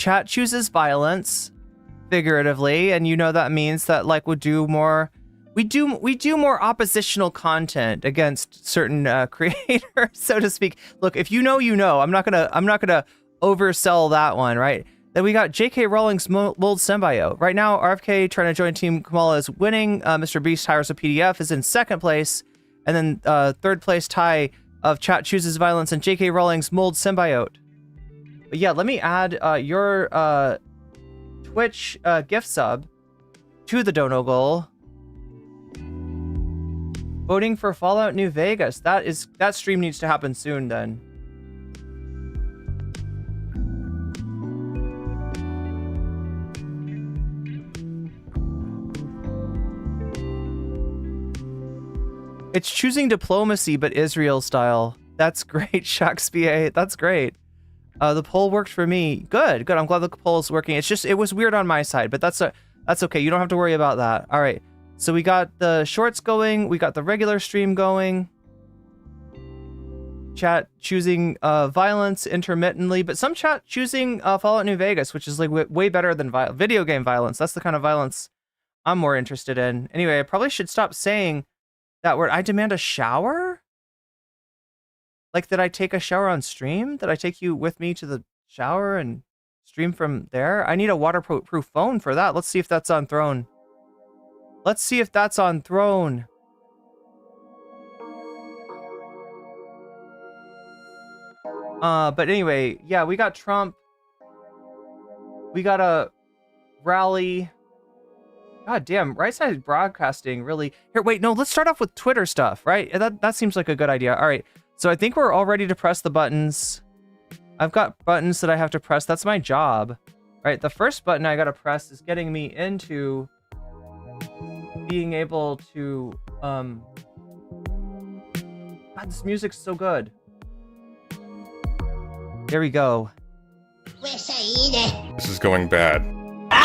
chat chooses violence, figuratively, and you know that means that like we do more oppositional content against certain creators, so to speak. Look, if you know, you know. I'm not gonna oversell that one, right? Then we got J.K. Rowling's mold symbiote. Right now, RFK trying to join Team Kamala is winning. Mr. Beast hires a PDF is in second place, and then third place tie of chat chooses violence and J.K. Rowling's mold symbiote. But yeah, let me add your Twitch gift sub to the dono goal. Voting for Fallout New Vegas. That stream needs to happen soon then. It's choosing diplomacy, but Israel style. That's great, Shakespeare. That's great. The poll worked for me. Good. I'm glad the poll is working. It's just, it was weird on my side, but that's okay. You don't have to worry about that. All right. So we got the shorts going. We got the regular stream going. Chat choosing violence intermittently, but some chat choosing Fallout New Vegas, which is like way better than video game violence. That's the kind of violence I'm more interested in. Anyway, I probably should stop saying that word. I demand a shower? Like, did I take a shower on stream? Did I take you with me to the shower and stream from there? I need a waterproof phone for that. Let's see if that's on Throne. Let's see if that's on Throne. But anyway, yeah, we got Trump. We got a rally. God damn, right side broadcasting really. Here, wait, no, let's start off with Twitter stuff, right? That seems like a good idea. All right, so I think we're all ready to press the buttons. I've got buttons that I have to press. That's my job, right? The first button I gotta press is getting me into being able to, God, this music's so good. There we go. This is going bad.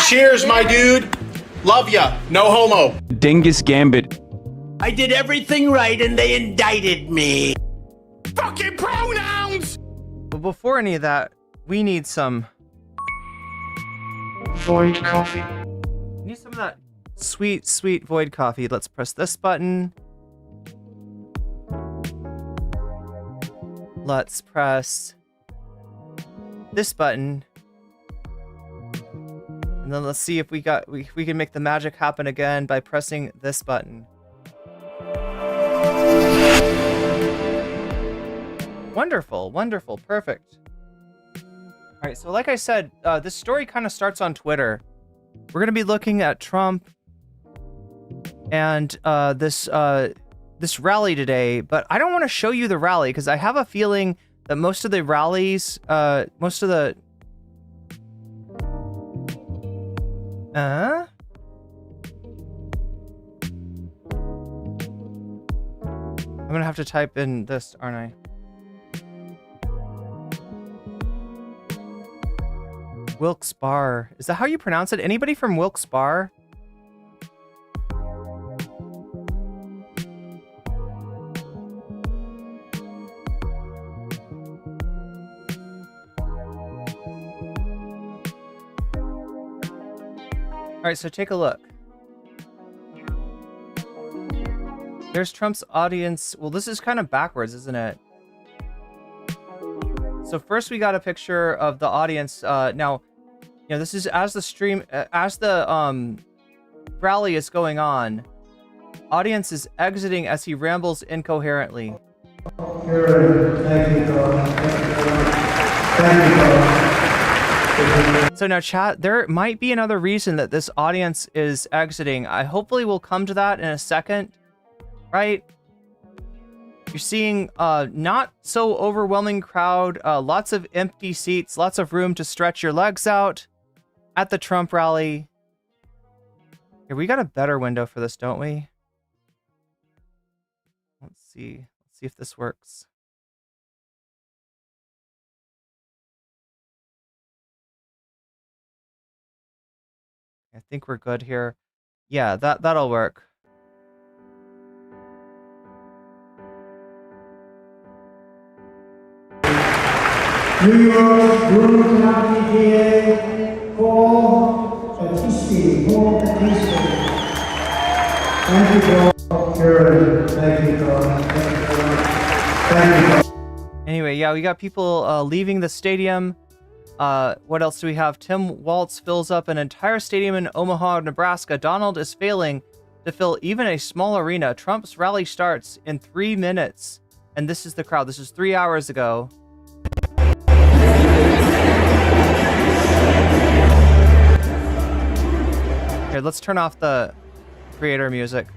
Cheers, my dude. Love ya. No homo. Dingus Gambit. I did everything right and they indicted me. Fucking pronouns! But before any of that, we need some Void coffee. we need some of that sweet, sweet void coffee. Let's press this button. Let's press this button. And then let's see if we can make the magic happen again by pressing this button. Wonderful, wonderful, perfect. All right, so like I said, this story kind of starts on Twitter. We're gonna be looking at Trump and this rally today, but I don't want to show you the rally because I have a feeling that most of the rallies, I'm gonna have to type in this, aren't I? Wilkes-Barre. Is that how you pronounce it? Anybody from Wilkes-Barre? All right, so take a look. There's Trump's audience. Well, this is kind of backwards, isn't it? So first we got a picture of the audience. Now, you know, this is as the rally is going on. Audience is exiting as he rambles incoherently. So now, chat, there might be another reason that this audience is exiting. I hopefully will come to that in a second, right? You're seeing not so overwhelming crowd, lots of empty seats, lots of room to stretch your legs out at the Trump rally. Here, we got a better window for this, don't we? Let's see if this works. I think we're good here. Yeah, that'll work. New York, Brooklyn County, PA. yeah, we got people leaving the stadium. What else do we have? Tim Waltz fills up an entire stadium in Omaha, Nebraska. Donald is failing to fill even a small arena. Trump's rally starts in 3 minutes. And this is the crowd. This is 3 hours ago. Here, let's turn off the creator music.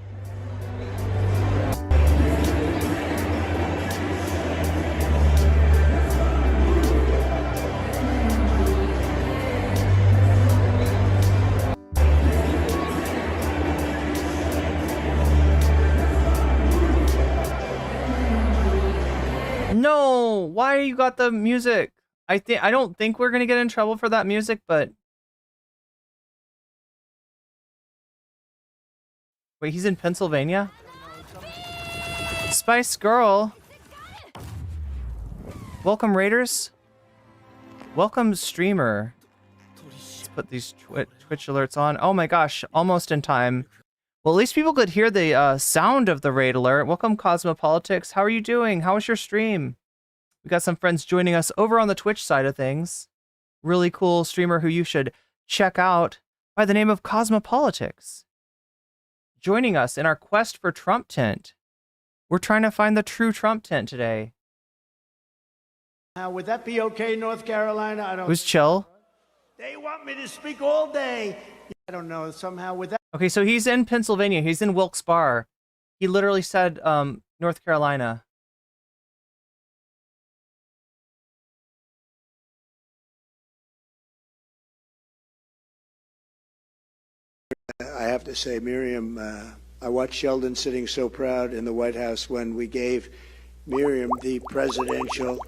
No, why you got the music? I don't think we're gonna get in trouble for that music, but wait, he's in Pennsylvania? Spice Girl. Welcome, Raiders. Welcome, streamer. Let's put these Twitch alerts on. Oh my gosh, almost in time. Well, at least people could hear the sound of the raid alert. Welcome, Cosmopolitics. How are you doing? How was your stream? We got some friends joining us over on the Twitch side of things. Really cool streamer who you should check out by the name of Cosmopolitics. Joining us in our quest for Trump tent. We're trying to find the true Trump tent today. Would that be okay, North Carolina? I don't. It was chill. They want me to speak all day. I don't know. Somehow, would that? Okay, so he's in Pennsylvania. He's in Wilkes-Barre. He literally said North Carolina. I have to say, Miriam, I watched Sheldon sitting so proud in the White House when we gave Miriam the Presidential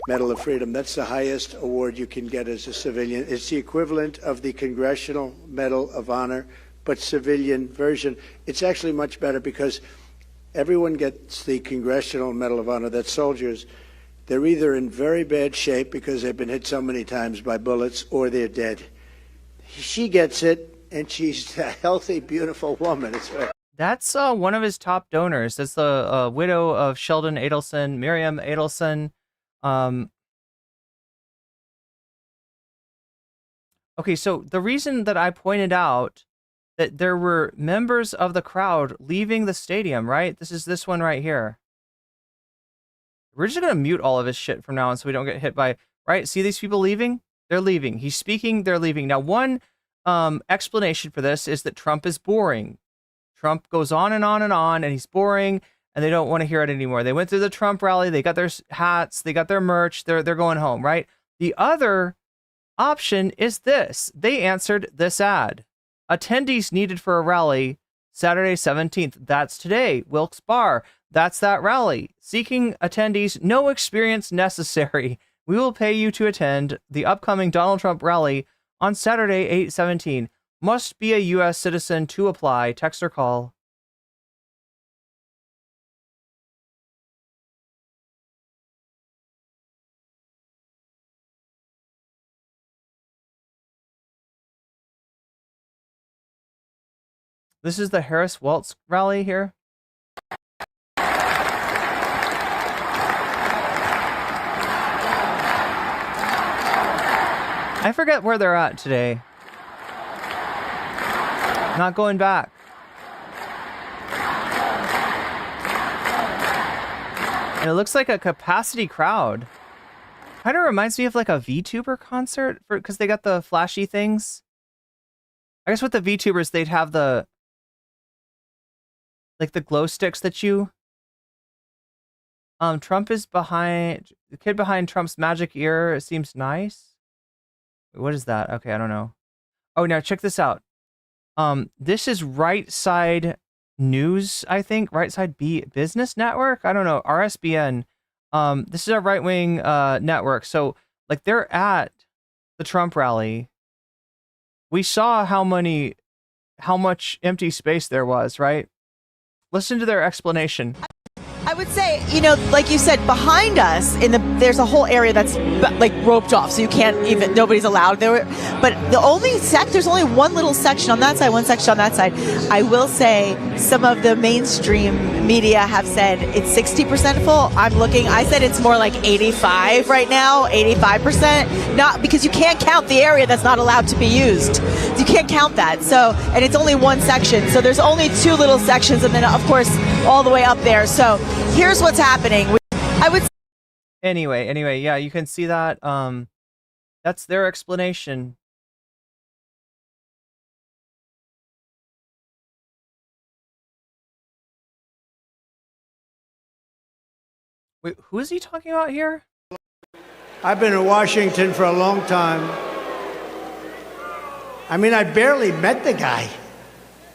Medal of Freedom. That's the highest award you can get as a civilian. It's the equivalent of the Congressional Medal of Honor, but civilian version. It's actually much better because everyone gets the Congressional Medal of Honor. That's soldiers. They're either in very bad shape because they've been hit so many times by bullets, or they're dead. She gets it. And she's a healthy, beautiful woman. That's one of his top donors. That's the widow of Sheldon Adelson, Miriam Adelson. Okay, so the reason that I pointed out that there were members of the crowd leaving the stadium, right? This is this one right here. We're just going to mute all of his shit from now on so we don't get hit by, right? See these people leaving? They're leaving. He's speaking, they're leaving. Now, one explanation for this is that Trump is boring. Trump goes on and on and on, and he's boring, and they don't want to hear it anymore. They went through the Trump rally, they got their hats, they got their merch, they're going home, right? The other option is this. They answered this ad. Attendees needed for a rally Saturday 17th. That's today. Wilkes-Barre. That's that rally. Seeking attendees, no experience necessary. We will pay you to attend the upcoming Donald Trump rally on Saturday, 8/17. Must be a U.S. citizen to apply. Text or call. This is the Harris Waltz rally here. I forget where they're at today. Not going back. And it looks like a capacity crowd. Kind of reminds me of like a VTuber concert because they got the flashy things. I guess with the VTubers, they'd have the like the glow sticks that you. Trump is behind the kid behind Trump's magic ear. It seems nice. What is that? Okay, I don't know. Oh, now check this out. This is Right Side News, I think. Right Side Business Network? I don't know. RSBN. This is a right-wing network. So, like, they're at the Trump rally. We saw how much empty space there was, right? Listen to their explanation. I would say, you know, like you said, behind us there's a whole area that's like roped off, so you can't even, nobody's allowed there. But there's only one little section on that side, one section on that side. I will say some of the mainstream media have said it's 60% full. I said it's more like 85 right now, 85%. Not because you can't count the area that's not allowed to be used. You can't count that. So, and it's only one section. So there's only two little sections, and then of course all the way up there. So here's what's happening. I would. Anyway, yeah, you can see that. That's their explanation. Wait, who is he talking about here? I've been in Washington for a long time. I mean, I barely met the guy.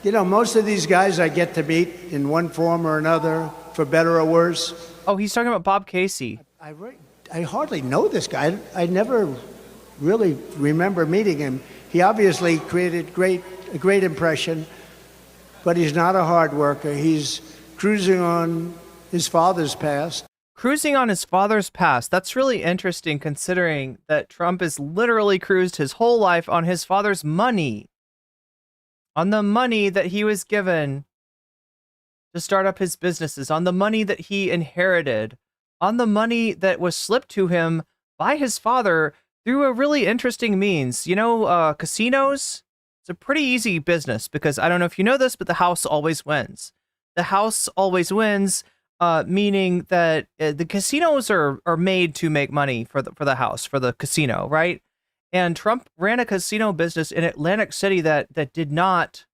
You know, most of these guys I get to meet in one form or another, for better or worse. Oh, he's talking about Bob Casey. I hardly know this guy. I never really remember meeting him. He obviously created a great impression, but he's not a hard worker. He's cruising on his father's past. Cruising on his father's past. That's really interesting, considering that Trump has literally cruised his whole life on his father's money. On the money that he was given to start up his businesses, on the money that he inherited, on the money that was slipped to him by his father through a really interesting means. You know, casinos? It's a pretty easy business because I don't know if you know this, but the house always wins. The house always wins, meaning that the casinos are made to make money for the house, for the casino, right? And Trump ran a casino business in Atlantic City that did not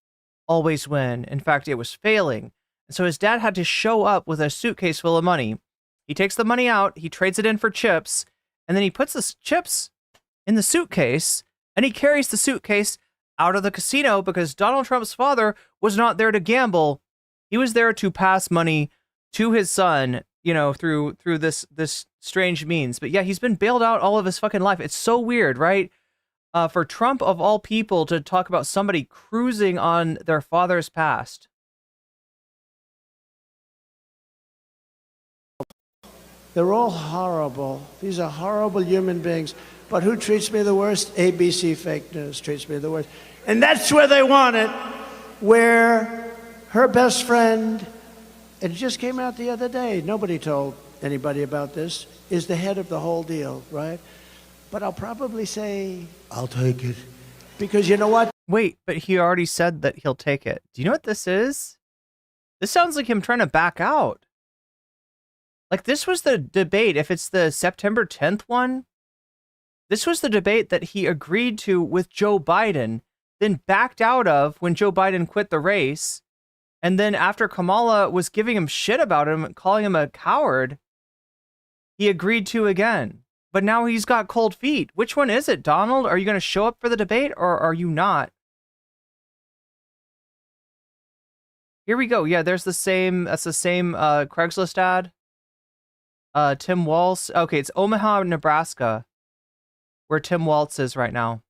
always win. In fact, it was failing. And so his dad had to show up with a suitcase full of money. He takes the money out, he trades it in for chips, and then he puts the chips in the suitcase, and he carries the suitcase out of the casino because Donald Trump's father was not there to gamble. He was there to pass money to his son, you know, through this strange means. But yeah, he's been bailed out all of his fucking life. It's so weird, right? For Trump of all people to talk about somebody cruising on their father's past. They're all horrible. These are horrible human beings. But who treats me the worst? ABC fake news treats me the worst. And that's where they want it, where her best friend, it just came out the other day, nobody told anybody about this, is the head of the whole deal, right? But I'll probably say, I'll take it. Because you know what? Wait, but he already said that he'll take it. Do you know what this is? This sounds like him trying to back out. Like, this was the debate, if it's the September 10th one, this was the debate that he agreed to with Joe Biden, then backed out of when Joe Biden quit the race. And then after Kamala was giving him shit about him, calling him a coward, he agreed to again. But now he's got cold feet. Which one is it, Donald? Are you going to show up for the debate or are you not? Here we go. Yeah, that's the same Craigslist ad. Tim Walz. Okay, it's Omaha, Nebraska, where Tim Walz is right now.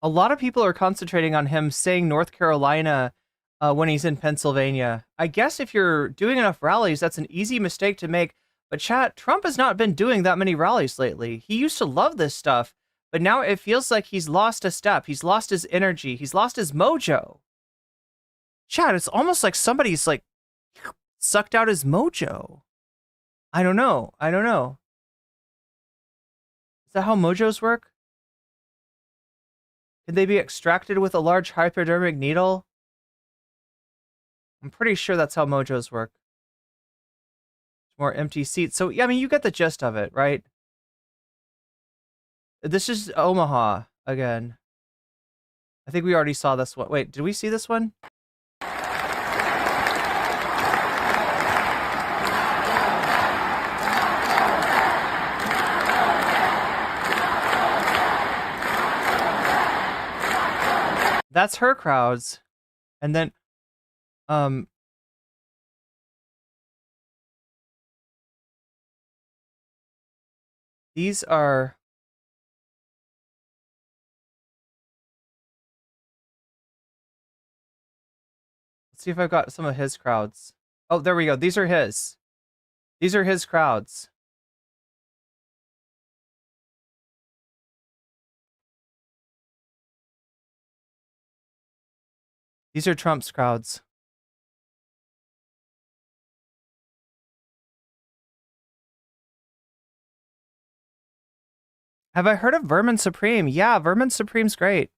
A lot of people are concentrating on him saying North Carolina when he's in Pennsylvania. I guess if you're doing enough rallies, that's an easy mistake to make. But chat, Trump has not been doing that many rallies lately. He used to love this stuff, but now it feels like he's lost a step. He's lost his energy. He's lost his mojo. Chat, it's almost like somebody's like sucked out his mojo. I don't know. Is that how mojos work? Can they be extracted with a large hypodermic needle? I'm pretty sure that's how mojos work. More empty seats. So, yeah, I mean, you get the gist of it, right? This is Omaha again. I think we already saw this one. Wait, did we see this one? That's her crowds. And then, these are Let's see if I've got some of his crowds. Oh, there we go. These are his. These are his crowds. These are Trump's crowds. Have I heard of Vermin Supreme? Yeah, Vermin Supreme's great.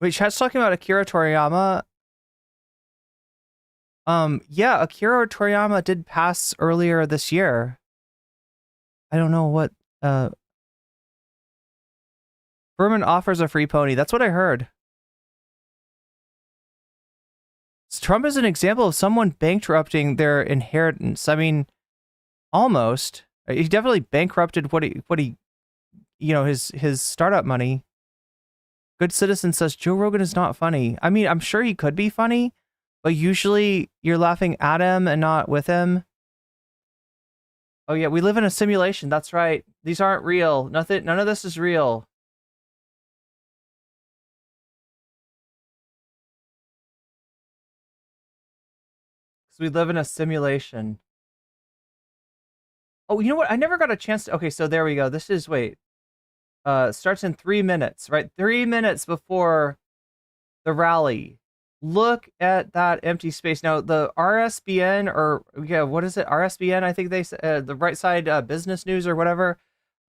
Wait, chat's talking about Akira Toriyama. Yeah, Akira Toriyama did pass earlier this year. I don't know what, Vermin offers a free pony. That's what I heard. Trump is an example of someone bankrupting their inheritance. I mean, almost. He definitely bankrupted what he, you know, his startup money. Good Citizen says Joe Rogan is not funny. I mean, I'm sure he could be funny, but usually you're laughing at him and not with him. Oh yeah, we live in a simulation. That's right. These aren't real. None of this is real. Because we live in a simulation. Oh, you know what? I never got a chance to... Okay, so there we go. This is... Wait. Starts in 3 minutes, right? 3 minutes before the rally. Look at that empty space. Now, the RSBN, or... Yeah, what is it? RSBN, I think they said... the Right Side Business News or whatever.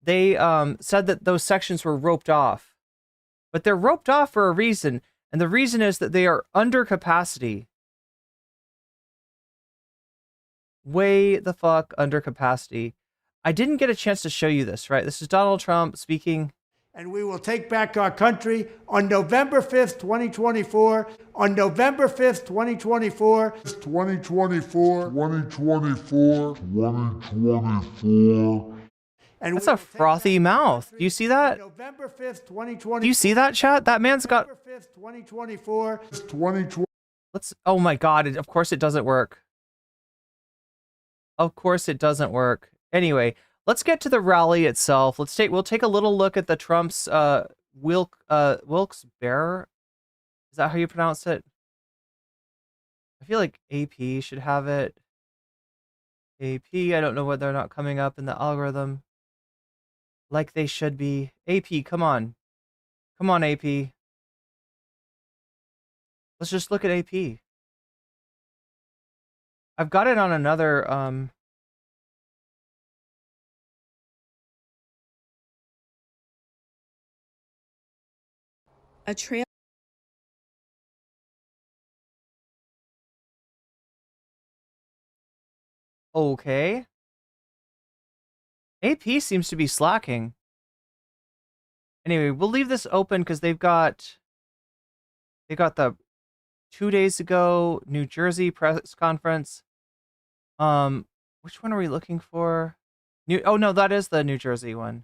They said that those sections were roped off. But they're roped off for a reason. And the reason is that they are under capacity. Way the fuck under capacity. I didn't get a chance to show you this, right? This is Donald Trump speaking. And we will take back our country on November 5th, 2024. On November 5th, 2024. 2024. 2024. 2024. And that's a frothy mouth. Do you see that? November 5th, 2024. Do you see that, chat? That man's got... November 5th, 2024. 2024. Let's... Oh my god, of course it doesn't work. Of course it doesn't work. Anyway, let's get to the rally itself. We'll take a little look at the Trump's Wilkes-Barre. Is that how you pronounce it? I feel like AP should have it. AP, I don't know why they're not coming up in the algorithm like they should be. AP, come on. Come on, AP. Let's just look at AP. I've got it on another, a trail. Okay. AP seems to be slacking. Anyway, we'll leave this open because they got the 2 days ago New Jersey press conference. Which one are we looking for? Oh no, that is the New Jersey one.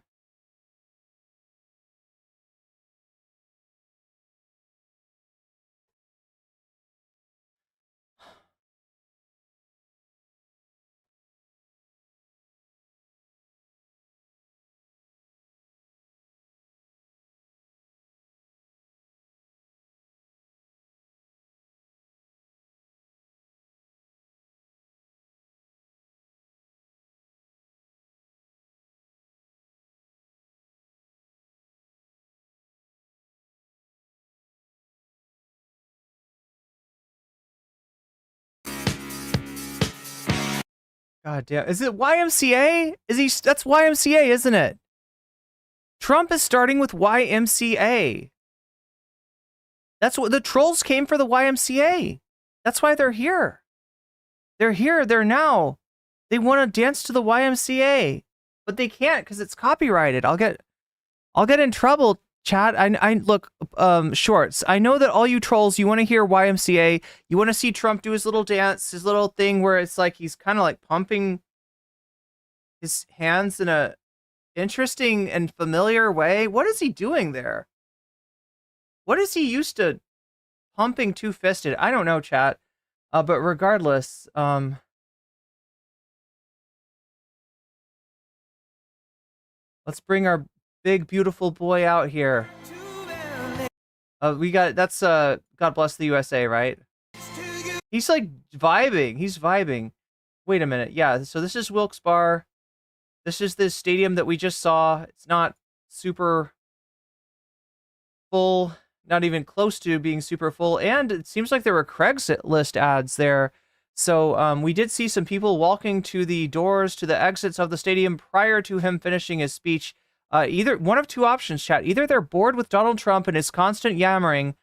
God damn. Is it YMCA? That's YMCA, isn't it? Trump is starting with YMCA. That's what the trolls came for, the YMCA. That's why they're here. They're here. They're now. They want to dance to the YMCA, but they can't because it's copyrighted. I'll get in trouble, chat. I look, Shorts. I know that all you trolls, you want to hear YMCA. You want to see Trump do his little dance, his little thing where it's like he's kind of like pumping his hands in a interesting and familiar way. What is he doing there? What is he used to pumping two-fisted? I don't know, chat. But regardless, Let's bring our big, beautiful boy out here. We got, that's, God bless the USA, right? He's like vibing. He's vibing. Wait a minute. Yeah, so this is Wilkes Barre. This is the stadium that we just saw. It's not super full, not even close to being super full. And it seems like there were Craigslist ads there. So we did see some people walking to the doors, to the exits of the stadium prior to him finishing his speech. Either one of two options, chat. Either they're bored with Donald Trump and his constant yammering.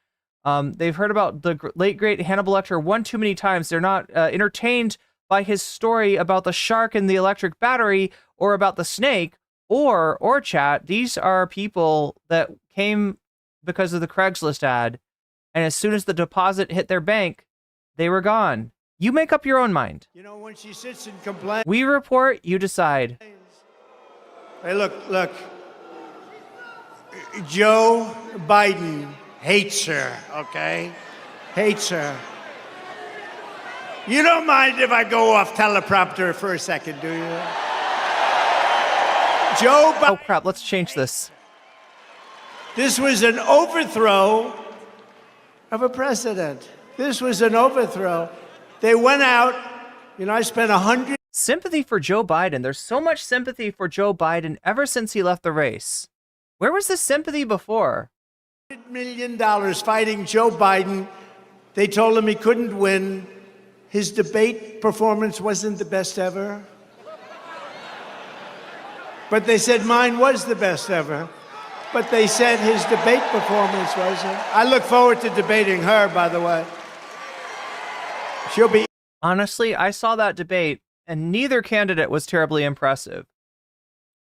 They've heard about the late, great Hannibal Lecter one too many times. They're not entertained by his story about the shark and the electric battery or about the snake. Or chat, these are people that came because of the Craigslist ad. And as soon as the deposit hit their bank, they were gone. You make up your own mind. You know, when she sits and complains. We report, you decide. Hey, look. Joe Biden hates her, okay? Hates her. You don't mind if I go off teleprompter for a second, do you? Joe Biden. Oh, crap. Let's change this. This was an overthrow of a president. This was an overthrow. They went out, you know, I spent 100. Sympathy for Joe Biden. There's so much sympathy for Joe Biden ever since he left the race. Where was this sympathy before? $100 million fighting Joe Biden. They told him he couldn't win. His debate performance wasn't the best ever. But they said mine was the best ever. But they said his debate performance wasn't. I look forward to debating her, by the way. She'll be. Honestly, I saw that debate, and neither candidate was terribly impressive.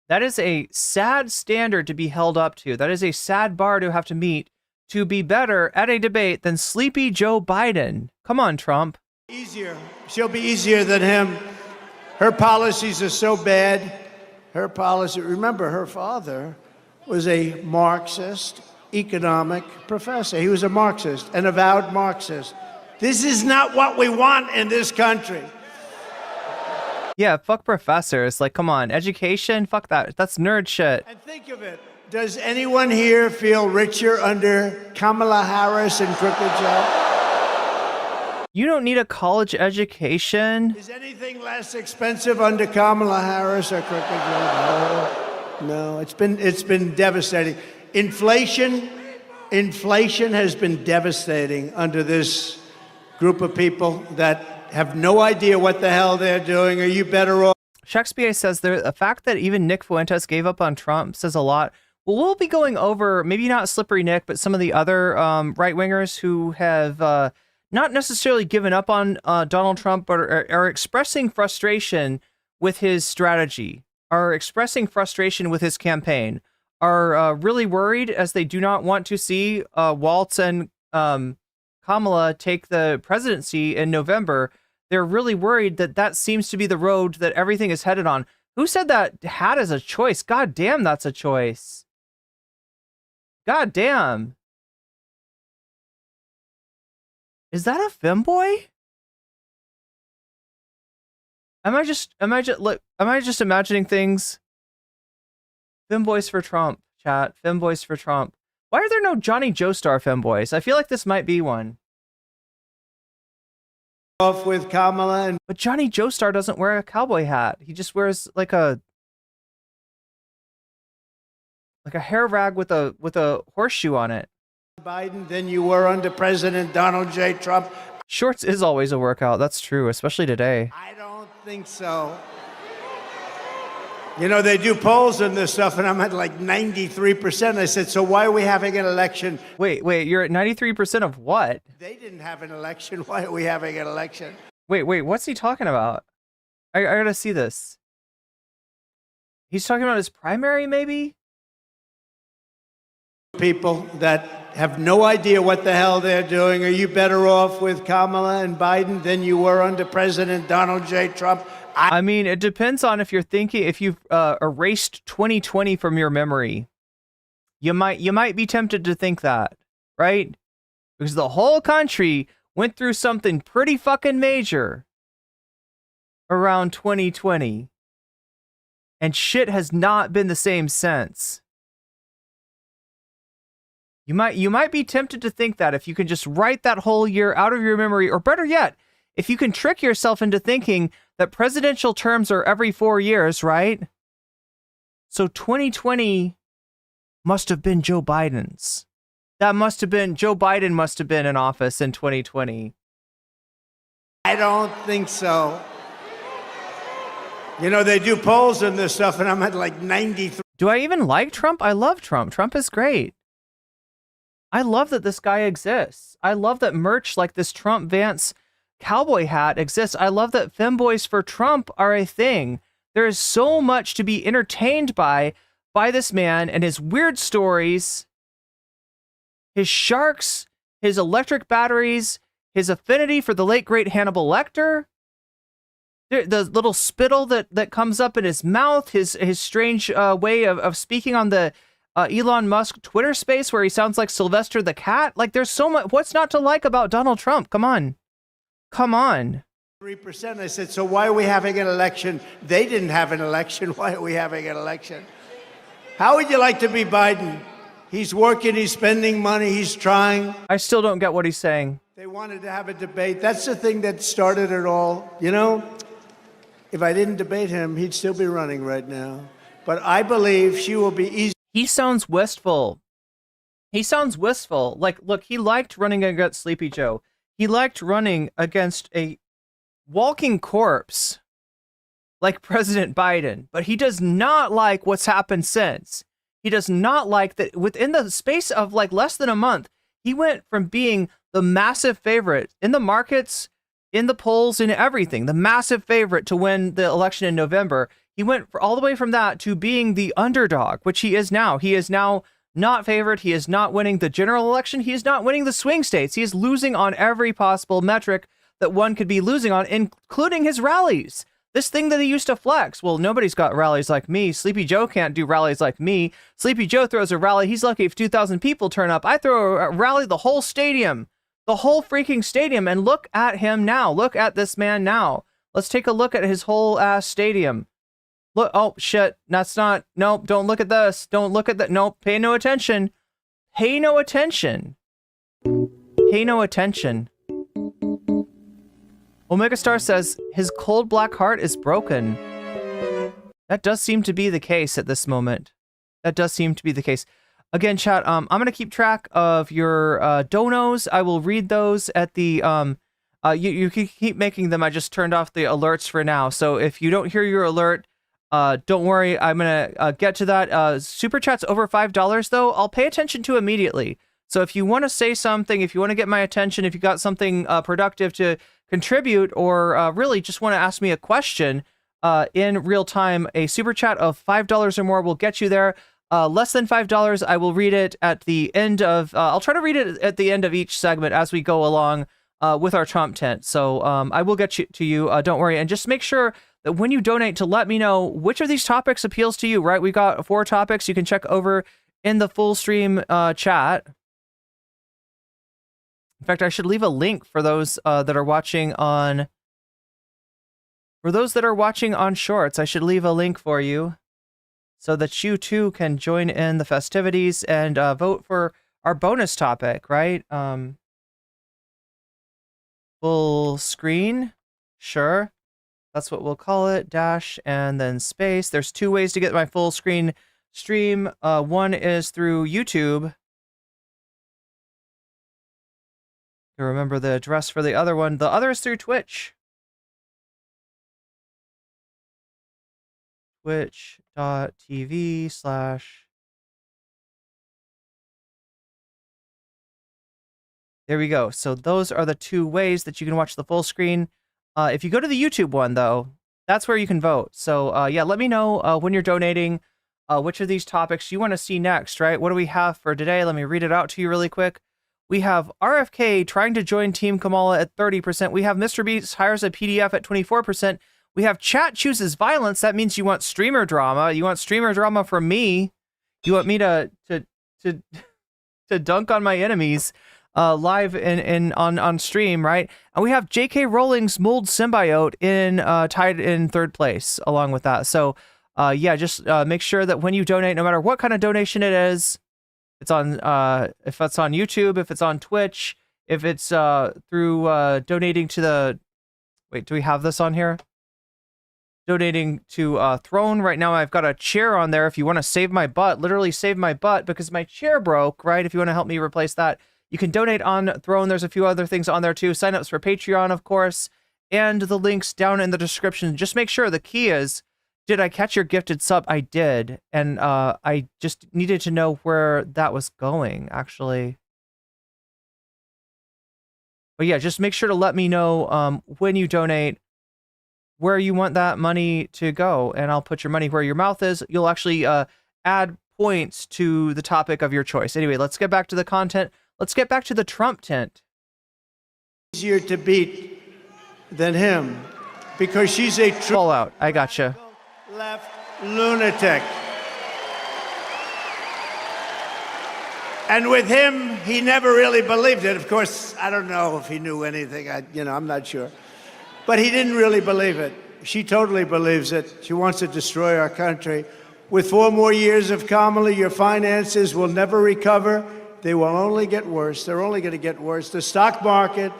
That is a sad standard to be held up to. That is a sad bar to have to meet to be better at a debate than sleepy Joe Biden. Come on, Trump. Easier. She'll be easier than him. Her policies are so bad. Her policy. Remember, her father was a Marxist economic professor. He was a Marxist, an avowed Marxist. This is not what we want in this country. Yeah, fuck professors. Like, come on. Education? Fuck that. That's nerd shit. And think of it. Does anyone here feel richer under Kamala Harris and Crooked Joe? You don't need a college education. Is anything less expensive under Kamala Harris or Crooked Joe? No. It's been devastating. Inflation has been devastating under this group of people that have no idea what the hell they're doing. Are you better off? Shakespeare says the fact that even Nick Fuentes gave up on Trump says a lot. Well, we'll be going over, maybe not Slippery Nick, but some of the other right-wingers who have not necessarily given up on Donald Trump, but are expressing frustration with his strategy, are expressing frustration with his campaign, are really worried as they do not want to see Waltz and Kamala take the presidency in November. They're really worried that that seems to be the road that everything is headed on. Who said that hat is a choice? God damn, that's a choice. God damn. Is that a femboy? Am I just imagining things? Femboys for Trump, chat. Femboys for Trump. Why are there no Johnny Joestar femboys? I feel like this might be one. Off with Kamala and. But Johnny Joestar doesn't wear a cowboy hat. He just wears like a hair rag with a horseshoe on it. Biden than you were under President Donald J. Trump. Shorts is always a workout. That's true, especially today. I don't think so. You know, they do polls on this stuff, and I'm at like 93%. I said, so why are we having an election? Wait, you're at 93% of what? They didn't have an election. Why are we having an election? Wait, what's he talking about? I gotta see this. He's talking about his primary, maybe? People that have no idea what the hell they're doing. Are you better off with Kamala and Biden than you were under President Donald J. Trump? I mean, it depends on if you've erased 2020 from your memory. You might be tempted to think that, right? Because the whole country went through something pretty fucking major around 2020. and shit has not been the same since. You might be tempted to think that if you can just write that whole year out of your memory, or better yet, if you can trick yourself into thinking that presidential terms are every 4 years, right? So 2020 must have been Joe Biden's. Joe Biden must have been in office in 2020. I don't think so. You know, they do polls and this stuff, and I'm at like 93. Do I even like Trump? I love Trump. Trump is great. I love that this guy exists. I love that merch like this Trump Vance cowboy hat exists. I love that femboys for Trump are a thing. There is so much to be entertained by this man and his weird stories, his sharks, his electric batteries, his affinity for the late great Hannibal Lecter, the little spittle that comes up in his mouth, his strange way of speaking on the Elon Musk Twitter space where he sounds like Sylvester the cat. Like, there's so much. What's not to like about Donald Trump? Come on. 3%. I said, so why are we having an election? They didn't have an election. Why are we having an election? How would you like to be Biden? He's working, he's spending money, he's trying. I still don't get what he's saying. They wanted to have a debate. That's the thing that started it all. You know, if I didn't debate him, he'd still be running right now. But I believe she will be easy. He sounds wistful. Like, look, he liked running against Sleepy Joe. He liked running against a walking corpse like President Biden, but he does not like what's happened since. He does not like that within the space of like less than a month, he went from being the massive favorite in the markets, in the polls, in everything, the massive favorite to win the election in November. He went all the way from that to being the underdog, which he is now. He is now not favored. He is not winning the general election. He is not winning the swing states. He is losing on every possible metric that one could be losing on, including his rallies. This thing that he used to flex. Well, nobody's got rallies like me. Sleepy Joe can't do rallies like me. Sleepy Joe throws a rally. He's lucky if 2,000 people turn up. I throw a rally, the whole stadium, the whole freaking stadium. And look at him now. Look at this man now. Let's take a look at his whole ass stadium. Look, oh shit, that's not, nope, don't look at this. Don't look at that. Nope, pay no attention. Pay no attention. Pay no attention. Omega Star says his cold black heart is broken. That does seem to be the case at this moment. That does seem to be the case. Again, chat, I'm going to keep track of your donos. I will read those at the, you can keep making them. I just turned off the alerts for now. So if you don't hear your alert, don't worry. I'm going to get to that. Super chats over $5 though, I'll pay attention to immediately. So if you want to say something, if you want to get my attention, if you got something productive to contribute, or really just want to ask me a question in real time, a super chat of $5 or more will get you there. Less than $5, I will read it at the end of, I'll try to read it at the end of each segment as we go along with our Trump tent. So I will get to you, don't worry. And just make sure that when you donate to let me know which of these topics appeals to you, right? We got 4 topics you can check over in the full stream chat. In fact, I should leave a link for those that are watching on, Shorts. I should leave a link for you so that you too can join in the festivities and vote for our bonus topic, right? Full screen, sure. That's what we'll call it, dash and then space. There's 2 ways to get my full screen stream. One is through YouTube. You remember the address for the other one. The other is through Twitch. Twitch.tv/ There we go. So those are the 2 ways that you can watch the full screen. If you go to the YouTube one, though, that's where you can vote. So, yeah, let me know when you're donating which of these topics you want to see next, right? What do we have for today? Let me read it out to you really quick. We have RFK trying to join Team Kamala at 30%. We have Mr. Beast hires a PDF at 24%. We have chat chooses violence. That means you want streamer drama. You want streamer drama from me. You want me to dunk on my enemies live on stream, right? And we have J.K. Rowling's mold symbiote in tied in 3rd place along with that. So yeah, just make sure that when you donate, no matter what kind of donation it is, it's on if it's on YouTube, if it's on Twitch, if it's through donating to the wait, do we have this on here? Donating to Throne. Right now I've got a chair on there if you want to save my butt, literally save my butt because my chair broke, right? If you want to help me replace that, you can donate on Throne. There's a few other things on there too. Signups for Patreon, of course, and the links down in the description. Just make sure the key is, did I catch your gifted sub? I did, and I just needed to know where that was going, actually. But yeah, just make sure to let me know when you donate, where you want that money to go, and I'll put your money where your mouth is. You'll actually add points to the topic of your choice. Anyway, let's get back to the content. Let's get back to the Trump tent. Easier to beat than him because she's a Fallout. I gotcha. left lunatic. And with him, he never really believed it. Of course, I don't know if he knew anything. I'm not sure. But he didn't really believe it. She totally believes it. She wants to destroy our country. With 4 more years of Kamala, your finances will never recover. They will only get worse. They're only going to get worse. The stock market,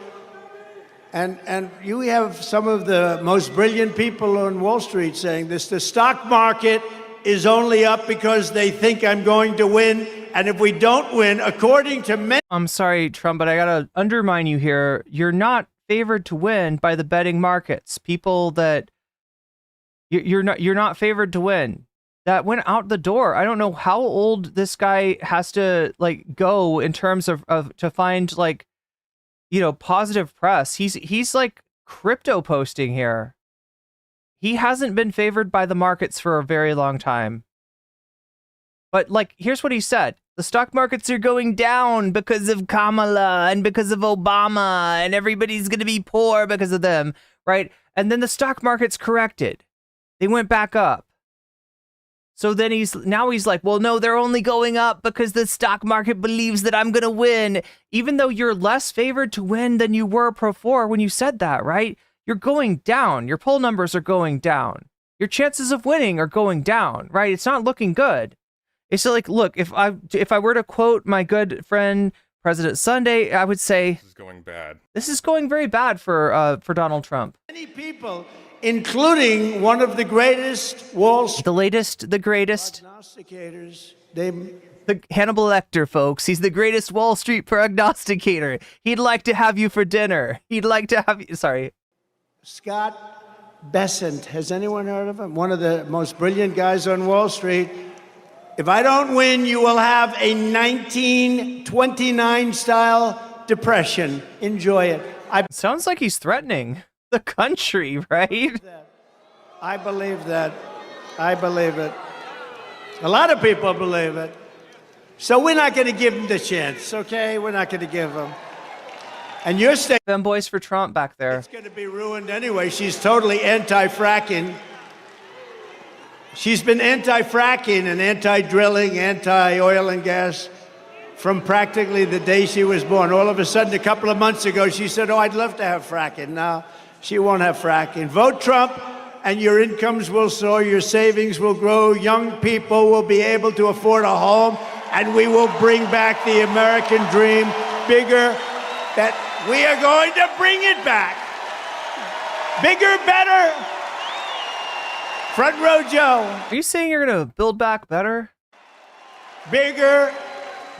and you have some of the most brilliant people on Wall Street saying this, the stock market is only up because they think I'm going to win. And if we don't win, according to many... I'm sorry, Trump, but I got to undermine you here. You're not favored to win by the betting markets. People that you're not favored to win. That went out the door. I don't know how old this guy has to like go in terms of to find like, you know, positive press. He's like crypto posting here. He hasn't been favored by the markets for a very long time. But like, here's what he said. The stock markets are going down because of Kamala and because of Obama, and everybody's going to be poor because of them, right? And then the stock markets corrected. They went back up. So then he's like, well, no, they're only going up because the stock market believes that I'm going to win, even though you're less favored to win than you were before when you said that, right? You're going down. Your poll numbers are going down. Your chances of winning are going down, right? It's not looking good. It's like, look, if I were to quote my good friend President Sunday, I would say this is going bad. This is going very bad for Donald Trump. Many people, including one of the greatest Wall Street... The latest, the greatest. Prognosticators, the Hannibal Lecter, folks. He's the greatest Wall Street prognosticator. He'd like to have you for dinner. He'd like to have you... Sorry. Scott Bessent. Has anyone heard of him? One of the most brilliant guys on Wall Street. If I don't win, you will have a 1929-style depression. Enjoy it. Sounds like he's threatening the country, right? I believe that. I believe it. A lot of people believe it. So we're not going to give him the chance, okay? We're not going to give him. And you're staying... Them boys for Trump back there. It's going to be ruined anyway. She's totally anti-fracking. She's been anti-fracking and anti-drilling, anti-oil and gas from practically the day she was born. All of a sudden, a couple of months ago, she said, oh, I'd love to have fracking. Now, she won't have fracking. Vote Trump, and your incomes will soar, your savings will grow, young people will be able to afford a home, and we will bring back the American dream bigger, that we are going to bring it back. Bigger, better. Front row Joe. Are you saying you're going to build back better? Bigger,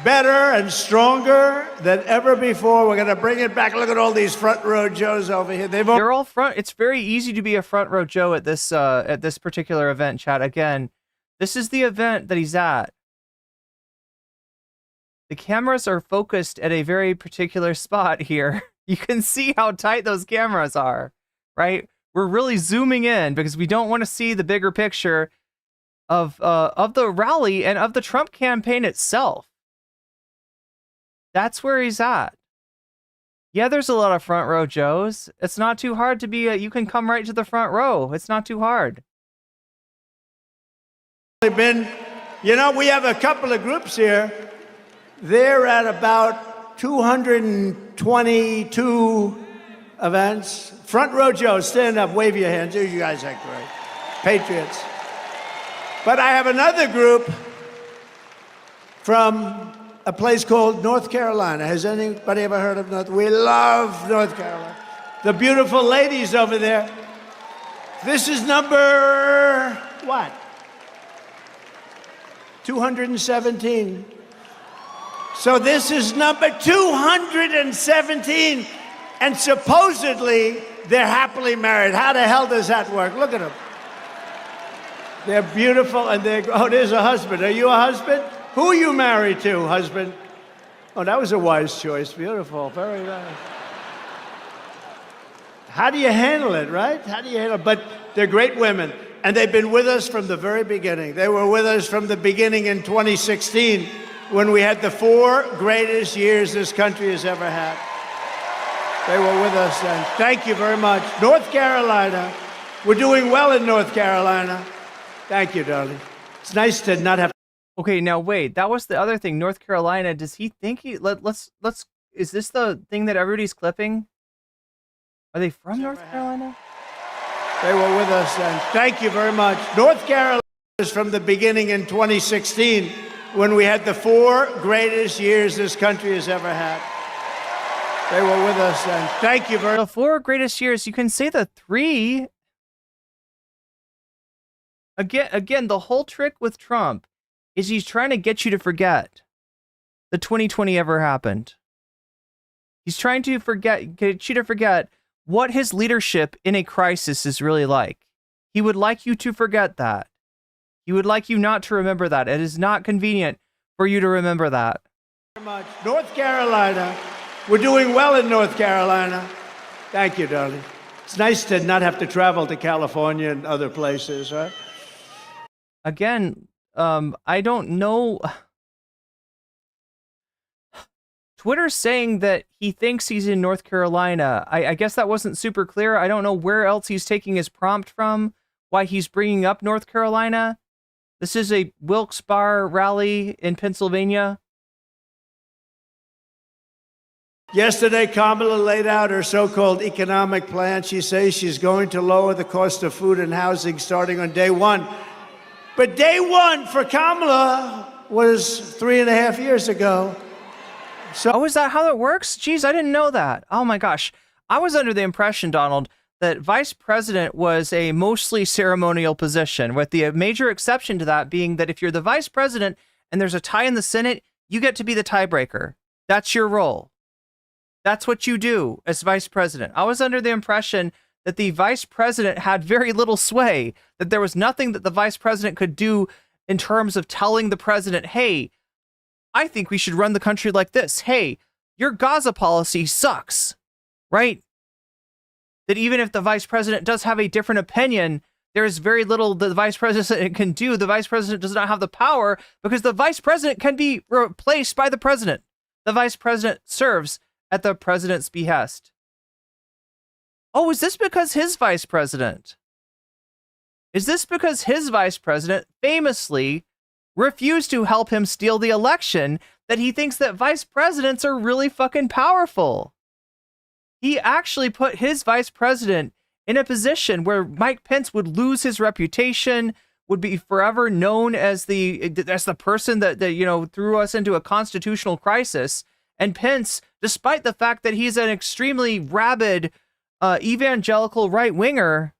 better, and stronger than ever before. We're going to bring it back. Look at all these front row Joes over here. They're all front. It's very easy to be a front row Joe at this particular event, chat. Again, this is the event that he's at. The cameras are focused at a very particular spot here. You can see how tight those cameras are, right? We're really zooming in because we don't want to see the bigger picture of the rally and of the Trump campaign itself. That's where he's at. Yeah, there's a lot of front row Joes. It's not too hard to be you can come right to the front row. It's not too hard. We have a couple of groups here. They're at about 222 events. Front row Joe, stand up, wave your hands. You guys are great. Patriots. But I have another group from a place called North Carolina. Has anybody ever heard of North? We love North Carolina. The beautiful ladies over there. This is number, what? 217. So this is number 217. And supposedly, they're happily married. How the hell does that work? Look at them. They're beautiful, and oh, there's a husband. Are you a husband? Who are you married to, husband? Oh, that was a wise choice. Beautiful, very nice. How do you handle it, right? How do you handle it? But they're great women, and they've been with us from the very beginning. They were with us from the beginning in 2016, when we had the 4 greatest years this country has ever had. They were with us then. Thank you very much. North Carolina. We're doing well in North Carolina. Thank you, darling. It's nice to not have. Okay, now wait. That was the other thing. North Carolina. Does he think he? Let's. Is this the thing that everybody's clipping? Are they from North Carolina? They were with us then. Thank you very much. North Carolina is from the beginning in 2016, when we had the 4 greatest years this country has ever had. They were with us then. Thank you very much. The 4 greatest years. You can say the 3. Again, the whole trick with Trump is he's trying to get you to forget that 2020 ever happened. He's trying to get you to forget what his leadership in a crisis is really like. He would like you to forget that. He would like you not to remember that. It is not convenient for you to remember that. North Carolina. We're doing well in North Carolina. Thank you, darling. It's nice to not have to travel to California and other places, right? Again, I don't know. Twitter's saying that he thinks he's in North Carolina. I guess that wasn't super clear. I don't know where else he's taking his prompt from, why he's bringing up North Carolina. This is a Wilkes-Barre rally in Pennsylvania. Yesterday, Kamala laid out her so-called economic plan. She says she's going to lower the cost of food and housing starting on day 1. But day 1 for Kamala was 3.5 years ago. Oh, is that how it works? Jeez, I didn't know that. Oh my gosh. I was under the impression, Donald, that vice president was a mostly ceremonial position, with the major exception to that being that if you're the vice president and there's a tie in the Senate, you get to be the tiebreaker. That's your role. That's what you do as vice president. I was under the impression that the vice president had very little sway, that there was nothing that the vice president could do in terms of telling the president, hey, I think we should run the country like this. Hey, your Gaza policy sucks, right? That even if the vice president does have a different opinion, there is very little the vice president can do. The vice president does not have the power because the vice president can be replaced by the president. The vice president serves at the president's behest. Oh, is this because his vice president? Is this because his vice president famously refused to help him steal the election, that he thinks that vice presidents are really fucking powerful? He actually put his vice president in a position where Mike Pence would lose his reputation, would be forever known as the person that threw us into a constitutional crisis. And Pence, despite the fact that he's an extremely rabid evangelical right-winger,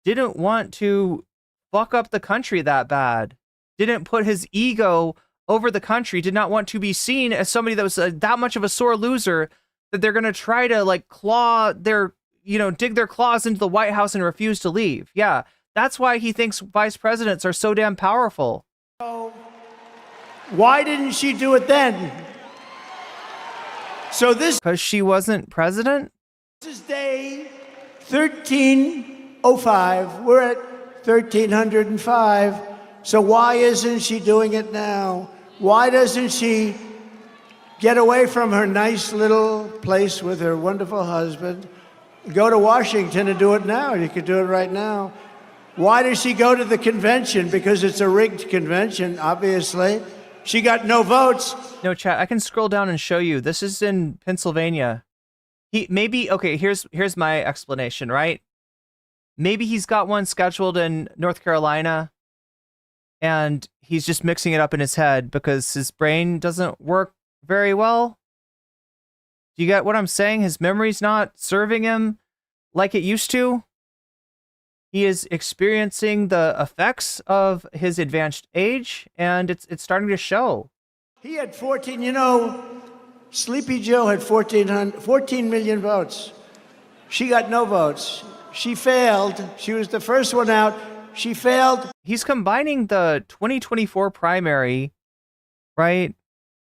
didn't want to fuck up the country that bad. Didn't put his ego over the country. Did not want to be seen as somebody that was that much of a sore loser that they're going to try to dig their claws into the White House and refuse to leave. Yeah, that's why he thinks vice presidents are so damn powerful. Why didn't she do it then? Because she wasn't president? This is day 1305. We're at 1305. So why isn't she doing it now? Why doesn't she get away from her nice little place with her wonderful husband, go to Washington and do it now? You could do it right now. Why does she go to the convention? Because it's a rigged convention, obviously. She got no votes. No, chat, I can scroll down and show you. This is in Pennsylvania. Okay, here's my explanation, right? maybe he's got one scheduled in North Carolina and he's just mixing it up in his head because his brain doesn't work very well. Do you get what I'm saying? His memory's not serving him like it used to. He is experiencing the effects of his advanced age, and it's starting to show. He had 14, Sleepy Joe had 14 million votes. She got no votes. She failed. She was the first one out. She failed. He's combining the 2024 primary, right?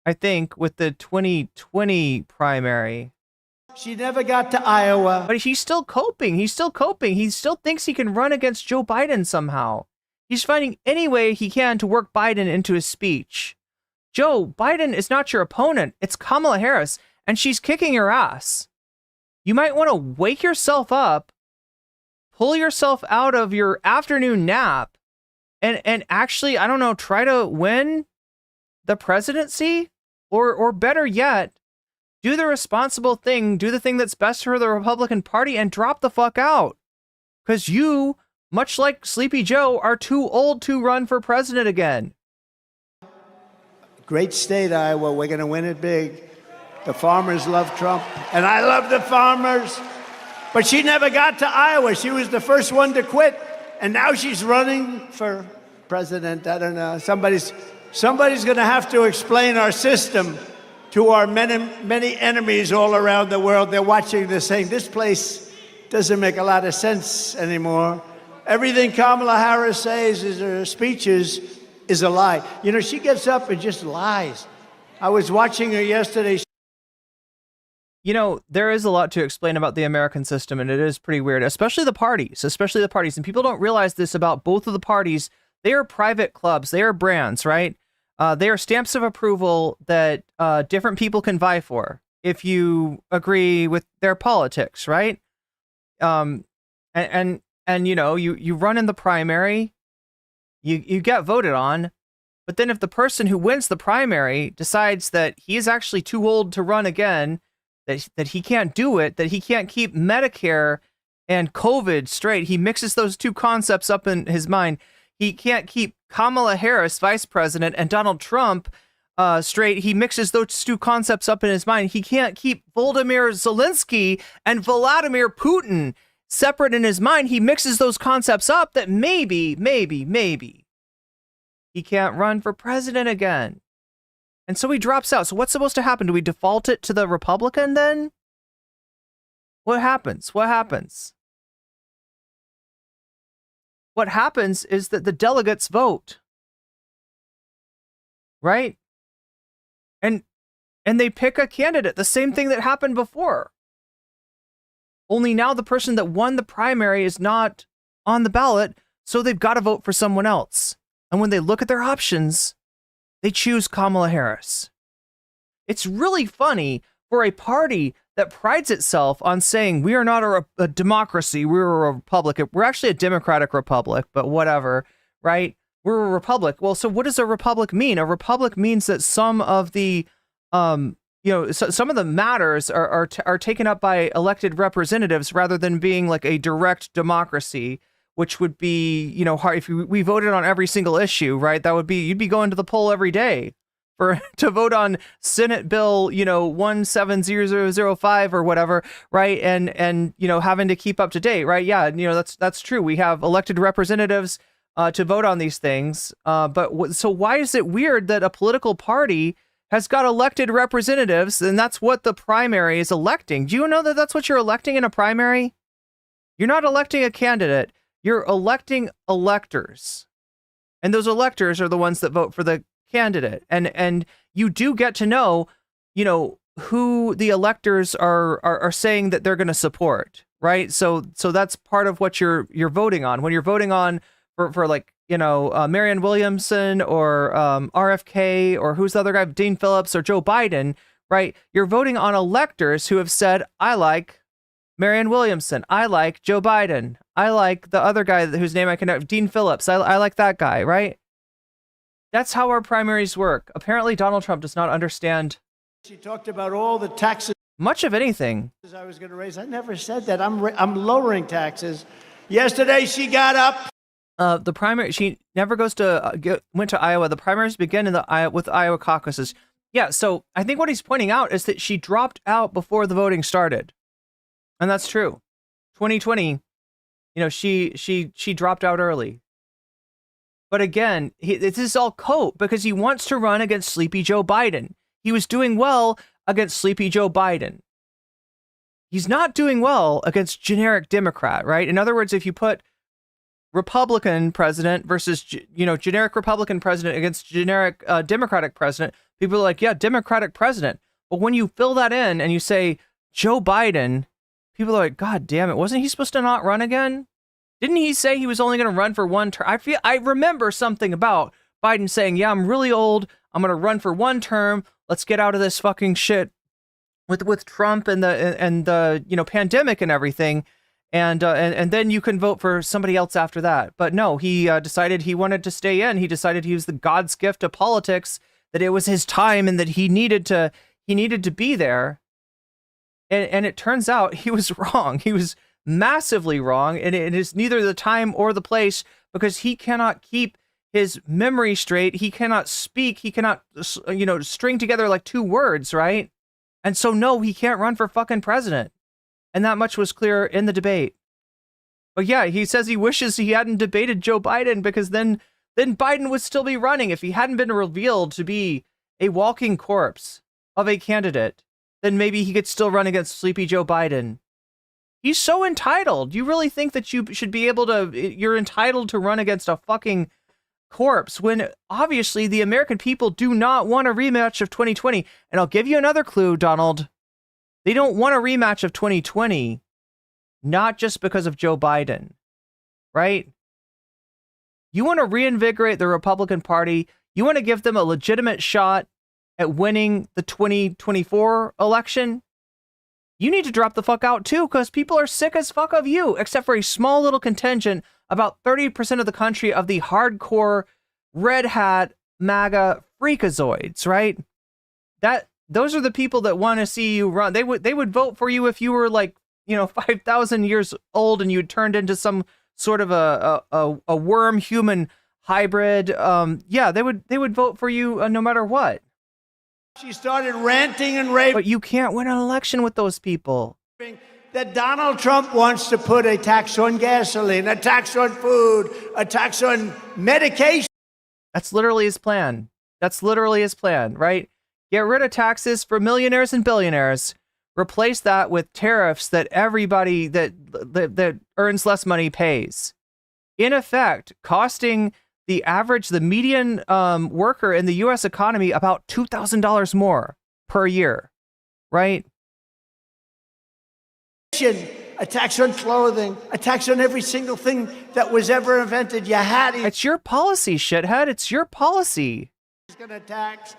I think with the 2020 primary. She never got to Iowa. But he's still coping. He still thinks he can run against Joe Biden somehow. He's finding any way he can to work Biden into his speech. Joe, Biden is not your opponent. It's Kamala Harris, and she's kicking your ass. You might want to wake yourself up, pull yourself out of your afternoon nap, and actually, I don't know, try to win the presidency? Or better yet, do the responsible thing, do the thing that's best for the Republican Party, and drop the fuck out. Because you, much like Sleepy Joe, are too old to run for president again. Great state, Iowa. We're going to win it big. The farmers love Trump, and I love the farmers. But she never got to Iowa. She was the first one to quit, and now she's running for president. I don't know. Somebody's going to have to explain our system to our many enemies all around the world. They're watching this saying, this place doesn't make a lot of sense anymore. Everything Kamala Harris says in her speeches is a lie. She gets up and just lies. I was watching her yesterday. There is a lot to explain about the American system, and it is pretty weird, especially the parties. And people don't realize this about both of the parties. They are private clubs. They are brands, right? They are stamps of approval that different people can vie for if you agree with their politics, right? You run in the primary, you get voted on, but then if the person who wins the primary decides that he is actually too old to run again, that he can't do it, that he can't keep Medicare and COVID straight, he mixes those two concepts up in his mind. He can't keep Kamala Harris, vice president, and Donald Trump straight. He mixes those two concepts up in his mind. He can't keep Volodymyr Zelensky and Vladimir Putin separate in his mind. He mixes those concepts up that maybe he can't run for president again. And so he drops out. So what's supposed to happen? Do we default it to the Republican then? What happens? What happens is that the delegates vote, right? And they pick a candidate, the same thing that happened before. Only now the person that won the primary is not on the ballot, so they've got to vote for someone else. And when they look at their options, they choose Kamala Harris. It's really funny for a party that prides itself on saying we are not a democracy, we're a republic. We're actually a democratic republic, but whatever, right? We're a republic. Well, so what does a republic mean? A republic means that some of the, some of the matters are taken up by elected representatives rather than being like a direct democracy, which would be, hard if we voted on every single issue, right? That would be, you'd be going to the poll every day to vote on Senate Bill, 170005 or whatever, right? And having to keep up to date, right? Yeah, that's true. We have elected representatives to vote on these things. So why is it weird that a political party has got elected representatives, and that's what the primary is electing? Do you know that that's what you're electing in a primary? You're not electing a candidate. You're electing electors. And those electors are the ones that vote for the candidate. And you do get to know, who the electors are saying that they're going to support, right? So that's part of what you're voting on. When you're voting on for Marianne Williamson or RFK or who's the other guy, Dean Phillips or Joe Biden, right? You're voting on electors who have said, I like Marianne Williamson. I like Joe Biden. I like the other guy whose name I can know, Dean Phillips. I like that guy, right? That's how our primaries work. Apparently, Donald Trump does not understand. She talked about all the taxes. Much of anything. I was going to raise. I never said that. I'm lowering taxes. Yesterday she got up. The primary, she never goes to went to Iowa. The primaries begin in the with Iowa caucuses. Yeah, so I think what he's pointing out is that she dropped out before the voting started, and that's true. 2020, she dropped out early. But again, this is all cope because he wants to run against Sleepy Joe Biden. He was doing well against Sleepy Joe Biden. He's not doing well against generic Democrat, right? In other words, if you put Republican president versus, generic Republican president against generic Democratic president, people are like, yeah, Democratic president. But when you fill that in and you say Joe Biden, people are like, God damn it, wasn't he supposed to not run again? Didn't he say he was only going to run for one term? I remember something about Biden saying, yeah, I'm really old. I'm going to run for one term. Let's get out of this fucking shit with Trump and the pandemic and everything. And then you can vote for somebody else after that. But no, he decided he wanted to stay in. He decided he was the God's gift to politics, that it was his time and that he needed to be there. And it turns out he was wrong. He was massively wrong. And it is neither the time or the place, because he cannot keep his memory straight. He cannot speak. He cannot, string together like two words, right? And so, no, he can't run for fucking president. And that much was clear in the debate. But yeah, he says he wishes he hadn't debated Joe Biden, because then Biden would still be running. If he hadn't been revealed to be a walking corpse of a candidate, then maybe he could still run against Sleepy Joe Biden. He's so entitled. You really think that you should be able to, you're entitled to run against a fucking corpse, when obviously the American people do not want a rematch of 2020. And I'll give you another clue, Donald. They don't want a rematch of 2020, not just because of Joe Biden, right? You want to reinvigorate the Republican Party. You want to give them a legitimate shot at winning the 2024 election. You need to drop the fuck out too, because people are sick as fuck of you, except for a small little contingent, about 30% of the country, of the hardcore red hat MAGA freakazoids, right? Those are the people that want to see you run. They would vote for you if you were 5,000 years old and you had turned into some sort of a worm human hybrid. Yeah, they would vote for you no matter what. She started ranting and raving. But you can't win an election with those people. That Donald Trump wants to put a tax on gasoline, a tax on food, a tax on medication. That's literally his plan. Right? Get rid of taxes for millionaires and billionaires. Replace that with tariffs that everybody that earns less money pays. In effect, costing the median worker in the U.S. economy about $2,000 more per year, right? A tax on clothing, a tax on every single thing that was ever invented. You had it. It's your policy, shithead. It's your policy. He's going to tax.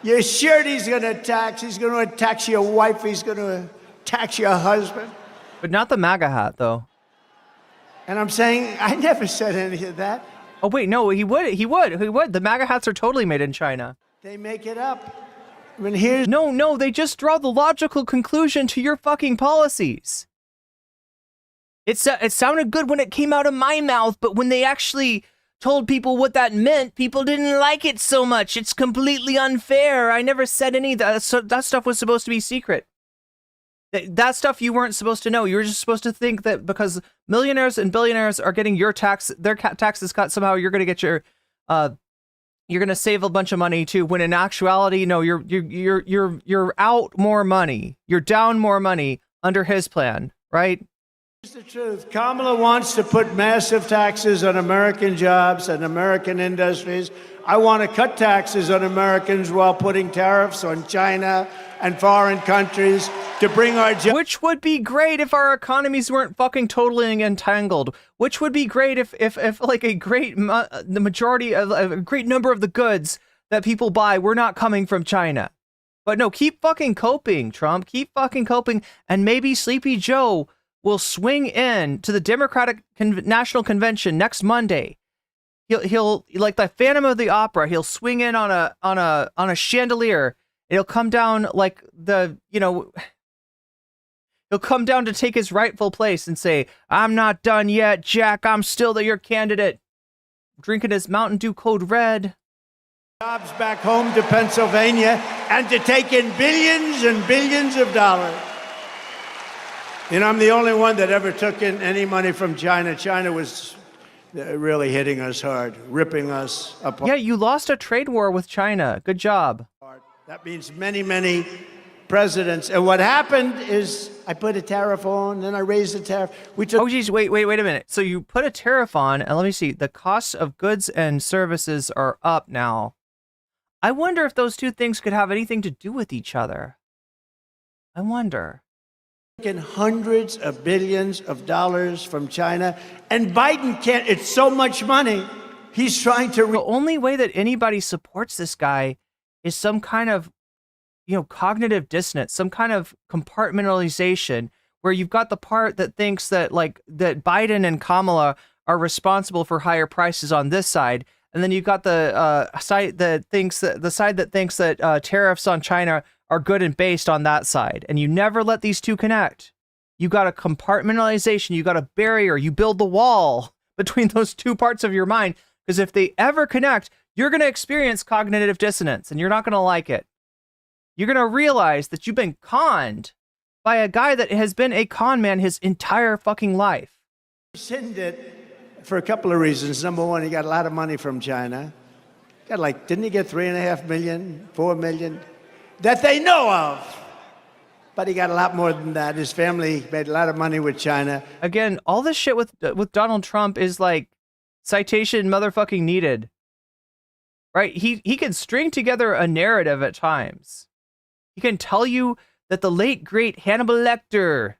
You're sure he's going to tax. He's going to tax your wife. He's going to tax your husband. But not the MAGA hat, though. And I'm saying, I never said any of that. Oh, wait, no, he would. The MAGA hats are totally made in China. They make it up. I mean, No, they just draw the logical conclusion to your fucking policies. It sounded good when it came out of my mouth, but when they actually told people what that meant, people didn't like it so much. It's completely unfair. I never said any of that. So that stuff was supposed to be secret. That stuff you weren't supposed to know. You were just supposed to think that because millionaires and billionaires are getting their taxes cut, somehow you're going to get you're going to save a bunch of money too. When in actuality, no, you're out more money. You're down more money under his plan, right? Here's the truth. Kamala wants to put massive taxes on American jobs and American industries. I want to cut taxes on Americans while putting tariffs on China and foreign countries to bring our jobs. Which would be great if our economies weren't fucking totally entangled. Which would be great if like the majority of a great number of the goods that people buy were not coming from China. But no, keep fucking coping, Trump. Keep fucking coping, and maybe Sleepy Joe will swing in to the Democratic National Convention next Monday. He'll like the Phantom of the Opera. He'll swing in on a chandelier. It'll come down like He'll come down to take his rightful place and say, I'm not done yet, Jack. I'm still your candidate. Drinking his Mountain Dew Code Red. Jobs back home to Pennsylvania and to take in billions and billions of dollars. You know, I'm the only one that ever took in any money from China. China was really hitting us hard, ripping us apart. Yeah, you lost a trade war with China. Good job. That means many, many presidents. And what happened is I put a tariff on, then I raised the tariff. Oh, geez, wait a minute. So you put a tariff on, and let me see. The costs of goods and services are up now. I wonder if those two things could have anything to do with each other. I wonder. Taking hundreds of billions of dollars from China, and Biden can't. It's so much money. He's trying to. The only way that anybody supports this guy is some kind of, cognitive dissonance, some kind of compartmentalization, where you've got the part that thinks that that Biden and Kamala are responsible for higher prices on this side, and then you've got the side that thinks that tariffs on China are good and based on that side, and you never let these two connect. You got a compartmentalization, you got a barrier, you build the wall between those two parts of your mind, because if they ever connect, you're going to experience cognitive dissonance, and you're not going to like it. You're going to realize that you've been conned by a guy that has been a con man his entire fucking life. Rescind it for a couple of reasons. Number one, he got a lot of money from China. Didn't he get 3.5 million, 4 million? That they know of. But he got a lot more than that. His family made a lot of money with China. Again, all this shit with Donald Trump is like citation motherfucking needed. Right? He can string together a narrative at times. He can tell you that the late great Hannibal Lecter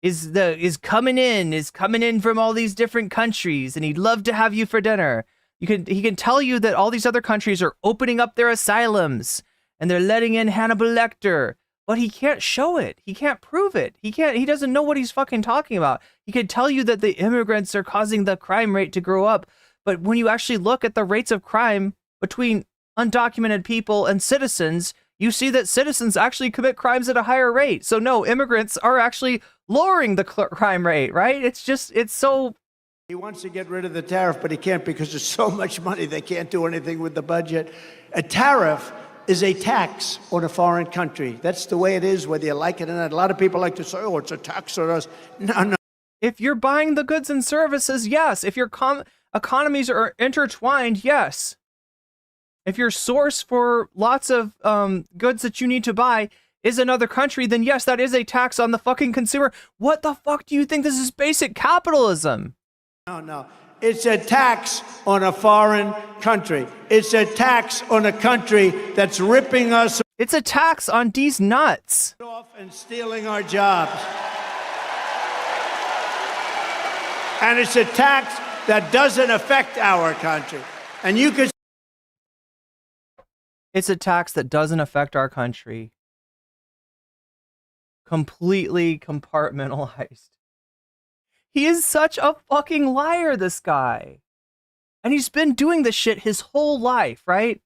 is coming in from all these different countries, and he'd love to have you for dinner. He can tell you that all these other countries are opening up their asylums and they're letting in Hannibal Lecter, but he can't show it. He can't prove it. He doesn't know what he's fucking talking about. He can tell you that the immigrants are causing the crime rate to grow up, but when you actually look at the rates of crime between undocumented people and citizens, you see that citizens actually commit crimes at a higher rate. So no, immigrants are actually lowering the crime rate, right? It's so... He wants to get rid of the tariff, but he can't because there's so much money they can't do anything with the budget. A tariff is a tax on a foreign country. That's the way it is, whether you like it or not. A lot of people like to say, oh, it's a tax on us. No. If you're buying the goods and services, yes. If your economies are intertwined, yes. If your source for lots of goods that you need to buy is another country, then yes, that is a tax on the fucking consumer. What the fuck do you think? This is basic capitalism. No. It's a tax on a foreign country. It's a tax on a country that's ripping us It's a tax on these nuts off and stealing our jobs. And it's a tax that doesn't affect our country. And you could... It's a tax that doesn't affect our country. Completely compartmentalized. He is such a fucking liar, this guy. And he's been doing this shit his whole life, right?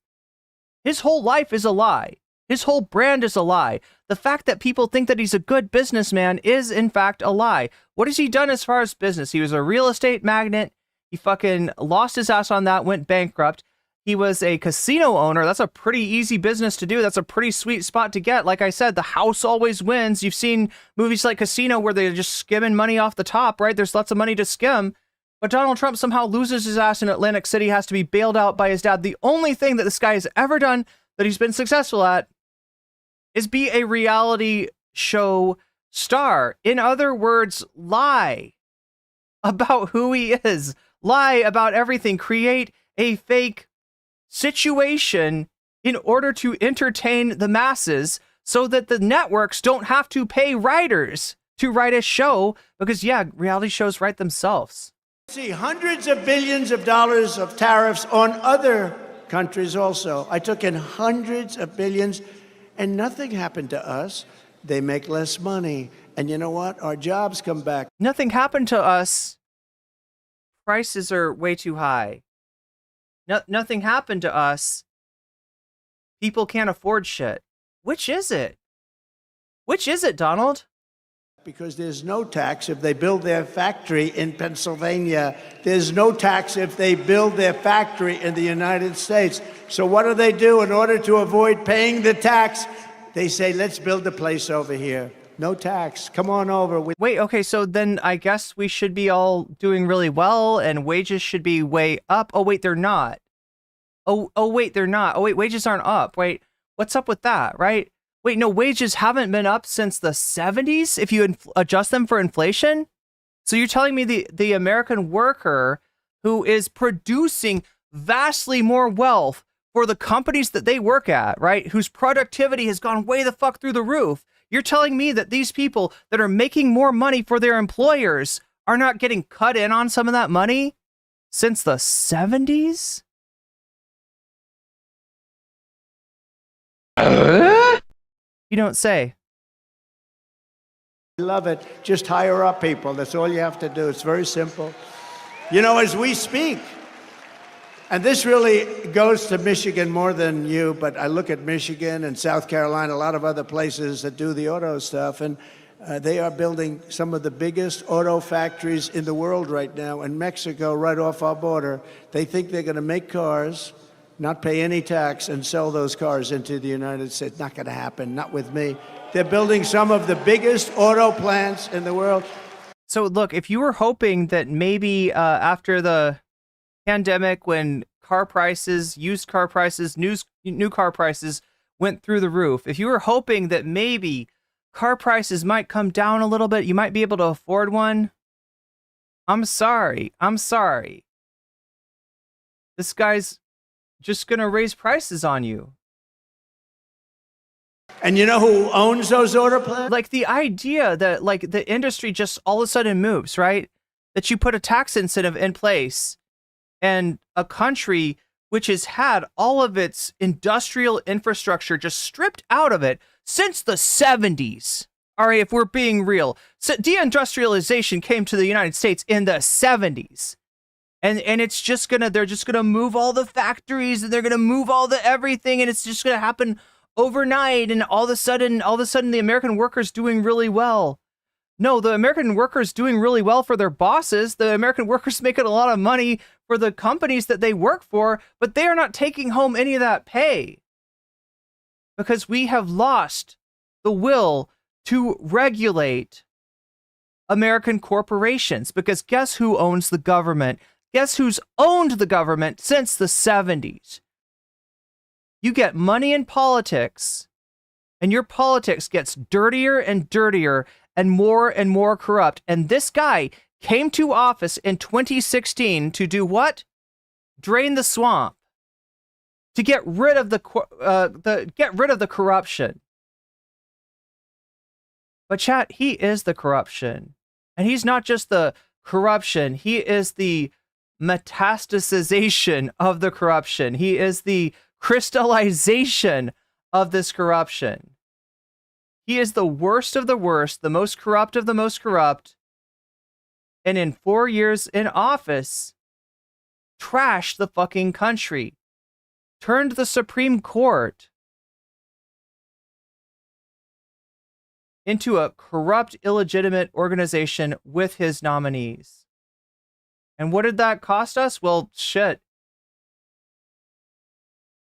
His whole life is a lie. His whole brand is a lie. The fact that people think that he's a good businessman is, in fact, a lie. What has he done as far as business? He was a real estate magnate. He fucking lost his ass on that, went bankrupt. He was a casino owner. That's a pretty easy business to do. That's a pretty sweet spot to get. Like I said, the house always wins. You've seen movies like Casino where they're just skimming money off the top, right? There's lots of money to skim. But Donald Trump somehow loses his ass in Atlantic City, has to be bailed out by his dad. The only thing that this guy has ever done that he's been successful at is be a reality show star. In other words, lie about who he is. Lie about everything. Create a fake situation in order to entertain the masses so that the networks don't have to pay writers to write a show because, yeah, reality shows write themselves. See hundreds of billions of dollars of tariffs on other countries also. I took in hundreds of billions and nothing happened to us. They make less money. And you know what? Our jobs come back. Nothing happened to us. Prices are way too high. Nothing happened to us. People can't afford shit. Which is it? Which is it, Donald? Because there's no tax if they build their factory in Pennsylvania. There's no tax if they build their factory in the United States. So what do they do in order to avoid paying the tax? They say, let's build a place over here. No tax. Come on over. Wait, okay, so then I guess we should be all doing really well and wages should be way up. Oh, wait, they're not. Oh, wait, they're not. Oh, wait, wages aren't up. Wait, what's up with that, right? Wait, no, wages haven't been up since the 70s if you adjust them for inflation? So you're telling me the American worker who is producing vastly more wealth for the companies that they work at, right, whose productivity has gone way the fuck through the roof, you're telling me that these people that are making more money for their employers are not getting cut in on some of that money since the 70s? You don't say. I love it. Just hire up people. That's all you have to do. It's very simple. You know, as we speak, and this really goes to Michigan more than you, but I look at Michigan and South Carolina, a lot of other places that do the auto stuff, and they are building some of the biggest auto factories in the world right now. In Mexico, right off our border, they think they're going to make cars, not pay any tax, and sell those cars into the United States. Not going to happen, not with me. They're building some of the biggest auto plants in the world. So look, if you were hoping that maybe after the pandemic, when car prices, used car prices, new car prices went through the roof, if you were hoping that maybe car prices might come down a little bit, you might be able to afford one, I'm sorry. This guy's just gonna raise prices on you. And you know who owns those auto plants? Like the idea that like the industry just all of a sudden moves, right? That you put a tax incentive in place and a country which has had all of its industrial infrastructure just stripped out of it since the 70s. All right, if we're being real. So deindustrialization came to the United States in the 70s. And it's just they're just gonna move all the factories and they're gonna move all the everything, and it's just gonna happen overnight, and all of a sudden the American worker's doing really well. No, the American worker's doing really well for their bosses. The American worker's making a lot of money for the companies that they work for, but they are not taking home any of that pay. Because we have lost the will to regulate American corporations. Because guess who owns the government? Guess who's owned the government since the 70s? You get money in politics, and your politics gets dirtier and dirtier and more corrupt. And this guy came to office in 2016 to do what? Drain the swamp. To get rid of the corruption. But chat, he is the corruption. And he's not just the corruption, he is the metastasization of the corruption. He is the crystallization of this corruption. He is the worst of the worst, the most corrupt of the most corrupt. And in 4 years in office, trashed the fucking country. Turned the Supreme Court into a corrupt, illegitimate organization with his nominees. And what did that cost us? Well, shit.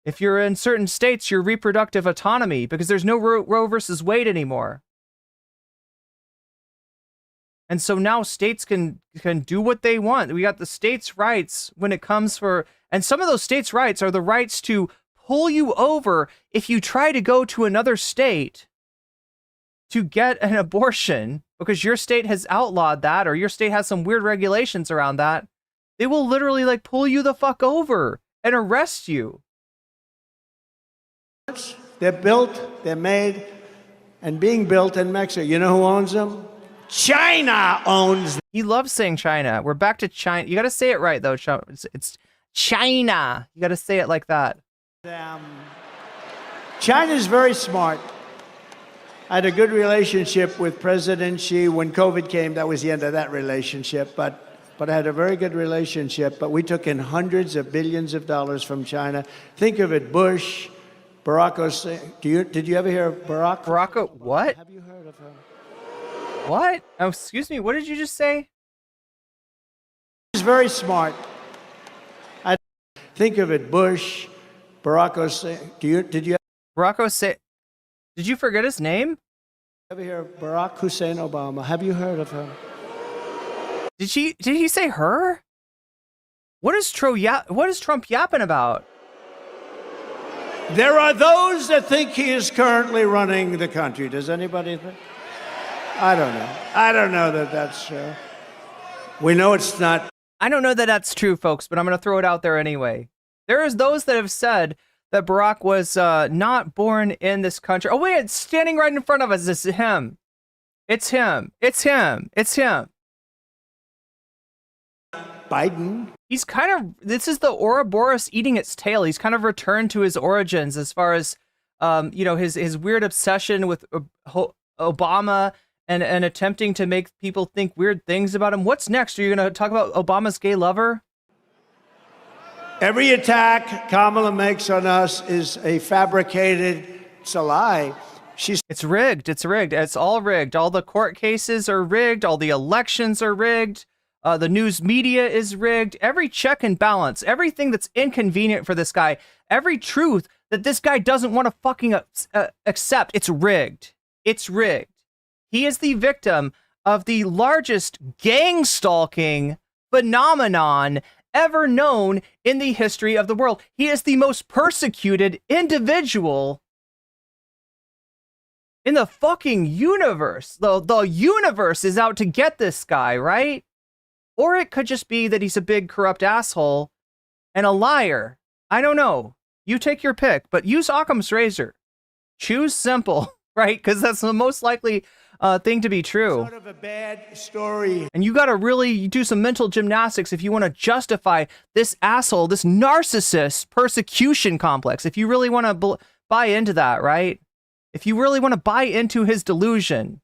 If you're in certain states, your reproductive autonomy, because there's no Roe versus Wade anymore. And so now states can do what they want. We got the states' rights when it comes for, and some of those states' rights are the rights to pull you over if you try to go to another state to get an abortion because your state has outlawed that, or your state has some weird regulations around that. They will literally like pull you the fuck over and arrest you. They're built, they're made, and being built in Mexico. You know who owns them? China owns them. He loves saying China. We're back to China. You got to say it right, though. It's China. You got to say it like that. China's very smart. I had a good relationship with President Xi. When COVID came, that was the end of that relationship. But I had a very good relationship. But we took in hundreds of billions of dollars from China. Think of it, Bush, Barack Hussein. Did you ever hear of Barack? Barack, what? Have you heard of him? What? Oh, excuse me. What did you just say? He's very smart. I think of it, Bush, Barack Hussein. Did you Barack Hussein. Did you forget his name? ever hear of Barack Hussein Obama? Have you heard of him? Did he say her? What is Trump yapping about? There are those that think he is currently running the country. Does anybody think? I don't know. I don't know that that's true. We know it's not. I don't know that that's true, folks, but I'm going to throw it out there anyway. There is those that have said that Barack was not born in this country. Oh, wait, it's standing right in front of us. It's him. It's him. It's him. It's him. Biden. He's kind of, this is the Ouroboros eating its tail. He's kind of returned to his origins as far as, his weird obsession with Obama and attempting to make people think weird things about him. What's next? Are you going to talk about Obama's gay lover? Every attack Kamala makes on us is a fabricated, it's a lie. It's rigged. It's rigged. It's all rigged. All the court cases are rigged. All the elections are rigged. The news media is rigged. Every check and balance, everything that's inconvenient for this guy, every truth that this guy doesn't want to fucking accept, it's rigged. It's rigged. He is the victim of the largest gang stalking phenomenon ever known in the history of the world. He is the most persecuted individual in the fucking universe. The universe is out to get this guy, right? Or it could just be that he's a big corrupt asshole and a liar. I don't know. You take your pick, but use Occam's razor. Choose simple, right? Because that's the most likely thing to be true. Sort of a bad story. And you got to really do some mental gymnastics if you want to justify this asshole, this narcissist persecution complex. If you really want to buy into that, right? If you really want to buy into his delusion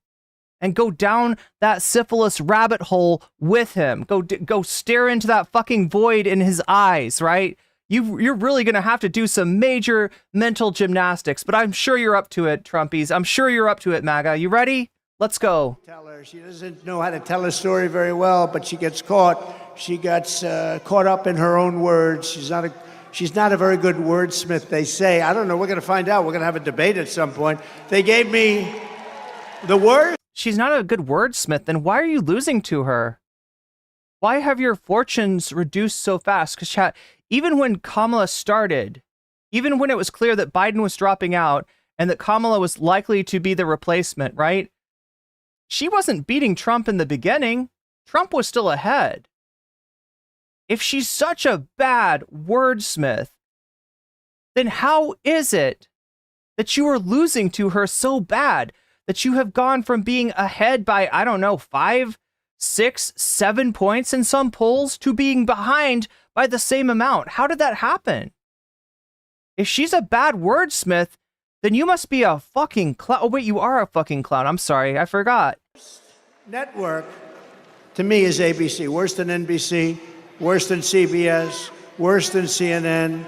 and go down that syphilis rabbit hole with him, go stare into that fucking void in his eyes, right? You're really going to have to do some major mental gymnastics, but I'm sure you're up to it, Trumpies. I'm sure you're up to it, MAGA. You ready? Let's go. Tell her. She doesn't know how to tell a story very well, but she gets caught. She gets caught up in her own words. She's not a very good wordsmith, they say. I don't know. We're going to find out. We're going to have a debate at some point. They gave me the word. She's not a good wordsmith. Then why are you losing to her? Why have your fortunes reduced so fast? Because chat, even when Kamala started, even when it was clear that Biden was dropping out and that Kamala was likely to be the replacement, right? She wasn't beating Trump in the beginning. Trump was still ahead. If she's such a bad wordsmith, then how is it that you are losing to her so bad that you have gone from being ahead by, I don't know, 5, 6, 7 points in some polls to being behind by the same amount? How did that happen? If she's a bad wordsmith, then you must be a fucking clown. Oh, wait, you are a fucking clown. I'm sorry. I forgot. Network, to me, is ABC. Worse than NBC, worse than CBS, worse than CNN.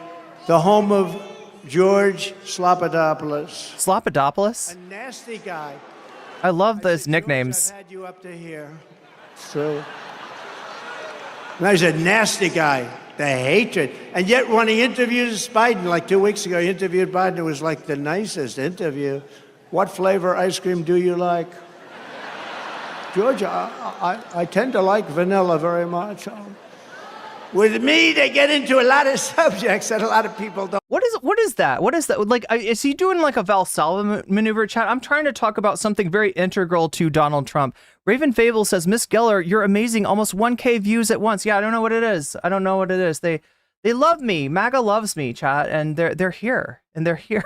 The home of George Slopadopoulos. Slopadopoulos? A nasty guy. I love those George, nicknames. I've had you up to here. So, now he's a nasty guy. The hatred. And yet when he interviews Biden, like 2 weeks ago, he interviewed Biden. It was like the nicest interview. What flavor ice cream do you like? George, I tend to like vanilla very much. With me, they get into a lot of subjects that a lot of people don't. What is that? What is that? Like, is he doing like a Valsalva maneuver, chat? I'm trying to talk about something very integral to Donald Trump. Raven Fable says, Miss Geller, you're amazing. Almost 1K views at once. Yeah, I don't know what it is. I don't know what it is. They love me. MAGA loves me, chat, and they're here. And they're here.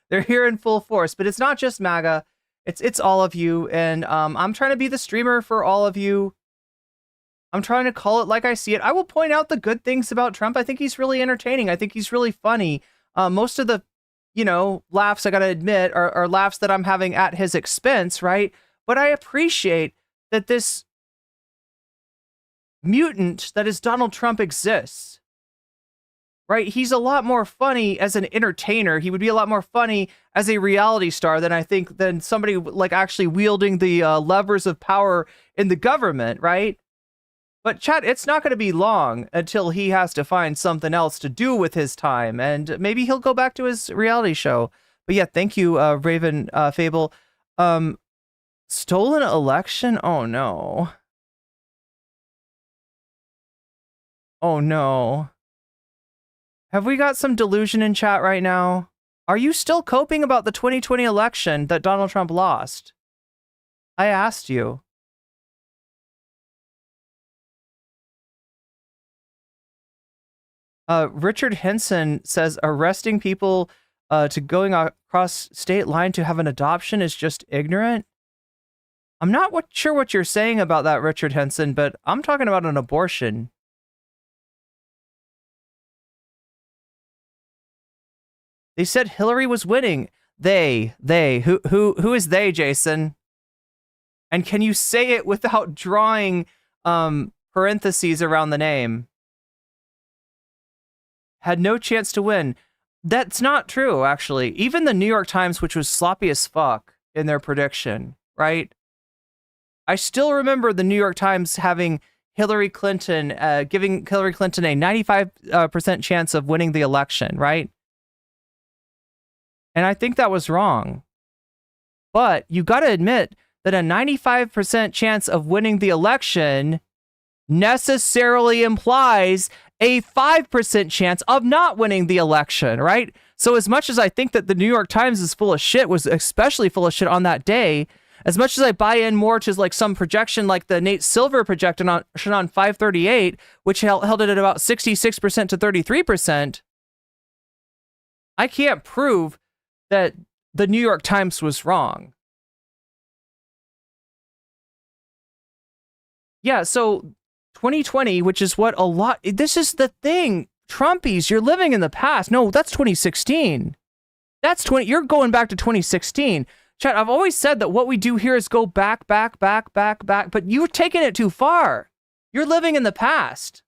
They're here in full force. But it's not just MAGA. It's all of you. And I'm trying to be the streamer for all of you. I'm trying to call it like I see it. I will point out the good things about Trump. I think he's really entertaining. I think he's really funny. Most of the, laughs, I got to admit, are laughs that I'm having at his expense, right? But I appreciate that this mutant that is Donald Trump exists. right? He's a lot more funny as an entertainer. He would be a lot more funny as a reality star than somebody like actually wielding the levers of power in the government, right? But chat, it's not going to be long until he has to find something else to do with his time, and maybe he'll go back to his reality show. But yeah, thank you, Raven Fable. Stolen election? Oh no. Oh no. Have we got some delusion in chat right now? Are you still coping about the 2020 election that Donald Trump lost? I asked you. Richard Henson says arresting people to going across state line to have an adoption is just ignorant. I'm not sure what you're saying about that, Richard Henson, but I'm talking about an abortion. They said Hillary was winning. They. Who is they, Jason? And can you say it without drawing parentheses around the name? Had no chance to win. That's not true, actually. Even the New York Times, which was sloppy as fuck in their prediction, right? I still remember the New York Times having Hillary Clinton, giving Hillary Clinton a 95% chance of winning the election, right? And I think that was wrong. But you got to admit that a 95% chance of winning the election necessarily implies a 5% chance of not winning the election, right? So as much as I think that the New York Times is full of shit, was especially full of shit on that day, as much as I buy in more to like some projection like the Nate Silver projection on 538, which held it at about 66% to 33%, I can't prove that the New York Times was wrong. Yeah, so 2020, which is what this is the thing. Trumpies, you're living in the past. No, that's 2016. You're going back to 2016. Chat, I've always said that what we do here is go back, but you're taking it too far. You're living in the past.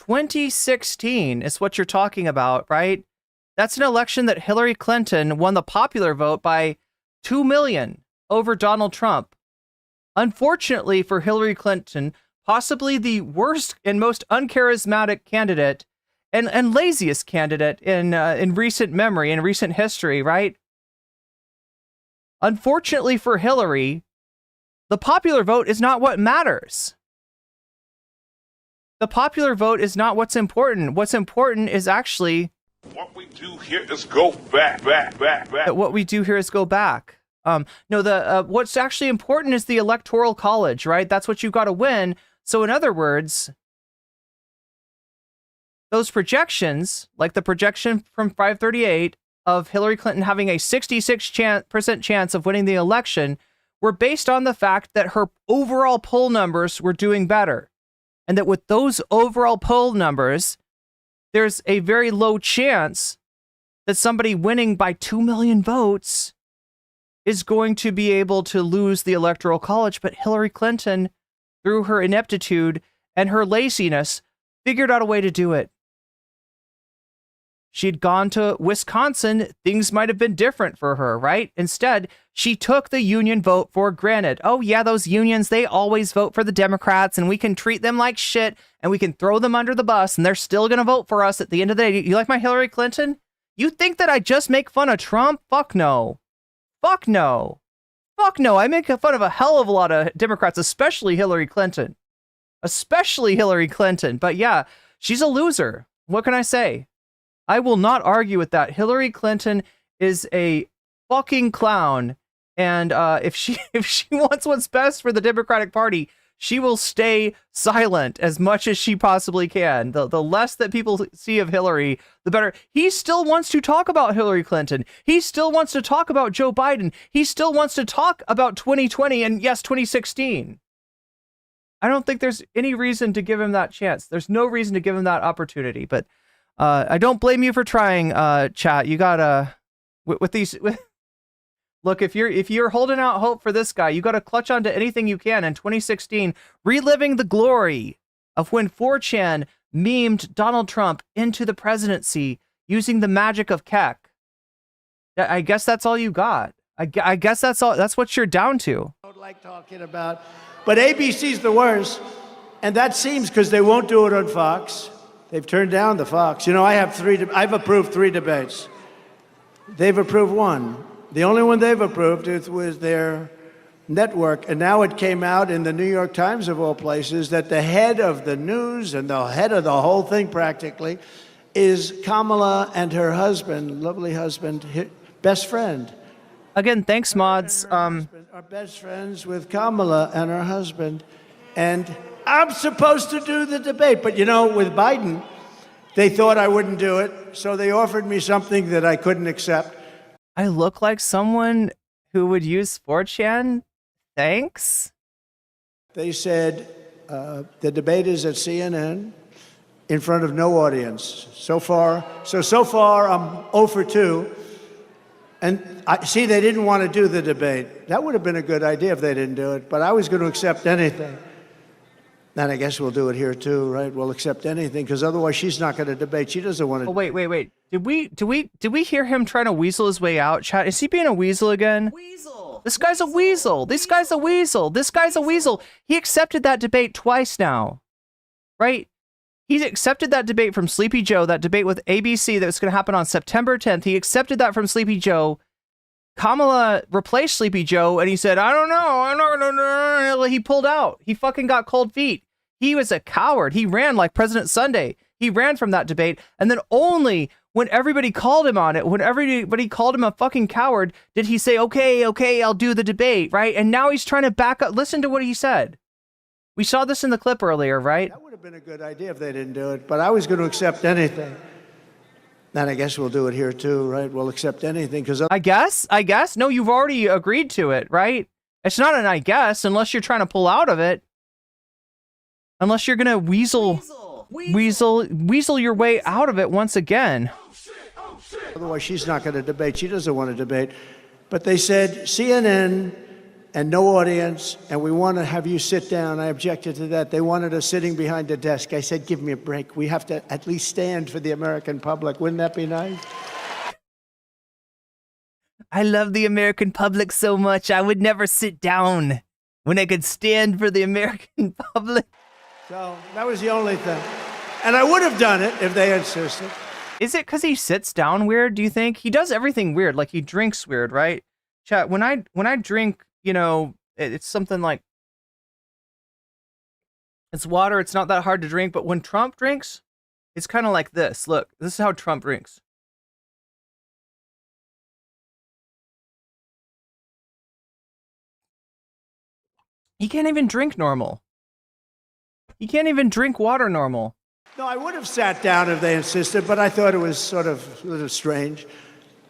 '16 is what you're talking about, right? That's an election that Hillary Clinton won the popular vote by 2 million over Donald Trump. Unfortunately for Hillary Clinton, possibly the worst and most uncharismatic candidate and laziest candidate in recent memory, in recent history, right? Unfortunately for Hillary, the popular vote is not what matters. The popular vote is not what's important. What's important is actually what we do here is go back. What we do here is go back. No, what's actually important is the Electoral College, right? That's what you got to win. So in other words, those projections, like the projection from 538 of Hillary Clinton having a 66% chance of winning the election, were based on the fact that her overall poll numbers were doing better. And that with those overall poll numbers, there's a very low chance that somebody winning by 2 million votes is going to be able to lose the Electoral College. But Hillary Clinton, through her ineptitude and her laziness, figured out a way to do it. She'd gone to Wisconsin, things might have been different for her, right? Instead, she took the union vote for granted. Oh yeah, those unions, they always vote for the Democrats and we can treat them like shit and we can throw them under the bus and they're still going to vote for us at the end of the day. You like my Hillary Clinton? You think that I just make fun of Trump? Fuck no. Fuck no. Fuck no. I make fun of a hell of a lot of Democrats, especially Hillary Clinton. Especially Hillary Clinton. But yeah, she's a loser. What can I say? I will not argue with that. Hillary Clinton is a fucking clown. And if she wants what's best for the Democratic Party, she will stay silent as much as she possibly can. The less that people see of Hillary, the better. He still wants to talk about Hillary Clinton. He still wants to talk about Joe Biden. He still wants to talk about 2020 and yes, 2016. I don't think there's any reason to give him that chance. There's no reason to give him that opportunity. But I don't blame you for trying, chat. You gotta with Look, if you're holding out hope for this guy, you got to clutch onto anything you can. In 2016, reliving the glory of when 4chan memed Donald Trump into the presidency using the magic of Keck. I guess that's all you got. I guess that's all. That's what you're down to. I don't like talking about, but ABC's the worst, and that seems because they won't do it on Fox. They've turned down the Fox. You know, I've approved 3 debates. They've approved 1. The only one they've approved was their network, and now it came out in the New York Times, of all places, that the head of the news and the head of the whole thing practically is Kamala and her husband, lovely husband, best friend. Again, thanks, mods. Are best friends with Kamala and her husband, and I'm supposed to do the debate. But you know, with Biden, they thought I wouldn't do it, so they offered me something that I couldn't accept. I look like someone who would use 4chan. Thanks. They said the debate is at CNN in front of no audience. So far, I'm 0 for 2. And I see they didn't want to do the debate. That would have been a good idea if they didn't do it, but I was going to accept anything. And I guess we'll do it here too, right? We'll accept anything, because otherwise she's not going to debate. She doesn't want to. Oh, wait. Did we hear him trying to weasel his way out? Chat, is he being a weasel again? Weasel. This guy's a weasel. This guy's a weasel. This guy's a weasel. He accepted that debate twice now, right? He's accepted that debate from Sleepy Joe, that debate with ABC that was going to happen on September 10th. He accepted that from Sleepy Joe. Kamala replaced Sleepy Joe, and he said, I don't know, I'm not gonna. He pulled out. He fucking got cold feet. He was a coward. He ran like President Sunday. He ran from that debate, and then only when everybody called him on it, when everybody called him a fucking coward, did he say, okay, I'll do the debate, right? And now he's trying to back up. Listen to what he said. We saw this in the clip earlier, right? That would have been a good idea if they didn't do it, but I was going to accept anything. And I guess we'll do it here too, right? We'll accept anything, because I guess. No, you've already agreed to it, right? It's not an I guess unless you're trying to pull out of it. Unless you're gonna weasel your way out of it once again. Otherwise, she's not going to debate. She doesn't want to debate. But they said CNN and no audience, and we want to have you sit down. I objected to that. They wanted us sitting behind a desk. I said, give me a break. We have to at least stand for the American public. Wouldn't that be nice? I love the American public so much. I would never sit down when I could stand for the American public. So that was the only thing. And I would have done it if they insisted. Is it because he sits down weird, do you think? He does everything weird. Like, he drinks weird, right? Chat, when I drink, you know, it's something like, it's water. It's not that hard to drink. But when Trump drinks, it's kind of like this. Look, this is how Trump drinks. He can't even drink normal. He can't even drink water normal. No, I would have sat down if they insisted, but I thought it was sort of a little strange.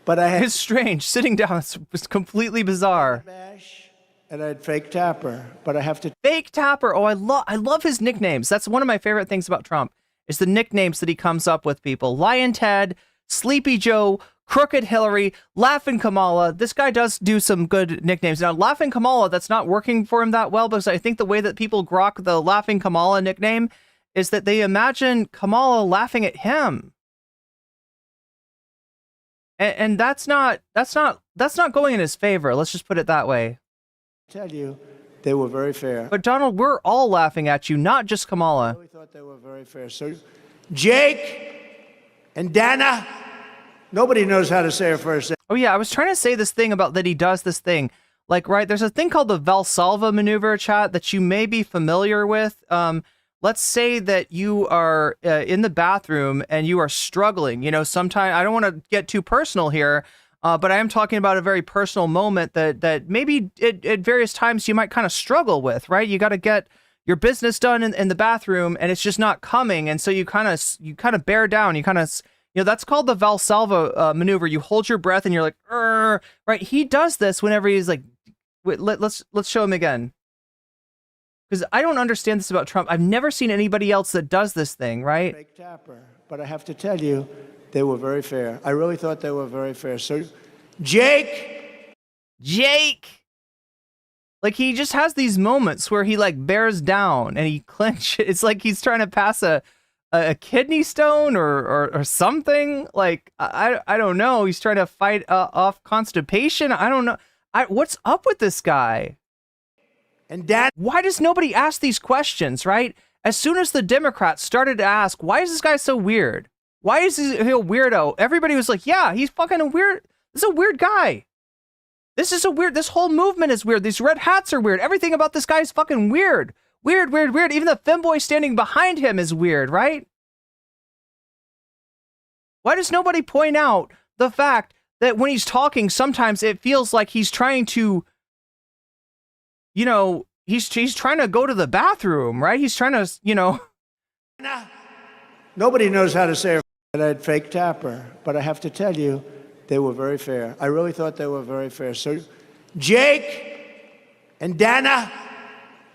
But I had It's strange. Sitting down was completely bizarre. Bash, and I had Fake Tapper, but I have to. Fake Tapper. Oh, I love his nicknames. That's one of my favorite things about Trump, is the nicknames that he comes up with people. Lion Ted, Sleepy Joe, Crooked Hillary, Laughing Kamala. This guy does do some good nicknames. Now, Laughing Kamala, that's not working for him that well, because I think the way that people grok the Laughing Kamala nickname is that they imagine Kamala laughing at him. And that's not going in his favor. Let's just put it that way. I tell you, they were very fair. But Donald, we're all laughing at you, not just Kamala. I really thought they were very fair. So, Jake and Dana, nobody knows how to say her first name. Oh yeah, I was trying to say this thing about that he does this thing. Like, right, there's a thing called the Valsalva maneuver, chat, that you may be familiar with. Let's say that you are in the bathroom and you are struggling. You know, sometimes, I don't want to get too personal here, but I am talking about a very personal moment that maybe at various times you might kind of struggle with, right? You got to get your business done in the bathroom and it's just not coming. And so you kind of bear down, you know, that's called the Valsalva maneuver. You hold your breath and you're like, right? He does this whenever he's like, wait, let's show him again. Because I don't understand this about Trump. I've never seen anybody else that does this thing, right? Fake Tapper, but I have to tell you, they were very fair. I really thought they were very fair. So, Jake. Jake. Like, he just has these moments where he like bears down and he clenches. It's like he's trying to pass a kidney stone or something. Like, I don't know. He's trying to fight off constipation. I don't know. What's up with this guy? And Dad, why does nobody ask these questions, right? As soon as the Democrats started to ask, why is this guy so weird? Why is he a weirdo? Everybody was like, yeah, he's fucking a weird. This is a weird guy. This whole movement is weird. These red hats are weird. Everything about this guy is fucking weird. Weird. Even the femboy standing behind him is weird, right? Why does nobody point out the fact that when he's talking, sometimes it feels like he's trying to, you know, he's trying to go to the bathroom, right? He's trying to, you know. Nobody knows how to say that I had fake Tapper, but I have to tell you, they were very fair. I really thought they were very fair. So, Jake and Dana.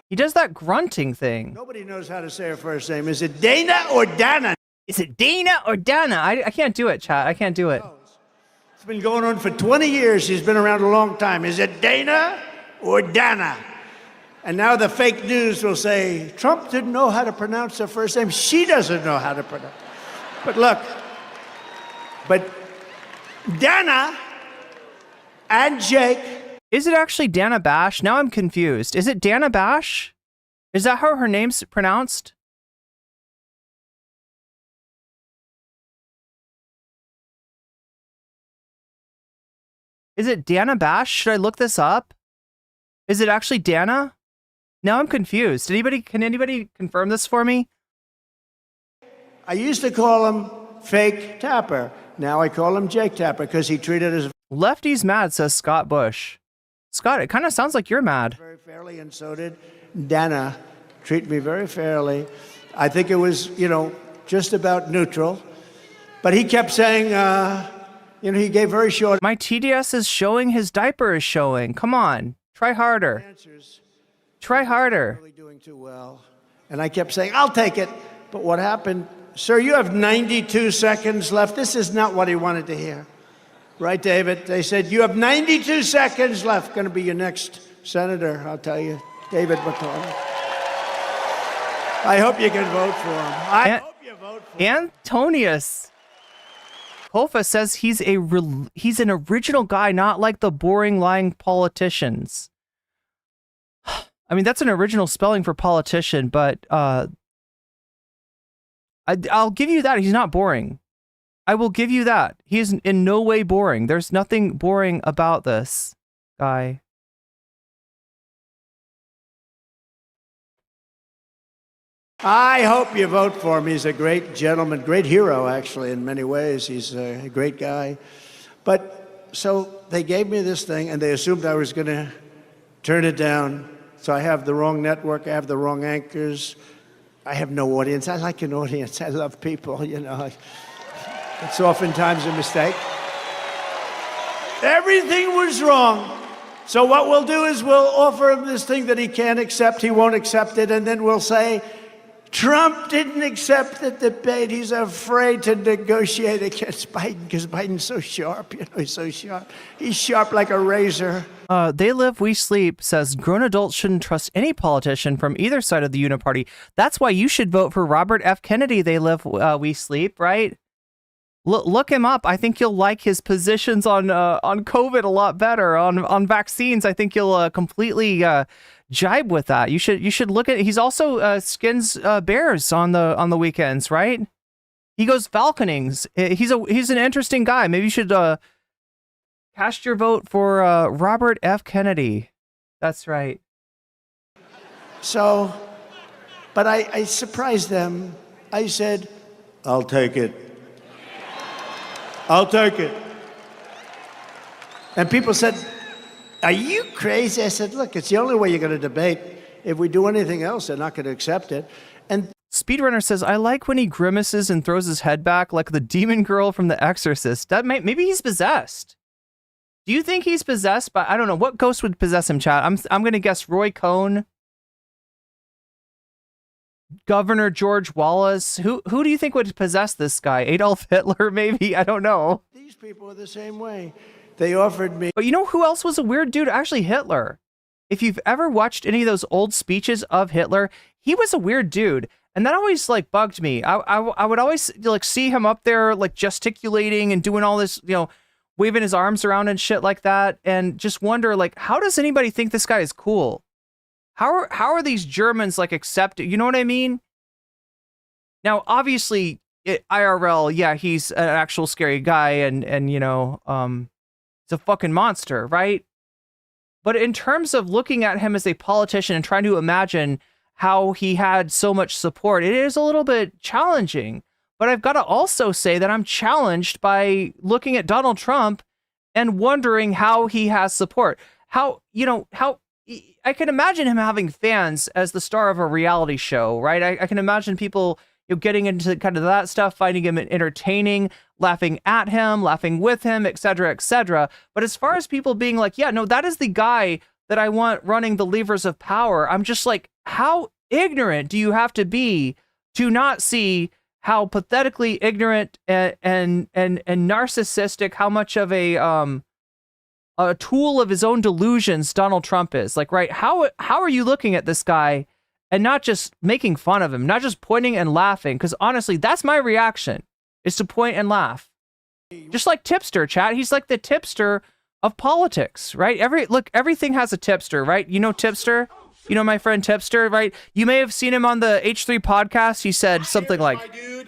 He does that grunting thing. Nobody knows how to say her first name. Is it Dana or Dana? Is it Dana or Dana? I can't do it, chat. I can't do it. It's been going on for 20 years. She's been around a long time. Is it Dana or Dana? And now the fake news will say, Trump didn't know how to pronounce her first name. She doesn't know how to pronounce it. But look, Dana and Jake. Is it actually Dana Bash? Now I'm confused. Is it Dana Bash? Is that how her name's pronounced? Is it Dana Bash? Should I look this up? Is it actually Dana? Now I'm confused. Can anybody confirm this for me? I used to call him Fake Tapper. Now I call him Jake Tapper because he treated us Lefty's mad, says Scott Bush. Scott, it kind of sounds like you're mad. very fairly, and so did Dana. Treat me very fairly. I think it was, just about neutral. But he kept saying, he gave very short My TDS is showing, his diaper is showing. Come on, try harder. answers. Try harder. Really doing too well. And I kept saying, I'll take it. But what happened? Sir, you have 92 seconds left. This is not what he wanted to hear. Right, David? They said, you have 92 seconds left. Going to be your next senator, I'll tell you. David Batoni. I hope you can vote for him. I hope you vote for him. Antonius Kofa says he's an original guy, not like the boring, lying politicians. I mean, that's an original spelling for politician, but I'll give you that. He's not boring. I will give you that. He is in no way boring. There's nothing boring about this guy. I hope you vote for him. He's a great gentleman, great hero, actually, in many ways. He's a great guy. But so they gave me this thing, and they assumed I was going to turn it down. So I have the wrong network. I have the wrong anchors. I have no audience. I like an audience. I love people, It's oftentimes a mistake. Everything was wrong. So what we'll do is we'll offer him this thing that he can't accept. He won't accept it. And then we'll say, Trump didn't accept the debate. He's afraid to negotiate against Biden because Biden's so sharp. He's so sharp. He's sharp like a razor. They Live, We Sleep says grown adults shouldn't trust any politician from either side of the uniparty. That's why you should vote for Robert F. Kennedy. They Live, We Sleep, right? Look him up. I think you'll like his positions on COVID a lot better. On vaccines, I think you'll completely jibe with that. You should look at. He's also skins bears on the weekends, right? He goes falconings. He's an interesting guy. Maybe you should cast your vote for Robert F. Kennedy. That's right. So, but I surprised them. I said, I'll take it. I'll take it. And people said, are you crazy? I said, look, it's the only way you're going to debate. If we do anything else, they're not going to accept it. And Speedrunner says, I like when he grimaces and throws his head back like the demon girl from The Exorcist. Maybe he's possessed. Do you think he's possessed by, I don't know, what ghost would possess him, chat? I'm going to guess Roy Cohn, Governor George Wallace. Who do you think would possess this guy? Adolf Hitler, maybe? I don't know. these people are the same way. They offered me. But you know who else was a weird dude? Actually, Hitler. If you've ever watched any of those old speeches of Hitler, he was a weird dude. And that always like bugged me. I would always like see him up there like gesticulating and doing all this, waving his arms around and shit like that, and just wonder like, how does anybody think this guy is cool? How are these Germans like accepted? You know what I mean? Now, obviously, IRL, yeah, he's an actual scary guy, and he's a fucking monster, right? But in terms of looking at him as a politician and trying to imagine how he had so much support, it is a little bit challenging. But I've got to also say that I'm challenged by looking at Donald Trump and wondering how he has support. How I can imagine him having fans as the star of a reality show, right? I can imagine people getting into kind of that stuff, finding him entertaining, laughing at him, laughing with him, etc., etc. But as far as people being like, yeah, no, that is the guy that I want running the levers of power, I'm just like, how ignorant do you have to be to not see how pathetically ignorant and narcissistic, how much of a tool of his own delusions Donald Trump is? Like, right, how are you looking at this guy and not just making fun of him, not just pointing and laughing? Because honestly, that's my reaction, is to point and laugh. Just like Tipster, chat. He's like the tipster of politics, right? Everything has a tipster, right? You know Tipster? You know my friend Tipster, right? You may have seen him on the H3 podcast. He said something like, My dude,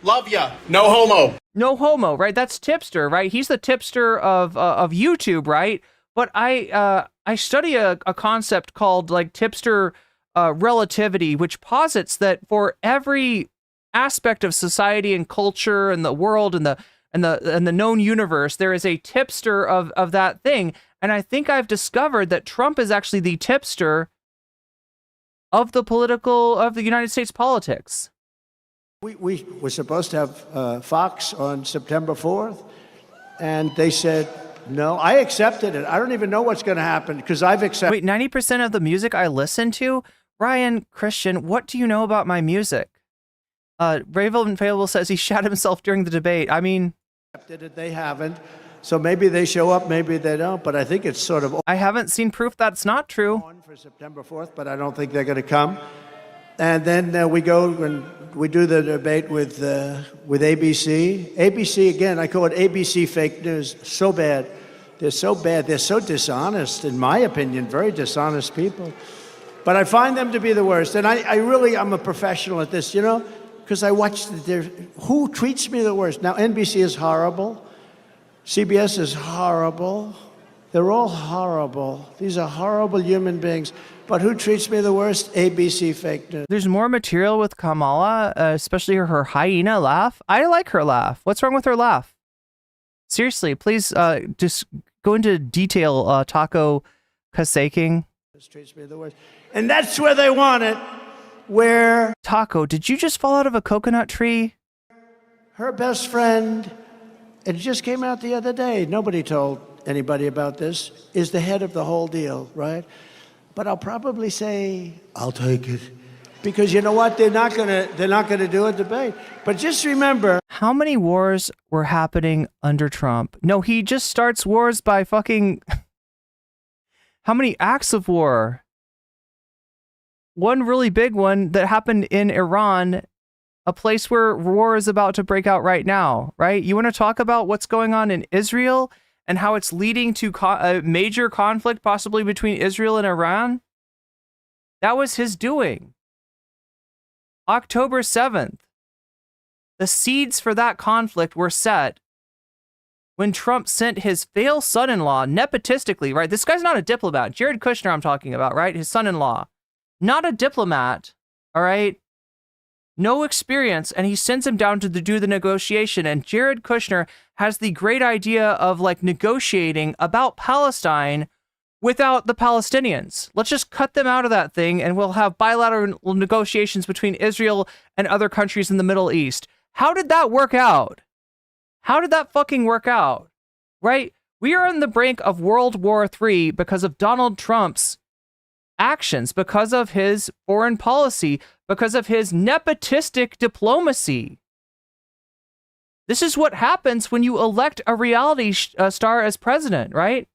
love ya, no homo. No homo, right? That's Tipster, right? He's the tipster of YouTube, right? But I study a concept called like tipster relativity, which posits that for every aspect of society and culture and the world and the known universe, there is a tipster of that thing. And I think I've discovered that Trump is actually the tipster of the United States politics. We were supposed to have Fox on September 4th, and they said no. I accepted it. I don't even know what's going to happen because I've accepted. Wait, 90% of the music I listen to? Ryan Christian, what do you know about my music? Raven Fayeable says he shot himself during the debate. I mean, they haven't. So maybe they show up, maybe they don't, but I think it's sort of... I haven't seen proof that's not true. ...for September 4th, but I don't think they're going to come. And then we go and we do the debate with ABC. ABC, again, I call it ABC fake news. So bad. They're so bad. They're so dishonest, in my opinion, very dishonest people. But I find them to be the worst. And I'm a professional at this, because I watch who treats me the worst. Now, NBC is horrible. CBS is horrible. They're all horrible. These are horrible human beings. But who treats me the worst? ABC fake news. There's more material with Kamala, especially her hyena laugh. I like her laugh. What's wrong with her laugh? Seriously, please just go into detail, Taco Kasaking. Treats me the worst. And that's where they want it. Where... Taco, did you just fall out of a coconut tree? Her best friend... It just came out the other day. Nobody told anybody about this. Is the head of the whole deal, right? But I'll probably say I'll take it, because you know what? They're not gonna do a debate. But just remember, how many wars were happening under Trump? No, he just starts wars by fucking. How many acts of war? One really big one that happened in Iran. A place where war is about to break out right now, right? You want to talk about what's going on in Israel and how it's leading to a major conflict possibly between Israel and Iran? That was his doing. October 7th. The seeds for that conflict were set when Trump sent his failed son-in-law nepotistically, right? This guy's not a diplomat. Jared Kushner I'm talking about, right? His son-in-law. Not a diplomat, all right? No experience, and he sends him down to do the negotiation. And Jared Kushner has the great idea of like negotiating about Palestine without the Palestinians. Let's just cut them out of that thing, and we'll have bilateral negotiations between Israel and other countries in the Middle East. How did that work out? How did that fucking work out? Right? We are on the brink of World War III because of Donald Trump's actions, because of his foreign policy, because of his nepotistic diplomacy. This is what happens when you elect a reality star as president, right?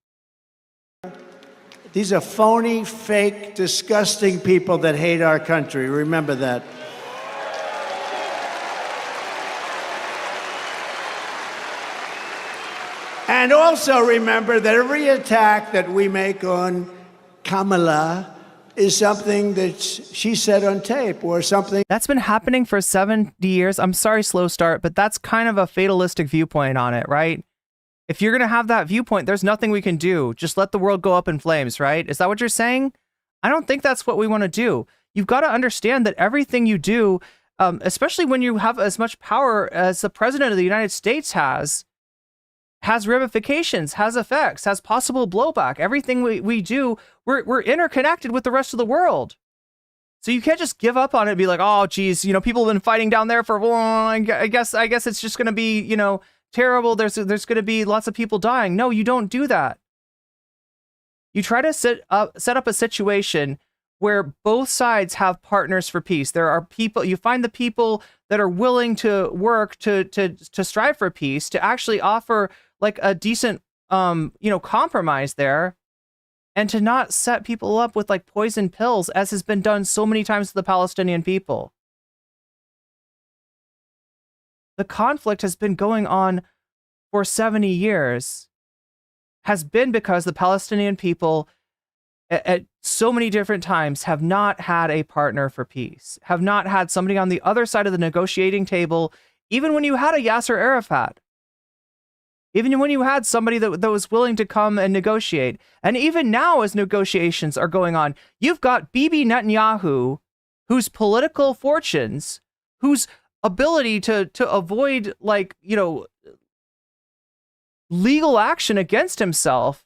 These are phony, fake, disgusting people that hate our country. Remember that. And also remember that every attack that we make on Kamala is something that she said on tape or something. That's been happening for 70 years. I'm sorry, slow start, but that's kind of a fatalistic viewpoint on it, right? If you're going to have that viewpoint, there's nothing we can do. Just let the world go up in flames, right? Is that what you're saying? I don't think that's what we want to do. You've got to understand that everything you do, especially when you have as much power as the president of the United States has ramifications, has effects, has possible blowback. Everything we do, we're interconnected with the rest of the world. So you can't just give up on it and be like, oh, geez, people have been fighting down there for, well, I guess it's just going to be, terrible. There's going to be lots of people dying. No, you don't do that. You try to set up a situation where both sides have partners for peace. There are people, you find the people that are willing to work to strive for peace, to actually offer like a decent, compromise there, and to not set people up with like poison pills, as has been done so many times to the Palestinian people. The conflict has been going on for 70 years, has been because the Palestinian people at so many different times have not had a partner for peace, have not had somebody on the other side of the negotiating table, even when you had a Yasser Arafat, even when you had somebody that was willing to come and negotiate. And even now, as negotiations are going on, you've got Bibi Netanyahu, whose political fortunes, whose ability to avoid legal action against himself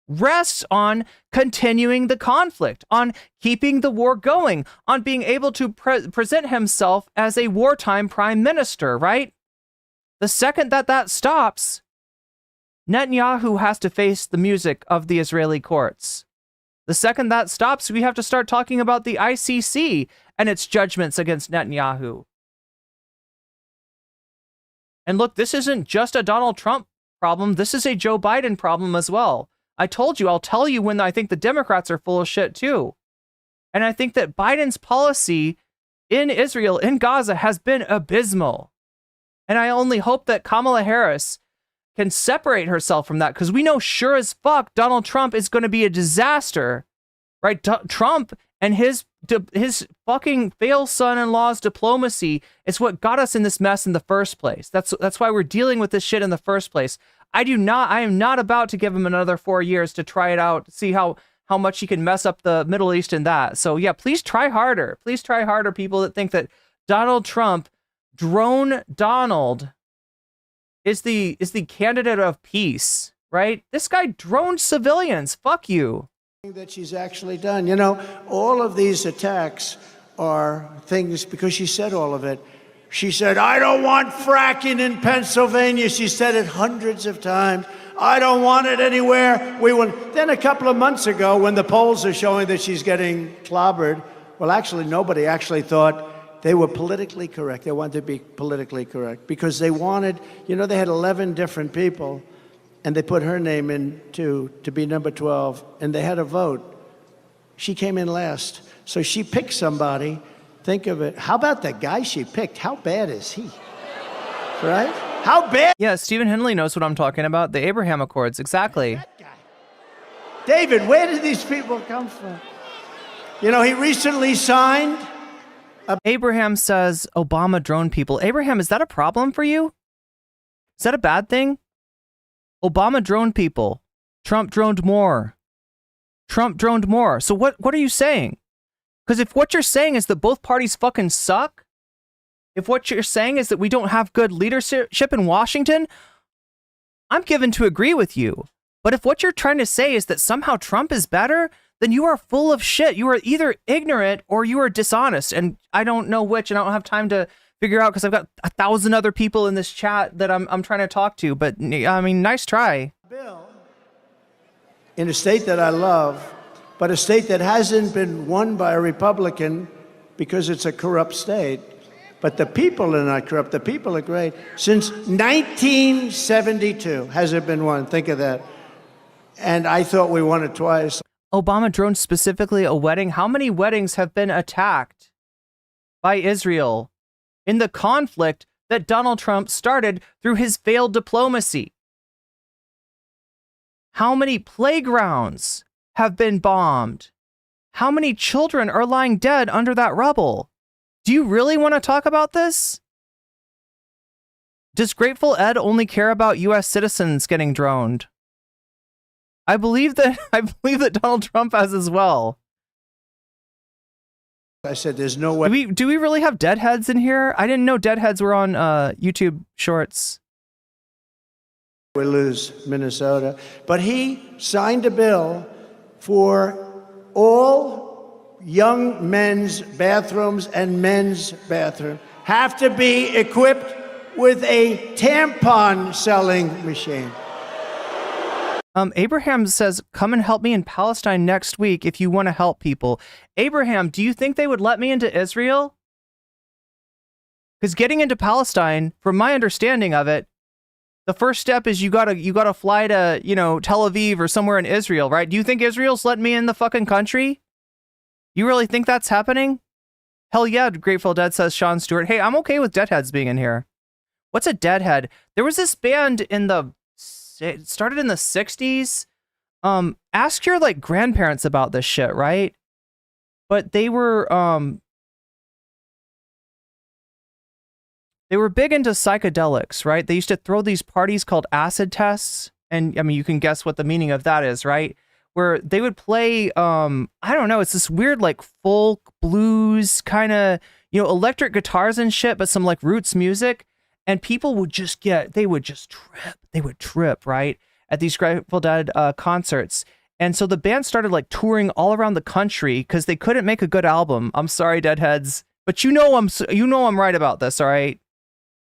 rests on continuing the conflict, on keeping the war going, on being able to present himself as a wartime prime minister, right? The second that stops, Netanyahu has to face the music of the Israeli courts. The second that stops, we have to start talking about the ICC and its judgments against Netanyahu. And look, this isn't just a Donald Trump problem. This is a Joe Biden problem as well. I told you, I'll tell you when I think the Democrats are full of shit too. And I think that Biden's policy in Israel, in Gaza, has been abysmal. And I only hope that Kamala Harris can separate herself from that, because we know sure as fuck Donald Trump is going to be a disaster, right? Trump and his fucking fail son-in-law's diplomacy is what got us in this mess in the first place. That's why we're dealing with this shit in the first place. I am not about to give him another 4 years to try it out, see how much he can mess up the Middle East in that. So yeah, please try harder. Please try harder, people that think that Donald Trump, Drone Donald, is the candidate of peace, right? This guy droned civilians. Fuck you. That she's actually done. All of these attacks are things, because she said all of it. She said, I don't want fracking in Pennsylvania. She said it hundreds of times. I don't want it anywhere. Then a couple of months ago, when the polls are showing that she's getting clobbered, well, actually, nobody actually thought they were politically correct. They wanted to be politically correct because they wanted, they had 11 different people, and they put her name in to be number 12, and they had a vote. She came in last. So she picked somebody. Think of it. How about the guy she picked? How bad is he? Right? How bad? Yeah, Stephen Henley knows what I'm talking about. The Abraham Accords, exactly. That guy. David, where did these people come from? He recently signed. Abraham says Obama droned people. Abraham, is that a problem for you? Is that a bad thing? Obama droned people. Trump droned more. Trump droned more. So what are you saying? Because if what you're saying is that both parties fucking suck, if what you're saying is that we don't have good leadership in Washington, I'm given to agree with you. But if what you're trying to say is that somehow Trump is better, then you are full of shit. You are either ignorant or you are dishonest. And I don't know which, and I don't have time to figure out because I've got 1,000 other people in this chat that I'm trying to talk to. But I mean, nice try. Bill, in a state that I love, but a state that hasn't been won by a Republican because it's a corrupt state, But the people are not corrupt. The people are great. Since 1972 has there been one? Think of that. And I thought we won it twice. Obama drone specifically a wedding. How many weddings have been attacked by Israel in the conflict that Donald Trump started through his failed diplomacy? How many playgrounds have been bombed? How many children are lying dead under that rubble? Do you really want to talk about this? Does Grateful Ed only care about U.S. citizens getting droned? I believe that Donald Trump has as well. I said, there's no way. Do we really have deadheads in here? I didn't know deadheads were on YouTube Shorts. We lose Minnesota. But he signed a bill for all young men's bathrooms and men's bathroom have to be equipped with a tampon selling machine. Abraham says, come and help me in Palestine next week if you want to help people. Abraham, do you think they would let me into Israel? Because getting into Palestine, from my understanding of it, the first step is you gotta fly to, Tel Aviv or somewhere in Israel, right? Do you think Israel's letting me in the fucking country? You really think that's happening? Hell yeah, Grateful Dead, says Sean Stewart. Hey, I'm okay with deadheads being in here. What's a deadhead? There was this band it started in the 60s. Ask your grandparents about this shit, right? But they were big into psychedelics, right? They used to throw these parties called acid tests, and I mean you can guess what the meaning of that is, right? Where they would play I don't know, it's this weird folk blues kind of, electric guitars and shit, but some roots music. And people would just trip. They would trip, right? At these Grateful Dead concerts. And so the band started touring all around the country because they couldn't make a good album. I'm sorry, Deadheads. But I'm right about this, all right?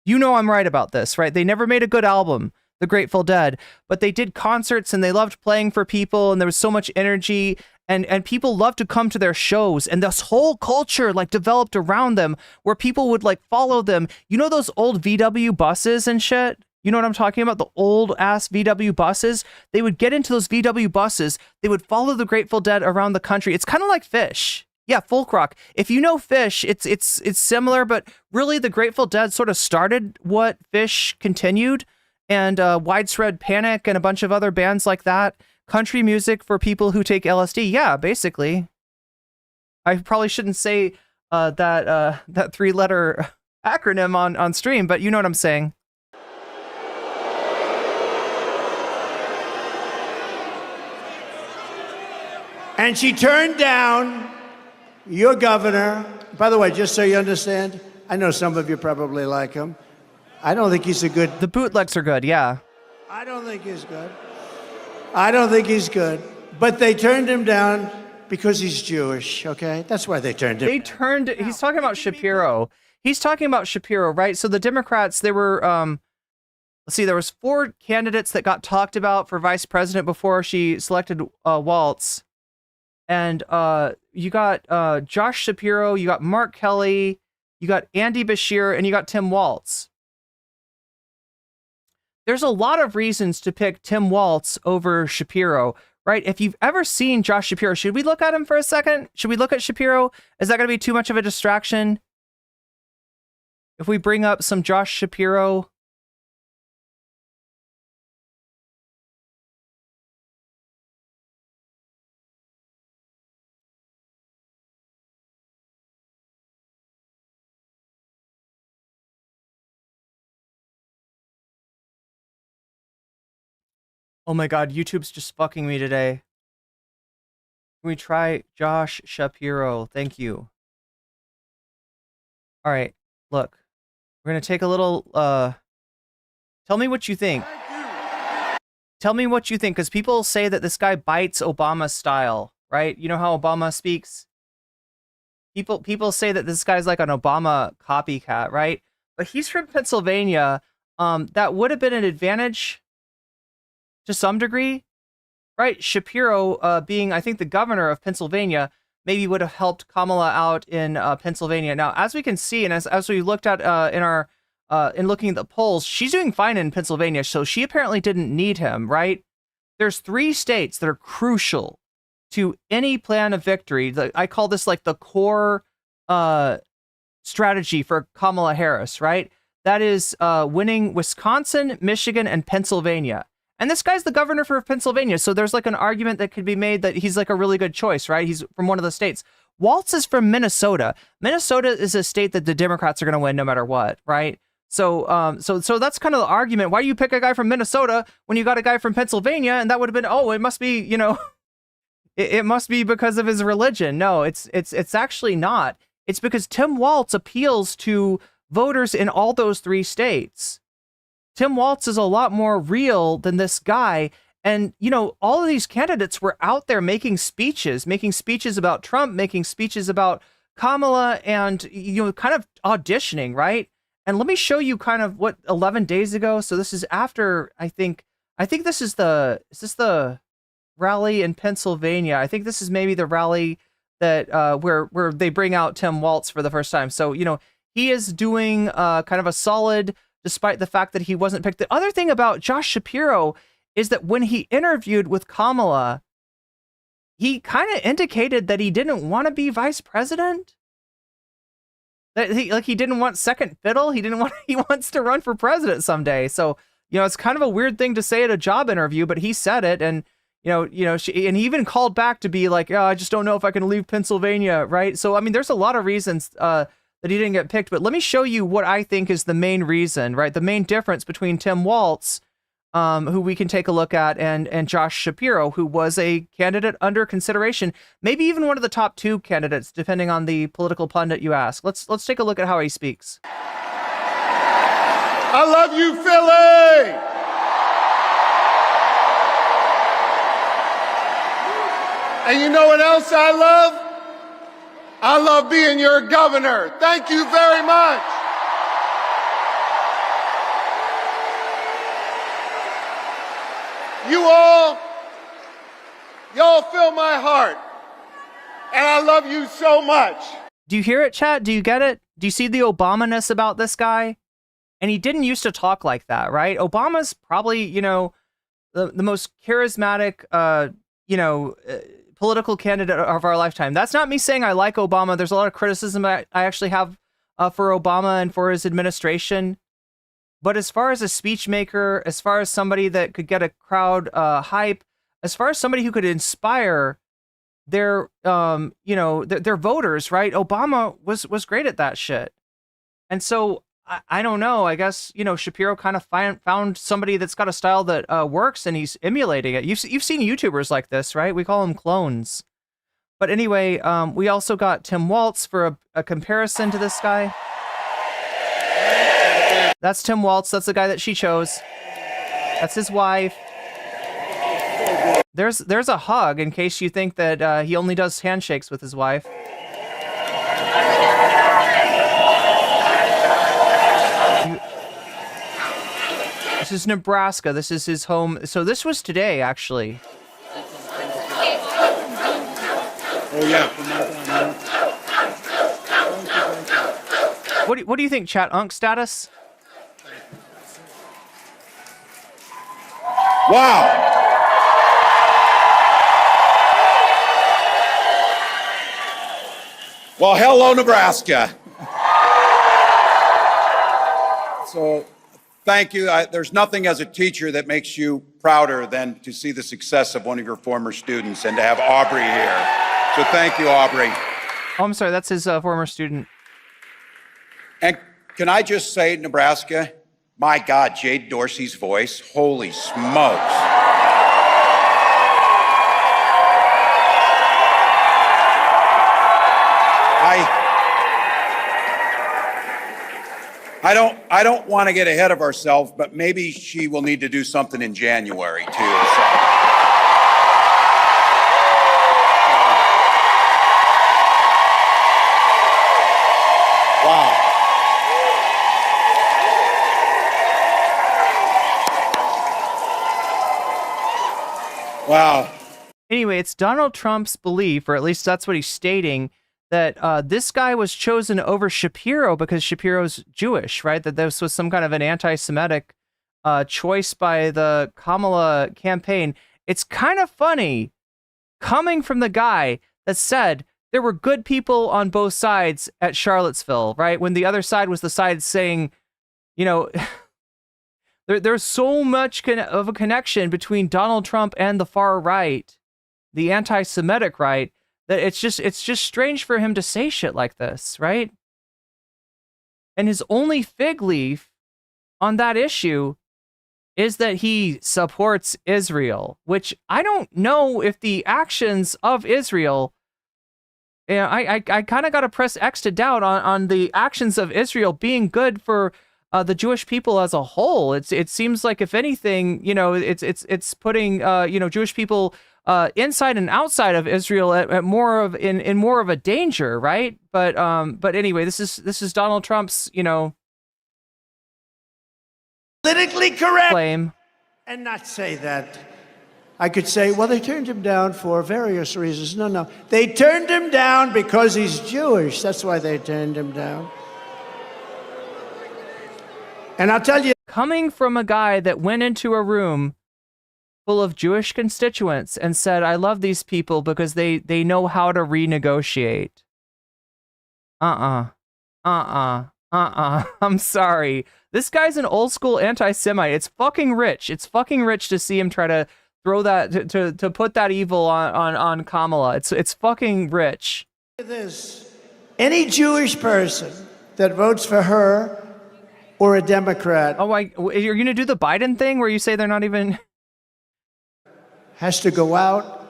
I'm right about this, right? They never made a good album, the Grateful Dead. But they did concerts and they loved playing for people and there was so much energy. And people loved to come to their shows, and this whole culture developed around them where people would follow them. You know those old VW buses and shit? You know what I'm talking about? The old ass VW buses? They would get into those VW buses. They would follow the Grateful Dead around the country. It's kind of like Fish. Yeah, folk rock. If you know Fish, it's similar, but really the Grateful Dead sort of started what Fish continued, and Widespread Panic and a bunch of other bands like that. Country music for people who take LSD. Yeah, basically. I probably shouldn't say that 3-letter acronym on stream, but you know what I'm saying. And she turned down your governor. By the way, just so you understand, I know some of you probably like him. I don't think he's a good... The bootlegs are good, yeah. I don't think he's good. But they turned him down because he's Jewish, okay? That's why they turned him down. He's talking about Shapiro. He's talking about Shapiro, right? So the Democrats, there were, there was 4 candidates that got talked about for vice president before she selected Waltz. And you got Josh Shapiro, you got Mark Kelly, you got Andy Bashir, and you got Tim Waltz. There's a lot of reasons to pick Tim Waltz over Shapiro, right? If you've ever seen Josh Shapiro, should we look at him for a second? Should we look at Shapiro? Is that going to be too much of a distraction? If we bring up some Josh Shapiro. Oh my God, YouTube's just fucking me today. Can we try Josh Shapiro? Thank you. All right, look. We're going to take a little, tell me what you think. Tell me what you think, because people say that this guy bites Obama style, right? You know how Obama speaks? People say that this guy's like an Obama copycat, right? But he's from Pennsylvania. That would have been an advantage to some degree, right? Shapiro being, I think, the governor of Pennsylvania, maybe would have helped Kamala out in Pennsylvania. Now, as we can see, and as we looked at in looking at the polls, she's doing fine in Pennsylvania, so she apparently didn't need him, right? There's 3 states that are crucial to any plan of victory. I call this like the core strategy for Kamala Harris, right? That is winning Wisconsin, Michigan, and Pennsylvania. And this guy's the governor for Pennsylvania, so there's like an argument that could be made that he's like a really good choice, right? He's from one of the states. Waltz is from Minnesota. Minnesota is a state that the Democrats are going to win no matter what, right? So that's kind of the argument. Why do you pick a guy from Minnesota when you got a guy from Pennsylvania? And that would have been, oh, it must be, you know, it must be because of his religion. No, it's actually not. It's because Tim Waltz appeals to voters in all those 3 states. Tim Waltz is a lot more real than this guy. And, you know, all of these candidates were out there making speeches about Trump, making speeches about Kamala, and, you know, kind of auditioning, right? And let me show you kind of what 11 days ago. So this is after, I think this is is this the rally in Pennsylvania? I think this is maybe the rally that where they bring out Tim Waltz for the first time. So, you know, he is doing kind of a solid, despite the fact that he wasn't picked. The other thing about Josh Shapiro is that when he interviewed with Kamala, he kind of indicated that he didn't want to be vice president. That he didn't want second fiddle. He wants to run for president someday. So, you know, it's kind of a weird thing to say at a job interview, but he said it. And, and he even called back to be like, oh, I just don't know if I can leave Pennsylvania. Right. So, I mean, there's a lot of reasons that he didn't get picked, but let me show you what I think is the main reason, right? The main difference between Tim Waltz, who we can take a look at, and Josh Shapiro, who was a candidate under consideration, maybe even one of the top 2 candidates, depending on the political pundit you ask. Let's take a look at how he speaks. I love you, Philly! And you know what else I love? I love being your governor. Thank you very much. Y'all fill my heart. And I love you so much. Do you hear it, chat? Do you get it? Do you see the Obama-ness about this guy? And he didn't used to talk like that, right? Obama's probably, you know, the most charismatic, political candidate of our lifetime. That's not me saying I like Obama. There's a lot of criticism I actually have for Obama and for his administration. But as far as a speech maker, as far as somebody that could get a crowd hype, as far as somebody who could inspire their their voters, right? Obama was great at that shit. And so I don't know. I guess, you know, Shapiro kind of found somebody that's got a style that works, and he's emulating it. You've seen YouTubers like this, right? We call them clones. But anyway, we also got Tim Waltz for a comparison to this guy. That's Tim Waltz. That's the guy that she chose. That's his wife. There's a hug in case you think that he only does handshakes with his wife. This is Nebraska. This is his home. So this was today, actually. Oh, yeah. What do you think, chat? Unk status? Wow. Well, hello, Nebraska. So, thank you. There's nothing as a teacher that makes you prouder than to see the success of one of your former students and to have Aubrey here. So thank you, Aubrey. Oh, I'm sorry. That's his former student. And can I just say, Nebraska, my God, Jade Dorsey's voice, holy smokes. I don't want to get ahead of ourselves, but maybe she will need to do something in January too. So. Wow. Wow. Anyway, it's Donald Trump's belief, or at least that's what he's stating, that this guy was chosen over Shapiro because Shapiro's Jewish, right? That this was some kind of an anti-Semitic choice by the Kamala campaign. It's kind of funny coming from the guy that said there were good people on both sides at Charlottesville, right? When the other side was the side saying, you know, there's so much of a connection between Donald Trump and the far right, the anti-Semitic right, that it's just strange for him to say shit like this, right? And his only fig leaf on that issue is that he supports Israel, which I don't know if the actions of Israel, you know, I kind of got to press X to doubt on the actions of Israel being good for the Jewish people as a whole. It seems like, if anything, you know, it's putting you know, Jewish people inside and outside of Israel at more of in more of a danger, right? But anyway, this is Donald Trump's, you know, Politically correct. claim. And not say that. I could say, well, they turned him down for various reasons. No. They turned him down because he's Jewish. That's why they turned him down. And I'll tell you, Coming from a guy that went into a room full of Jewish constituents and said, I love these people because they know how to renegotiate. I'm sorry. This guy's an old school anti-Semite. It's fucking rich. It's fucking rich to see him try to throw that, to put that evil on Kamala. It's fucking rich. this. Any Jewish person that votes for her or a Democrat Oh, you're going to do the Biden thing where you say they're not even... has to go out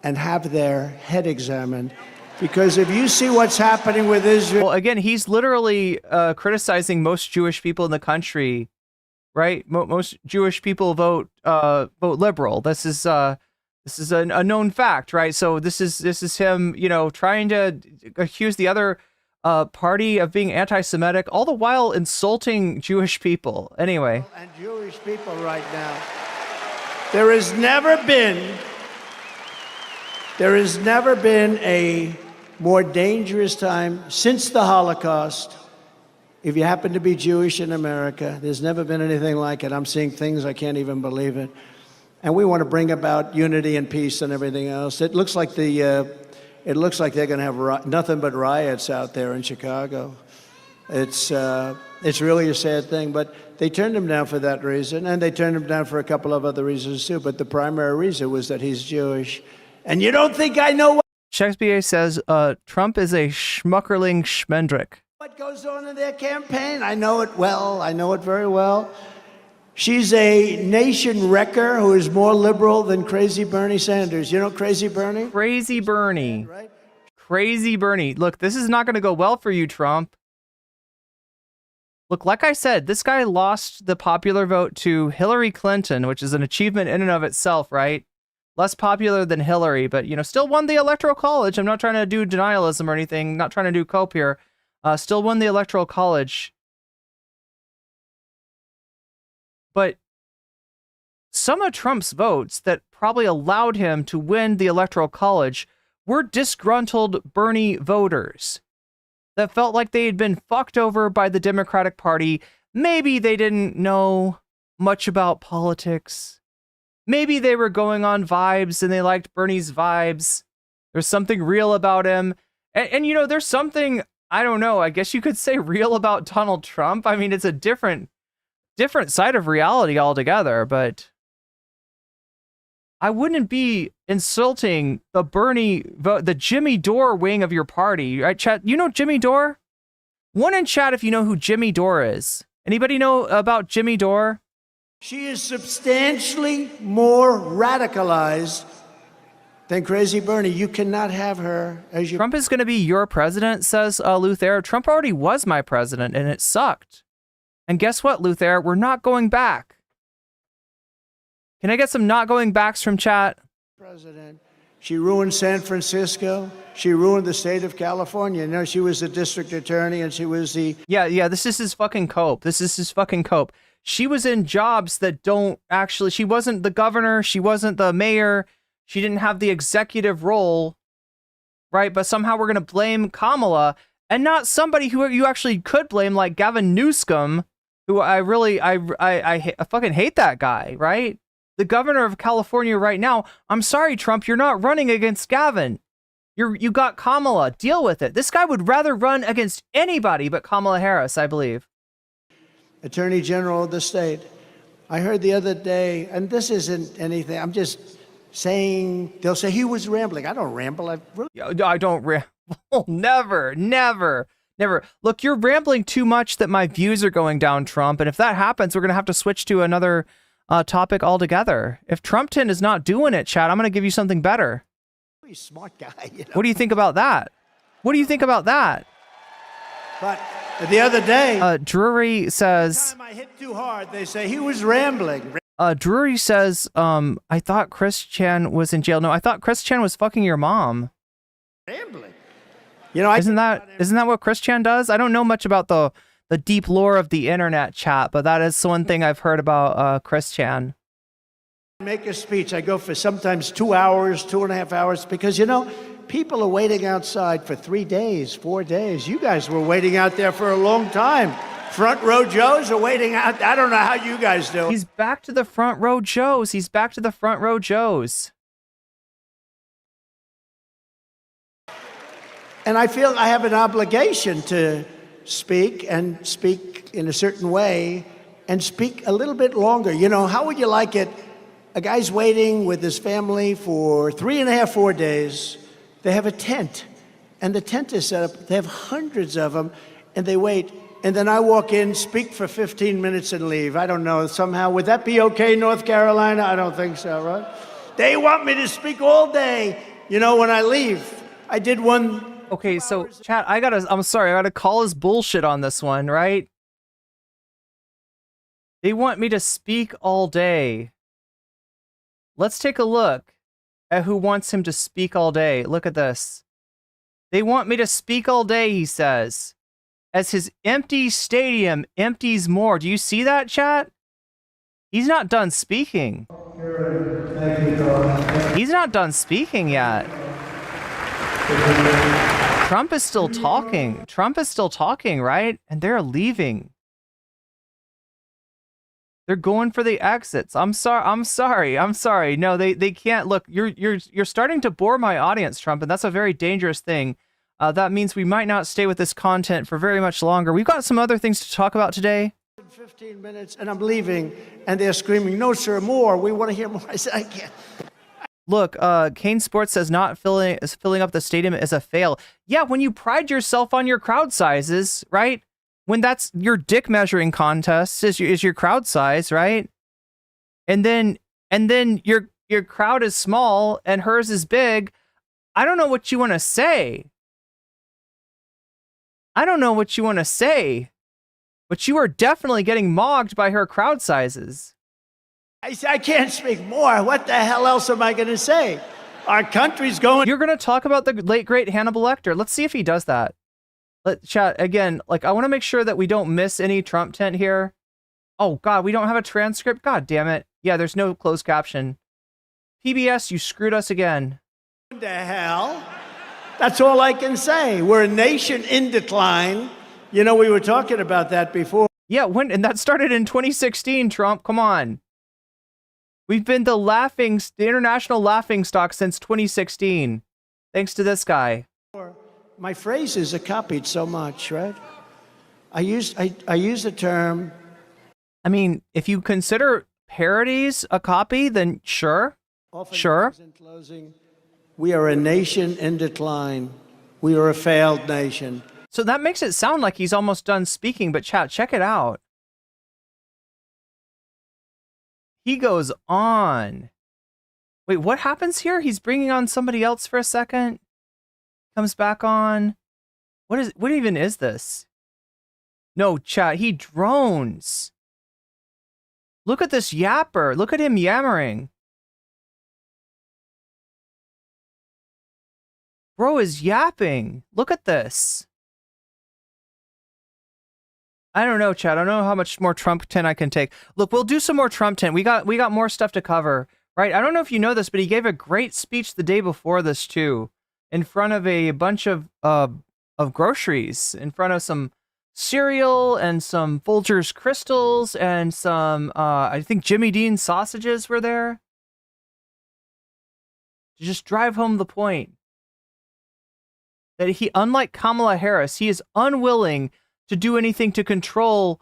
and have their head examined. Because if you see what's happening with Israel... Well, again, he's literally criticizing most Jewish people in the country, right? Most Jewish people vote liberal. This is a known fact, right? So this is him, you know, trying to accuse the other party of being anti-Semitic, all the while insulting Jewish people. Anyway, and Jewish people right now. There has never been a more dangerous time since the Holocaust. If you happen to be Jewish in America, there's never been anything like it. I'm seeing things, I can't even believe it. And we want to bring about unity and peace and everything else. It looks like they're going to have nothing but riots out there in Chicago. It's really a sad thing, but they turned him down for that reason, and they turned him down for a couple of other reasons too, but the primary reason was that he's Jewish. And you don't think I know Shakespeare says Trump is a schmuckerling schmendrick. what goes on in their campaign? I know it well. I know it very well. She's a nation wrecker who is more liberal than crazy Bernie Sanders. You know Crazy Bernie? Crazy Bernie. Right? Crazy Bernie. Look, this is not going to go well for you, Trump. Look, like I said, this guy lost the popular vote to Hillary Clinton, which is an achievement in and of itself, right? Less popular than Hillary, but, you know, still won the Electoral College. I'm not trying to do denialism or anything, not trying to do cope here. Still won the Electoral College. But some of Trump's votes that probably allowed him to win the Electoral College were disgruntled Bernie voters that felt like they had been fucked over by the Democratic Party. Maybe they didn't know much about politics. Maybe they were going on vibes and they liked Bernie's vibes. There's something real about him. And you know, there's something, I don't know, I guess you could say real about Donald Trump. I mean, it's a different side of reality altogether, but I wouldn't be insulting the Bernie vote, the Jimmy Dore wing of your party, right, chat? You know Jimmy Dore? One in chat if you know who Jimmy Dore is. Anybody know about Jimmy Dore? She is substantially more radicalized than Crazy Bernie. You cannot have her as your... Trump is going to be your president, says Luther. Trump already was my president, and it sucked. And guess what, Luther? We're not going back. Can I get some not going backs from chat? President. She ruined San Francisco. She ruined the state of California. You know, she was the district attorney and she was the... Yeah, this is his fucking cope. This is his fucking cope. She was in jobs that don't actually... She wasn't the governor. She wasn't the mayor. She didn't have the executive role, right? But somehow we're going to blame Kamala and not somebody who you actually could blame, like Gavin Newsom, who I fucking hate that guy, right? The governor of California right now. I'm sorry, Trump, you're not running against Gavin. You got Kamala. Deal with it. This guy would rather run against anybody but Kamala Harris, I believe. Attorney General of the state. I heard the other day, and this isn't anything, I'm just saying, they'll say he was rambling. I don't ramble. I don't ramble. Never. Look, you're rambling too much that my views are going down, Trump. And if that happens, we're going to have to switch to another topic altogether. If Trumpton is not doing it, Chad, I'm going to give you something better. He's a smart guy. You know? What do you think about that? But the other day, Drury says, every time I hit too hard, they say he was rambling. Drury says, I thought Chris Chan was in jail. No, I thought Chris Chan was fucking your mom. Rambling. You know, isn't that what Chris Chan does? I don't know much about the deep lore of the internet, chat, but that is one thing I've heard about Chris Chan. Make a speech. I go for sometimes 2 hours, 2.5 hours, because, you know, people are waiting outside for 3 days, 4 days. You guys were waiting out there for a long time. Front row Joes are waiting out. I don't know how you guys do. He's back to the front row Joes. And I feel I have an obligation to speak in a certain way and speak a little bit longer. You know, how would you like it? A guy's waiting with his family for 3.5, 4 days. They have a tent, and the tent is set up. They have hundreds of them, and they wait. And then I walk in, speak for 15 minutes, and leave. I don't know, somehow. Would that be okay, North Carolina? I don't think so, right? They want me to speak all day. You know, when I leave, I did one. Okay, so, chat, I'm sorry, I gotta call his bullshit on this one, right? They want me to speak all day. Let's take a look at who wants him to speak all day. Look at this. They want me to speak all day, he says. As his empty stadium empties more. Do you see that, chat? He's not done speaking. He's not done speaking yet. Trump is still talking, right? And they're leaving. They're going for the exits. I'm sorry. No, they can't. Look, you're starting to bore my audience, Trump, and that's a very dangerous thing. That means we might not stay with this content for very much longer. We've got some other things to talk about today. 15 minutes, and I'm leaving, and they're screaming, "No, sir, more. We want to hear more." I said, "I can't." Look, Kane Sports says not filling up the stadium is a fail. Yeah, when you pride yourself on your crowd sizes, right? When that's your dick measuring contest is your crowd size, right? And then your crowd is small and hers is big. I don't know what you want to say. But you are definitely getting mocked by her crowd sizes. I can't speak more. What the hell else am I going to say? Our country's going. You're going to talk about the late, great Hannibal Lecter. Let's see if he does that. Chat, again, like, I want to make sure that we don't miss any Trump tent here. Oh, God, we don't have a transcript? God damn it. Yeah, there's no closed caption. PBS, you screwed us again. What the hell? That's all I can say. We're a nation in decline. You know, we were talking about that before. Yeah, and that started in 2016, Trump. Come on. We've been the international laughingstock since 2016. Thanks to this guy. My phrases are copied so much, right? I use the term. I mean, if you consider parodies a copy, then sure. Sure. In closing, we are a nation in decline. We are a failed nation. So that makes it sound like he's almost done speaking, but chat, check it out. He goes on. Wait, what happens here? He's bringing on somebody else for a second. Comes back on. What even is this? No, chat, he drones. Look at this yapper. Look at him yammering. Bro is yapping. Look at this. I don't know, chat. I don't know how much more Trump tent I can take. Look, we'll do some more Trump tent. We got more stuff to cover. right? I don't know if you know this, but he gave a great speech the day before this too, in front of a bunch of groceries, in front of some cereal and some Folgers crystals and some I think Jimmy Dean sausages were there. To just drive home the point that he, unlike Kamala Harris, he is unwilling to do anything to control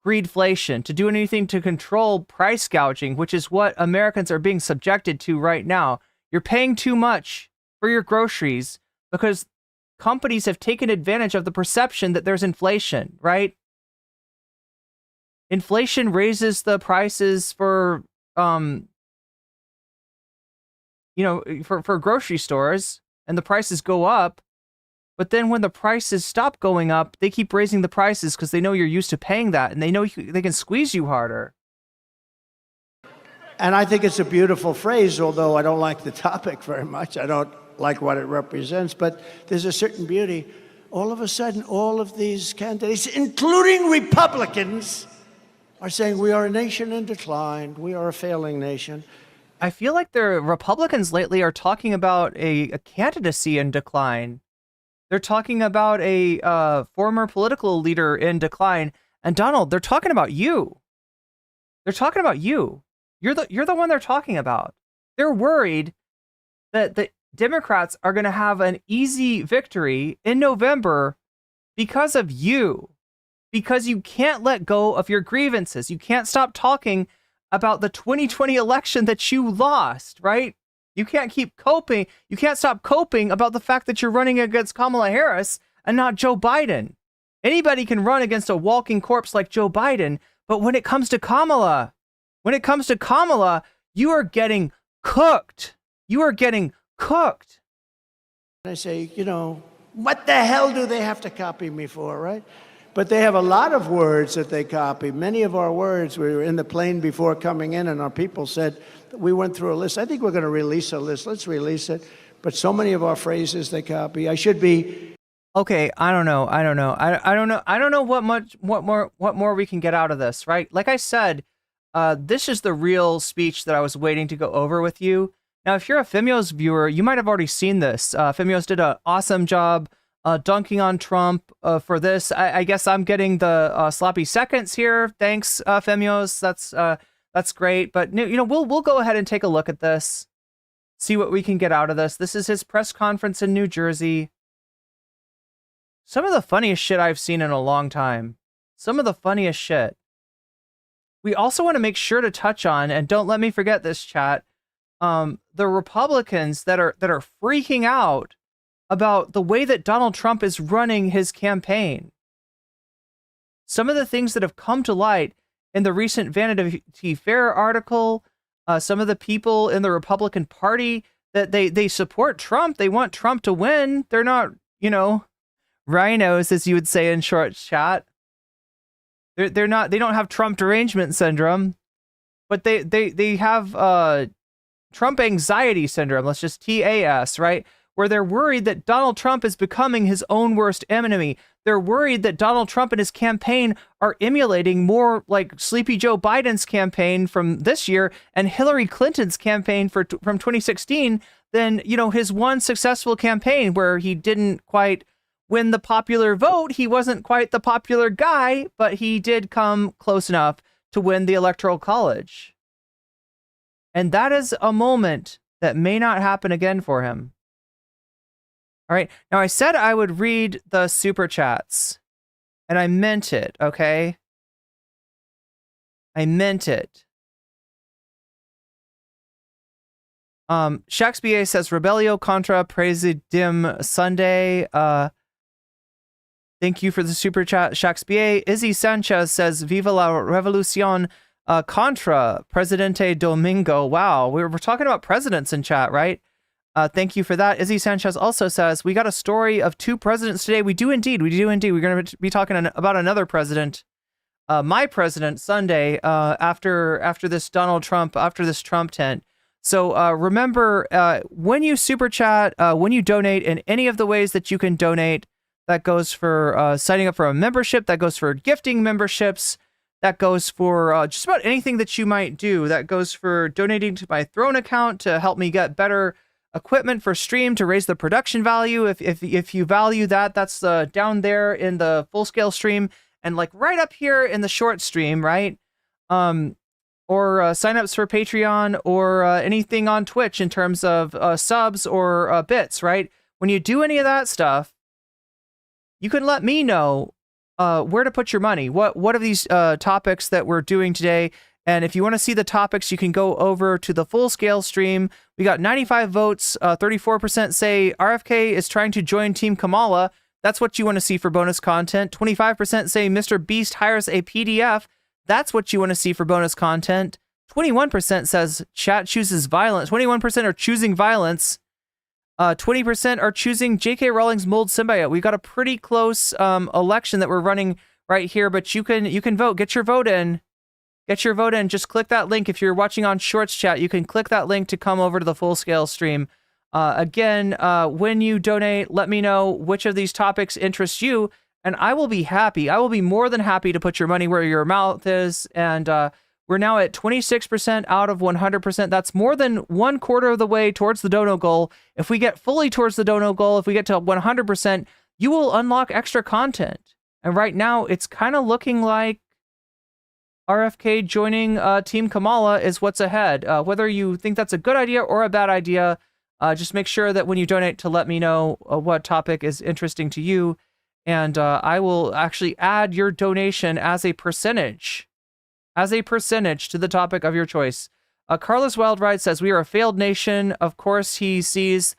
greedflation, to do anything to control price gouging, which is what Americans are being subjected to right now. You're paying too much for your groceries because companies have taken advantage of the perception that there's inflation, right? Inflation raises the prices for, for grocery stores, and the prices go up. But then when the prices stop going up, they keep raising the prices because they know you're used to paying that, and they know they can squeeze you harder. And I think it's a beautiful phrase, although I don't like the topic very much. I don't like what it represents, but there's a certain beauty. All of a sudden, all of these candidates, including Republicans, are saying we are a nation in decline. We are a failing nation. I feel like the Republicans lately are talking about a candidacy in decline. They're talking about a former political leader in decline. And Donald, they're talking about you. They're talking about you. You're the one they're talking about. They're worried that the Democrats are going to have an easy victory in November because of you. Because you can't let go of your grievances. You can't stop talking about the 2020 election that you lost, right? You can't keep coping. You can't stop coping about the fact that you're running against Kamala Harris and not Joe Biden. Anybody can run against a walking corpse like Joe Biden, but when it comes to Kamala, you are getting cooked. You are getting cooked. I say, what the hell do they have to copy me for, right? But they have a lot of words that they copy. Many of our words, we were in the plane before coming in, and our people said, we went through a list. I think we're going to release a list. Let's release it. But so many of our phrases they copy. I should be. Okay, I don't know. I don't know what more we can get out of this, right? Like I said, this is the real speech that I was waiting to go over with you. Now, if you're a Femios viewer, you might have already seen this. Femios did an awesome job dunking on Trump for this. I guess I'm getting the sloppy seconds here. Thanks, Femios. That's great. But we'll go ahead and take a look at this, see what we can get out of this. This is his press conference in New Jersey. Some of the funniest shit I've seen in a long time. Some of the funniest shit. We also want to make sure to touch on, and don't let me forget this, chat, the Republicans that are freaking out about the way that Donald Trump is running his campaign. Some of the things that have come to light in the recent Vanity Fair article, some of the people in the Republican Party that they support Trump. They want Trump to win. They're not, rhinos, as you would say in short chat. They're not. They don't have Trump derangement syndrome, but they have Trump anxiety syndrome. Let's just TAS, right? Where they're worried that Donald Trump is becoming his own worst enemy. They're worried that Donald Trump and his campaign are emulating more like Sleepy Joe Biden's campaign from this year and Hillary Clinton's campaign from 2016 than, his one successful campaign where he didn't quite win the popular vote. He wasn't quite the popular guy, but he did come close enough to win the Electoral College. And that is a moment that may not happen again for him. All right. Now, I said I would read the super chats, and I meant it, okay? I meant it. Shakespeare says, Rebellio contra Presidium Sunday. Thank you for the super chat, Shakespeare. Izzy Sanchez says, Viva la Revolucion contra Presidente Domingo. Wow, we're talking about presidents in chat, right? Thank you for that. Izzy Sanchez also says, we got a story of two presidents today. We do indeed. We're going to be talking about another president, my president, Sunday, after this Donald Trump, after this Trump tent. So remember, when you super chat, when you donate in any of the ways that you can donate, that goes for signing up for a membership, that goes for gifting memberships, That goes for just about anything that you might do. That goes for donating to my Throne account to help me get better equipment for stream to raise the production value. If you value that, that's down there in the full scale stream and like right up here in the short stream, right? Or signups for Patreon or anything on Twitch in terms of subs or bits, right? When you do any of that stuff, you can let me know where to put your money. What of these topics that we're doing today? And if you want to see the topics, you can go over to the full scale stream. We got 95 votes. 34% say RFK is trying to join Team Kamala. That's what you want to see for bonus content. 25% say Mr. Beast hires a PDF. That's what you want to see for bonus content. 21% says chat chooses violence. 21% are choosing violence. 20% are choosing J.K. Rowling's mold symbiote. We've got a pretty close election that we're running right here, but you can vote. Get your vote in. Get your vote in. Just click that link. If you're watching on Shorts chat, you can click that link to come over to the full scale stream. Again, when you donate, let me know which of these topics interest you, and I will be happy. I will be more than happy to put your money where your mouth is. And we're now at 26% out of 100%. That's more than 1/4 of the way towards the dono goal. If we get fully towards the dono goal, if we get to 100%, you will unlock extra content. And right now, it's kind of looking like RFK joining Team Kamala is what's ahead. Whether you think that's a good idea or a bad idea, just make sure that when you donate to let me know what topic is interesting to you. And I will actually add your donation as a percentage to the topic of your choice. Carlos Wildride says, we are a failed nation. Of course, he sees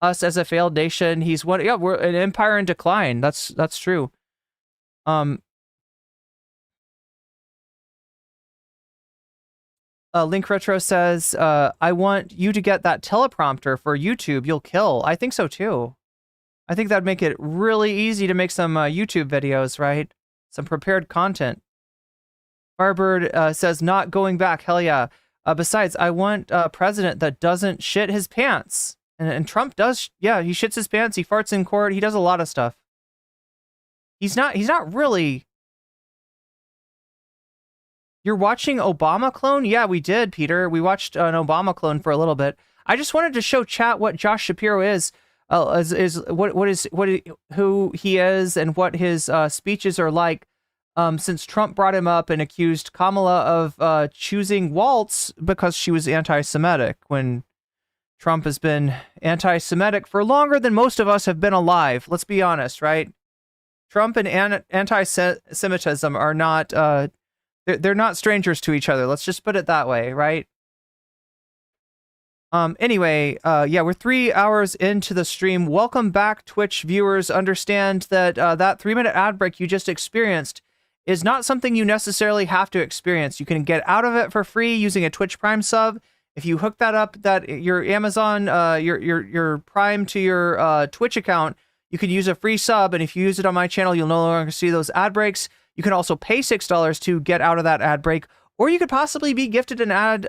us as a failed nation. He's one. Yeah, we're an empire in decline. That's true. Link Retro says, I want you to get that teleprompter for YouTube. You'll kill. I think so too. I think that'd make it really easy to make some YouTube videos, right? Some prepared content. Firebird says, not going back. Hell yeah. Besides, I want a president that doesn't shit his pants. And Trump does. Yeah, he shits his pants. He farts in court. He does a lot of stuff. He's not really. You're watching Obama clone? Yeah, we did, Peter. We watched an Obama clone for a little bit. I just wanted to show chat what Josh Shapiro is who he is and what his speeches are like. Since Trump brought him up and accused Kamala of choosing Waltz because she was anti-Semitic, when Trump has been anti-Semitic for longer than most of us have been alive. Let's be honest, right? Trump and anti-Semitism are not, they're not strangers to each other. Let's just put it that way, right? Anyway, yeah, we're 3 hours into the stream. Welcome back, Twitch viewers. Understand that that 3-minute ad break you just experienced is not something you necessarily have to experience. You can get out of it for free using a Twitch Prime sub. If you hook that up, that your Amazon, your Prime to your Twitch account, you can use a free sub. And if you use it on my channel, you'll no longer see those ad breaks. You can also pay $6 to get out of that ad break, or you could possibly be gifted an ad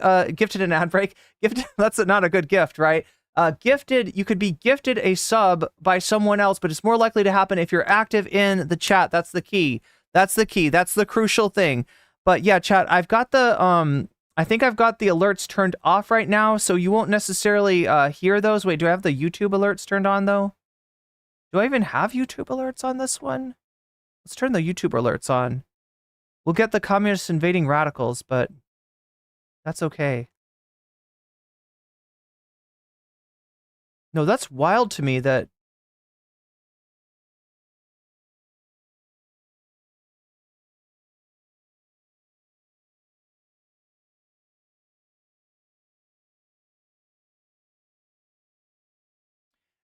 break. Gifted, that's not a good gift, right? You could be gifted a sub by someone else, but it's more likely to happen if you're active in the chat. That's the key. That's the crucial thing. But yeah, chat, I've got the, I think I've got the alerts turned off right now, so you won't necessarily hear those. Wait, do I have the YouTube alerts turned on though? Do I even have YouTube alerts on this one? Let's turn the YouTube alerts on. We'll get the communists invading radicals, but that's okay. No, that's wild to me that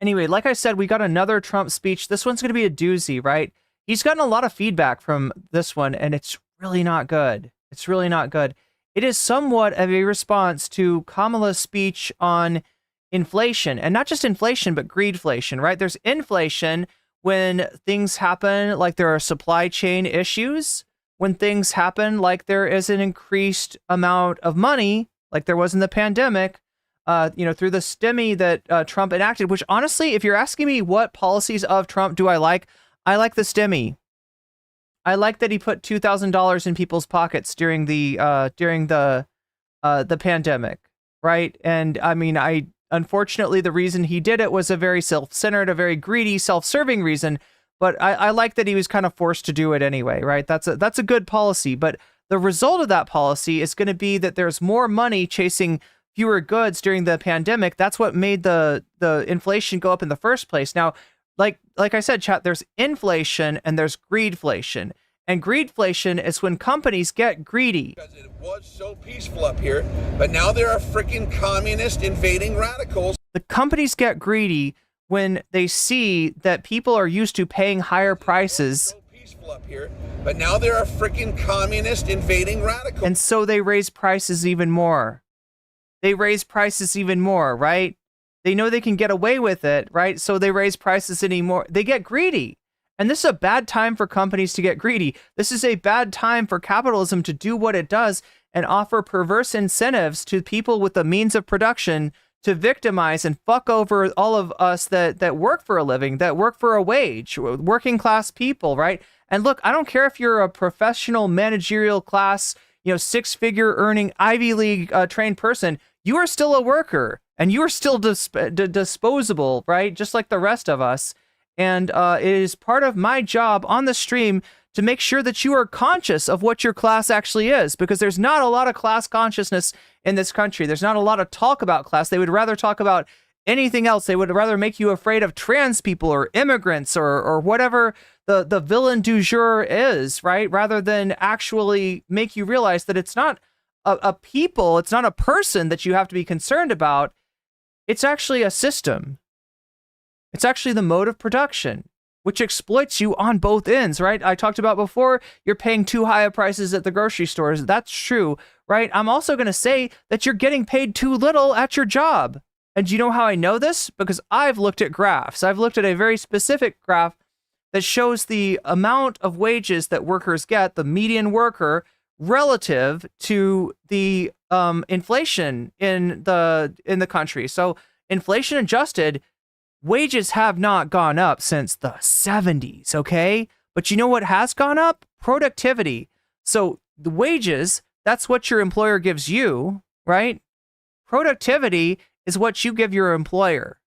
anyway, like I said, we got another Trump speech. This one's going to be a doozy, right? He's gotten a lot of feedback from this one, and it's really not good. It's really not good. It is somewhat of a response to Kamala's speech on inflation, and not just inflation, but greedflation, right? There's inflation when things happen like there are supply chain issues, when things happen like there is an increased amount of money, like there was in the pandemic, through the stimmy that Trump enacted, which honestly, if you're asking me what policies of Trump do I like the stimmy. I like that he put $2,000 in people's pockets during the pandemic, right? And I mean, unfortunately, the reason he did it was a very self-centered, a very greedy, self-serving reason. But I like that he was kind of forced to do it anyway, right? That's a good policy. But the result of that policy is going to be that there's more money chasing fewer goods during the pandemic. That's what made the inflation go up in the first place. Now, like I said, chat, there's inflation and there's greedflation. And greedflation is when companies get greedy. Because it was so peaceful up here, but now there are freaking communist invading radicals. The companies get greedy when they see that people are used to paying higher prices. So peaceful up here, but now there are freaking communist invading radicals. And so they raise prices even more. They raise prices even more, right? They know they can get away with it, right? So they raise prices anymore. They get greedy. And this is a bad time for companies to get greedy. This is a bad time for capitalism to do what it does and offer perverse incentives to people with the means of production to victimize and fuck over all of us that work for a living, that work for a wage, working class people, right? And look, I don't care if you're a professional managerial class, six-figure earning Ivy League trained person, you are still a worker and you are still disposable, right? Just like the rest of us. And it is part of my job on the stream to make sure that you are conscious of what your class actually is, because there's not a lot of class consciousness in this country. There's not a lot of talk about class. They would rather talk about anything else. They would rather make you afraid of trans people or immigrants or whatever the villain du jour is, right? Rather than actually make you realize that it's not a people, it's not a person that you have to be concerned about. It's actually a system. It's actually the mode of production, which exploits you on both ends, right? I talked about before, you're paying too high of prices at the grocery stores. That's true, right? I'm also going to say that you're getting paid too little at your job. And do you know how I know this? Because I've looked at graphs. I've looked at a very specific graph that shows the amount of wages that workers get, the median worker, relative to the inflation in the country. So inflation adjusted, wages have not gone up since the 70s, okay? But you know what has gone up? Productivity. So the wages, that's what your employer gives you, right? Productivity is what you give your employer.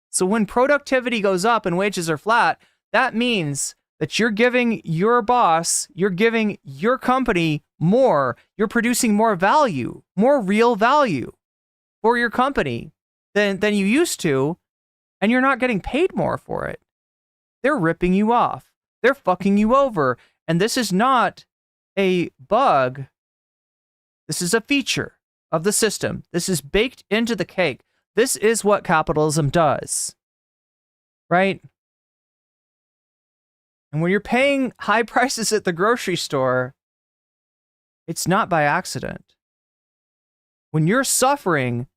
So when productivity goes up and wages are flat, that means that you're giving your boss, you're giving your company more, you're producing more value, more real value for your company than you used to, and you're not getting paid more for it. They're ripping you off. They're fucking you over. And this is not a bug. This is a feature of the system. This is baked into the cake. This is what capitalism does, right? And when you're paying high prices at the grocery store, it's not by accident. When you're suffering,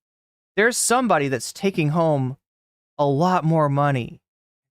there's somebody that's taking home a lot more money,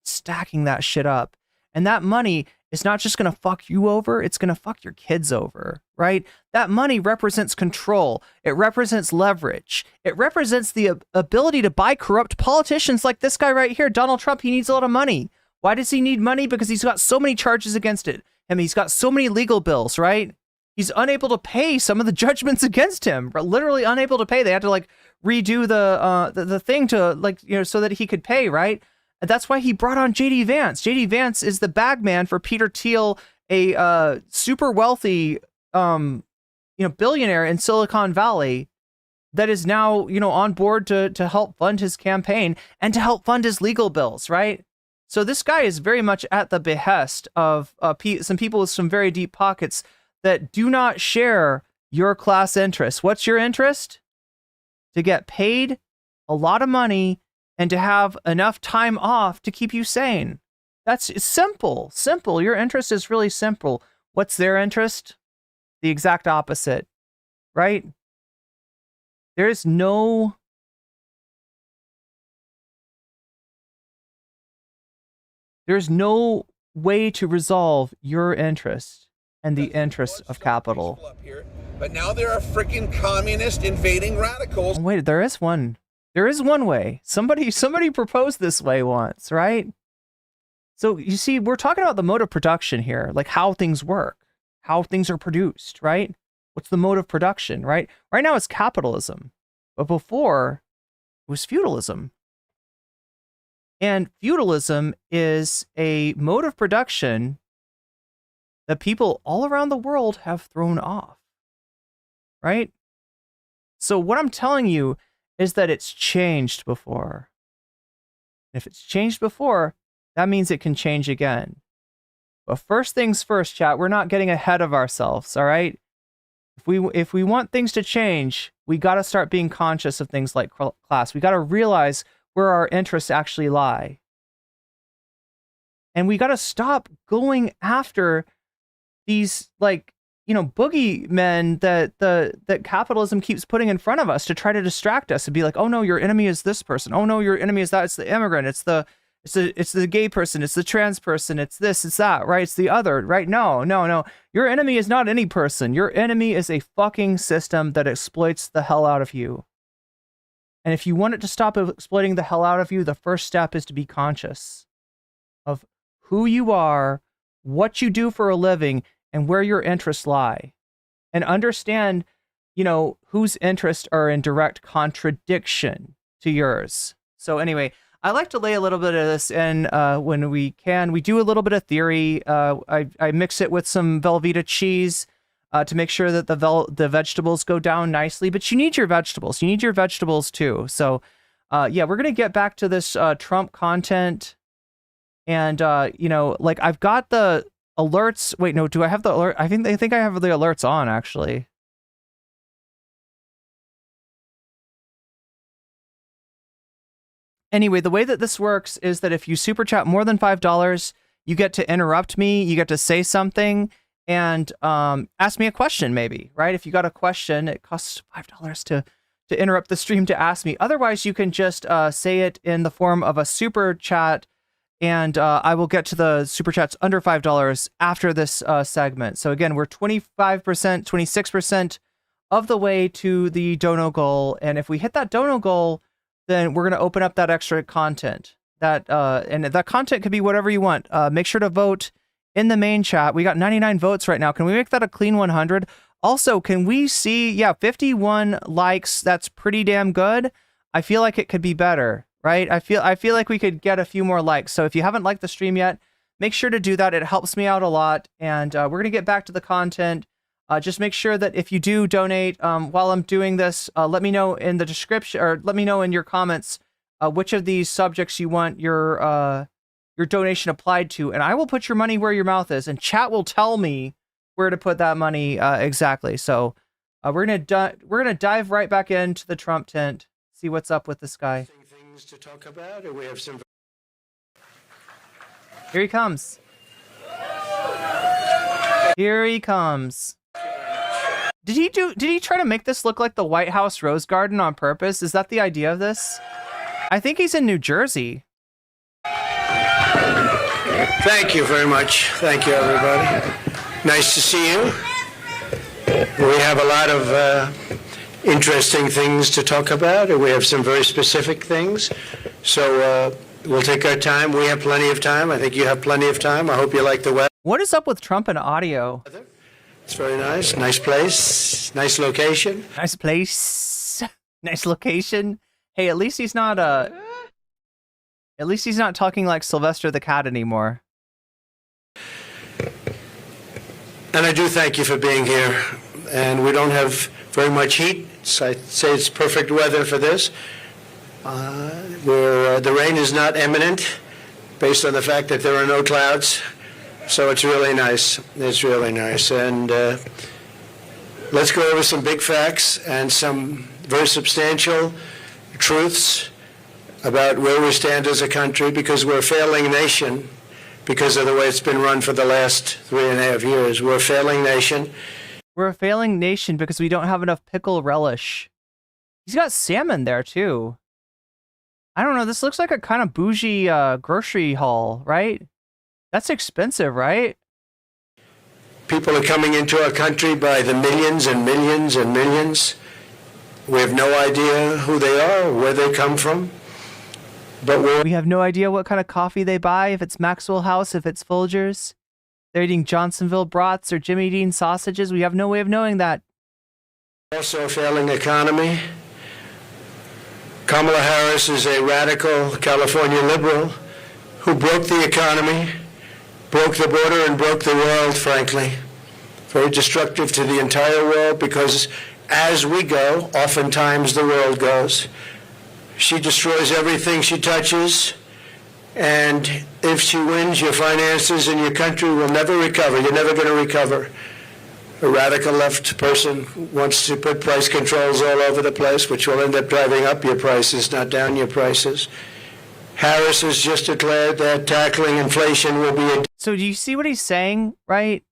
stacking that shit up. And that money is not just going to fuck you over, it's going to fuck your kids over, right? That money represents control. It represents leverage. It represents the ability to buy corrupt politicians like this guy right here, Donald Trump. He needs a lot of money. Why does he need money? Because he's got so many charges against it. I mean, he's got so many legal bills, right? He's unable to pay some of the judgments against him, literally unable to pay. They had to redo the thing to so that he could pay, right? And that's why he brought on JD Vance. JD Vance is the bag man for Peter Thiel, a super wealthy billionaire in Silicon Valley that is now on board to help fund his campaign and to help fund his legal bills, right? So this guy is very much at the behest of some people with some very deep pockets that do not share your class interests. What's your interest? To get paid a lot of money and to have enough time off to keep you sane. That's simple. Your interest is really simple. What's their interest? The exact opposite, right? There's no way to resolve your interest and the interests of capital. But now there are freaking communist invading radicals. Oh, wait, there is one way. Somebody proposed this way once, right? So you see, we're talking about the mode of production here, like how things work, how things are produced, right? What's the mode of production, right? Right now it's capitalism, but before it was feudalism. And feudalism is a mode of production that people all around the world have thrown off, right? So what I'm telling you is that it's changed before. If it's changed before, that means it can change again. But first things first, chat, we're not getting ahead of ourselves, all right? If we want things to change, we got to start being conscious of things like class. We got to realize where our interests actually lie. And we got to stop going after these, like, boogeymen that capitalism keeps putting in front of us to try to distract us and be like, oh no, your enemy is this person. Oh no, your enemy is that. It's the immigrant. It's the gay person. It's the trans person. It's this, it's that, right? It's the other, right? No. Your enemy is not any person. Your enemy is a fucking system that exploits the hell out of you. And if you want it to stop exploiting the hell out of you, the first step is to be conscious of who you are, what you do for a living, and where your interests lie. And understand, whose interests are in direct contradiction to yours. So anyway, I like to lay a little bit of this in when we can. We do a little bit of theory. I mix it with some Velveeta cheese to make sure that the vegetables go down nicely. But you need your vegetables. You need your vegetables too. So yeah, we're going to get back to this Trump content. And, like I've got the alerts. Wait, no, do I have the alert? I think I have the alerts on, actually. Anyway, the way that this works is that if you super chat more than $5, you get to interrupt me, you get to say something, and ask me a question, maybe, right? If you got a question, it costs $5 to interrupt the stream to ask me. Otherwise, you can just say it in the form of a super chat, and I will get to the super chats under $5 after this segment. So again, we're 25%, 26% of the way to the dono goal, and if we hit that dono goal, then we're going to open up that extra content. And that content could be whatever you want. Make sure to vote in the main chat. We got 99 votes right now. Can we make that a clean 100? Also, can we see, 51 likes. That's pretty damn good. I feel like it could be better, right? I feel like we could get a few more likes. So if you haven't liked the stream yet, make sure to do that. It helps me out a lot. And we're going to get back to the content. Just make sure that if you do donate while I'm doing this, let me know in the description, or let me know in your comments which of these subjects you want your donation applied to, and I will put your money where your mouth is, and chat will tell me where to put that money exactly. So we're gonna dive right back into the Trump tent, see what's up with this guy. Things to talk about, or we have some. Here he comes. Here he comes. Did he try to make this look like the White House Rose Garden on purpose? Is that the idea of this? I think he's in New Jersey. Thank you very much. Thank you, everybody. Nice to see you. We have a lot of interesting things to talk about, and we have some very specific things. So we'll take our time. We have plenty of time. I think you have plenty of time. I hope you like the weather. What is up with Trump and audio? It's very nice. Nice place. Nice location. Nice place. Nice location. Hey, at least he's not talking like Sylvester the Cat anymore. And I do thank you for being here. And we don't have very much heat, so I'd say it's perfect weather for this. The rain is not imminent, based on the fact that there are no clouds. So it's really nice. It's really nice. And let's go over some big facts and some very substantial truths about where we stand as a country, because we're a failing nation because of the way it's been run for the last 3.5 years. We're a failing nation. We're a failing nation because we don't have enough pickle relish. He's got salmon there, too. I don't know. This looks like a kind of bougie grocery haul, right? That's expensive, right? People are coming into our country by the millions and millions and millions. We have no idea who they are, where they come from. but We have no idea what kind of coffee they buy, if it's Maxwell House, if it's Folgers. They're eating Johnsonville brats or Jimmy Dean sausages. We have no way of knowing that. also a failing economy. Kamala Harris is a radical California liberal who broke the economy, broke the border, and broke the world, frankly. Very destructive to the entire world, because as we go, oftentimes the world goes. She destroys everything she touches, and if she wins, your finances and your country will never recover. You're never going to recover. A radical left person wants to put price controls all over the place, which will end up driving up your prices, not down your prices. Harris has just declared that tackling inflation will be a... So do you see what he's saying, right?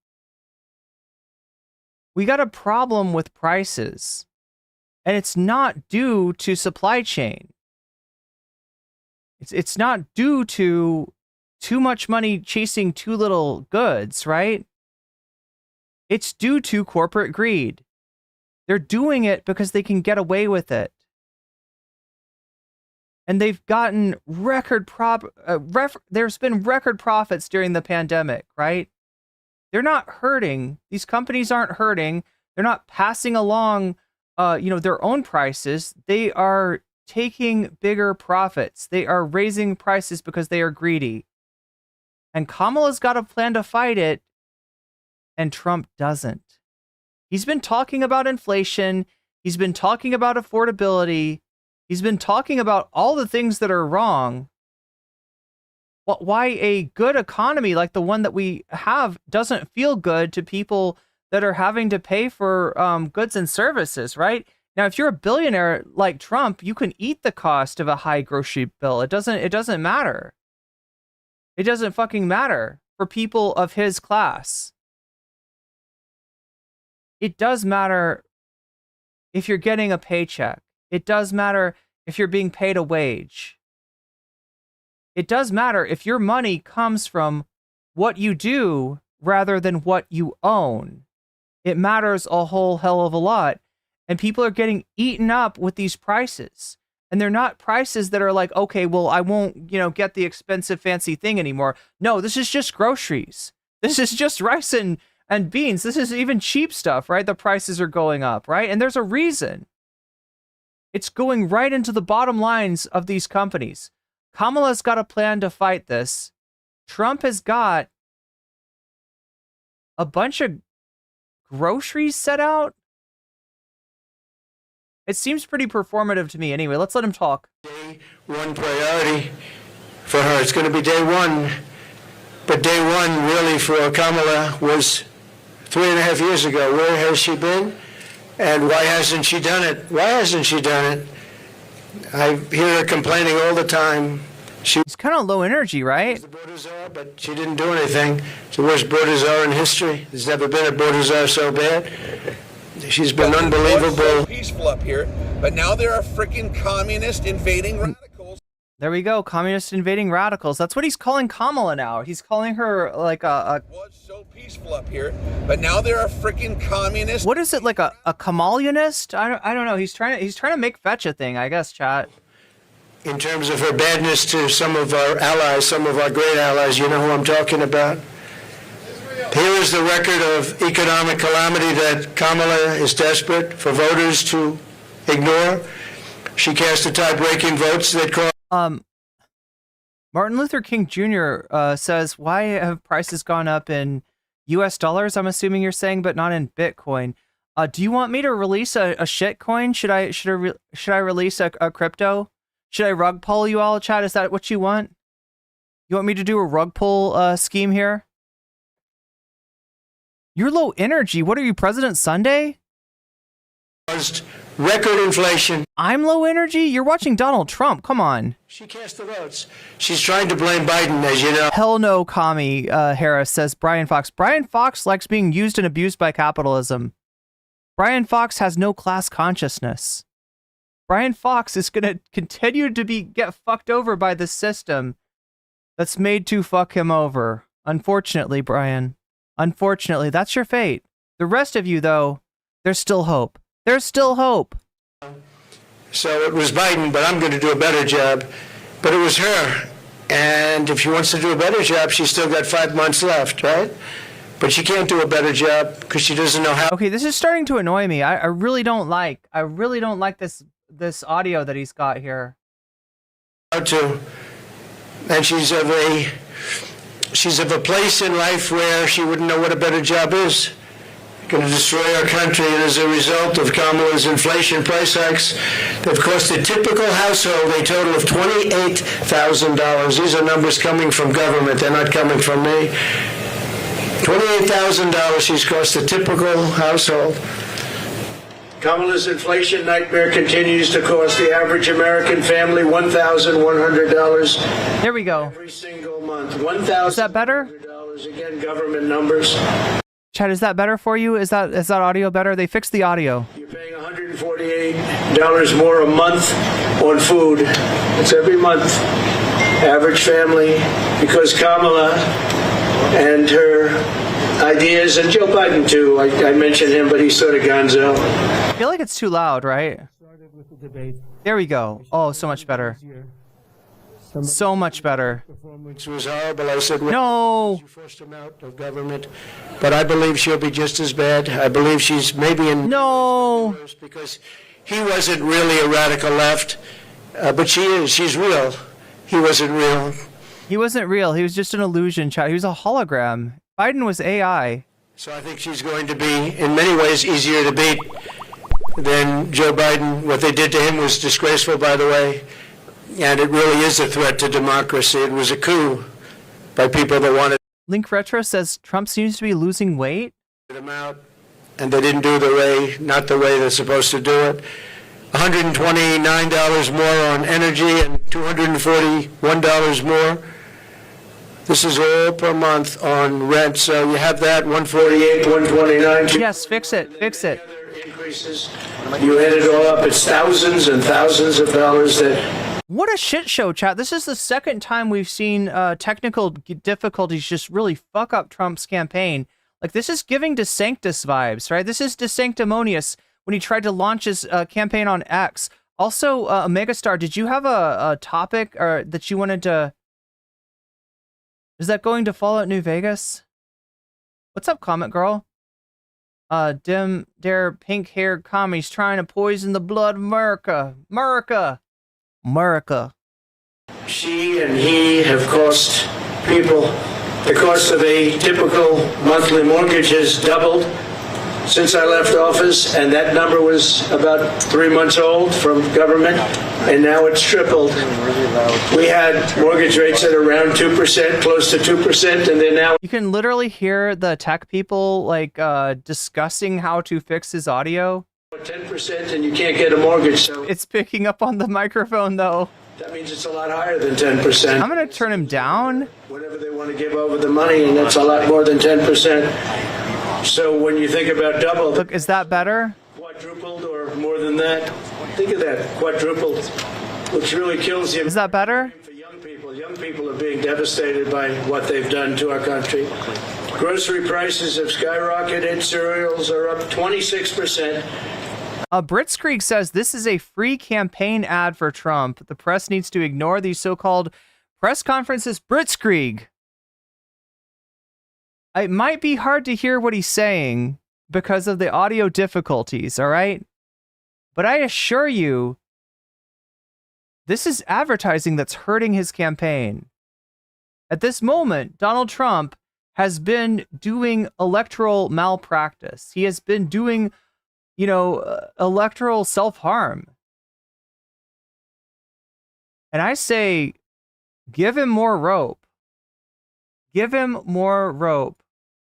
We got a problem with prices, and it's not due to supply chain. It's not due to too much money chasing too little goods, right? It's due to corporate greed. They're doing it because they can get away with it. And they've gotten there's been record profits during the pandemic, right? They're not hurting. These companies aren't hurting. They're not passing along, their own prices. They are taking bigger profits. They are raising prices because they are greedy. And Kamala's got a plan to fight it, and Trump doesn't. He's been talking about inflation. He's been talking about affordability. He's been talking about all the things that are wrong. Why a good economy like the one that we have doesn't feel good to people that are having to pay for goods and services, right? Now, if you're a billionaire like Trump, you can eat the cost of a high grocery bill. It doesn't matter. It doesn't fucking matter for people of his class. It does matter if you're getting a paycheck. It does matter if you're being paid a wage. It does matter if your money comes from what you do rather than what you own. It matters a whole hell of a lot. And people are getting eaten up with these prices. And they're not prices that are like, okay, well, I won't, get the expensive fancy thing anymore. No, this is just groceries. This is just rice and beans. This is even cheap stuff, right? The prices are going up, right? And there's a reason. It's going right into the bottom lines of these companies. Kamala's got a plan to fight this. Trump has got a bunch of groceries set out. It seems pretty performative to me. Anyway, let's let him talk. Day one priority for her. It's going to be day one. But day one, really, for Kamala was 3.5 years ago. Where has she been? And why hasn't she done it? Why hasn't she done it? I hear her complaining all the time. She's kind of low energy, right? The border czar, but she didn't do anything. It's the worst border czar in history. There's never been a border czar so bad. She's been unbelievable. So peaceful up here, but now there are freaking communists invading radicals. There we go, communist invading radicals. That's what he's calling Kamala now. He's calling her like a was so peaceful up here, but now there are freaking communists. What is it, like a Kamalunist? I don't know. He's trying to make fetch a thing, I guess, chat. In terms of her badness to some of our allies, some of our great allies, you know who I'm talking about. Here is the record of economic calamity that Kamala is desperate for voters to ignore. She cast a tie-breaking votes that call. Martin Luther King Jr. Says, why have prices gone up in U.S. dollars? I'm assuming you're saying, but not in Bitcoin. Do you want me to release a shit coin? Should I release a crypto? Should I rug pull you all, chat? Is that what you want? You want me to do a rug pull scheme here? You're low energy. What are you, President Sunday? Record inflation. I'm low energy? You're watching Donald Trump. Come on. She cast the votes. She's trying to blame Biden, as you know. Hell no, commie, Harris, says Brian Fox. Brian Fox likes being used and abused by capitalism. Brian Fox has no class consciousness. Brian Fox is going to continue to get fucked over by the system that's made to fuck him over. Unfortunately, Brian. Unfortunately, that's your fate. The rest of you, though, there's still hope. There's still hope. So it was Biden, but I'm going to do a better job. But it was her. And if she wants to do a better job, she's still got 5 months left, right? But she can't do a better job because she doesn't know how. Okay, this is starting to annoy me. I really don't like this audio that he's got here. To. And she's of a place in life where she wouldn't know what a better job is. Going to destroy our country, and as a result of Kamala's inflation price hikes, they've cost a typical household a total of $28,000. These are numbers coming from government. They're not coming from me. $28,000 she's cost a typical household. Kamala's inflation nightmare continues to cost the average American family $1,100. There we go. Every single month. $1,000. Is that better? Again, government numbers. Chad, is that better for you? Is that audio better? They fixed the audio. You're paying $148 more a month on food. It's every month. Average family, because Kamala and her ideas, and Joe Biden too, I mentioned him, but he's sort of gonzo. I feel like it's too loud, right? There we go. Oh, so much better. So much better. Performance was horrible. I said, no. You forced him out of government, but I believe she'll be just as bad. I believe she's maybe in no, because he wasn't really a radical left, but she is. She's real. He wasn't real. He wasn't real. He was just an illusion, Chad. He was a hologram. Biden was AI. So I think she's going to be, in many ways, easier to beat than Joe Biden. What they did to him was disgraceful, by the way. And it really is a threat to democracy. It was a coup by people that wanted Link Retro says Trump seems to be losing weight. Them out, and they didn't do not the way they're supposed to do it. $129 more on energy and $241 more. This is all per month on rent. So you have that, $148, $129. Yes, fix it. Fix it. Increases. You add it all up, it's thousands and thousands of dollars that. What a shit show, chat. This is the second time we've seen technical difficulties just really fuck up Trump's campaign. Like, this is giving DeSanctus vibes, right? This is DeSanctimonious when he tried to launch his campaign on X. Also, Megastar, did you have a topic or that you wanted to... Is that going to Fallout New Vegas? What's up, Comment Girl? Dim, dare pink-haired commies trying to poison the blood of America. America. She and he have cost people. The cost of a typical monthly mortgage has doubled since I left office, and that number was about 3 months old from government, and now it's tripled. We had mortgage rates at around 2%, close to 2%, and they're now... You can literally hear the tech people, like, discussing how to fix his audio. 10%, and you can't get a mortgage, so... It's picking up on the microphone, though. That means it's a lot higher than 10%. I'm going to turn him down. Whatever they want to give over the money, and that's a lot more than 10%. So when you think about double... Look, is that better? Quadrupled or more than that. Think of that, quadrupled, which really kills you. Is that better? For young people are being devastated by what they've done to our country. Grocery prices have skyrocketed. Cereals are up 26%. Blitzkrieg says this is a free campaign ad for Trump. The press needs to ignore these so-called press conferences. Blitzkrieg. It might be hard to hear what he's saying because of the audio difficulties, all right? But I assure you, this is advertising that's hurting his campaign. At this moment, Donald Trump has been doing electoral malpractice. He has been doing, you know, electoral self-harm. And I say, give him more rope. Give him more rope.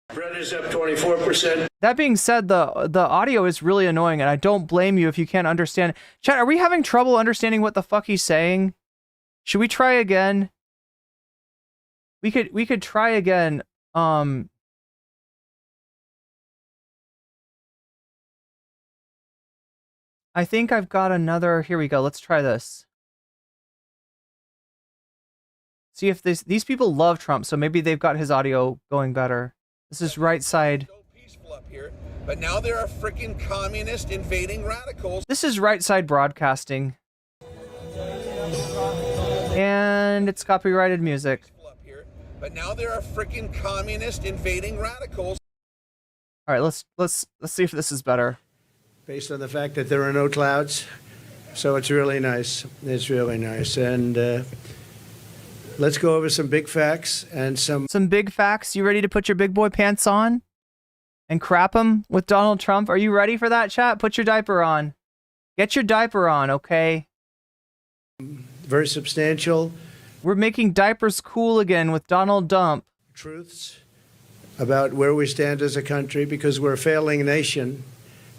Bread is up 24%. That being said, the audio is really annoying, and I don't blame you if you can't understand. Chat, are we having trouble understanding what the fuck he's saying? Should we try again? We could try again. I think I've got another. Here we go. Let's try this. See if these people love Trump, so maybe they've got his audio going better. This is right side. So peaceful up here, but now there are freaking communist invading radicals. This is right side broadcasting. And it's copyrighted music. But now there are freaking communist invading radicals. All right, let's see if this is better. Based on the fact that there are no clouds, so it's really nice. It's really nice. And let's go over some big facts and some big facts. You ready to put your big boy pants on and crap them with Donald Trump? Are you ready for that, chat? Put your diaper on. Get your diaper on, okay? very substantial. We're making diapers cool again with Donald Dump. Truths about where we stand as a country, because we're a failing nation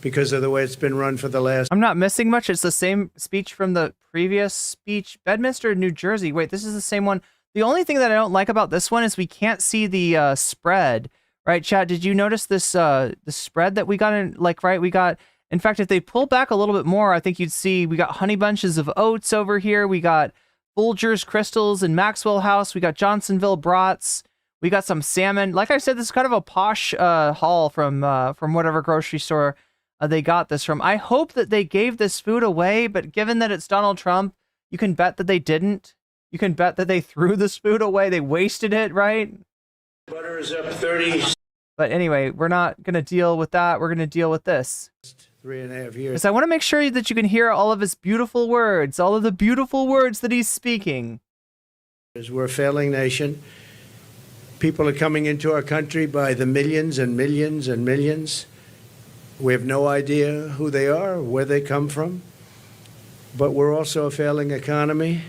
because of the way it's been run for the last... I'm not missing much. It's the same speech from the previous speech. Bedminster, New Jersey. Wait, this is the same one. The only thing that I don't like about this one is we can't see the spread. Right, Chad? Did you notice this the spread that we got in? Like, right, we got... In fact, if they pull back a little bit more, I think you'd see we got honey bunches of oats over here. We got Folgers Crystals in Maxwell House. We got Johnsonville Brats. We got some salmon. Like I said, this is kind of a posh haul from whatever grocery store they got this from. I hope that they gave this food away, but given that it's Donald Trump, you can bet that they didn't. You can bet that they threw this food away. They wasted it, right? Butter is up 30. But anyway, we're not going to deal with that. We're going to deal with this. 3.5 years. Because I want to make sure that you can hear all of his beautiful words, all of the beautiful words that he's speaking. We're a failing nation. People are coming into our country by the millions and millions and millions. We have no idea who they are, where they come from. But we're also a failing economy.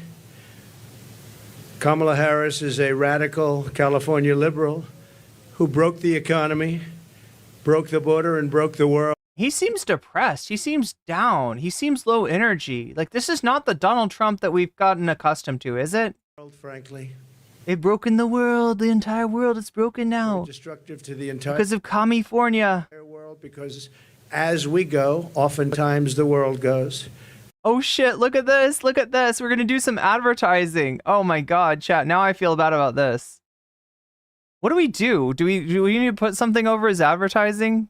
Kamala Harris is a radical California liberal who broke the economy, broke the border, and broke the world. He seems depressed. He seems down. He seems low energy. Like, this is not the Donald Trump that we've gotten accustomed to, is it? Frankly. They've broken the world. The entire world is broken now. Destructive to the entire because of California. World, because as we go, oftentimes the world goes. Oh shit, look at this. Look at this. We're going to do some advertising. Oh my God, chat. Now I feel bad about this. What do we do? Do we need to put something over his advertising?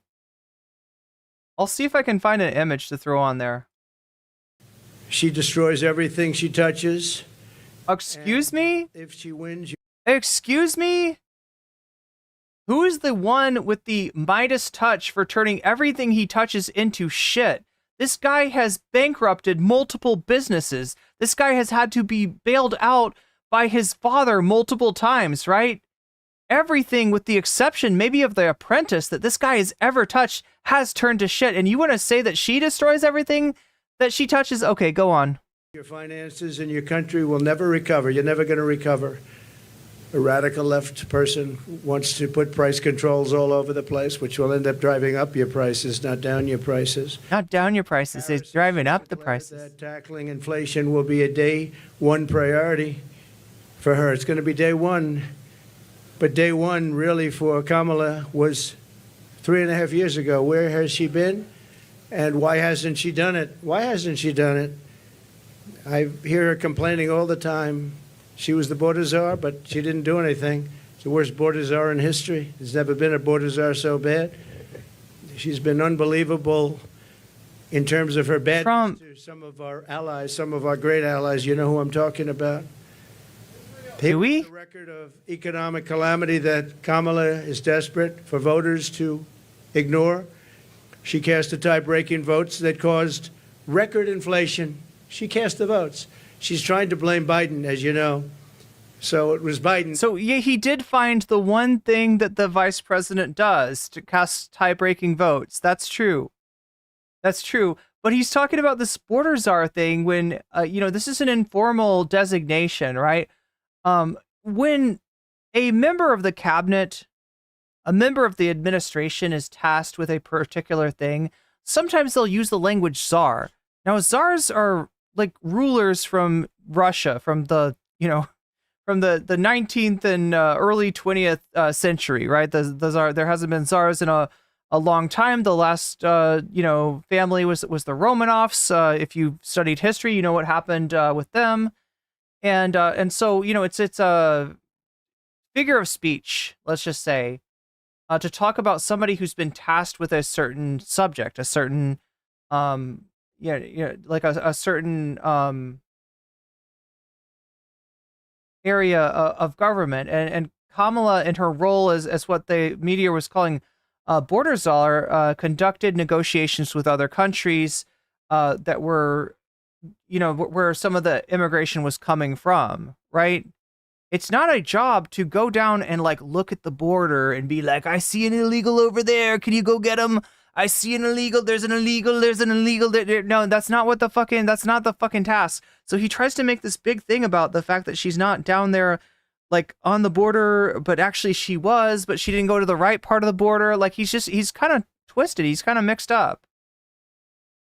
I'll see if I can find an image to throw on there. She destroys everything she touches. Excuse me? If she wins, excuse me? Who is the one with the Midas touch for turning everything he touches into shit? This guy has bankrupted multiple businesses. This guy has had to be bailed out by his father multiple times, right? Everything, with the exception maybe of The Apprentice, that this guy has ever touched has turned to shit. And you want to say that she destroys everything that she touches? Okay, go on. Your finances in your country will never recover. You're never going to recover. A radical left person wants to put price controls all over the place, which will end up driving up your prices, not down your prices. Not down your prices. It's driving up the prices. That tackling inflation will be a day one priority for her. It's going to be day one. But day one, really, for Kamala was 3.5 years ago. Where has she been? And why hasn't she done it? Why hasn't she done it? I hear her complaining all the time. She was the border czar, but she didn't do anything. It's the worst border czar in history. There's never been a border czar so bad. She's been unbelievable in terms of her bad to some of our allies, some of our great allies. You know who I'm talking about. Do we? The record of economic calamity that Kamala is desperate for voters to ignore. She cast the tie-breaking votes that caused record inflation. She cast the votes. She's trying to blame Biden, as you know. So it was Biden. So yeah, he did find the one thing that the vice president does to cast tie-breaking votes. That's true. That's true. But he's talking about this border czar thing when, this is an informal designation, right? When a member of the cabinet, a member of the administration is tasked with a particular thing, sometimes they'll use the language czar. Now, czars are like rulers from Russia, from the 19th and early 20th century, right? The czar, there hasn't been czars in a long time. The last, family was the Romanovs. If you studied history, you know what happened with them. And so, it's a figure of speech, let's just say, to talk about somebody who's been tasked with a certain subject, a certain, like a certain, area of government. And Kamala, in her role as what the media was calling border czar, conducted negotiations with other countries that were, where some of the immigration was coming from, right? It's not a job to go down and like look at the border and be like, I see an illegal over there. Can you go get him? I see an illegal. There's an illegal. There's an illegal. No, that's not the fucking task. So he tries to make this big thing about the fact that she's not down there like on the border, but actually she was, but she didn't go to the right part of the border. Like he's kind of twisted. He's kind of mixed up.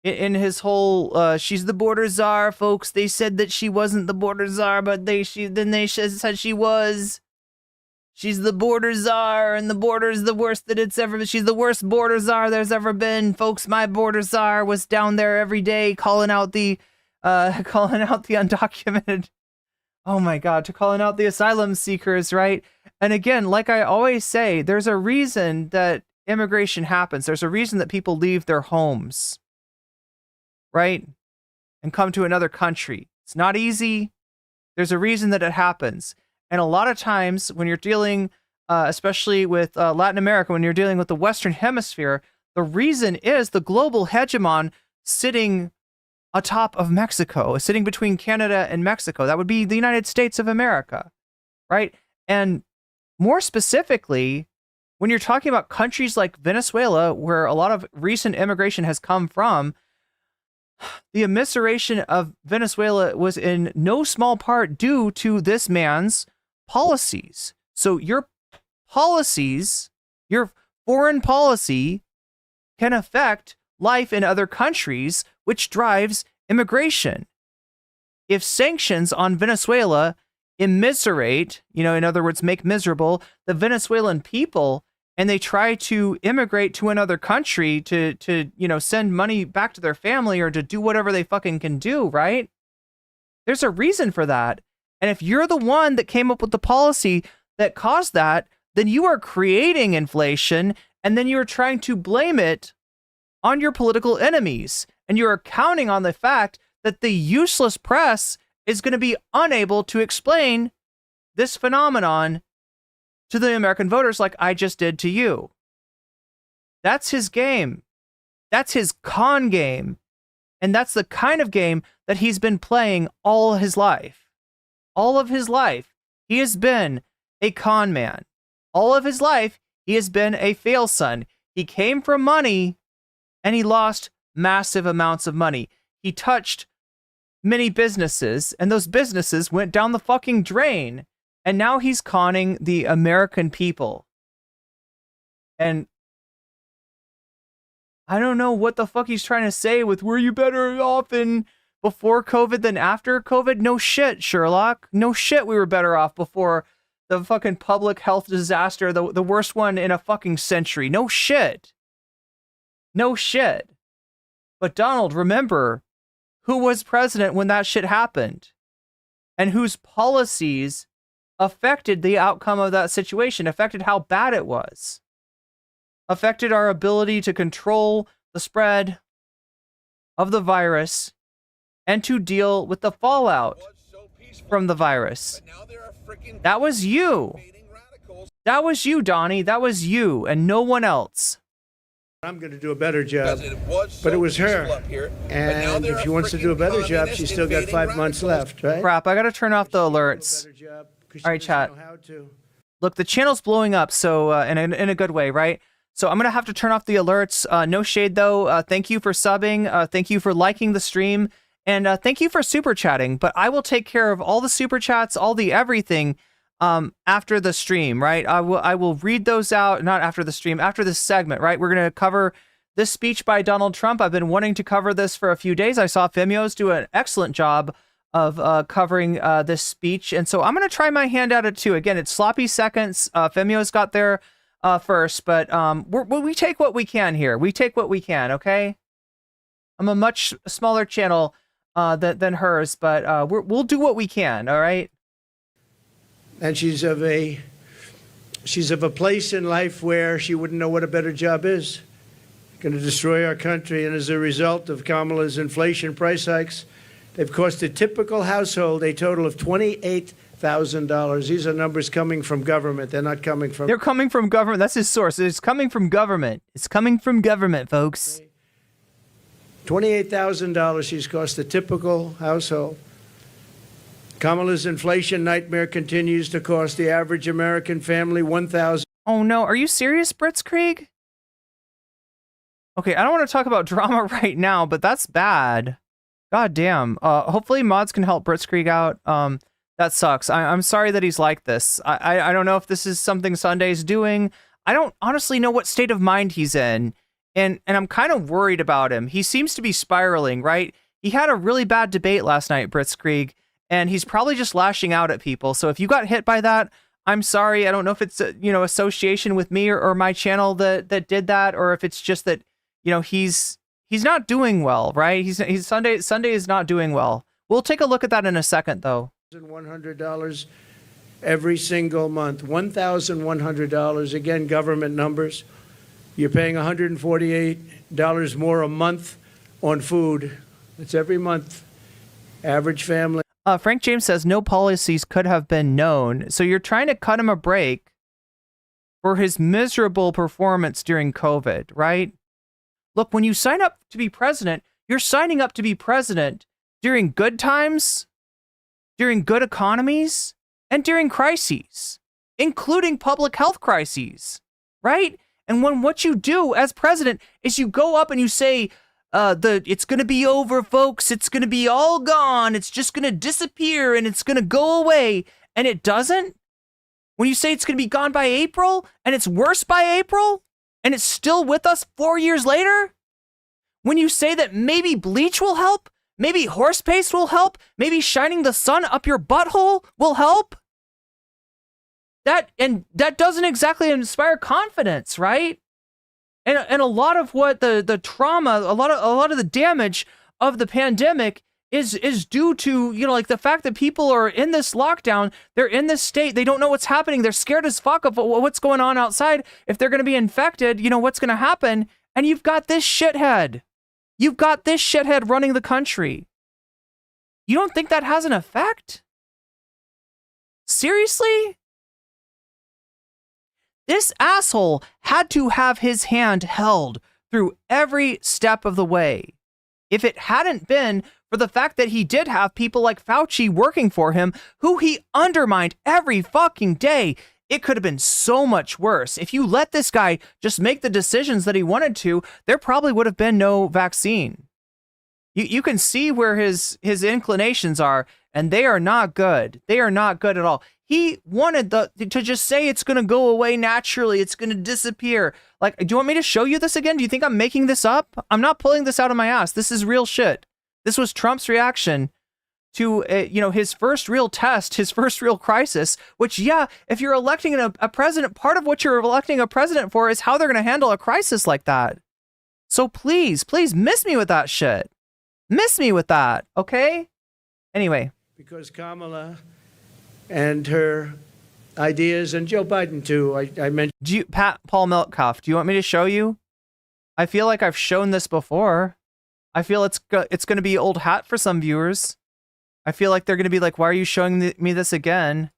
In his whole, she's the border czar, folks. They said that she wasn't the border czar, but they said she was. She's the border czar, and the border is the worst that it's ever been. She's the worst border czar there's ever been, folks. My border czar was down there every day, calling out the undocumented. Oh my God, calling out the asylum seekers, right? And again, like I always say, there's a reason that immigration happens. There's a reason that people leave their homes, right? And come to another country. It's not easy. There's a reason that it happens. And a lot of times when you're dealing, especially with Latin America, when you're dealing with the Western Hemisphere, the reason is the global hegemon sitting atop of Mexico, sitting between Canada and Mexico. That would be the United States of America, right? And more specifically, when you're talking about countries like Venezuela, where a lot of recent immigration has come from, the immiseration of Venezuela was in no small part due to this man's policies. So your policies, your foreign policy can affect life in other countries, which drives immigration. If sanctions on Venezuela immiserate, in other words, make miserable the Venezuelan people, and they try to immigrate to another country to send money back to their family or to do whatever they fucking can do, right? There's a reason for that. And if you're the one that came up with the policy that caused that, then you are creating inflation, and then you're trying to blame it on your political enemies. And you're counting on the fact that the useless press is going to be unable to explain this phenomenon to the American voters like I just did to you. That's his game. That's his con game. And that's the kind of game that he's been playing all his life. All of his life, he has been a con man. All of his life, he has been a fail son. He came from money, and he lost massive amounts of money. He touched many businesses, and those businesses went down the fucking drain. And now he's conning the American people. And I don't know what the fuck he's trying to say with, were you better off in before COVID than after COVID? No shit, Sherlock. No shit, we were better off before the fucking public health disaster, the worst one in a fucking century. No shit. No shit. But Donald, remember who was president when that shit happened and whose policies affected the outcome of that situation, affected how bad it was, affected our ability to control the spread of the virus and to deal with the fallout from the virus. That was you. That was you, Donnie. That was you and no one else. I'm going to do a better job, but it was her. And if she wants to do a better job, she's still got 5 months left, right? Crap, I got to turn off the alerts. All right, chat. Look, the channel's blowing up, so in a good way, right? So I'm gonna have to turn off the alerts. No shade though. Thank you for subbing. Thank you for liking the stream, and thank you for super chatting. But I will take care of all the super chats, all the everything, after the stream, right? I will read those out. Not after the stream, after this segment, right? We're gonna cover this speech by Donald Trump. I've been wanting to cover this for a few days. I saw Femios do an excellent job of covering this speech, and so I'm gonna try my hand at it too. Again, it's sloppy seconds. Femio's got there first, but we take what we can here. We take what we can, okay? I'm a much smaller channel than hers, but we'll do what we can. All right. And she's of a place in life where she wouldn't know what a better job is. Going to destroy our country, and as a result of Kamala's inflation price hikes, they've cost a typical household a total of $28,000. These are numbers coming from government. They're not coming from... They're coming from government. That's his source. It's coming from government. It's coming from government, folks. $28,000 she's cost the typical household. Kamala's inflation nightmare continues to cost the average American family $1,000. Oh no, are you serious, Blitzkrieg? Okay, I don't want to talk about drama right now, but that's bad. God damn. Hopefully mods can help Blitzkrieg out. That sucks. I'm sorry that he's like this. I don't know if this is something Sunday's doing. I don't honestly know what state of mind he's in. And I'm kind of worried about him. He seems to be spiraling, right? He had a really bad debate last night, Blitzkrieg, and he's probably just lashing out at people. So if you got hit by that, I'm sorry. I don't know if it's association with me or my channel that did that, or if it's just that he's not doing well, right? He's Sunday is not doing well. We'll take a look at that in a second, though. $100 every single month. $1,100. Again, government numbers. You're paying $148 more a month on food. It's every month. Average family. Frank James says no policies could have been known. So you're trying to cut him a break for his miserable performance during COVID, right? Look, when you sign up to be president, you're signing up to be president during good times, during good economies, and during crises, including public health crises, right? And when what you do as president is you go up and you say, it's going to be over, folks. It's going to be all gone. It's just going to disappear and it's going to go away. And it doesn't. When you say it's going to be gone by April and it's worse by April and it's still with us 4 years later. When you say that maybe bleach will help, maybe horse paste will help, maybe shining the sun up your butthole will help. That doesn't exactly inspire confidence, right? And a lot of what the trauma, a lot of the damage of the pandemic is due to, like the fact that people are in this lockdown, they're in this state, they don't know what's happening, they're scared as fuck of what's going on outside. If they're going to be infected, what's going to happen? And you've got this shithead. You've got this shithead running the country. You don't think that has an effect? Seriously? This asshole had to have his hand held through every step of the way. If it hadn't been for the fact that he did have people like Fauci working for him, who he undermined every fucking day, it could have been so much worse. If you let this guy just make the decisions that he wanted to, there probably would have been no vaccine. You can see where his inclinations are, and they are not good. They are not good at all. He wanted to just say it's going to go away naturally. It's going to disappear. Like, do you want me to show you this again? Do you think I'm making this up? I'm not pulling this out of my ass. This is real shit. This was Trump's reaction to, his first real test, his first real crisis, which, yeah, if you're electing a president, part of what you're electing a president for is how they're going to handle a crisis like that. So please miss me with that shit. Miss me with that, okay? Anyway. Because Kamala and her ideas, and Joe Biden too, I mentioned. Paul Meltkoff, do you want me to show you? I feel like I've shown this before. I feel it's going to be old hat for some viewers. I feel like they're going to be like, why are you showing me this again?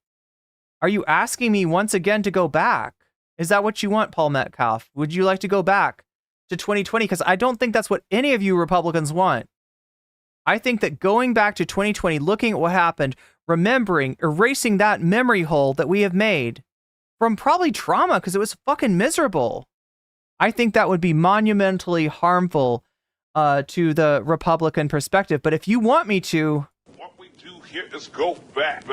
Are you asking me once again to go back? Is that what you want, Paul Metcalf? Would you like to go back to 2020? Because I don't think that's what any of you Republicans want. I think that going back to 2020, looking at what happened, remembering, erasing that memory hole that we have made from probably trauma, because it was fucking miserable. I think that would be monumentally harmful to the Republican perspective. But if you want me to, What we do here is go back.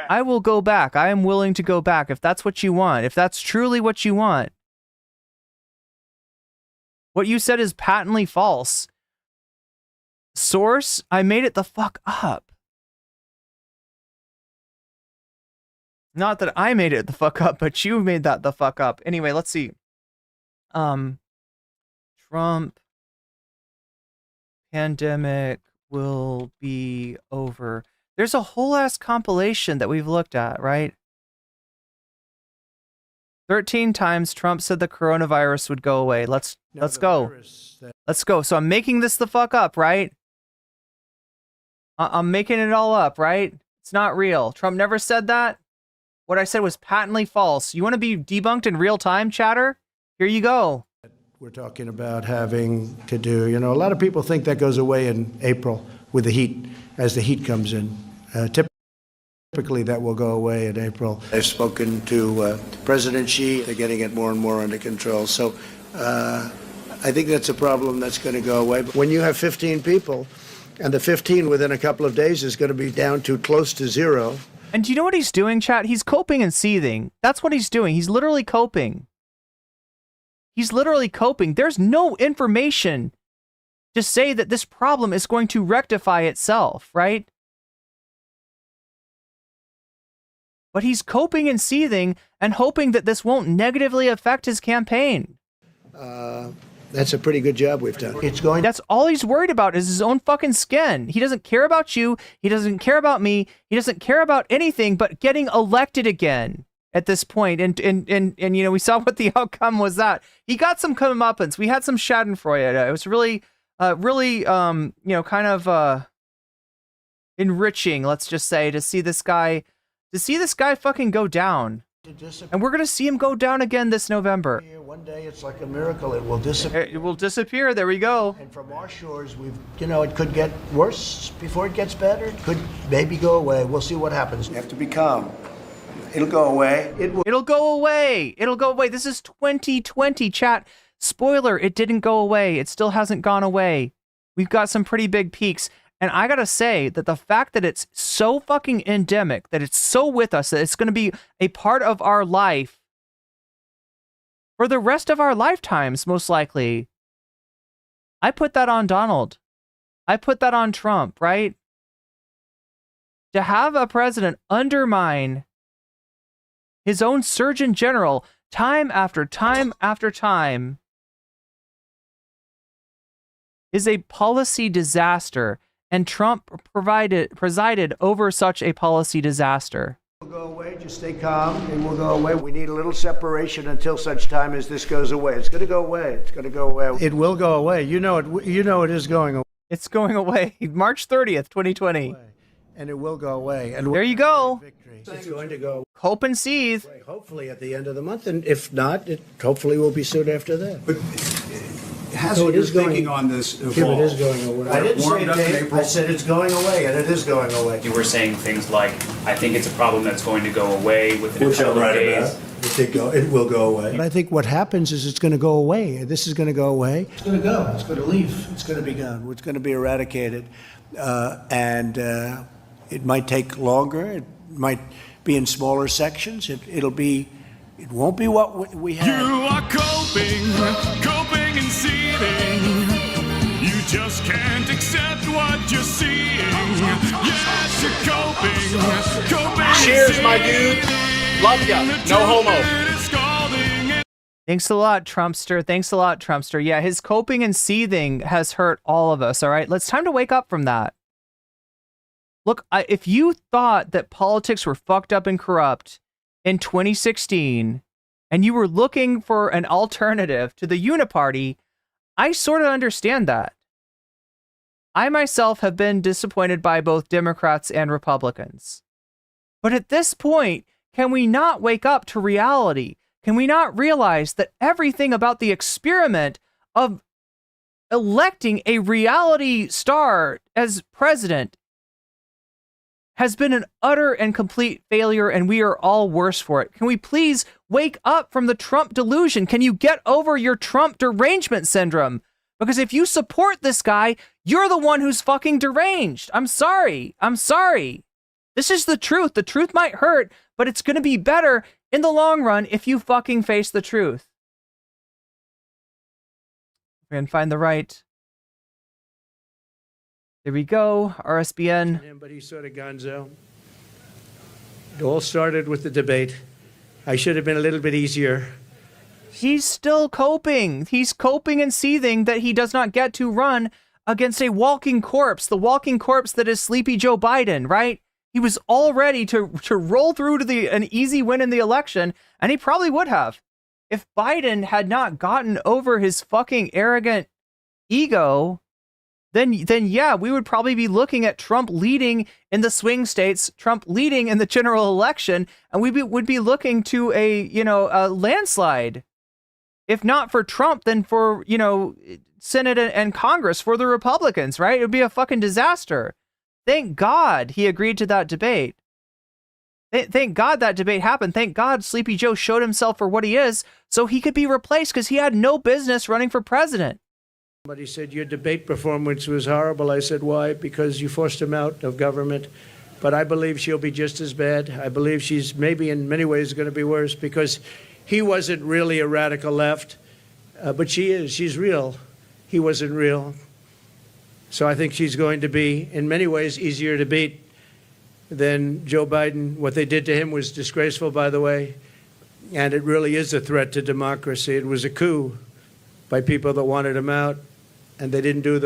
I will go back. I am willing to go back if that's what you want. If that's truly what you want. What you said is patently false. Source, I made it the fuck up. Not that I made it the fuck up, but you made that the fuck up. Anyway, let's see. Trump pandemic will be over. There's a whole ass compilation that we've looked at, right? 13 times Trump said the coronavirus would go away. Let's go. Let's go. So I'm making this the fuck up, right? I'm making it all up, right? It's not real. Trump never said that. What I said was patently false. You want to be debunked in real time, chatter? Here you go. We're talking about having to do, a lot of people think that goes away in April with the heat, as the heat comes in. Typically that will go away in April. I've spoken to President Xi. They're getting it more and more under control. So I think that's a problem that's going to go away. But when you have 15 people, and the 15 within a couple of days is going to be down to close to zero. And do you know what he's doing, chat? He's coping and seething. That's what he's doing. He's literally coping. He's literally coping. There's no information to say that this problem is going to rectify itself, right? But he's coping and seething and hoping that this won't negatively affect his campaign. That's a pretty good job we've done. That's all he's worried about is his own fucking skin. He doesn't care about you. He doesn't care about me. He doesn't care about anything but getting elected again at this point. And we saw what the outcome was that. He got some comeuppance. We had some schadenfreude. It was really, kind of enriching, let's just say, to see this guy fucking go down. And we're going to see him go down again this November. One day it's like a miracle. It will disappear. It will disappear. There we go. And from our shores, it could get worse before it gets better. It could maybe go away. We'll see what happens. You have to be calm. It'll go away. It'll go away. It'll go away. This is 2020, chat. Spoiler, it didn't go away. It still hasn't gone away. We've got some pretty big peaks. And I gotta say that the fact that it's so fucking endemic, that it's so with us, that it's gonna be a part of our life for the rest of our lifetimes, most likely. I put that on Donald. I put that on Trump, right? To have a president undermine his own Surgeon General time after time after time is a policy disaster. And Trump presided over such a policy disaster. It will go away. Just stay calm. It will go away. We need a little separation until such time as this goes away. It's going to go away. It's going to go away. It will go away. You know it is going away. It's going away. March 30th, 2020. And it will go away. And there you go. It's going to go. Hope and seethe. Hopefully at the end of the month. And if not, it hopefully will be soon after that. But hasn't your thinking on this evolved? It is going away. I didn't say it, I said it's going away, and it is going away. You were saying things like, I think it's a problem that's going to go away within a couple of days. It will go away. But I think what happens is it's going to go away. This is going to go away. It's going to go. It's going to leave. It's going to be gone. It's going to be eradicated. And it might take longer. It might be in smaller sections. It won't be what we have. You are coping and seething. You just can't accept what you're seeing. Yes, you're coping. Cheers, my dude. Love ya. No homo. Thanks a lot, Trumpster. Thanks a lot, Trumpster. Yeah, his coping and seething has hurt all of us, all right? It's time to wake up from that. Look, if you thought that politics were fucked up and corrupt in 2016, and you were looking for an alternative to the Uniparty, I sort of understand that. I myself have been disappointed by both Democrats and Republicans. But at this point, can we not wake up to reality? Can we not realize that everything about the experiment of electing a reality star as president has been an utter and complete failure, and we are all worse for it? Can we please wake up from the Trump delusion? Can you get over your Trump derangement syndrome? Because if you support this guy, you're the one who's fucking deranged. I'm sorry. I'm sorry. This is the truth. The truth might hurt, but it's going to be better in the long run if you fucking face the truth. And find the right. There we go. RSBN. But he's sort of gonzo. It all started with the debate. I should have been a little bit easier. He's still coping. He's coping and seething that he does not get to run against a walking corpse. The walking corpse that is Sleepy Joe Biden, right? He was all ready to roll through to an easy win in the election, and he probably would have. If Biden had not gotten over his fucking arrogant ego then yeah, we would probably be looking at Trump leading in the swing states, Trump leading in the general election, and we would be looking to a landslide. If not for Trump, then for, Senate and Congress, for the Republicans, right? It would be a fucking disaster. Thank God he agreed to that debate. Thank God that debate happened. Thank God Sleepy Joe showed himself for what he is so he could be replaced, because he had no business running for president. Somebody said, your debate performance was horrible. I said, why? Because you forced him out of government. But I believe she'll be just as bad. I believe she's maybe in many ways going to be worse, because he wasn't really a radical left, but she is. She's real. He wasn't real. So I think she's going to be, in many ways, easier to beat than Joe Biden. What they did to him was disgraceful, by the way, and it really is a threat to democracy. It was a coup by people that wanted him out, and they didn't do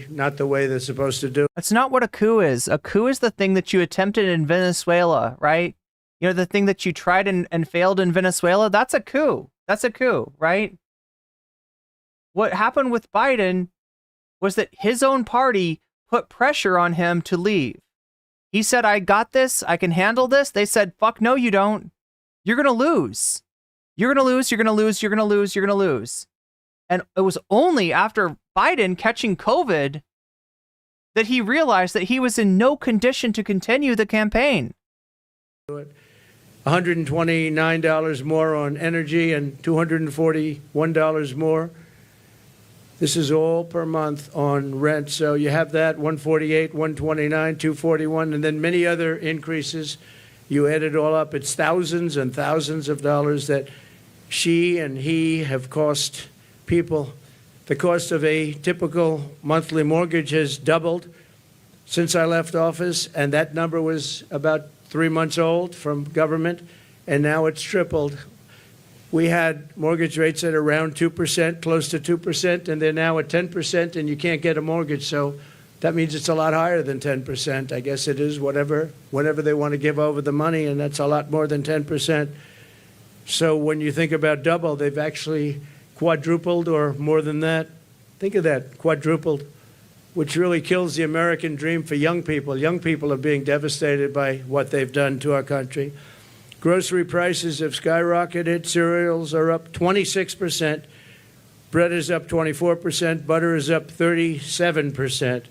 not the way they're supposed to do. That's not what a coup is. A coup is the thing that you attempted in Venezuela, right? The thing that you tried and failed in Venezuela, that's a coup. That's a coup, right? What happened with Biden was that his own party put pressure on him to leave. He said, I got this. I can handle this. They said, fuck no, you don't. You're going to lose. You're going to lose. You're going to lose. You're going to lose. You're going to lose. And it was only after Biden catching COVID that he realized that he was in no condition to continue the campaign. $129 more on energy and $241 more. This is all per month on rent. So you have that, 148, 129, 241, and then many other increases. You add it all up, it's thousands and thousands of dollars that she and he have cost people. The cost of a typical monthly mortgage has doubled since I left office, and that number was about 3 months old from government, and now it's tripled. We had mortgage rates at around 2%, close to 2%, and they're now at 10%, and you can't get a mortgage. So that means it's a lot higher than 10%. I guess it is whenever they want to give over the money, and that's a lot more than 10%. So when you think about double, they've actually quadrupled or more than that. Think of that, quadrupled, which really kills the American dream for young people. Young people are being devastated by what they've done to our country. Grocery prices have skyrocketed. Cereals are up 26%. Bread is up 24%. Butter is up 37%.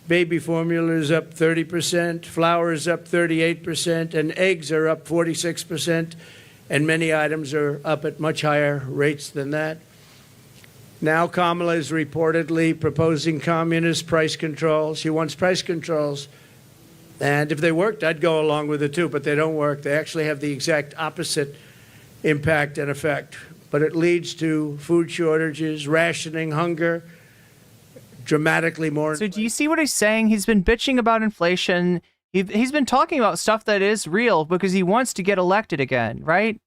Baby formula is up 30%. Flour is up 38%. And eggs are up 46%. And many items are up at much higher rates than that. Now Kamala is reportedly proposing communist price controls. She wants price controls. And if they worked, I'd go along with it too, but they don't work. They actually have the exact opposite impact and effect. But it leads to food shortages, rationing, hunger, dramatically more. So do you see what he's saying? He's been bitching about inflation. He's been talking about stuff that is real because he wants to get elected again, right?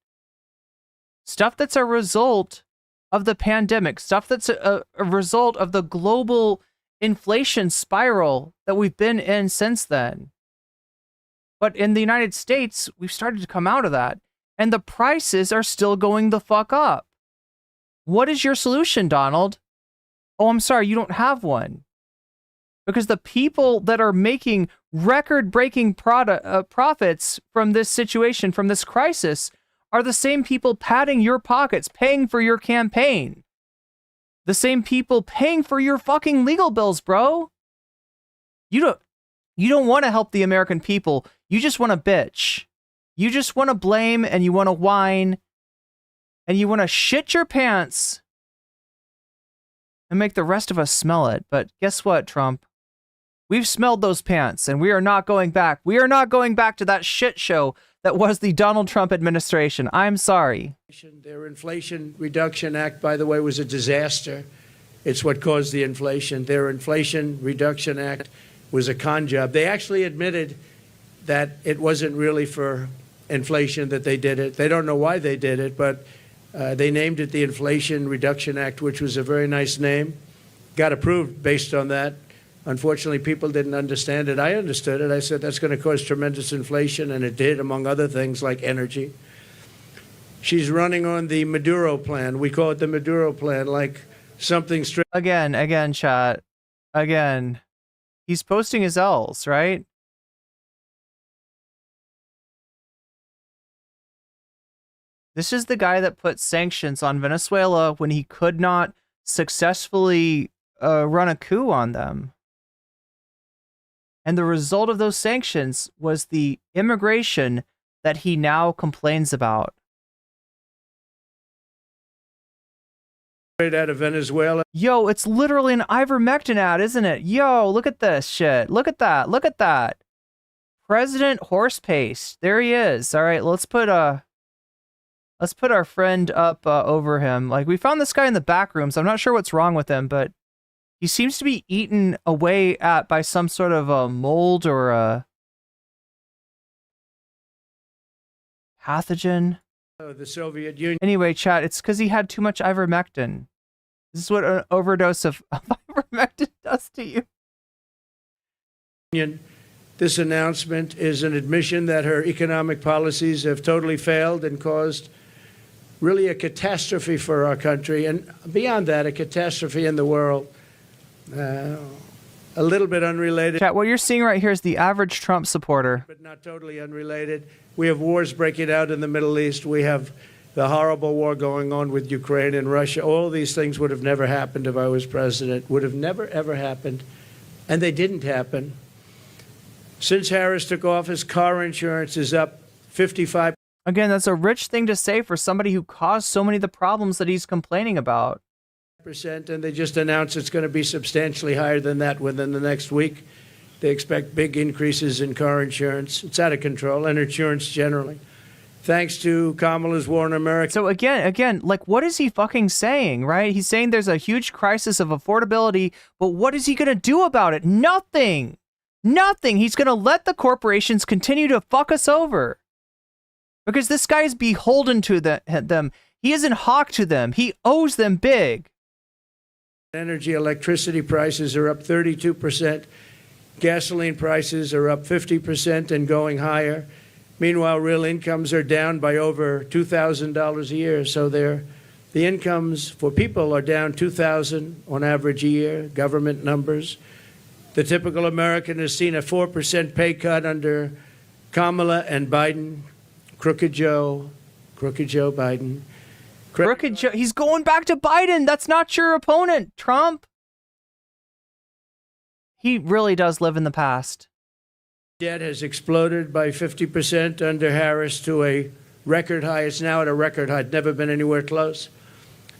Stuff that's a result of the pandemic, stuff that's a result of the global inflation spiral that we've been in since then. But in the United States, we've started to come out of that, and the prices are still going the fuck up. What is your solution, Donald? Oh, I'm sorry, you don't have one. Because the people that are making record-breaking profits from this situation, from this crisis, are the same people padding your pockets, paying for your campaign. The same people paying for your fucking legal bills, bro. You don't want to help the American people. You just want to bitch. You just want to blame, and you want to whine, and you want to shit your pants and make the rest of us smell it. But guess what, Trump? We've smelled those pants, and we are not going back. We are not going back to that shit show that was the Donald Trump administration. I'm sorry. Their Inflation Reduction Act, by the way, was a disaster. It's what caused the inflation. Their Inflation Reduction Act was a con job. They actually admitted that it wasn't really for inflation that they did it. They don't know why they did it, but they named it the Inflation Reduction Act, which was a very nice name. Got approved based on that. Unfortunately, people didn't understand it. I understood it. I said that's going to cause tremendous inflation, and it did, among other things like energy. She's running on the Maduro plan. We call it the Maduro plan, like something straight. Again, chat. Again, he's posting his L's, right? This is the guy that put sanctions on Venezuela when he could not successfully run a coup on them. And the result of those sanctions was the immigration that he now complains about. Out of Venezuela. Yo, it's literally an ivermectin ad, isn't it? Yo, look at this shit. Look at that. Look at that. President Horse Paste. There he is. All right, let's put our friend up over him. Like, we found this guy in the back rooms. I'm not sure what's wrong with him, but he seems to be eaten away at by some sort of a mold or a pathogen. The Soviet Union. Anyway, chat, it's because he had too much ivermectin. This is what an overdose of ivermectin does to you. This announcement is an admission that her economic policies have totally failed and caused really a catastrophe for our country, and beyond that, a catastrophe in the world. A little bit unrelated. Chat, what you're seeing right here is the average Trump supporter. But not totally unrelated. We have wars breaking out in the Middle East. We have the horrible war going on with Ukraine and Russia. All these things would have never happened if I was president. Would have never, ever happened. And they didn't happen. Since Harris took office, car insurance is up 55%. Again, that's a rich thing to say for somebody who caused so many of the problems that he's complaining about. And they just announced it's going to be substantially higher than that within the next week. They expect big increases in car insurance. It's out of control, and insurance generally. Thanks to Kamala's war in America. So again, like, what is he fucking saying, right? He's saying there's a huge crisis of affordability, but what is he going to do about it? Nothing. Nothing. He's going to let the corporations continue to fuck us over. Because this guy is beholden to them. He isn't hawk to them. He owes them big. Energy, electricity prices are up 32%. Gasoline prices are up 50% and going higher. Meanwhile, real incomes are down by over $2,000 a year. So the incomes for people are down $2,000 on average a year, government numbers. The typical American has seen a 4% pay cut under Kamala and Biden. Crooked Joe Biden. Crooked Joe, he's going back to Biden. That's not your opponent, Trump. He really does live in the past. Debt has exploded by 50% under Harris to a record high. It's now at a record high. It's never been anywhere close.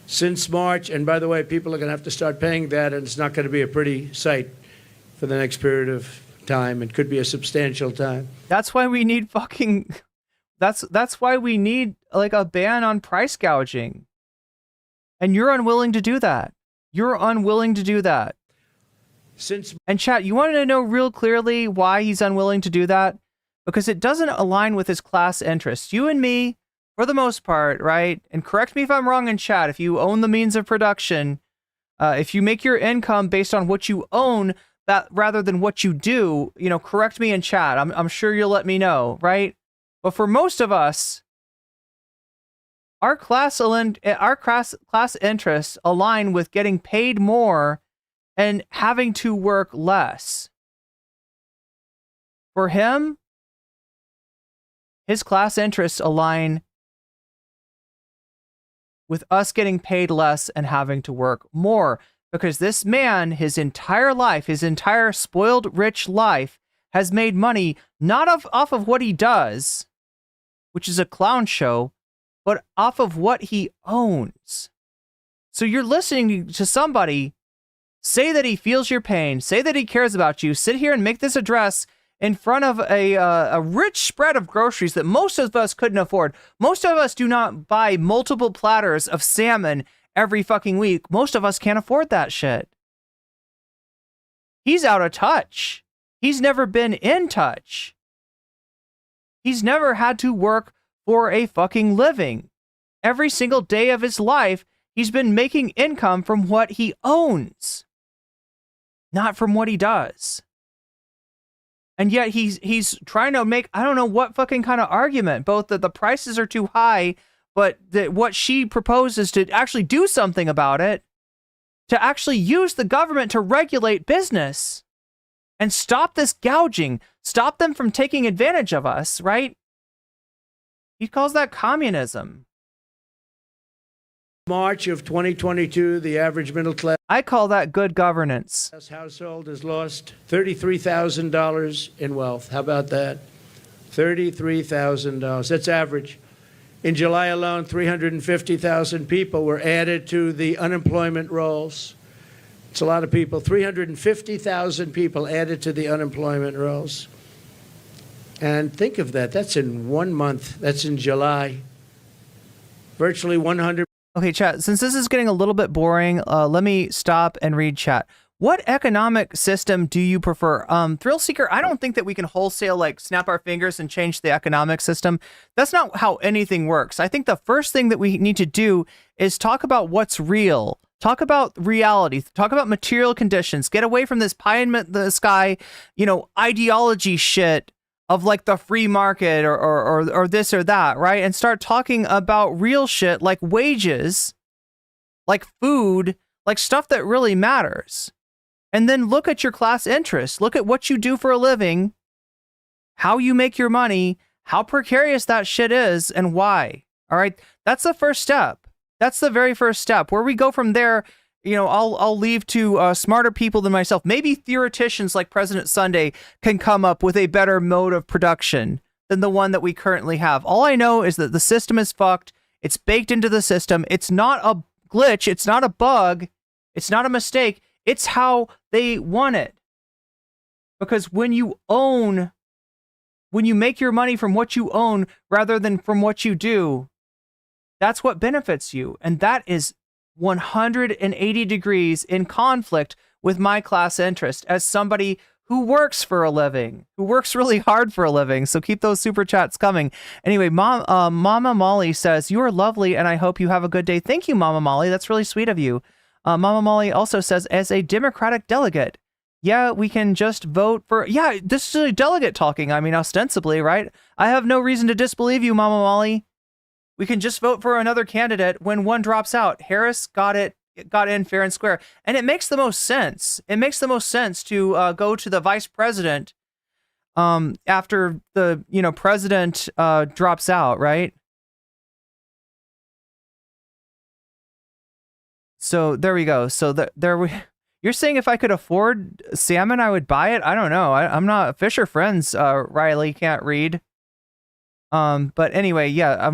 Since March, and by the way, people are going to have to start paying that, and it's not going to be a pretty sight for the next period of time. It could be a substantial time. That's why we need fucking... That's why we need, like, a ban on price gouging. And you're unwilling to do that. You're unwilling to do that. And chat, you want to know real clearly why he's unwilling to do that? Because it doesn't align with his class interests. You and me, for the most part, right? And correct me if I'm wrong in chat, if you own the means of production, if you make your income based on what you own, that rather than what you do, you know, correct me in chat. I'm sure you'll let me know, right? But for most of us, our class interests align with getting paid more and having to work less. For him, his class interests align with us getting paid less and having to work more. Because this man, his entire life, his entire spoiled rich life, has made money not off of what he does, which is a clown show, but off of what he owns. So you're listening to somebody say that he feels your pain, say that he cares about you, sit here and make this address in front of a rich spread of groceries that most of us couldn't afford. Most of us do not buy multiple platters of salmon every fucking week. Most of us can't afford that shit. He's out of touch. He's never been in touch. He's never had to work for a fucking living. Every single day of his life, he's been making income from what he owns, not from what he does. And yet he's trying to make, I don't know what fucking kind of argument, both that the prices are too high, but that what she proposes to actually do something about it. to actually use the government to regulate business and stop this gouging, stop them from taking advantage of us, right? He calls that communism. March of 2022, the average middle class I call that good governance. household has lost $33,000 in wealth. How about that? $33,000. That's average. In July alone, 350,000 people were added to the unemployment rolls. It's a lot of people. 350,000 people added to the unemployment rolls. And think of that. That's in 1 month. That's in July. Virtually 100. Okay, chat, since this is getting a little bit boring, let me stop and read chat. What economic system do you prefer? Thrill Seeker, I don't think that we can wholesale, like, snap our fingers and change the economic system. That's not how anything works. I think the first thing that we need to do is talk about what's real. Talk about reality. Talk about material conditions. Get away from this pie in the sky, ideology shit of like the free market or this or that, right? And start talking about real shit like wages, like food, like stuff that really matters. And then look at your class interests. Look at what you do for a living, how you make your money, how precarious that shit is, and why. All right? That's the first step. That's the very first step. Where we go from there, I'll leave to smarter people than myself. Maybe theoreticians like President Sunday can come up with a better mode of production than the one that we currently have. All I know is that the system is fucked. It's baked into the system. It's not a glitch. It's not a bug. It's not a mistake. It's how they want it. Because when you make your money from what you own rather than from what you do, that's what benefits you. And that is 180 degrees in conflict with my class interest as somebody who works for a living, who works really hard for a living. So keep those super chats coming. Anyway, Mama Molly says, "You are lovely and I hope you have a good day." Thank you, Mama Molly. That's really sweet of you. Mama Molly also says, as a Democratic delegate, yeah, we can just vote for, yeah, this is a delegate talking. I mean, ostensibly, right? I have no reason to disbelieve you, Mama Molly. We can just vote for another candidate when one drops out. Harris got in fair and square. And it makes the most sense. It makes the most sense to go to the vice president after the, president drops out, right? So there we go. So you're saying if I could afford salmon, I would buy it? I don't know. I'm not Fisher Friends. Riley can't read. But anyway, yeah,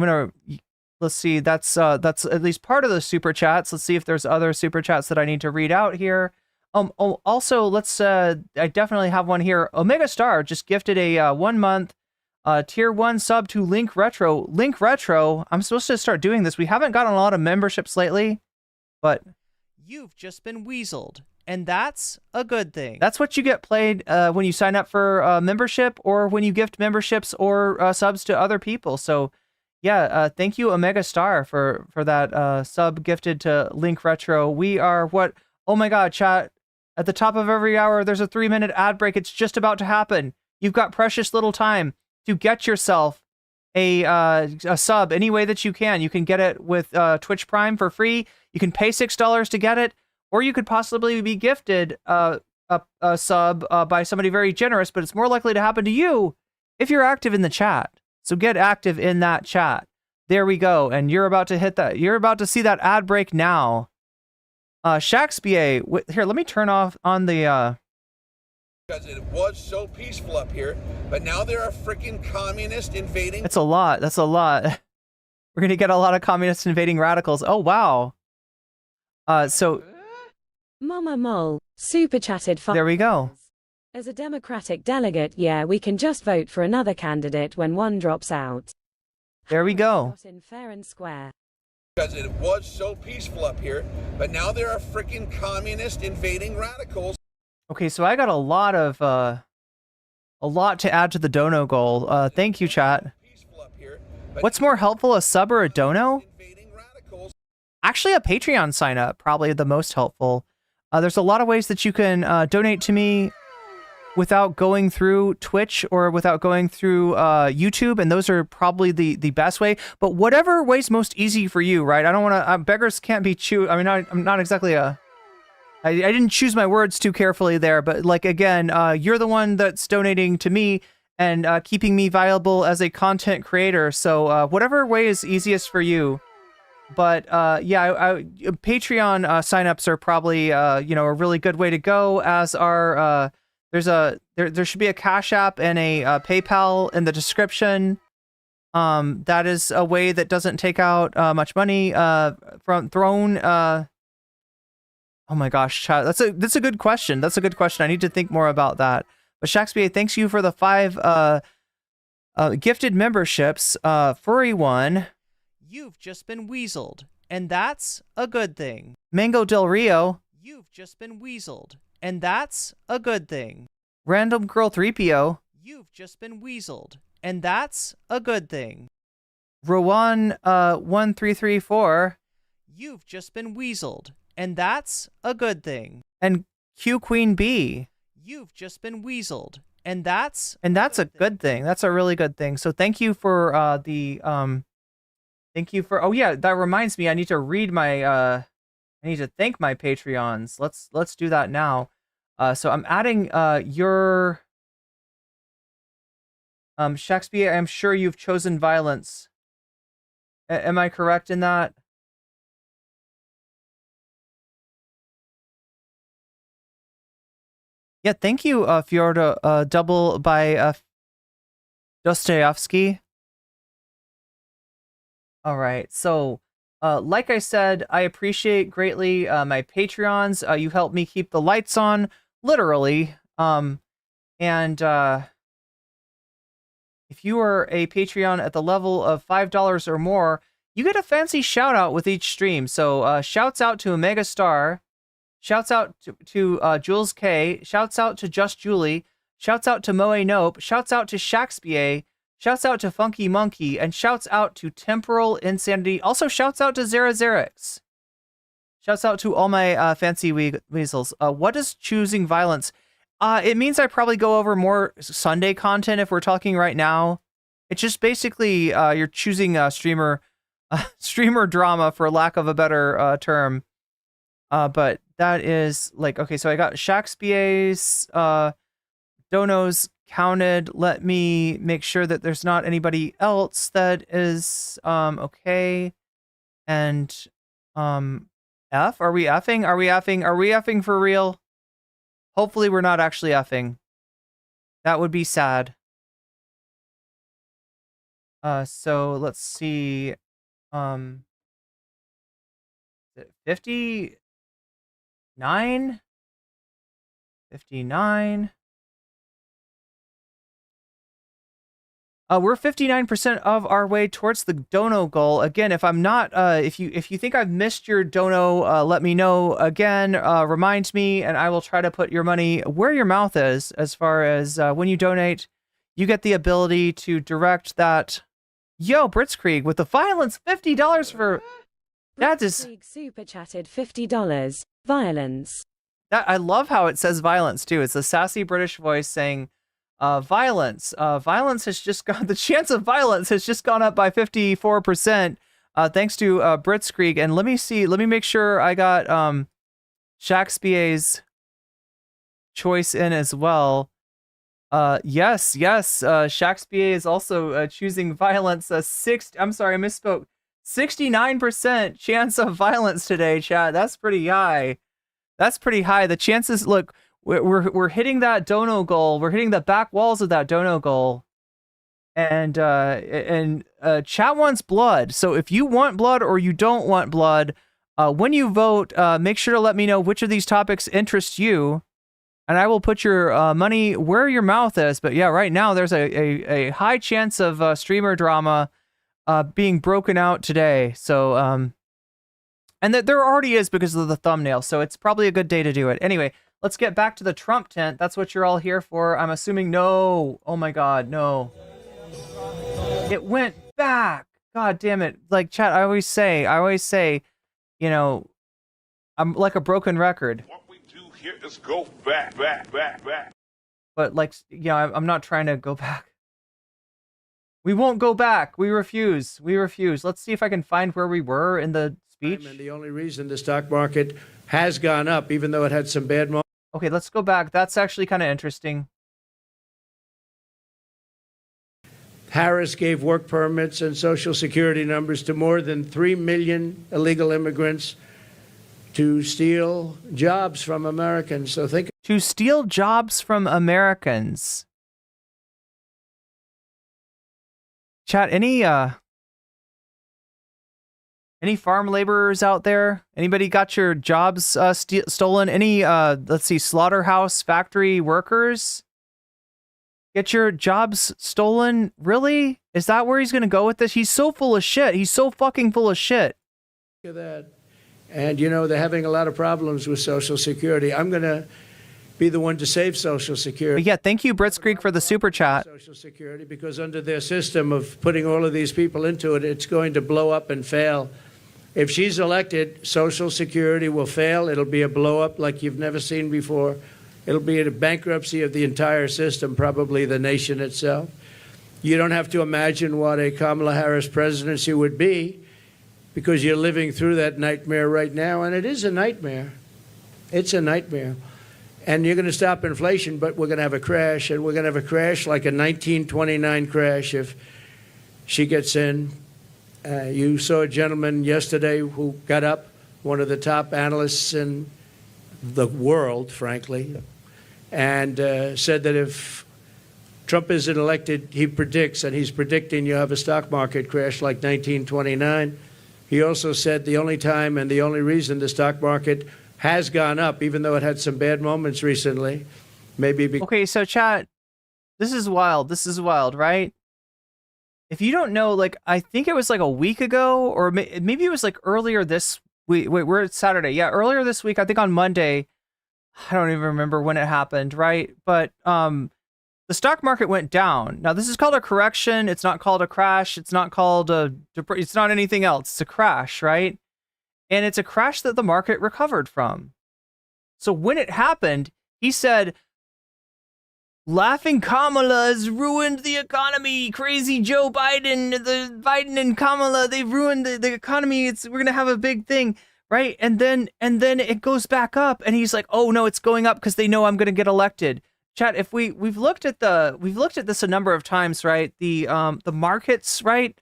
let's see. That's at least part of the super chats. Let's see if there's other super chats that I need to read out here. Also, I definitely have one here. Omega Star just gifted a 1 month tier 1 sub to Link Retro. Link Retro, I'm supposed to start doing this. We haven't gotten a lot of memberships lately, but you've just been weaseled. And that's a good thing. That's what you get played when you sign up for membership or when you gift memberships or subs to other people. So, yeah, thank you, Omega Star, for that sub gifted to Link Retro. We are what? Oh my God, chat. At the top of every hour, there's a 3-minute ad break. It's just about to happen. You've got precious little time to get yourself a sub any way that you can. You can get it with Twitch Prime for free. You can pay $6 to get it. Or you could possibly be gifted a sub by somebody very generous, but it's more likely to happen to you if you're active in the chat. So get active in that chat. There we go. And you're about to hit that. You're about to see that ad break now. Shakespeare, here, let me turn on the... Because it was so peaceful up here, but now there are freaking communists invading. That's a lot. That's a lot. We're going to get a lot of communists invading radicals. Oh, wow. So... Mama Mole, super chatted. There we go. As a Democratic delegate, yeah, we can just vote for another candidate when one drops out. There we go. In fair and square. Because it was so peaceful up here, but now there are freaking communists invading radicals. Okay, so I got a lot to add to the dono goal. Thank you, chat. What's more helpful, a sub or a dono? Actually, a Patreon sign up, probably the most helpful. There's a lot of ways that you can donate to me without going through Twitch or without going through YouTube, and those are probably the best way. But whatever way's most easy for you, right? I don't want to. Beggars can't be chewed. I mean, I'm not exactly a I didn't choose my words too carefully there, but like, again, you're the one that's donating to me and keeping me viable as a content creator. So whatever way is easiest for you. But yeah, Patreon signups are probably a really good way to go. As are there should be a Cash App and a PayPal in the description. That is a way that doesn't take out much money from Throne. Oh my gosh, chat. That's a good question. That's a good question. I need to think more about that. But Shakespeare, thanks you for the 5 gifted memberships. Furry one, you've just been weaseled, and that's a good thing. Mango Del Rio, you've just been weaseled, and that's a good thing. Random Girl 3PO, you've just been weaseled, and that's a good thing. Rowan 1334, you've just been weaseled, and that's a good thing. And Q Queen B, you've just been weaseled, and that's a good thing. That's a really good thing. So thank you for oh yeah, that reminds me, I need to read my I need to thank my Patreons. Let's do that now. So I'm adding your Shakespeare, I'm sure you've chosen violence. Am I correct in that? Yeah, thank you, Fjorda, double by Dostoevsky. All right, so like I said, I appreciate greatly my Patreons. You help me keep the lights on, literally. And if you are a Patreon at the level of $5 or more, you get a fancy shout out with each stream. So shouts out to Omega Star. Shouts out to Jules K. Shouts out to Just Julie. Shouts out to Moe Nope. Shouts out to Shakespeare. Shouts out to Funky Monkey. And shouts out to Temporal Insanity. Also shouts out to Zarazerix. Shouts out to all my fancy weasels. What is choosing violence? It means I probably go over more Sunday content if we're talking right now. It's just basically you're choosing streamer drama, for lack of a better term. But that is like, okay, so I got Shakespeare's donos counted. Let me make sure that there's not anybody else that is okay. And F? Are we effing? Are we effing? Are we effing for real? Hopefully we're not actually effing. That would be sad. So let's see. 59? 59. We're 59% of our way towards the dono goal. Again, if I'm not, if you think I've missed your dono, let me know again. Remind me, and I will try to put your money where your mouth is. As far as when you donate, you get the ability to direct that. Yo, Blitzkrieg with the violence, $50 for that is super chatted $50. Violence. That I love how it says violence too. It's a sassy British voice saying. Violence. Violence has just gone. The chance of violence has just gone up by 54%. Thanks to Blitzkrieg. And let me see. Let me make sure I got Shakespeare's choice in as well. Yes. Shakespeare is also choosing violence. I'm sorry, I misspoke. 69% chance of violence today, chat. That's pretty high. That's pretty high. The chances. Look. We're hitting that dono goal. We're hitting the back walls of that dono goal, and chat wants blood. So if you want blood or you don't want blood, when you vote, make sure to let me know which of these topics interest you, and I will put your money where your mouth is. But yeah, right now there's a high chance of streamer drama being broken out today. So and that there already is because of the thumbnail. So it's probably a good day to do it. Anyway. Let's get back to the Trump tent. That's what you're all here for. I'm assuming no. Oh my God, no. It went back. God damn it. Like, chat, I always say, you know, I'm like a broken record. What we do here is go back. But like, you know, I'm not trying to go back. We won't go back. We refuse. Let's see if I can find where we were in the speech. And the only reason the stock market has gone up, even though it had some bad moments. Okay, let's go back. That's actually kind of interesting. Harris gave work permits and Social Security numbers to more than 3 million illegal immigrants to steal jobs from Americans. So think. To steal jobs from Americans. Chat, any farm laborers out there? Anybody got your jobs stolen? Any, let's see, slaughterhouse factory workers? Get your jobs stolen? Really? Is that where he's going to go with this? He's so full of shit. He's so fucking full of shit. Look at that. And, you know, they're having a lot of problems with Social Security. I'm going to be the one to save Social Security. But yeah, thank you, Brits Greek, for the super chat. Social Security, because under their system of putting all of these people into it, it's going to blow up and fail. If she's elected, Social Security will fail. It'll be a blow up like you've never seen before. It'll be a bankruptcy of the entire system, probably the nation itself. You don't have to imagine what a Kamala Harris presidency would be, because you're living through that nightmare right now, and it is a nightmare. It's a nightmare. And you're going to stop inflation, but we're going to have a crash, and we're going to have a crash like a 1929 crash if she gets in. You saw a gentleman yesterday who got up, one of the top analysts in the world, frankly, and said that if Trump isn't elected, he predicts, and he's predicting you have a stock market crash like 1929. He also said the only time and the only reason the stock market has gone up, even though it had some bad moments recently, maybe. Okay, so chat, this is wild. This is wild, right? If you don't know, like, I think it was like a week ago, or maybe it was like earlier this week. Wait, we're at Saturday. Yeah, earlier this week, I think on Monday. I don't even remember when it happened, right? But the stock market went down. Now, this is called a correction. It's not called a crash. It's not called it's not anything else. It's a crash, right? And it's a crash that the market recovered from. So when it happened, he said, laughing Kamala has ruined the economy. Crazy Joe Biden, the Biden and Kamala, they've ruined the economy. We're going to have a big thing. Right. And then it goes back up, and he's like, oh no, it's going up because they know I'm going to get elected. Chat, if we've looked at this a number of times, right? The markets, right?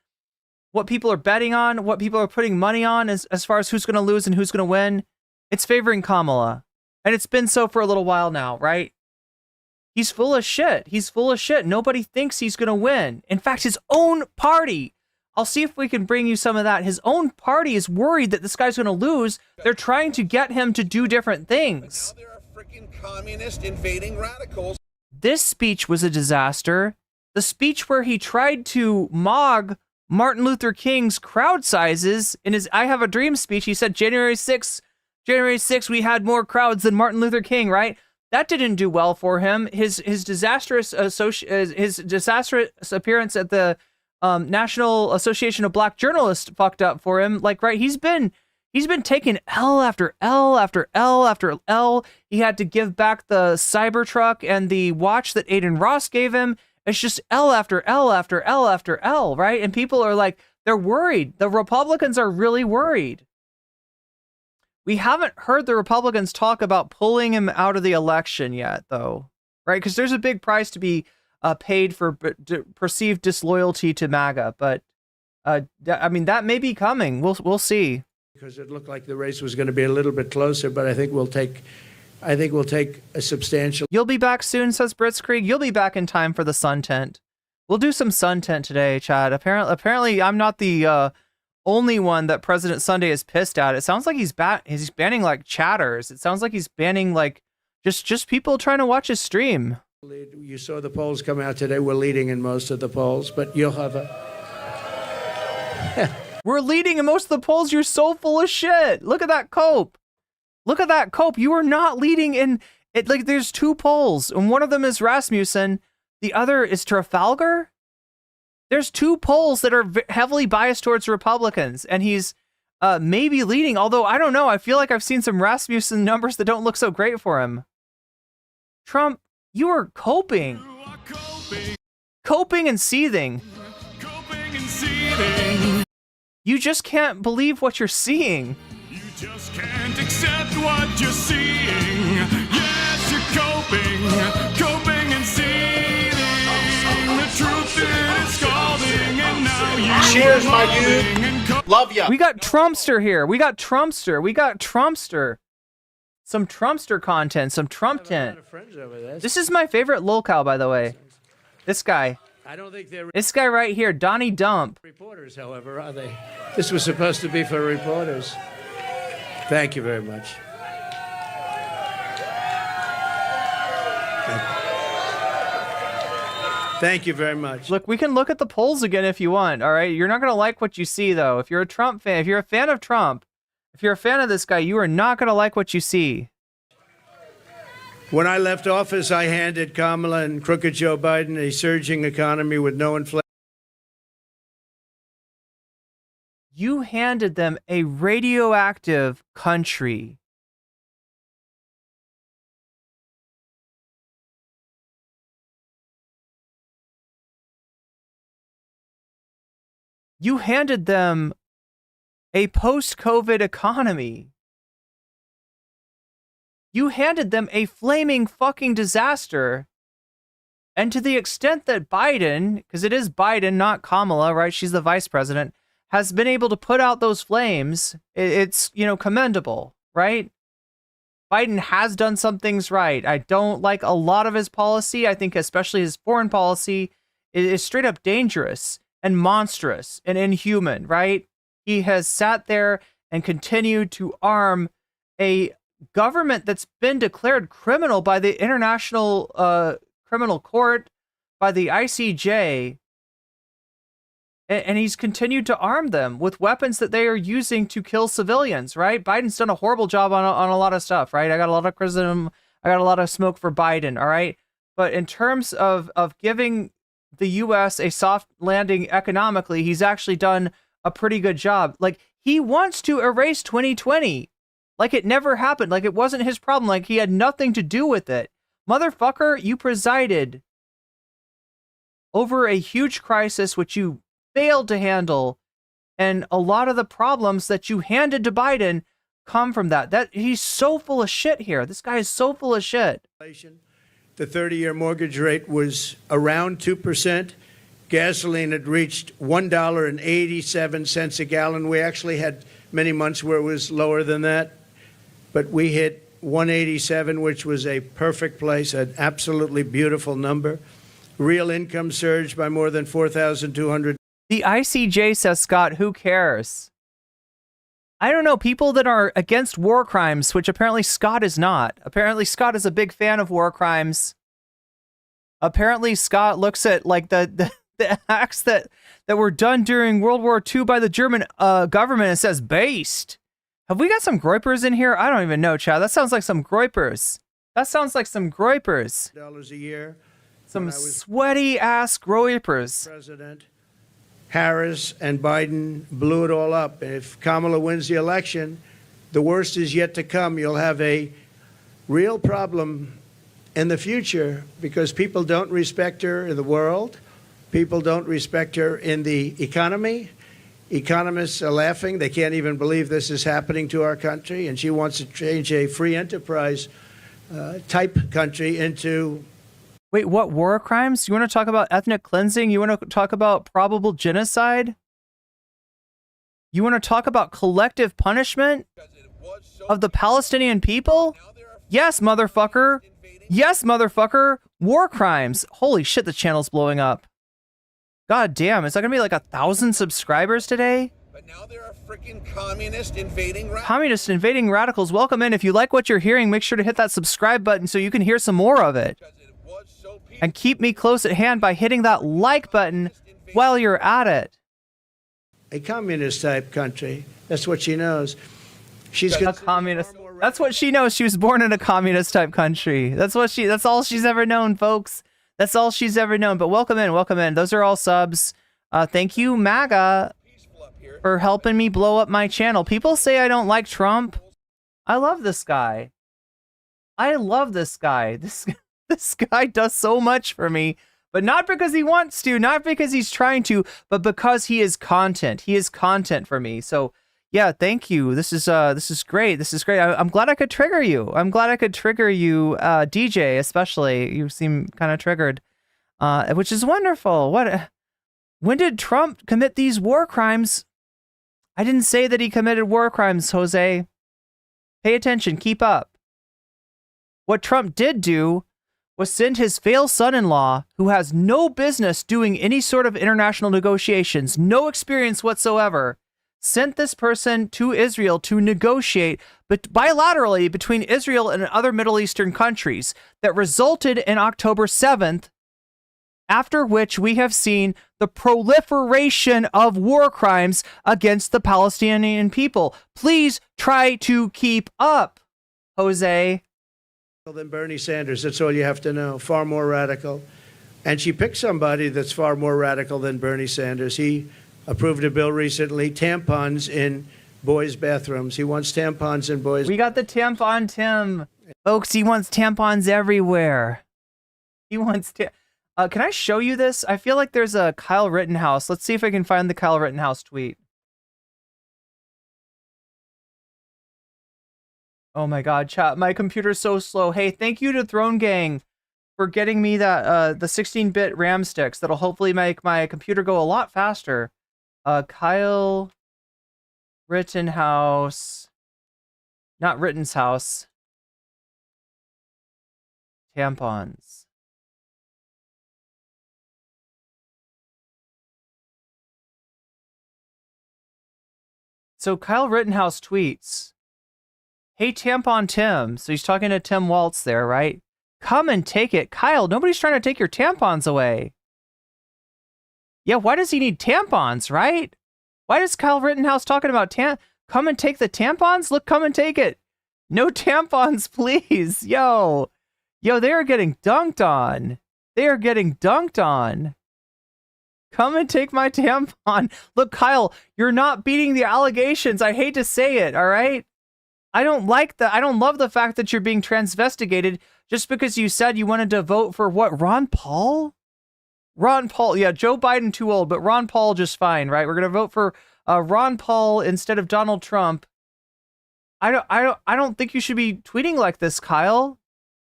What people are betting on, what people are putting money on as far as who's going to lose and who's going to win, it's favoring Kamala. And it's been so for a little while now, right? He's full of shit. He's full of shit. Nobody thinks he's going to win. In fact, his own party, I'll see if we can bring you some of that. His own party is worried that this guy's going to lose. They're trying to get him to do different things. Now there are freaking communist invading radicals. This speech was a disaster. The speech where he tried to mog Martin Luther King's crowd sizes in his I Have a Dream speech. He said January 6th, we had more crowds than Martin Luther King, right? That didn't do well for him. His disastrous appearance at the National Association of Black Journalists fucked up for him. Like, right, he's been taking L after L after L after L. He had to give back the Cybertruck and the watch that Aiden Ross gave him. It's just L after L after L after L, right? And people are like, they're worried. The Republicans are really worried. We haven't heard the Republicans talk about pulling him out of the election yet, though, right? Because there's a big price to be paid for perceived disloyalty to MAGA, but I mean, that may be coming. We'll see. Because it looked like the race was going to be a little bit closer, but I think we'll take a substantial. You'll be back soon, says Blitzkrieg. You'll be back in time for the sun tent. We'll do some sun tent today, Chad. Apparently, I'm not the only one that President Sunday is pissed at. It sounds like he's banning like chatters. It sounds like he's banning like just people trying to watch his stream. You saw the polls come out today. We're leading in most of the polls, but you'll have a. We're leading in most of the polls. You're so full of shit. Look at that cope. Look at that cope. You are not leading in it. Like, there's two polls, and one of them is Rasmussen. The other is Trafalgar. There's two polls that are heavily biased towards Republicans, and he's maybe leading. Although I don't know. I feel like I've seen some Rasmussen numbers that don't look so great for him. Trump, you are coping. Coping and seething. Coping and seething. You just can't believe what you're seeing. You just can't accept what you're seeing. Yes, you're coping and seething. The truth is scalding, and now you Cheers, my dude. Love ya. We got Trumpster here. We got Trumpster. We got Trumpster. Some Trumpster content. Some Trump tent. This is my favorite lolcow, by the way. This guy. I don't think they're This guy right here, Donnie Dump. reporters, however, are they? This was supposed to be for reporters. Thank you very much. Thank you very much. Look, we can look at the polls again if you want, all right? You're not going to like what you see, though. If you're a Trump fan, if you're a fan of Trump, if you're a fan of this guy, you are not going to like what you see. When I left office, I handed Kamala and crooked Joe Biden a surging economy with no inflation. You handed them a radioactive country. You handed them a post-COVID economy. You handed them a flaming fucking disaster. And to the extent that Biden, because it is Biden, not Kamala, right? She's the vice president, has been able to put out those flames, it's, you know, commendable, right? Biden has done some things right. I don't like a lot of his policy. I think especially his foreign policy is straight up dangerous and monstrous and inhuman, right? He has sat there and continued to arm a government that's been declared criminal by the International Criminal Court, by the ICJ, and he's continued to arm them with weapons that they are using to kill civilians, right? Biden's done a horrible job on a lot of stuff, right? I got a lot of criticism, I got a lot of smoke for Biden, all right? But in terms of giving the U.S. a soft landing economically, he's actually done a pretty good job. Like, he wants to erase 2020. Like it never happened. Like it wasn't his problem. Like he had nothing to do with it. Motherfucker, you presided over a huge crisis which you failed to handle. And a lot of the problems that you handed to Biden come from that. That he's so full of shit here. This guy is so full of shit. The 30-year mortgage rate was around 2%. Gasoline had reached $1.87 a gallon. We actually had many months where it was lower than that. But we hit 187, which was a perfect place, an absolutely beautiful number. Real income surged by more than 4,200. The ICJ says, Scott, who cares? I don't know, people that are against war crimes, which apparently Scott is not. Apparently Scott is a big fan of war crimes. Apparently Scott looks at like the acts that were done during World War II by the German government and says, based. Have we got some groypers in here? I don't even know, Chad. That sounds like some groypers. That sounds like some groypers. $1 a year. Some sweaty ass groypers. President Harris and Biden blew it all up. And if Kamala wins the election, the worst is yet to come. You'll have a real problem in the future because people don't respect her in the world. People don't respect her in the economy. Economists are laughing. They can't even believe this is happening to our country. And she wants to change a free enterprise type country into... Wait, what war crimes? You want to talk about ethnic cleansing? You want to talk about probable genocide? You want to talk about collective punishment of the Palestinian people? Yes, motherfucker. Yes, motherfucker. War crimes. Holy shit, the channel's blowing up. God damn, is that gonna be like 1,000 subscribers today? But now there are freaking communist invading radicals. Communist invading radicals. Welcome in. If you like what you're hearing, make sure to hit that subscribe button so you can hear some more of it. And keep me close at hand by hitting that like button while you're at it. A communist type country. That's what she knows. She's a communist. That's what she knows. She was born in a communist type country. That's all she's ever known, folks. That's all she's ever known. But welcome in, welcome in. Those are all subs. Thank you, MAGA, for helping me blow up my channel. People say I don't like Trump. I love this guy. I love this guy. This guy does so much for me. But not because he wants to, not because he's trying to, but because he is content. He is content for me. So yeah, thank you. This is great. This is great. I'm glad I could trigger you. I'm glad I could trigger you, DJ, especially. You seem kind of triggered, which is wonderful. When did Trump commit these war crimes? I didn't say that he committed war crimes, Jose. Pay attention. Keep up. What Trump did do was send his failed son-in-law, who has no business doing any sort of international negotiations, no experience whatsoever, sent this person to Israel to negotiate bilaterally between Israel and other Middle Eastern countries that resulted in October 7th, after which we have seen the proliferation of war crimes against the Palestinian people. Please try to keep up, Jose. Than Bernie Sanders. That's all you have to know. Far more radical. And she picked somebody that's far more radical than Bernie Sanders. He approved a bill recently, tampons in boys' bathrooms. He wants tampons in boys' We got the tampon Tim. Folks, he wants tampons everywhere. He wants can I show you this? I feel like there's a Kyle Rittenhouse. Let's see if I can find the Kyle Rittenhouse tweet. Oh my God, chat, my computer's so slow. Hey, thank you to Throne Gang for getting me that the 16-bit RAM sticks that'll hopefully make my computer go a lot faster. Kyle Rittenhouse, not Rittenhouse. Tampons. So Kyle Rittenhouse tweets, "Hey, Tampon Tim." So he's talking to Tim Waltz there, right? "Come and take it." Kyle, nobody's trying to take your tampons away. Yeah, why does he need tampons, right? Why does Kyle Rittenhouse talking about come and take the tampons? Look, come and take it. No tampons, please. Yo, they are getting dunked on. They are getting dunked on. Come and take my tampon. Look, Kyle, you're not beating the allegations. I hate to say it, all right? I don't love the fact that you're being transvestigated just because you said you wanted to vote for what, Ron Paul? Ron Paul, yeah, Joe Biden too old, but Ron Paul just fine, right? We're gonna vote for Ron Paul instead of Donald Trump. I don't think you should be tweeting like this, Kyle.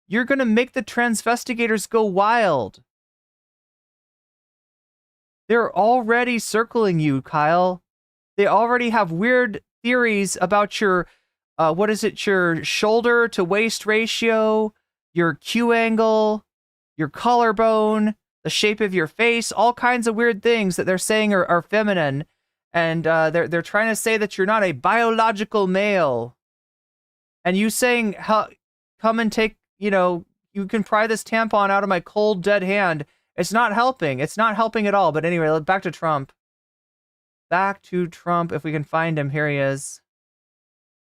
You're gonna make the transvestigators go wild. They're already circling you, Kyle. They already have weird theories about your your shoulder to waist ratio, your Q angle, your collarbone, the shape of your face, all kinds of weird things that they're saying are feminine. And they're trying to say that you're not a biological male. And you saying, come and take, you can pry this tampon out of my cold, dead hand. It's not helping. It's not helping at all. But anyway, back to Trump. Back to Trump. If we can find him, here he is.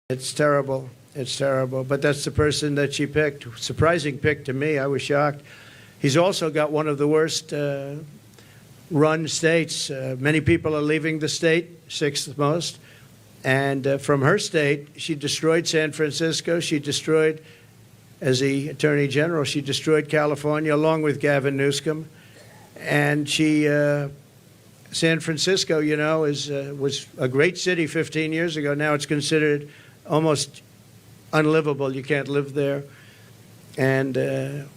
It's terrible. It's terrible. But that's the person that she picked. Surprising pick to me. I was shocked. He's also got one of the worst run states. Many people are leaving the state, sixth most. And from her state, she destroyed San Francisco. She destroyed, as the Attorney General, she destroyed California along with Gavin Newsom. And San Francisco, was a great city 15 years ago. Now it's considered almost unlivable. You can't live there. And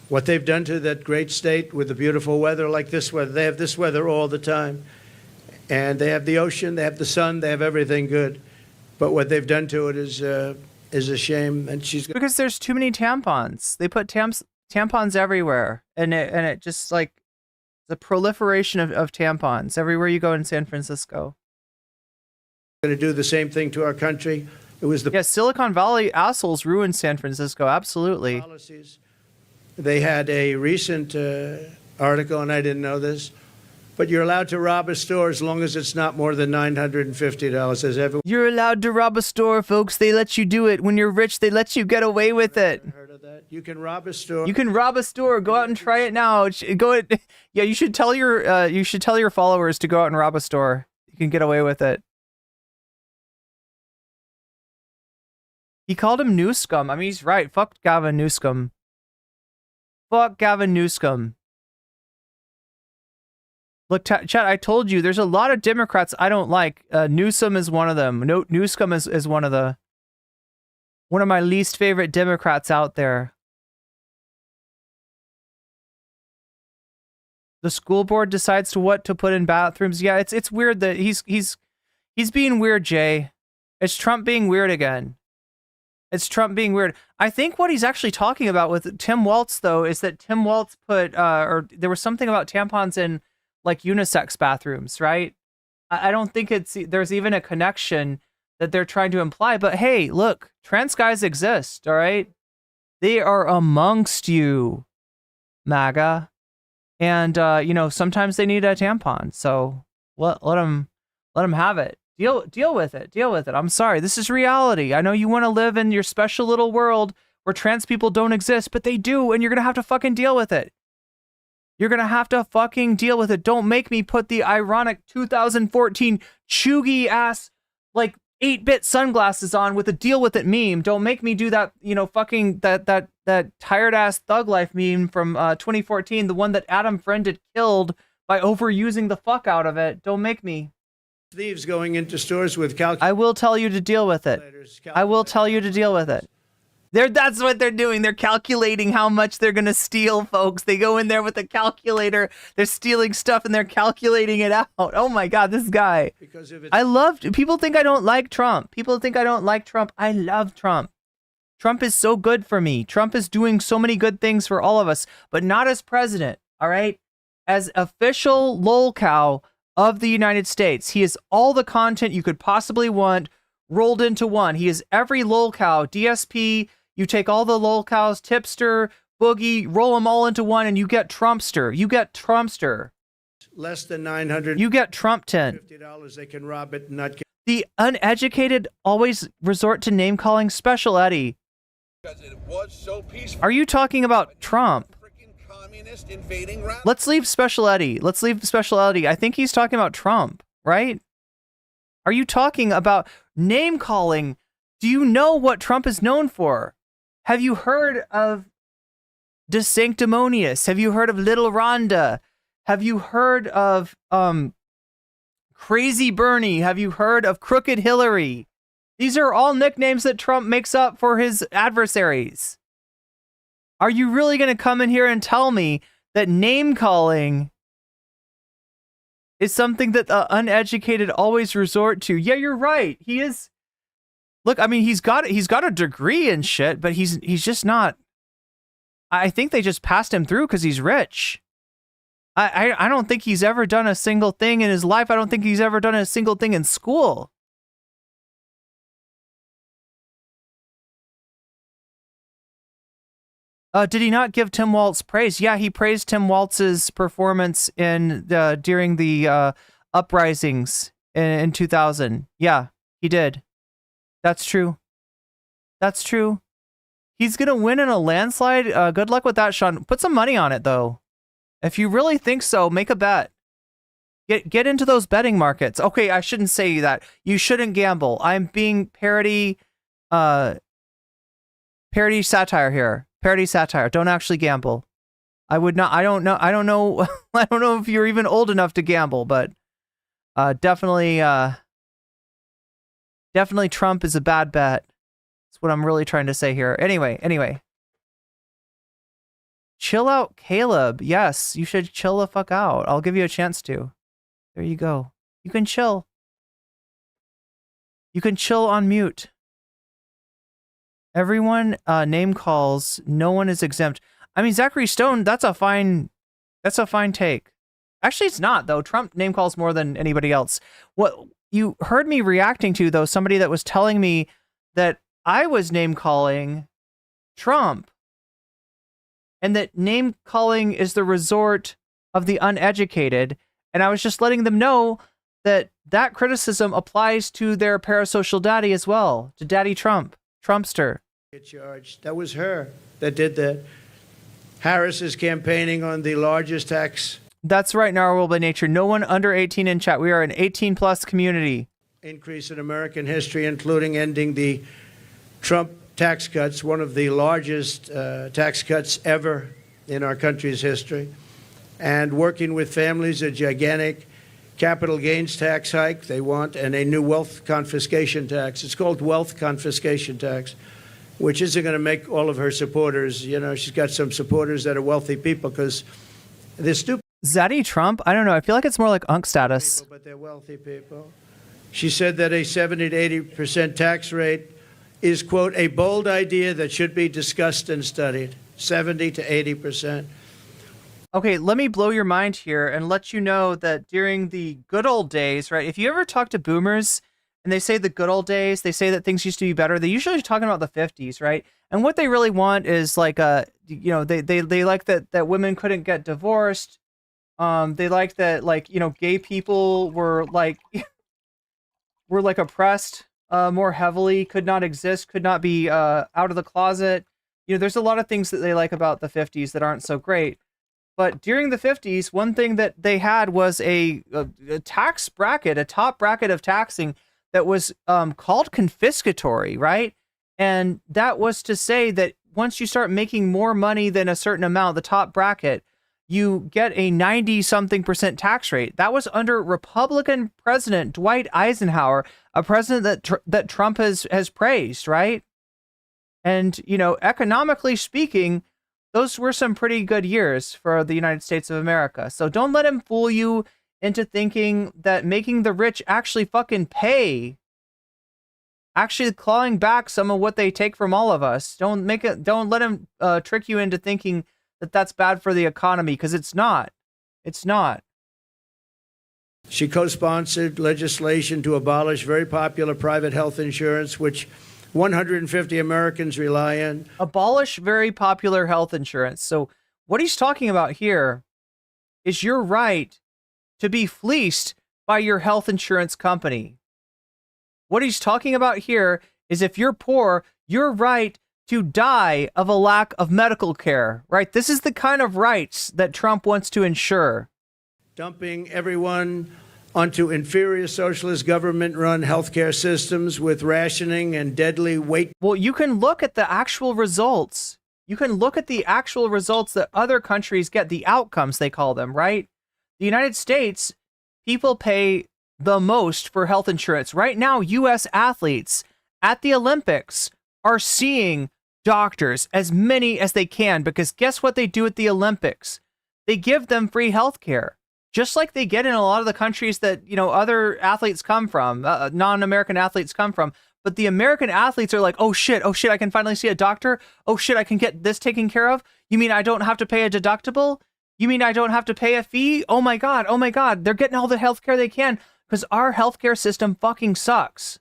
what they've done to that great state with the beautiful weather like this weather, they have this weather all the time. And they have the ocean, they have the sun, they have everything good. But what they've done to it is a shame. And because there's too many tampons. They put tampons everywhere. And it just like the proliferation of tampons everywhere you go in San Francisco. Going to do the same thing to our country. It was Silicon Valley assholes ruined San Francisco. Absolutely. Policies. They had a recent article, and I didn't know this, but you're allowed to rob a store as long as it's not more than $950. You're allowed to rob a store, folks. They let you do it. When you're rich, they let you get away with it. Heard of that? You can rob a store. You can rob a store. Go out and try it now. Yeah, you should tell your followers to go out and rob a store. You can get away with it. He called him Newscum. I mean, he's right. Fuck Gavin Newscum. Fuck Gavin Newscum. Look, Chad, I told you there's a lot of Democrats I don't like. Newsom is one of them. Newsom is one of my least favorite Democrats out there. The school board decides what to put in bathrooms. Yeah, it's weird that he's being weird, Jay. It's Trump being weird again. It's Trump being weird. I think what he's actually talking about with Tim Walz, though, is that Tim Walz put, or there was something about tampons in like unisex bathrooms, right? I don't think there's even a connection that they're trying to imply. But hey, look, trans guys exist, all right? They are amongst you, MAGA. And, sometimes they need a tampon. So let them have it. Deal with it. Deal with it. I'm sorry. This is reality. I know you want to live in your special little world where trans people don't exist, but they do. And you're going to have to fucking deal with it. You're going to have to fucking deal with it. Don't make me put the ironic 2014 chuggy ass, like 8-bit sunglasses on with a deal with it meme. Don't make me do that, fucking that tired ass thug life meme from 2014, the one that Adam Friend had killed by overusing the fuck out of it. Don't make me. Thieves going into stores with calculators. I will tell you to deal with it. I will tell you to deal with it. That's what they're doing. They're calculating how much they're going to steal, folks. They go in there with a calculator. They're stealing stuff and they're calculating it out. Oh my God, this guy. People think I don't like Trump. People think I don't like Trump. I love Trump. Trump is so good for me. Trump is doing so many good things for all of us, but not as president, all right? As official lolcow of the United States. He is all the content you could possibly want rolled into one. He is every lolcow, DSP. You take all the lolcows, tipster, boogie, roll them all into one, and you get Trumpster. You get Trumpster. Less than $950. You get Trumpton. $50 they can rob it and not get. The uneducated always resort to name calling. Special Eddie. It was so peaceful. Are you talking about Trump? Communist invading radical. Let's leave Special Eddie. Let's leave Special Eddie. I think he's talking about Trump, right? Are you talking about name calling? Do you know what Trump is known for? Have you heard of De Sanctimonious? Have you heard of Little Rhonda? Have you heard of Crazy Bernie? Have you heard of Crooked Hillary? These are all nicknames that Trump makes up for his adversaries. Are you really going to come in here and tell me that name calling is something that the uneducated always resort to? Yeah, you're right. He is. Look, I mean, he's got a degree in shit, but he's just not. I think they just passed him through because he's rich. I don't think he's ever done a single thing in his life. I don't think he's ever done a single thing in school. Did he not give Tim Walz praise? Yeah, he praised Tim Walz's performance during the uprisings in 2000. Yeah, he did. That's true. That's true. He's gonna win in a landslide. Good luck with that, Sean. Put some money on it, though. If you really think so, make a bet. Get into those betting markets. Okay, I shouldn't say that. You shouldn't gamble. I'm being parody satire here. Parody satire. Don't actually gamble. I would not. I don't know. I don't know if you're even old enough to gamble, but definitely Trump is a bad bet. That's what I'm really trying to say here. Anyway. Chill out, Caleb. Yes, you should chill the fuck out. I'll give you a chance to. There you go. You can chill. You can chill on mute. Everyone name calls. No one is exempt. I mean, Zachary Stone, that's a fine take. Actually, it's not, though. Trump name calls more than anybody else. What you heard me reacting to, though, somebody that was telling me that I was name calling Trump and that name calling is the resort of the uneducated. And I was just letting them know that that criticism applies to their parasocial daddy as well, to Daddy Trump. Trumpster. Charged. That was her that did that. Harris is campaigning on the largest tax. That's right, Narwhal by Nature. No one under 18 in chat. We are an 18-plus community. Increase in American history, including ending the Trump tax cuts, one of the largest tax cuts ever in our country's history. and working with families, a gigantic capital gains tax hike they want, and a new wealth confiscation tax. It's called wealth confiscation tax, which isn't going to make all of her supporters, you know, she's got some supporters that are wealthy people because they're stupid. Zaddy Trump? I don't know. I feel like it's more like unk status. People, but they're wealthy people. She said that a 70 to 80% tax rate is, quote, a bold idea that should be discussed and studied. 70 to 80%. Okay, let me blow your mind here and let you know that during the good old days, right? If you ever talk to boomers and they say the good old days, they say that things used to be better, they're usually talking about the 50s, right? And what they really want is like they like that women couldn't get divorced. They like that, like, you know, gay people were like oppressed more heavily, could not exist, could not be out of the closet. You know, there's a lot of things that they like about the 50s that aren't so great. But during the 50s, one thing that they had was a tax bracket, a top bracket of taxing that was called confiscatory, right? And that was to say that once you start making more money than a certain amount, the top bracket, you get a 90-something% tax rate. That was under Republican President Dwight Eisenhower, a president that Trump has praised, right? And, you know, economically speaking, those were some pretty good years for the United States of America. So don't let him fool you into thinking that making the rich actually fucking pay, actually clawing back some of what they take from all of us. Don't let him trick you into thinking that that's bad for the economy, because it's not. It's not. She co-sponsored legislation to abolish very popular private health insurance, which 150 Americans rely on. Abolish very popular health insurance. So what he's talking about here is your right to be fleeced by your health insurance company. What he's talking about here is if you're poor, your right to die of a lack of medical care, right? This is the kind of rights that Trump wants to ensure. Dumping everyone onto inferior socialist government-run healthcare systems with rationing and deadly weight. Well, you can look at the actual results. You can look at the actual results that other countries get, the outcomes they call them, right? The United States, people pay the most for health insurance. Right now, U.S. athletes at the Olympics are seeing doctors, as many as they can, because guess what they do at the Olympics? They give them free health care. Just like they get in a lot of the countries that, you know, other athletes come from, non-American athletes come from. But the American athletes are like, oh shit, I can finally see a doctor. Oh shit, I can get this taken care of. You mean I don't have to pay a deductible? You mean I don't have to pay a fee? Oh my God. They're getting all the healthcare they can because our healthcare system fucking sucks.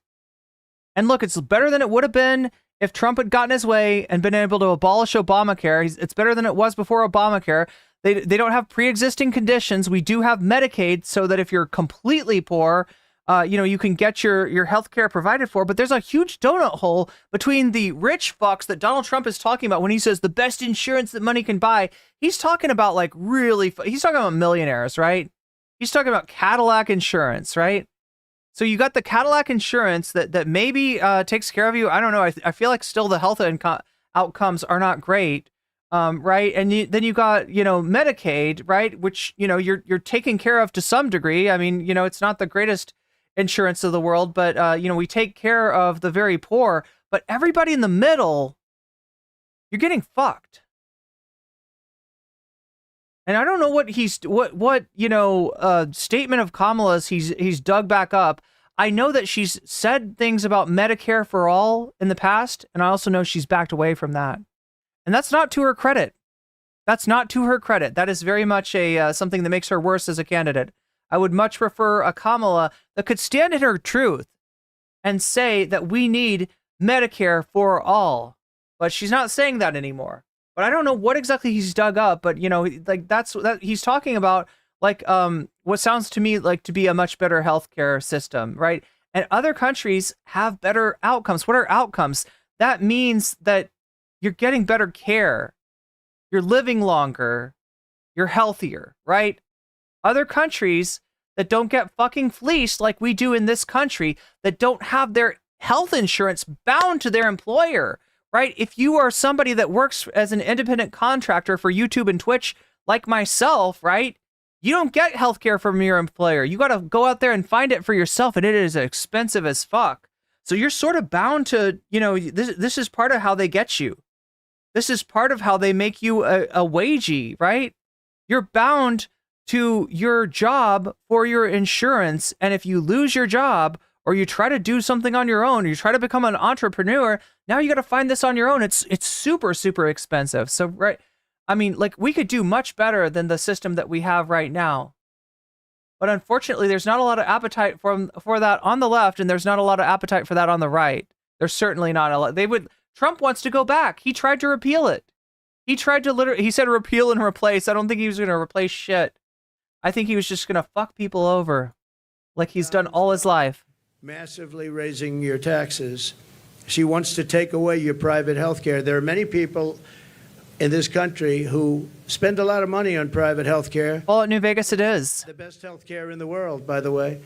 And look, it's better than it would have been if Trump had gotten his way and been able to abolish Obamacare. It's better than it was before Obamacare. They don't have pre-existing conditions. We do have Medicaid so that if you're completely poor, you can get your health care provided for. But there's a huge donut hole between the rich fucks that Donald Trump is talking about when he says the best insurance that money can buy. He's talking about like he's talking about millionaires, right? He's talking about Cadillac insurance, right? So you got the Cadillac insurance that maybe takes care of you. I don't know. I feel like still the health outcomes are not great. Right. And then you got, Medicaid, right, which, you're taken care of to some degree. I mean, it's not the greatest insurance of the world, but, we take care of the very poor. But everybody in the middle, you're getting fucked. And I don't know what statement of Kamala's he's dug back up. I know that she's said things about Medicare for all in the past, and I also know she's backed away from that. And that's not to her credit. That is very much something that makes her worse as a candidate. I would much prefer a Kamala that could stand in her truth and say that we need Medicare for all. But she's not saying that anymore. But I don't know what exactly he's dug up. But that's he's talking about what sounds to me like to be a much better healthcare system, right? And other countries have better outcomes. What are outcomes? That means that you're getting better care, you're living longer, you're healthier, right? Other countries that don't get fucking fleeced like we do in this country, that don't have their health insurance bound to their employer, right? If you are somebody that works as an independent contractor for YouTube and Twitch, like myself, right? You don't get healthcare from your employer. You got to go out there and find it for yourself, and it is expensive as fuck. So you're sort of bound to, this is part of how they get you. This is part of how they make you a wagey, right? You're bound to your job for your insurance, and if you lose your job or you try to do something on your own, or you try to become an entrepreneur, now you got to find this on your own. It's super, super expensive. So, right, I mean, like, we could do much better than the system that we have right now. But unfortunately, there's not a lot of appetite for that on the left, and there's not a lot of appetite for that on the right. There's certainly not a lot. Trump wants to go back. He tried to repeal it. He tried to he said repeal and replace. I don't think he was going to replace shit. I think he was just going to fuck people over like he's done all his life. Massively raising your taxes. She wants to take away your private health care. There are many people in this country who spend a lot of money on private health care. Well, at New Vegas it is. The best health care in the world, by the way.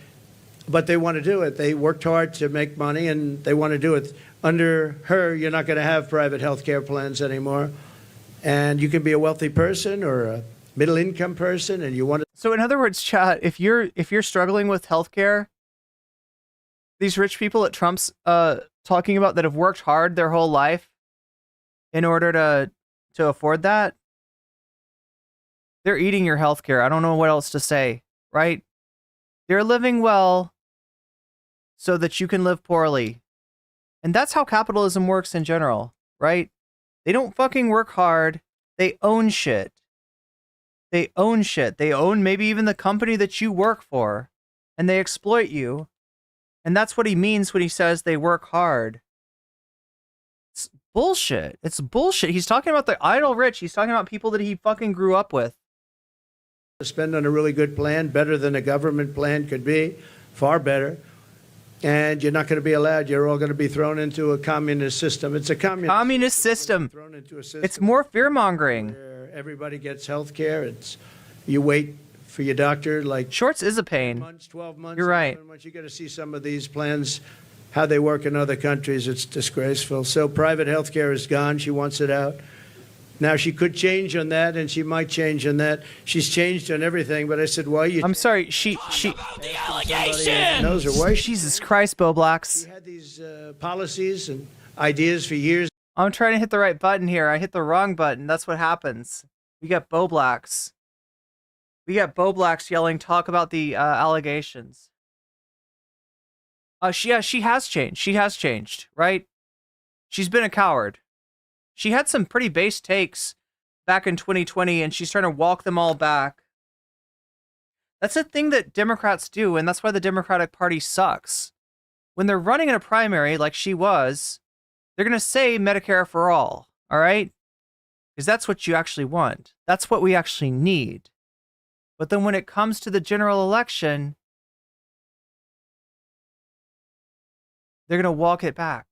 But they want to do it. They worked hard to make money, and they want to do it. Under her, you're not going to have private health care plans anymore. And you can be a wealthy person or a middle-income person, and you want to... So in other words, chat, if you're struggling with health care, these rich people that Trump's talking about that have worked hard their whole life in order to afford that, they're eating your health care. I don't know what else to say, right? They're living well so that you can live poorly. And that's how capitalism works in general, right? They don't fucking work hard. They own shit. They own shit. They own maybe even the company that you work for, and they exploit you. And that's what he means when he says they work hard. It's bullshit. It's bullshit. He's talking about the idle rich. He's talking about people that he fucking grew up with. Spend on a really good plan, better than a government plan could be, far better. And you're not going to be allowed. You're all going to be thrown into a communist system. It's a communist system. Thrown into a system. It's more fear-mongering. Where everybody gets health care. You wait for your doctor like Shorts is a pain. 12 months. You're right. Once you got to see some of these plans, how they work in other countries, it's disgraceful. So private health care is gone. She wants it out. Now, she could change on that, and she might change on that. She's changed on everything, but I said, why you... I'm sorry, she... The allegation! Knows her why Jesus Christ, Bo Blacks. She had these policies and ideas for years. I'm trying to hit the right button here. I hit the wrong button. That's what happens. We got Bo Blacks. We got Bo Blacks yelling, talk about the allegations. She has changed. She has changed, right? She's been a coward. She had some pretty base takes back in 2020, and she's trying to walk them all back. That's a thing that Democrats do, and that's why the Democratic Party sucks. When they're running in a primary like she was, they're going to say Medicare for all, all right? Because that's what you actually want. That's what we actually need. But then when it comes to the general election, they're going to walk it back.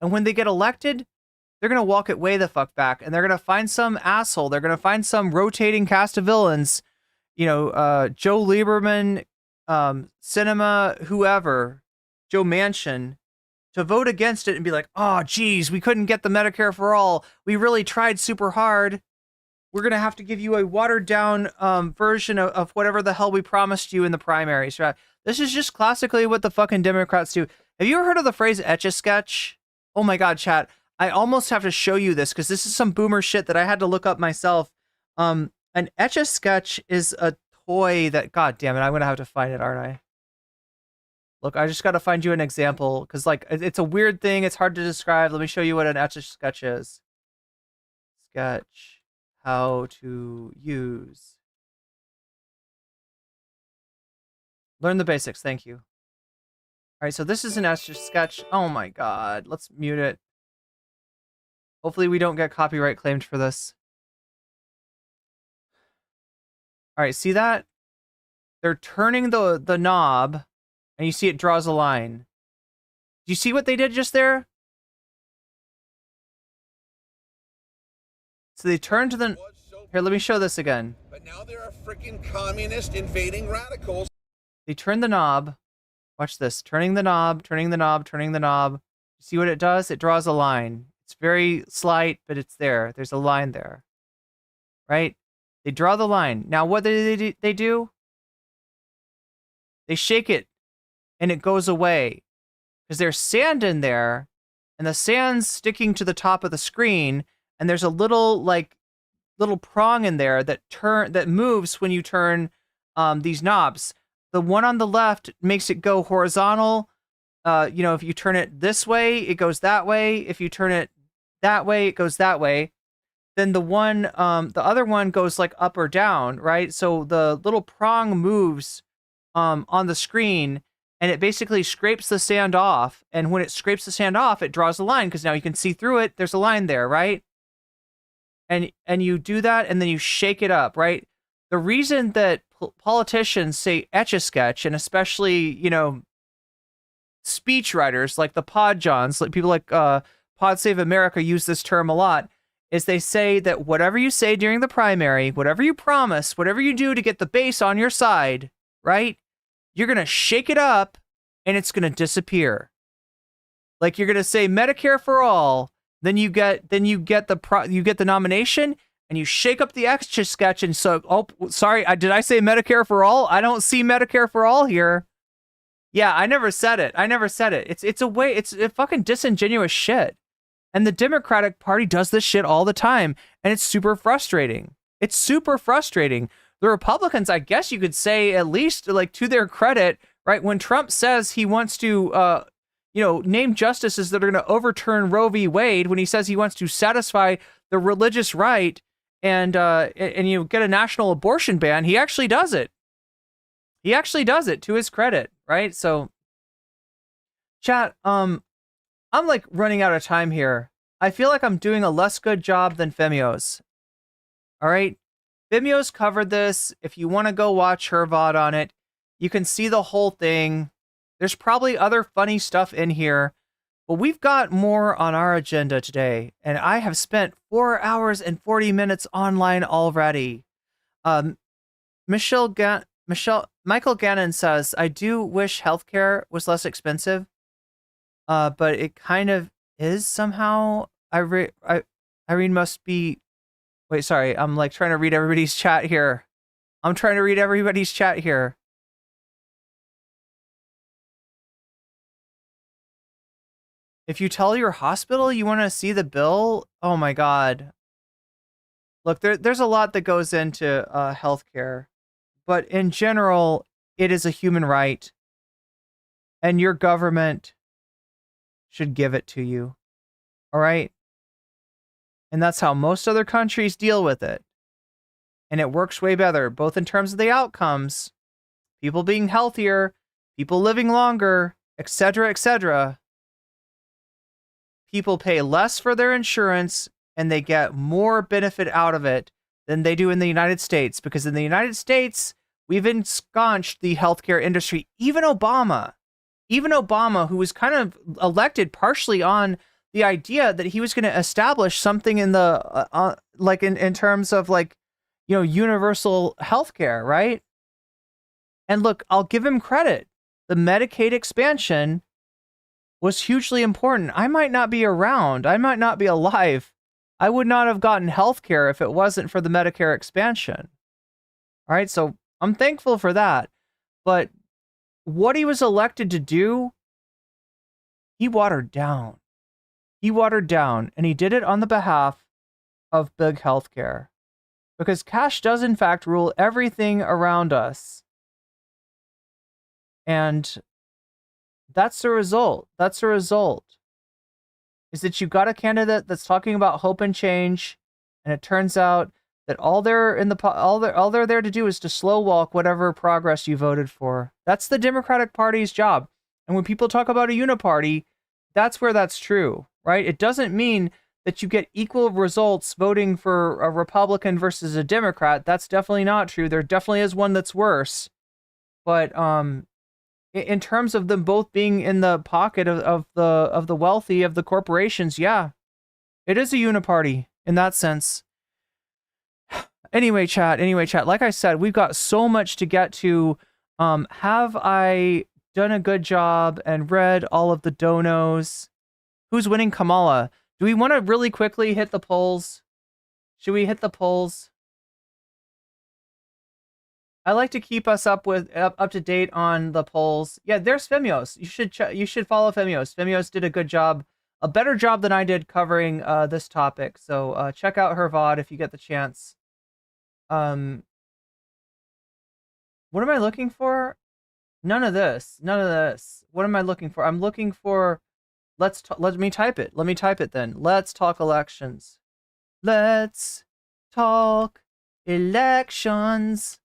And when they get elected, they're going to walk it way the fuck back, and they're going to find some asshole. They're going to find some rotating cast of villains, Joe Lieberman, Sinema, whoever, Joe Manchin, to vote against it and be like, oh, geez, we couldn't get the Medicare for all. We really tried super hard. We're going to have to give you a watered-down version of whatever the hell we promised you in the primaries. Right? This is just classically what the fucking Democrats do. Have you ever heard of the phrase Etch-a-Sketch? Oh, my God, chat. I almost have to show you this because this is some boomer shit that I had to look up myself. An Etch-a-Sketch is a toy that, God damn it, I'm going to have to find it, aren't I? Look, I just got to find you an example because, like, it's a weird thing. It's hard to describe. Let me show you what an Etch-a-Sketch is. Sketch. How to use. Learn the basics. Thank you. All right, so this is an Etch-a-Sketch. Oh, my God. Let's mute it. Hopefully we don't get copyright claimed for this. All right, see that? They're turning the knob, and you see it draws a line. Do you see what they did just there? So they turned to the... Here, let me show this again. But now there are freaking communist invading radicals. They turn the knob. Watch this. Turning the knob, turning the knob, turning the knob. See what it does? It draws a line. It's very slight, but it's there. There's a line there. Right? They draw the line. Now, what do they do? They shake it, and it goes away. Because there's sand in there, and the sand's sticking to the top of the screen, and there's a little prong in there that moves when you turn these knobs. The one on the left makes it go horizontal. If you turn it this way, it goes that way. If you turn it that way, it goes that way. Then the other one goes like up or down, right? So the little prong moves on the screen, and it basically scrapes the sand off. And when it scrapes the sand off, it draws a line because now you can see through it. There's a line there, right? And you do that, and then you shake it up, right? The reason that politicians say Etch-a-Sketch, and especially, speech writers like the Pod Johns, like people like Pod Save America use this term a lot, is they say that whatever you say during the primary, whatever you promise, whatever you do to get the base on your side, right? You're going to shake it up and it's going to disappear. Like you're going to say Medicare for all, then you get the nomination and you shake up the Etch-a-Sketch and so, sorry, did I say Medicare for all? I don't see Medicare for all here. Yeah, I never said it. It's a fucking disingenuous shit. And the Democratic Party does this shit all the time, and it's super frustrating. The Republicans, I guess you could say, at least like to their credit, right? When Trump says he wants to, name justices that are going to overturn Roe v. Wade, when he says he wants to satisfy the religious right and get a national abortion ban, he actually does it. He actually does it, to his credit, right? So, chat, I'm like running out of time here. I feel like I'm doing a less good job than Femios. All right? Femios covered this. If you want to go watch her VOD on it, you can see the whole thing. There's probably other funny stuff in here, but we've got more on our agenda today, and I have spent 4 hours and 40 minutes online already. Michael Gannon says, I do wish healthcare was less expensive, but it kind of is somehow. Irene must be. Wait, sorry. I'm like trying to read everybody's chat here. If you tell your hospital you want to see the bill, oh my God. Look, there's a lot that goes into healthcare, but in general, it is a human right, and your government should give it to you. All right? And that's how most other countries deal with it. And it works way better, both in terms of the outcomes, people being healthier, people living longer, etc., etc. People pay less for their insurance, and they get more benefit out of it than they do in the United States. Because in the United States, we've ensconced the healthcare industry. Even Obama, who was kind of elected partially on the idea that he was going to establish something in the in terms of universal healthcare, right? And look, I'll give him credit. The Medicaid expansion was hugely important. I might not be around. I might not be alive. I would not have gotten healthcare if it wasn't for the Medicare expansion. All right, so I'm thankful for that. But what he was elected to do, he watered down. And he did it on the behalf of big healthcare. Because cash does, in fact, rule everything around us. And that's the result. Is that you got a candidate that's talking about hope and change, and it turns out that all they're there to do is to slow walk whatever progress you voted for. That's the Democratic Party's job. And when people talk about a uniparty, that's where that's true, right? It doesn't mean that you get equal results voting for a Republican versus a Democrat. That's definitely not true. There definitely is one that's worse. But in terms of them both being in the pocket of the wealthy, of the corporations, yeah, it is a uniparty in that sense. Anyway, chat. Like I said, we've got so much to get to. Have I done a good job and read all of the donos? Who's winning Kamala? Do we want to really quickly hit the polls? Should we hit the polls? I like to keep us up to date on the polls. Yeah, there's Femios. You should follow Femios. Femios did a good job, a better job than I did covering this topic. So check out her VOD if you get the chance. What am I looking for? None of this. None of this. What am I looking for? I'm looking for. Let me type it. Let me type it then. Let's talk elections. Let's talk elections.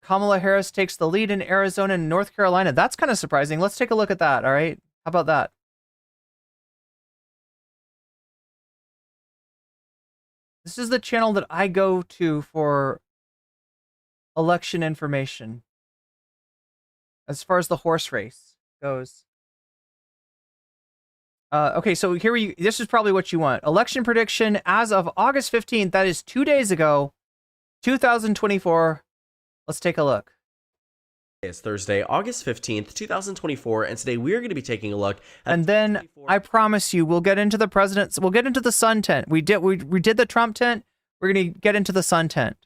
Kamala Harris takes the lead in Arizona and North Carolina. That's kind of surprising. Let's take a look at that, all right? How about that? This is the channel that I go to for election information as far as the horse race goes. Okay, so this is probably what you want. Election prediction as of August 15th. That is 2 days ago, 2024. Let's take a look. It's Thursday, August 15th, 2024, and today we're going to be taking a look at... And then, I promise you, we'll get into the president's... We'll get into the sun tent. We did the Trump tent. We're going to get into the sun tent.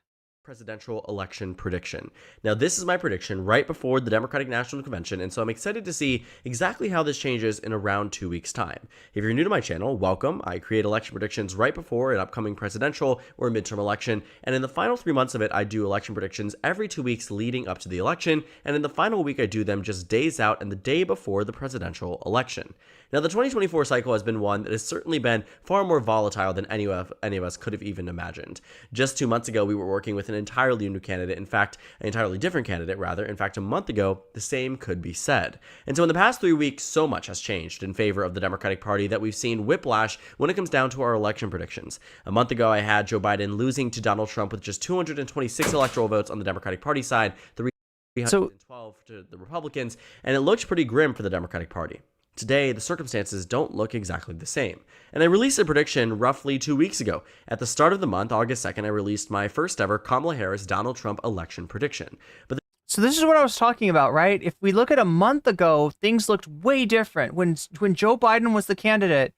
Presidential election prediction. Now, this is my prediction right before the Democratic National Convention, and so I'm excited to see exactly how this changes in around 2 weeks' time. If you're new to my channel, welcome. I create election predictions right before an upcoming presidential or midterm election, and in the final 3 months of it, I do election predictions every 2 weeks leading up to the election, and in the final week, I do them just days out and the day before the presidential election. Now, the 2024 cycle has been one that has certainly been far more volatile than any of us could have even imagined. Just 2 months ago, we were working with an entirely new candidate, in fact, an entirely different candidate, rather. In fact, a month ago, the same could be said. And so in the past 3 weeks, so much has changed in favor of the Democratic Party that we've seen whiplash when it comes down to our election predictions. A month ago, I had Joe Biden losing to Donald Trump with just 226 electoral votes on the Democratic Party side, 312 to the Republicans, and it looked pretty grim for the Democratic Party. Today, the circumstances don't look exactly the same. And I released a prediction roughly 2 weeks ago. At the start of the month, August 2nd, I released my first ever Kamala Harris-Donald Trump election prediction. So this is what I was talking about, right? If we look at a month ago, things looked way different. When Joe Biden was the candidate,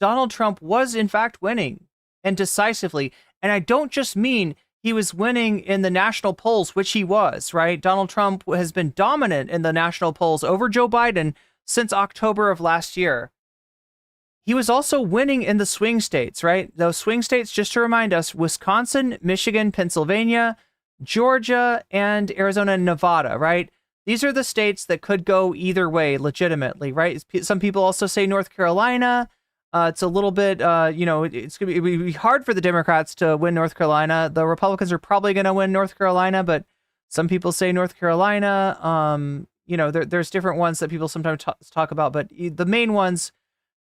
Donald Trump was in fact winning, and decisively. And I don't just mean he was winning in the national polls, which he was, right? Donald Trump has been dominant in the national polls over Joe Biden since October of last year. He was also winning in the swing states, right? Those swing states, just to remind us, Wisconsin, Michigan, Pennsylvania, Georgia, and Arizona and Nevada, right? These are the states that could go either way legitimately, right? Some people also say North Carolina. It's a little bit, it's going to be hard for the Democrats to win North Carolina. The Republicans are probably going to win North Carolina, but some people say North Carolina. There's different ones that people sometimes talk about, but the main ones,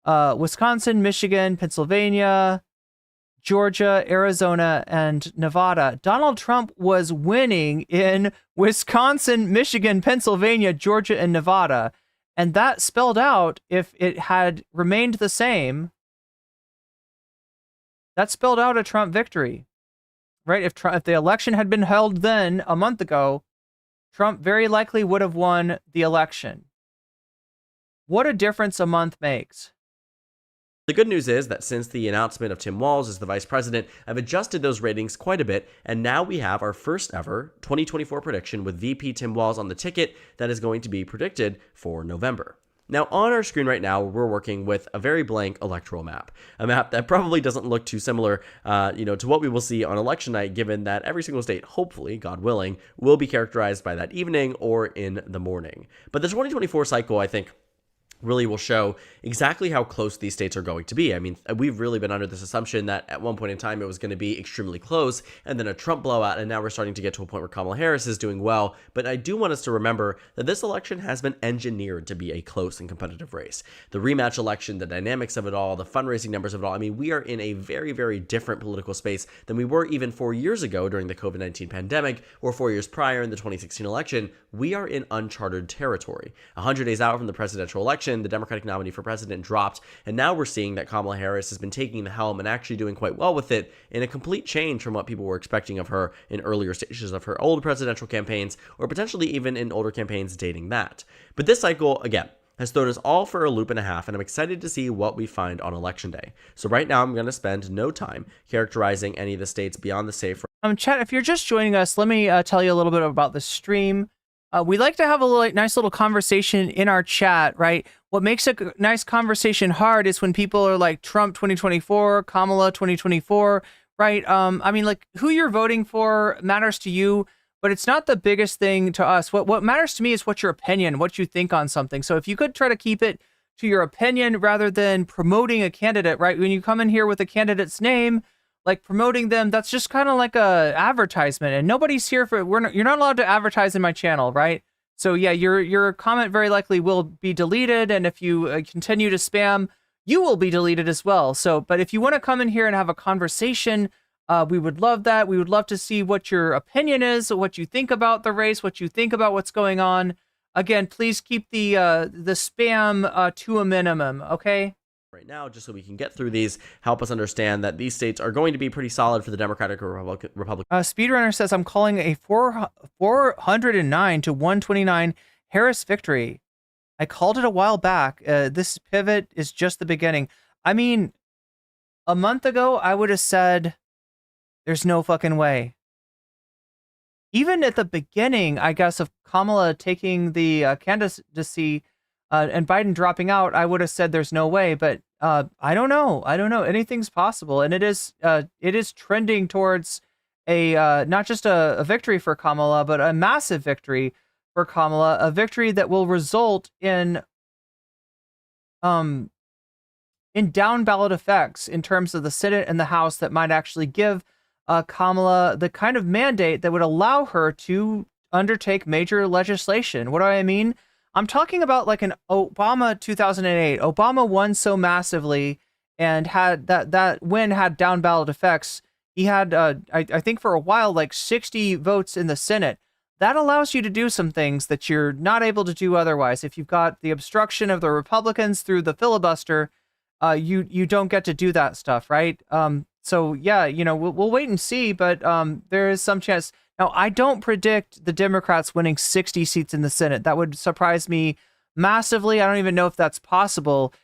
Wisconsin, Michigan, Pennsylvania, Georgia, Arizona, and Nevada. Donald Trump was winning in Wisconsin, Michigan, Pennsylvania, Georgia, and Nevada. And that spelled out, if it had remained the same, that spelled out a Trump victory, right? If the election had been held then a month ago, Trump very likely would have won the election. What a difference a month makes. The good news is that since the announcement of Tim Walz as the vice president, I've adjusted those ratings quite a bit, and now we have our first ever 2024 prediction with VP Tim Walz on the ticket that is going to be predicted for November. Now, on our screen right now, we're working with a very blank electoral map, a map that probably doesn't look too similar, to what we will see on election night, given that every single state, hopefully, God willing, will be characterized by that evening or in the morning. But the 2024 cycle, I think, really will show exactly how close these states are going to be. I mean, we've really been under this assumption that at one point in time it was going to be extremely close, and then a Trump blowout, and now we're starting to get to a point where Kamala Harris is doing well. But I do want us to remember that this election has been engineered to be a close and competitive race. The rematch election, the dynamics of it all, the fundraising numbers of it all, I mean, we are in a very, very different political space than we were even 4 years ago during the COVID-19 pandemic, or 4 years prior in the 2016 election. We are in uncharted territory. 100 days out from the presidential election, the Democratic nominee for president dropped, and now we're seeing that Kamala Harris has been taking the helm and actually doing quite well with it, in a complete change from what people were expecting of her in earlier stages of her old presidential campaigns, or potentially even in older campaigns dating that. But this cycle, again, has thrown us all for a loop and a half, and I'm excited to see what we find on Election Day. So right now, I'm going to spend no time characterizing any of the states beyond the safe. Chat, if you're just joining us, let me tell you a little bit about the stream. We like to have a nice little conversation in our chat, right? What makes a nice conversation hard is when people are like Trump 2024, Kamala 2024, right? I mean, like, who you're voting for matters to you, but it's not the biggest thing to us. What matters to me is what's your opinion, what you think on something. So if you could try to keep it to your opinion rather than promoting a candidate, right? When you come in here with a candidate's name, like promoting them, that's just kind of like a advertisement, and nobody's here for you're not allowed to advertise in my channel, right? So yeah, your comment very likely will be deleted, and if you continue to spam, you will be deleted as well. So, but if you want to come in here and have a conversation, we would love that. We would love to see what your opinion is, what you think about the race, what you think about what's going on. Again, please keep the spam to a minimum, okay? Right now, just so we can get through these, help us understand that these states are going to be pretty solid for the Democratic or Republican. Speedrunner says, I'm calling a 409 to 129 Harris victory. I called it a while back. This pivot is just the beginning. I mean, a month ago, I would have said, there's no fucking way. Even at the beginning, I guess, of Kamala taking the candidacy and Biden dropping out, I would have said there's no way, but I don't know. Anything's possible, and it is trending towards a not just a victory for Kamala, but a massive victory for Kamala, a victory that will result in down ballot effects in terms of the Senate and the House that might actually give Kamala the kind of mandate that would allow her to undertake major legislation. What do I mean? I'm talking about like an Obama 2008. Obama won so massively and had that win had down ballot effects. He had, I think for a while, like 60 votes in the Senate. That allows you to do some things that you're not able to do otherwise. If you've got the obstruction of the Republicans through the filibuster, you don't get to do that stuff, right? So yeah, we'll wait and see, but there is some chance. Now, I don't predict the Democrats winning 60 seats in the Senate. That would surprise me massively. I don't even know if that's possible.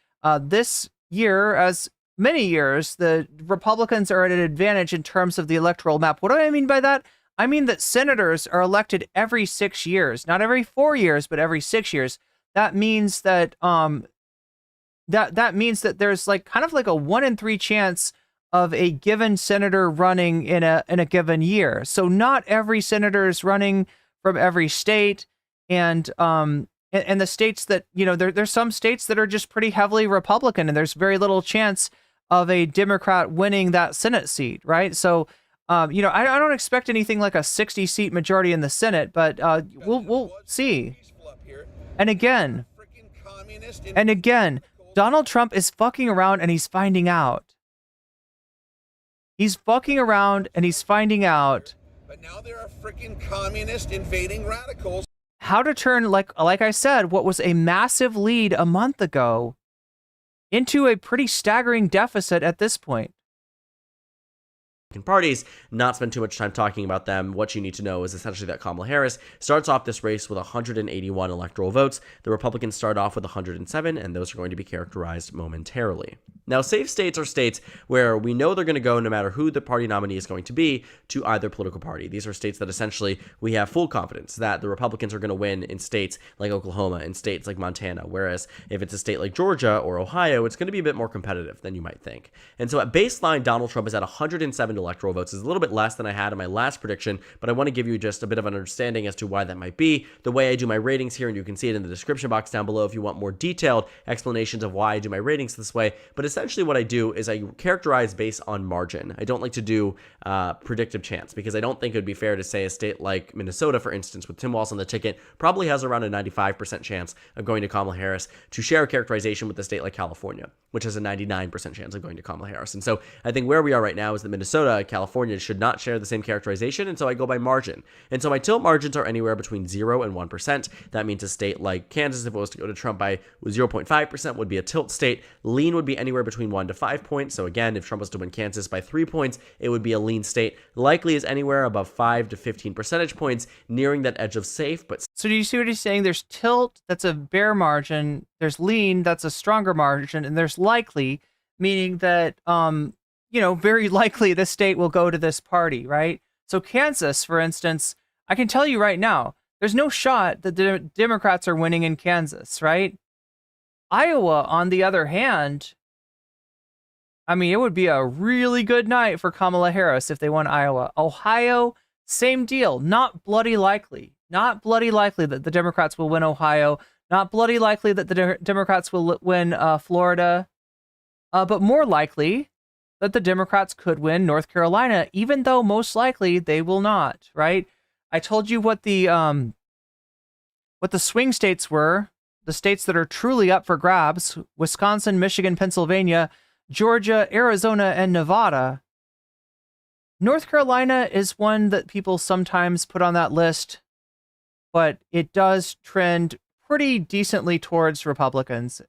This year, as many years, the Republicans are at an advantage in terms of the electoral map. What do I mean by that? I mean that senators are elected every 6 years, not every 4 years, but every 6 years. That means that that means that there's like kind of like a 1 in 3 chance of a given senator running in a given year. So not every senator is running from every state, and the states that, there's some states that are just pretty heavily Republican, and there's very little chance of a Democrat winning that Senate seat, right? So I don't expect anything like a 60 seat majority in the Senate, but we'll see. And again, Donald Trump is fucking around and he's finding out. He's fucking around and he's finding out. But now there are freaking communist invading radicals. How to turn, like I said, what was a massive lead a month ago into a pretty staggering deficit at this point. Parties, not spend too much time talking about them. What you need to know is essentially that Kamala Harris starts off this race with 181 electoral votes. The Republicans start off with 107, and those are going to be characterized momentarily. Now, safe states are states where we know they're going to go, no matter who the party nominee is going to be, to either political party. These are states that essentially we have full confidence that the Republicans are going to win in states like Oklahoma and states like Montana, whereas if it's a state like Georgia or Ohio, it's going to be a bit more competitive than you might think. And so at baseline, Donald Trump is at 107 electoral votes. Is a little bit less than I had in my last prediction, but I want to give you just a bit of an understanding as to why that might be. The way I do my ratings here, and you can see it in the description box down below if you want more detailed explanations of why I do my ratings this way. But essentially what I do is I characterize based on margin. I don't like to do predictive chance, because I don't think it would be fair to say a state like Minnesota, for instance, with Tim Walz on the ticket, probably has around a 95% chance of going to Kamala Harris, to share a characterization with a state like California, which has a 99% chance of going to Kamala Harris. And so I think where we are right now is that Minnesota and California should not share the same characterization, and so I go by margin. And so my tilt margins are anywhere between 0 and 1%. That means a state like Kansas, if it was to go to Trump by 0.5%, would be a tilt state. Lean would be anywhere between 1 to 5 points. So again, if Trump was to win Kansas by 3 points, it would be a lean state. Likely is anywhere above 5 to 15 percentage points, nearing that edge of safe. But So do you see what he's saying? There's tilt, that's a bear margin. There's lean, that's a stronger margin, and there's likely, meaning that very likely the state will go to this party, right? So Kansas, for instance, I can tell you right now, there's no shot that the Democrats are winning in Kansas, right? Iowa, on the other hand, I mean, it would be a really good night for Kamala Harris if they won Iowa. Ohio, same deal. Not bloody likely. Not bloody likely that the Democrats will win Ohio. Not bloody likely that the Democrats will win Florida. But more likely that the Democrats could win North Carolina, even though most likely they will not, right? I told you what the swing states were, the states that are truly up for grabs: Wisconsin, Michigan, Pennsylvania, Georgia, Arizona, and Nevada. North Carolina is one that people sometimes put on that list, but it does trend pretty decently towards Republicans.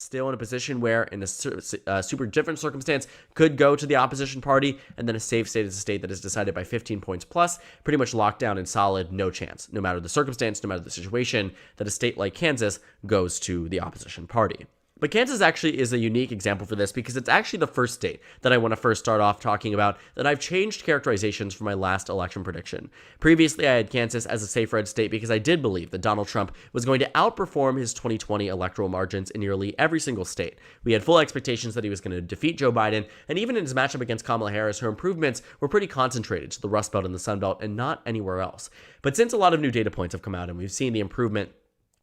Still in a position where, in a super different circumstance, could go to the opposition party, and then a safe state is a state that is decided by 15 points plus, pretty much locked down and solid, no chance, no matter the circumstance, no matter the situation, that a state like Kansas goes to the opposition party. But Kansas actually is a unique example for this because it's actually the first state that I want to first start off talking about that I've changed characterizations for my last election prediction. Previously, I had Kansas as a safe red state because I did believe that Donald Trump was going to outperform his 2020 electoral margins in nearly every single state. We had full expectations that he was going to defeat Joe Biden, and even in his matchup against Kamala Harris, her improvements were pretty concentrated to the Rust Belt and the Sun Belt and not anywhere else. But since a lot of new data points have come out and we've seen the improvement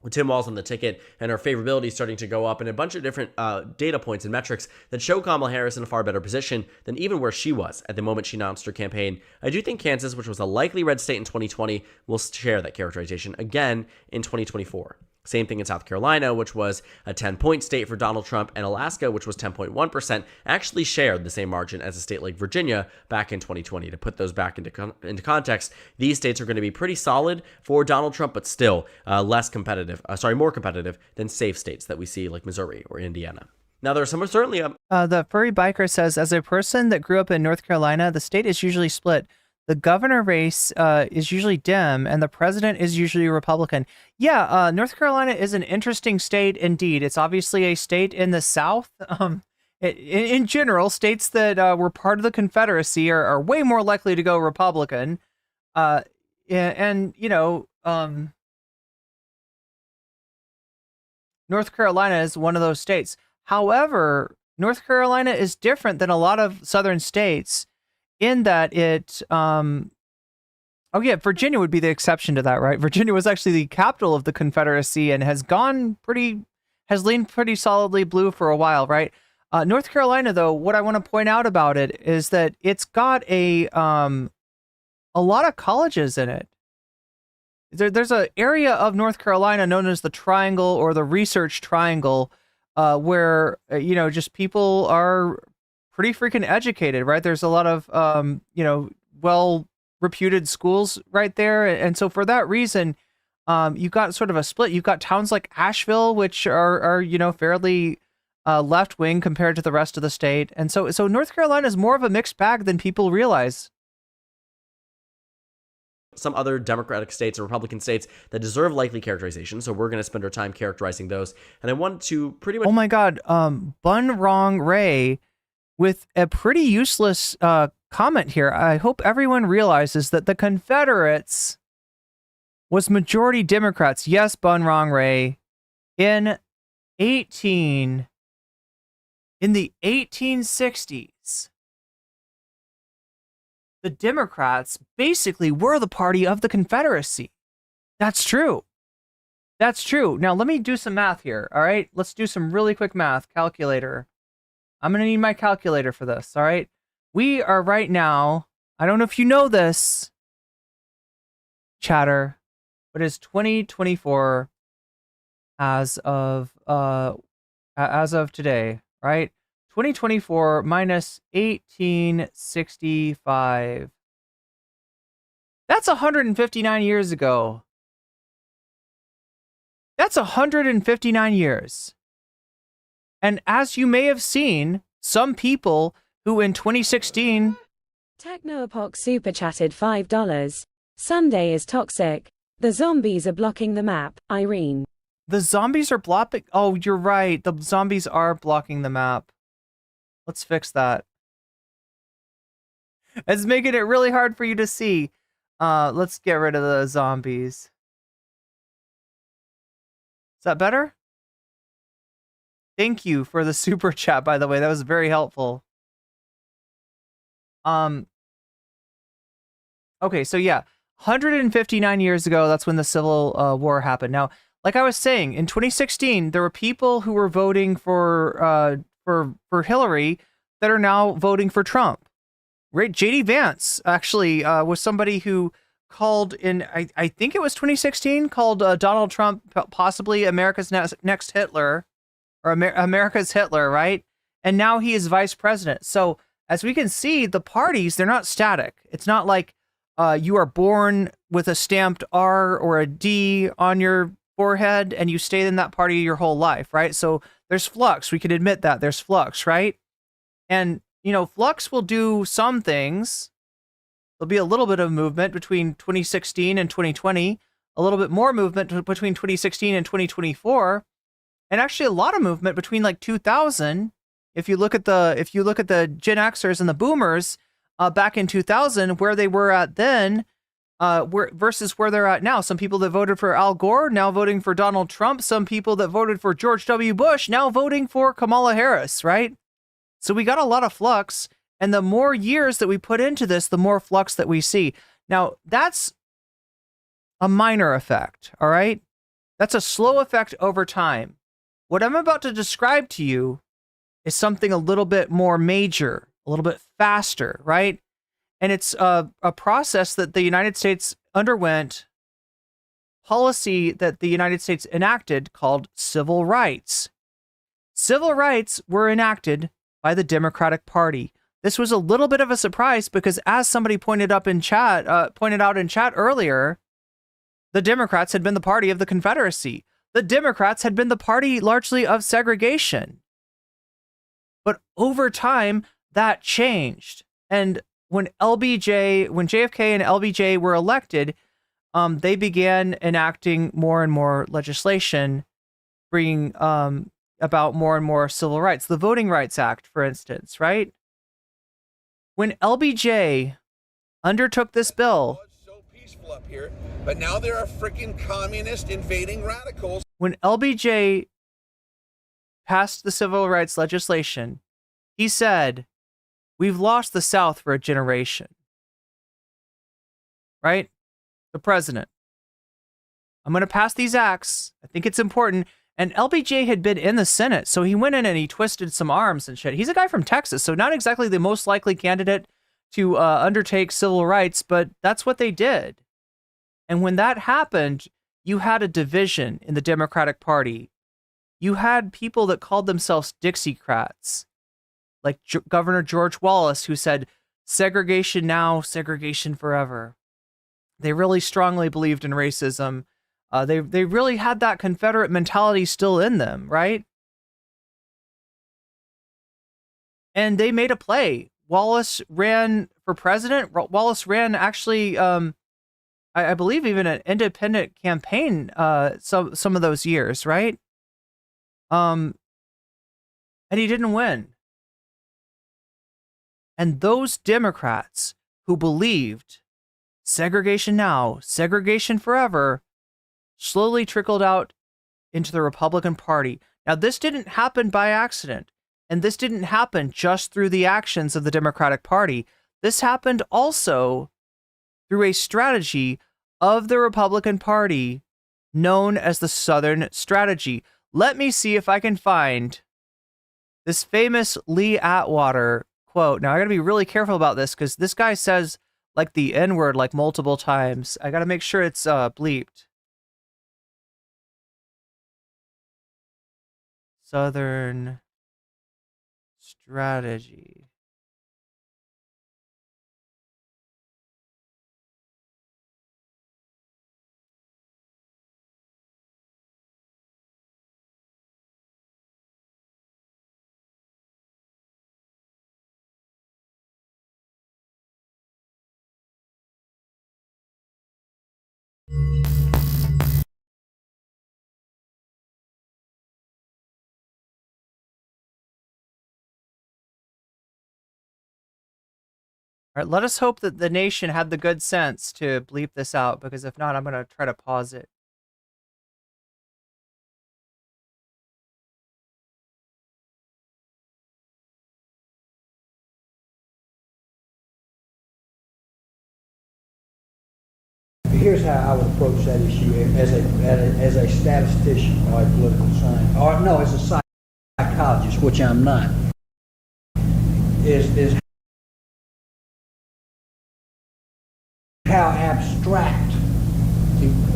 with Tim Walz on the ticket and her favorability starting to go up, and a bunch of different data points and metrics that show Kamala Harris in a far better position than even where she was at the moment she announced her campaign, I do think Kansas, which was a likely red state in 2020, will share that characterization again in 2024. Same thing in South Carolina, which was a 10-point state for Donald Trump, and Alaska, which was 10.1%, actually shared the same margin as a state like Virginia back in 2020. To put those back into context, these states are going to be pretty solid for Donald Trump, but still more competitive than safe states that we see like Missouri or Indiana. Now, there are some certainly... The furry biker says, as a person that grew up in North Carolina, the state is usually split. The governor race is usually Dem, and the president is usually Republican. Yeah, North Carolina is an interesting state indeed. It's obviously a state in the South. In general, states that were part of the Confederacy are way more likely to go Republican. North Carolina is one of those states. However, North Carolina is different than a lot of southern states in that it, Virginia would be the exception to that, right? Virginia was actually the capital of the Confederacy and has leaned pretty solidly blue for a while, right? North Carolina, though, what I want to point out about it is that it's got a lot of colleges in it. There's an area of North Carolina known as the Triangle or the Research Triangle, where, just people are pretty freaking educated, right? There's a lot of, well-reputed schools right there. And so for that reason, you've got sort of a split. You've got towns like Asheville, which are fairly left-wing compared to the rest of the state. And so North Carolina is more of a mixed bag than people realize. Some other Democratic states and Republican states that deserve likely characterization, so we're going to spend our time characterizing those. And I want to pretty much... Oh my God, Bun Wrong Ray with a pretty useless comment here. I hope everyone realizes that the Confederates was majority Democrats. Yes, Bun Wrong Ray. In the 1860s, the Democrats basically were the party of the Confederacy. That's true. That's true. Now, let me do some math here, all right? Let's do some really quick math. Calculator. I'm going to need my calculator for this, all right? We are right now, I don't know if you know this, chatter, but it's 2024 as of today, right? 2024 minus 1865. That's 159 years ago. That's 159 years. And as you may have seen, some people who in 2016... Technoepoch super chatted $5. Sunday is toxic. The zombies are blocking the map, Irene. The zombies are blocking. Oh, you're right. The zombies are blocking the map. Let's fix that. It's making it really hard for you to see. Let's get rid of the zombies. Is that better? Thank you for the super chat, by the way. That was very helpful. Okay, so yeah, 159 years ago, that's when the Civil War happened. Now, like I was saying, in 2016, there were people who were voting for Hillary that are now voting for Trump. Right? JD Vance actually was somebody who called in, I think it was 2016, called Donald Trump possibly America's next Hitler, or America's Hitler, right? And now he is vice president. So as we can see, the parties, they're not static. It's not like you are born with a stamped R or a D on your forehead and you stay in that party your whole life, right? So there's flux. We can admit that there's flux, right? And, you know, flux will do some things. There'll be a little bit of movement between 2016 and 2020, a little bit more movement between 2016 and 2024, and actually a lot of movement between like 2000. If you look at the Gen Xers and the Boomers back in 2000, where they were at then, versus where they're at now. Some people that voted for Al Gore now voting for Donald Trump. Some people that voted for George W. Bush now voting for Kamala Harris, right? So we got a lot of flux, and the more years that we put into this, the more flux that we see. Now, that's a minor effect, all right? That's a slow effect over time. What I'm about to describe to you is something a little bit more major, a little bit faster, right? And it's a process that the United States underwent, policy that the United States enacted called civil rights. Civil rights were enacted by the Democratic Party. This was a little bit of a surprise because, as somebody pointed out in chat earlier, the Democrats had been the party of the Confederacy. The Democrats had been the party largely of segregation. But over time, that changed. And when JFK and LBJ were elected, they began enacting more and more legislation, bringing about more and more civil rights. The Voting Rights Act, for instance, right? When LBJ undertook this bill, So peaceful up here, but now there are freaking communist invading radicals. When LBJ passed the civil rights legislation, he said, "We've lost the South for a generation." Right? The president. I'm going to pass these acts. I think it's important. And LBJ had been in the Senate, so he went in and he twisted some arms and shit. He's a guy from Texas, so not exactly the most likely candidate to undertake civil rights, but that's what they did. And when that happened, you had a division in the Democratic Party. You had people that called themselves Dixiecrats, like Governor George Wallace, who said, segregation now, segregation forever. They really strongly believed in racism. They really had that Confederate mentality still in them, right? And they made a play. Wallace ran for president. Wallace ran actually, I believe, even an independent campaign some of those years, right? And he didn't win. And those Democrats who believed segregation now, segregation forever, slowly trickled out into the Republican Party. Now, this didn't happen by accident, and this didn't happen just through the actions of the Democratic Party. This happened also through a strategy of the Republican Party known as the Southern Strategy. Let me see if I can find this famous Lee Atwater quote. Now, I gotta be really careful about this because this guy says like the N-word like multiple times. I gotta make sure it's bleeped. Southern Strategy. All right, let us hope that the nation had the good sense to bleep this out, because if not, I'm going to try to pause it. Here's how I would approach that issue as a statistician or a political scientist, or no, as a psychologist, which I'm not, is how abstract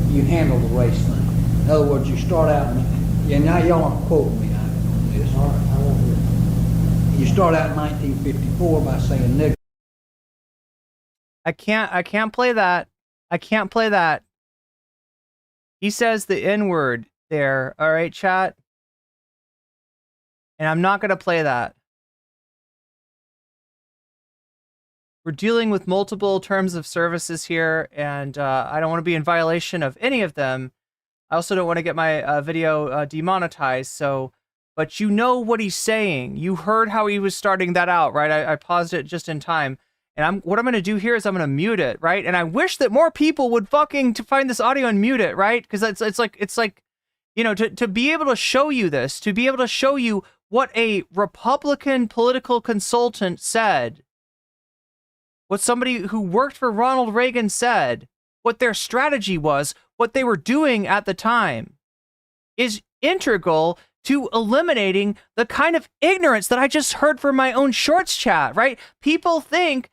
you handle the race thing. In other words, you start out, and now y'all aren't quoting me on this. All right, I won't hear it. You start out in 1954 by saying nigger. I can't play that. I can't play that. He says the N-word there. All right, chat. And I'm not going to play that. We're dealing with multiple terms of services here, and I don't want to be in violation of any of them. I also don't want to get my video demonetized. But you know what he's saying. You heard how he was starting that out, right? I paused it just in time. And what I'm going to do here is I'm going to mute it, right? And I wish that more people would fucking to find this audio and mute it, right? Because it's like, you know, to be able to show you this, to be able to show you what a Republican political consultant said, what somebody who worked for Ronald Reagan said, what their strategy was, what they were doing at the time, is integral to eliminating the kind of ignorance that I just heard from my own shorts chat, right? People think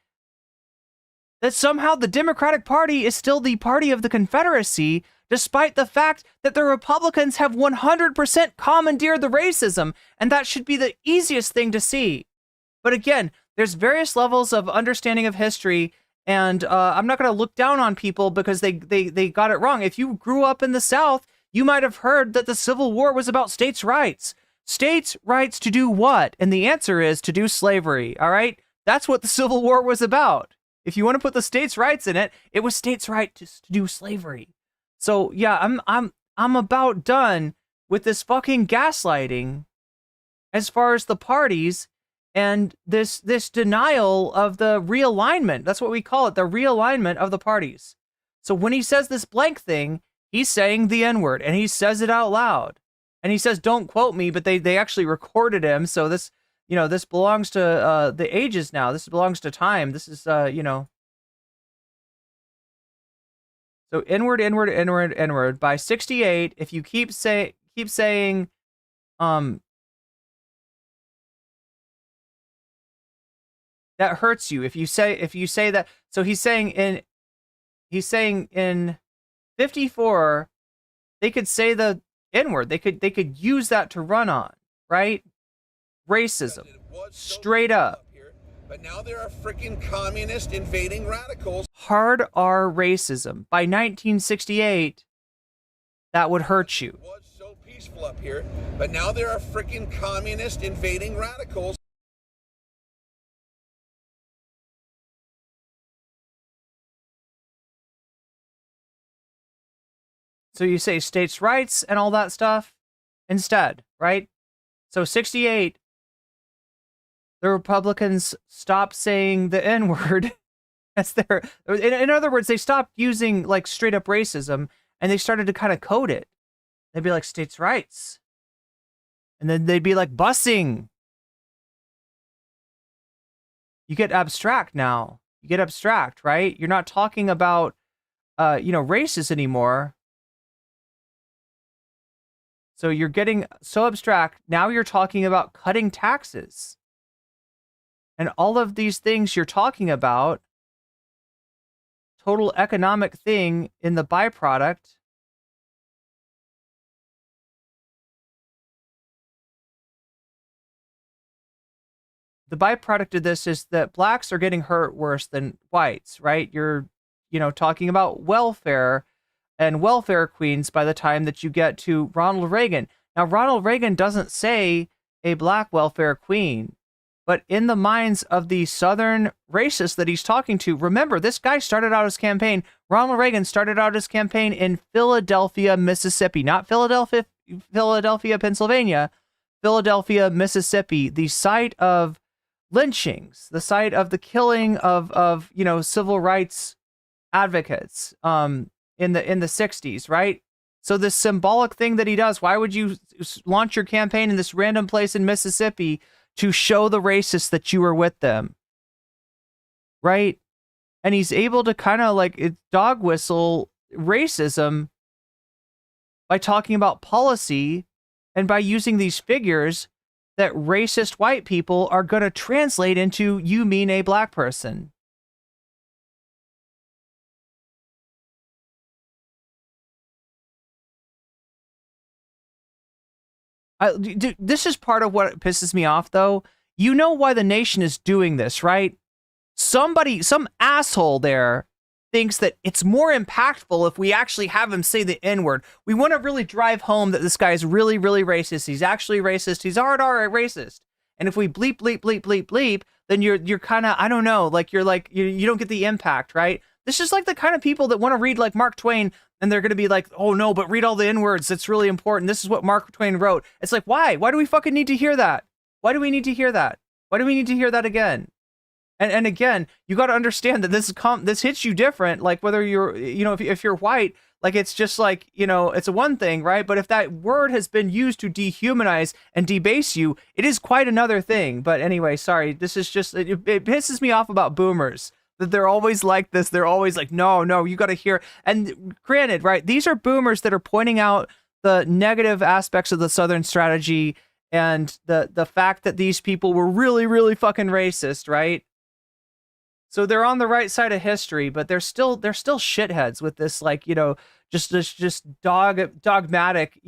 that somehow the Democratic Party is still the party of the Confederacy, despite the fact that the Republicans have 100% commandeered the racism, and that should be the easiest thing to see. But again, there's various levels of understanding of history, and I'm not going to look down on people because they got it wrong. If you grew up in the South, you might have heard that the Civil War was about states' rights. States' rights to do what? And the answer is to do slavery, all right? That's what the Civil War was about. If you want to put the states' rights in it, it was states' right to do slavery. So yeah, I'm about done with this fucking gaslighting as far as the parties and this denial of the realignment. That's what we call it, the realignment of the parties. So when he says this blank thing, he's saying the N-word, and he says it out loud. And he says, don't quote me, but they actually recorded him. So this, you know, this belongs to the ages now. This belongs to time. This is, you know. So N-word, N-word, N-word, N-word. By 68, if you keep saying, that hurts you. If you say that, so he's saying in 54, they could say the N-word. They could use that to run on, right? Racism, straight up. But now there are freaking communist invading radicals. Hard R racism. By 1968, that would hurt you. It was so peaceful up here, but now there are freaking communist invading radicals. So you say states' rights and all that stuff instead, right? So 68, the Republicans stopped saying the N-word. That's their, in other words, they stopped using like straight up racism and they started to kind of code it. They'd be like states' rights. And then they'd be like busing. You get abstract now. You get abstract, right? You're not talking about, races anymore. So you're getting so abstract. Now you're talking about cutting taxes. And all of these things you're talking about, total economic thing in the byproduct. The byproduct of this is that blacks are getting hurt worse than whites, right? You're, talking about welfare and welfare queens by the time that you get to Ronald Reagan. Now, Ronald Reagan doesn't say a black welfare queen, but in the minds of the Southern racists that he's talking to, remember, this guy started out his campaign, Ronald Reagan started out his campaign in Philadelphia, Mississippi, not Philadelphia, Pennsylvania, Philadelphia, Mississippi, the site of lynchings, the side of the killing of civil rights advocates in the 60s, right? So this symbolic thing that he does, why would you launch your campaign in this random place in Mississippi to show the racists that you were with them? Right? And he's able to kind of like dog whistle racism by talking about policy and by using these figures that racist white people are going to translate into "you mean a black person." This is part of what pisses me off, though. You know why the nation is doing this, right? Some asshole there thinks that it's more impactful if we actually have him say the N-word. We want to really drive home that this guy is really, really racist. He's actually racist. He's already racist. And if we bleep, bleep, bleep, bleep, bleep, then you're kind of, I don't know, like you don't get the impact, right? This is like the kind of people that want to read like Mark Twain, and they're going to be like, oh no, but read all the N-words. It's really important. This is what Mark Twain wrote. It's like, why? Why do we fucking need to hear that? Why do we need to hear that? Why do we need to hear that again? And again, you got to understand that this hits you different. Like whether you're, if you're white, like it's just like, it's a one thing, right? But if that word has been used to dehumanize and debase you, it is quite another thing. But anyway, sorry, this is just, it pisses me off about boomers. That they're always like this. They're always like, no, you got to hear. And granted, right, these are boomers that are pointing out the negative aspects of the Southern strategy and the fact that these people were really, really fucking racist, right? So they're on the right side of history, but they're still shitheads with this, like, just dogmatic,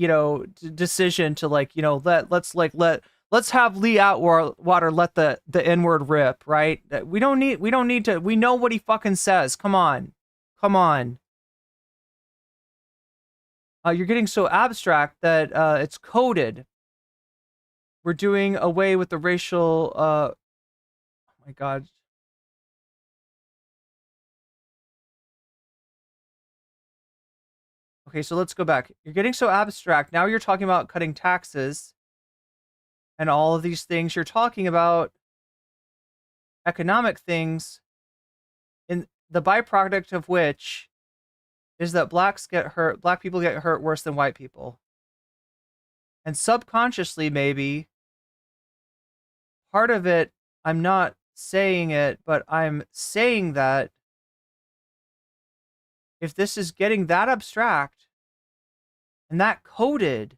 decision to like, let's have Lee Atwater let the N-word rip, right? We don't need to, we know what he fucking says. Come on. You're getting so abstract that it's coded. We're doing away with the racial, oh my God. Okay, so let's go back. You're getting so abstract. Now you're talking about cutting taxes and all of these things. You're talking about economic things, in the byproduct of which is that black people get hurt worse than white people. And subconsciously, maybe, part of it, I'm not saying it, but I'm saying that if this is getting that abstract and that coded,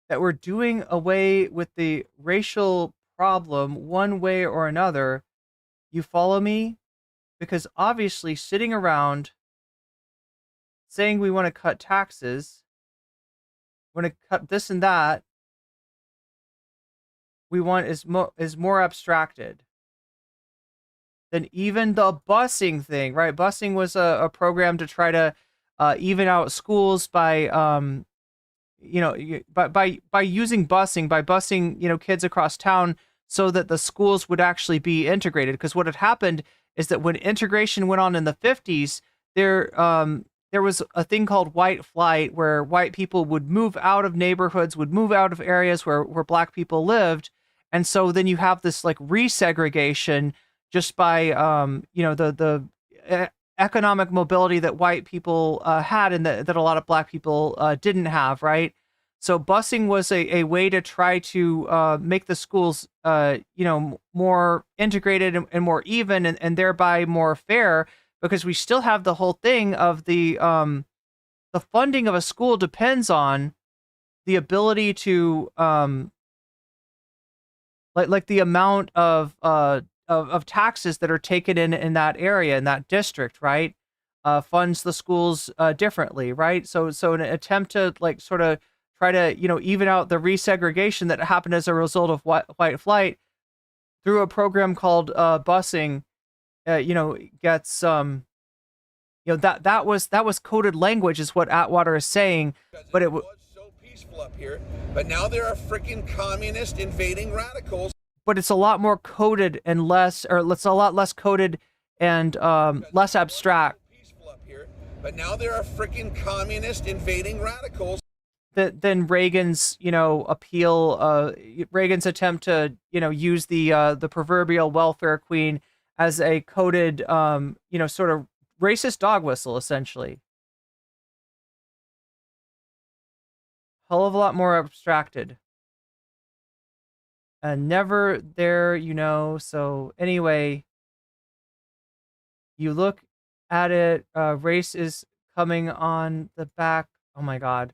that we're doing away with the racial problem one way or another, you follow me? Because obviously sitting around saying we want to cut taxes, we want to cut this and that, we want is more abstracted than even the busing thing, right? Busing was a program to try to even out schools by by using busing, by busing, kids across town so that the schools would actually be integrated. Because what had happened is that when integration went on in the 50s, there was a thing called white flight, where white people would move out of neighborhoods, would move out of areas where black people lived. And so then you have this like resegregation just by, the economic mobility that white people had and that a lot of black people didn't have, right? So busing was a way to try to make the schools, more integrated and more even and thereby more fair, because we still have the whole thing of the funding of a school depends on the ability to like the amount of taxes that are taken in that area, in that district, right? Funds the schools differently, right? So in an attempt to like sort of try to even out the resegregation that happened as a result of white flight through a program called busing, gets that was coded language is what Atwater is saying, but it was so peaceful up here, but now there are freaking communist invading radicals. But it's a lot more coded and less, or it's a lot less coded and less abstract. Peaceful up here, but now there are freaking communist invading radicals. than Reagan's, appeal, Reagan's attempt to, use the proverbial welfare queen as a coded, sort of racist dog whistle, essentially. Hell of a lot more abstracted. And never there, so anyway, you look at it, race is coming on the back. Oh my God.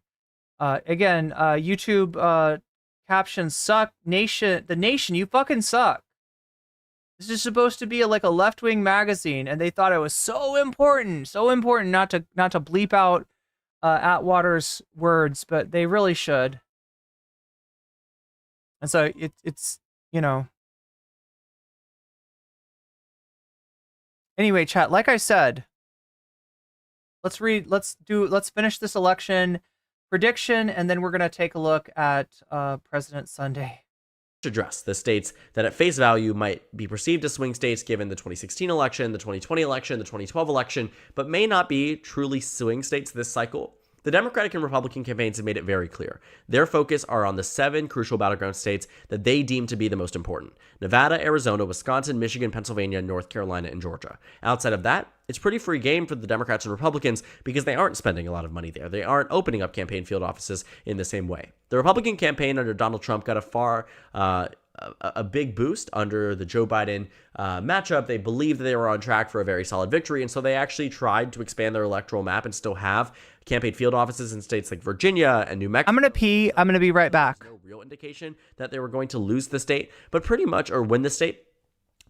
Again, YouTube captions suck. The Nation, you fucking suck. This is supposed to be like a left-wing magazine, and they thought it was so important not to bleep out Atwater's words, but they really should. And so it's Anyway, chat, like I said, let's finish this election prediction, and then we're going to take a look at President Sunday. Address the states that at face value might be perceived as swing states given the 2016 election, the 2020 election, the 2012 election, but may not be truly swing states this cycle. The Democratic and Republican campaigns have made it very clear. Their focus are on the 7 crucial battleground states that they deem to be the most important: Nevada, Arizona, Wisconsin, Michigan, Pennsylvania, North Carolina, and Georgia. Outside of that, it's pretty free game for the Democrats and Republicans because they aren't spending a lot of money there. They aren't opening up campaign field offices in the same way. The Republican campaign under Donald Trump got a big boost under the Joe Biden matchup. They believed that they were on track for a very solid victory, and so they actually tried to expand their electoral map and still have campaign field offices in states like Virginia and New Mexico. I'm gonna pee. I'm gonna be right back. No real indication that they were going to lose the state, but win the state.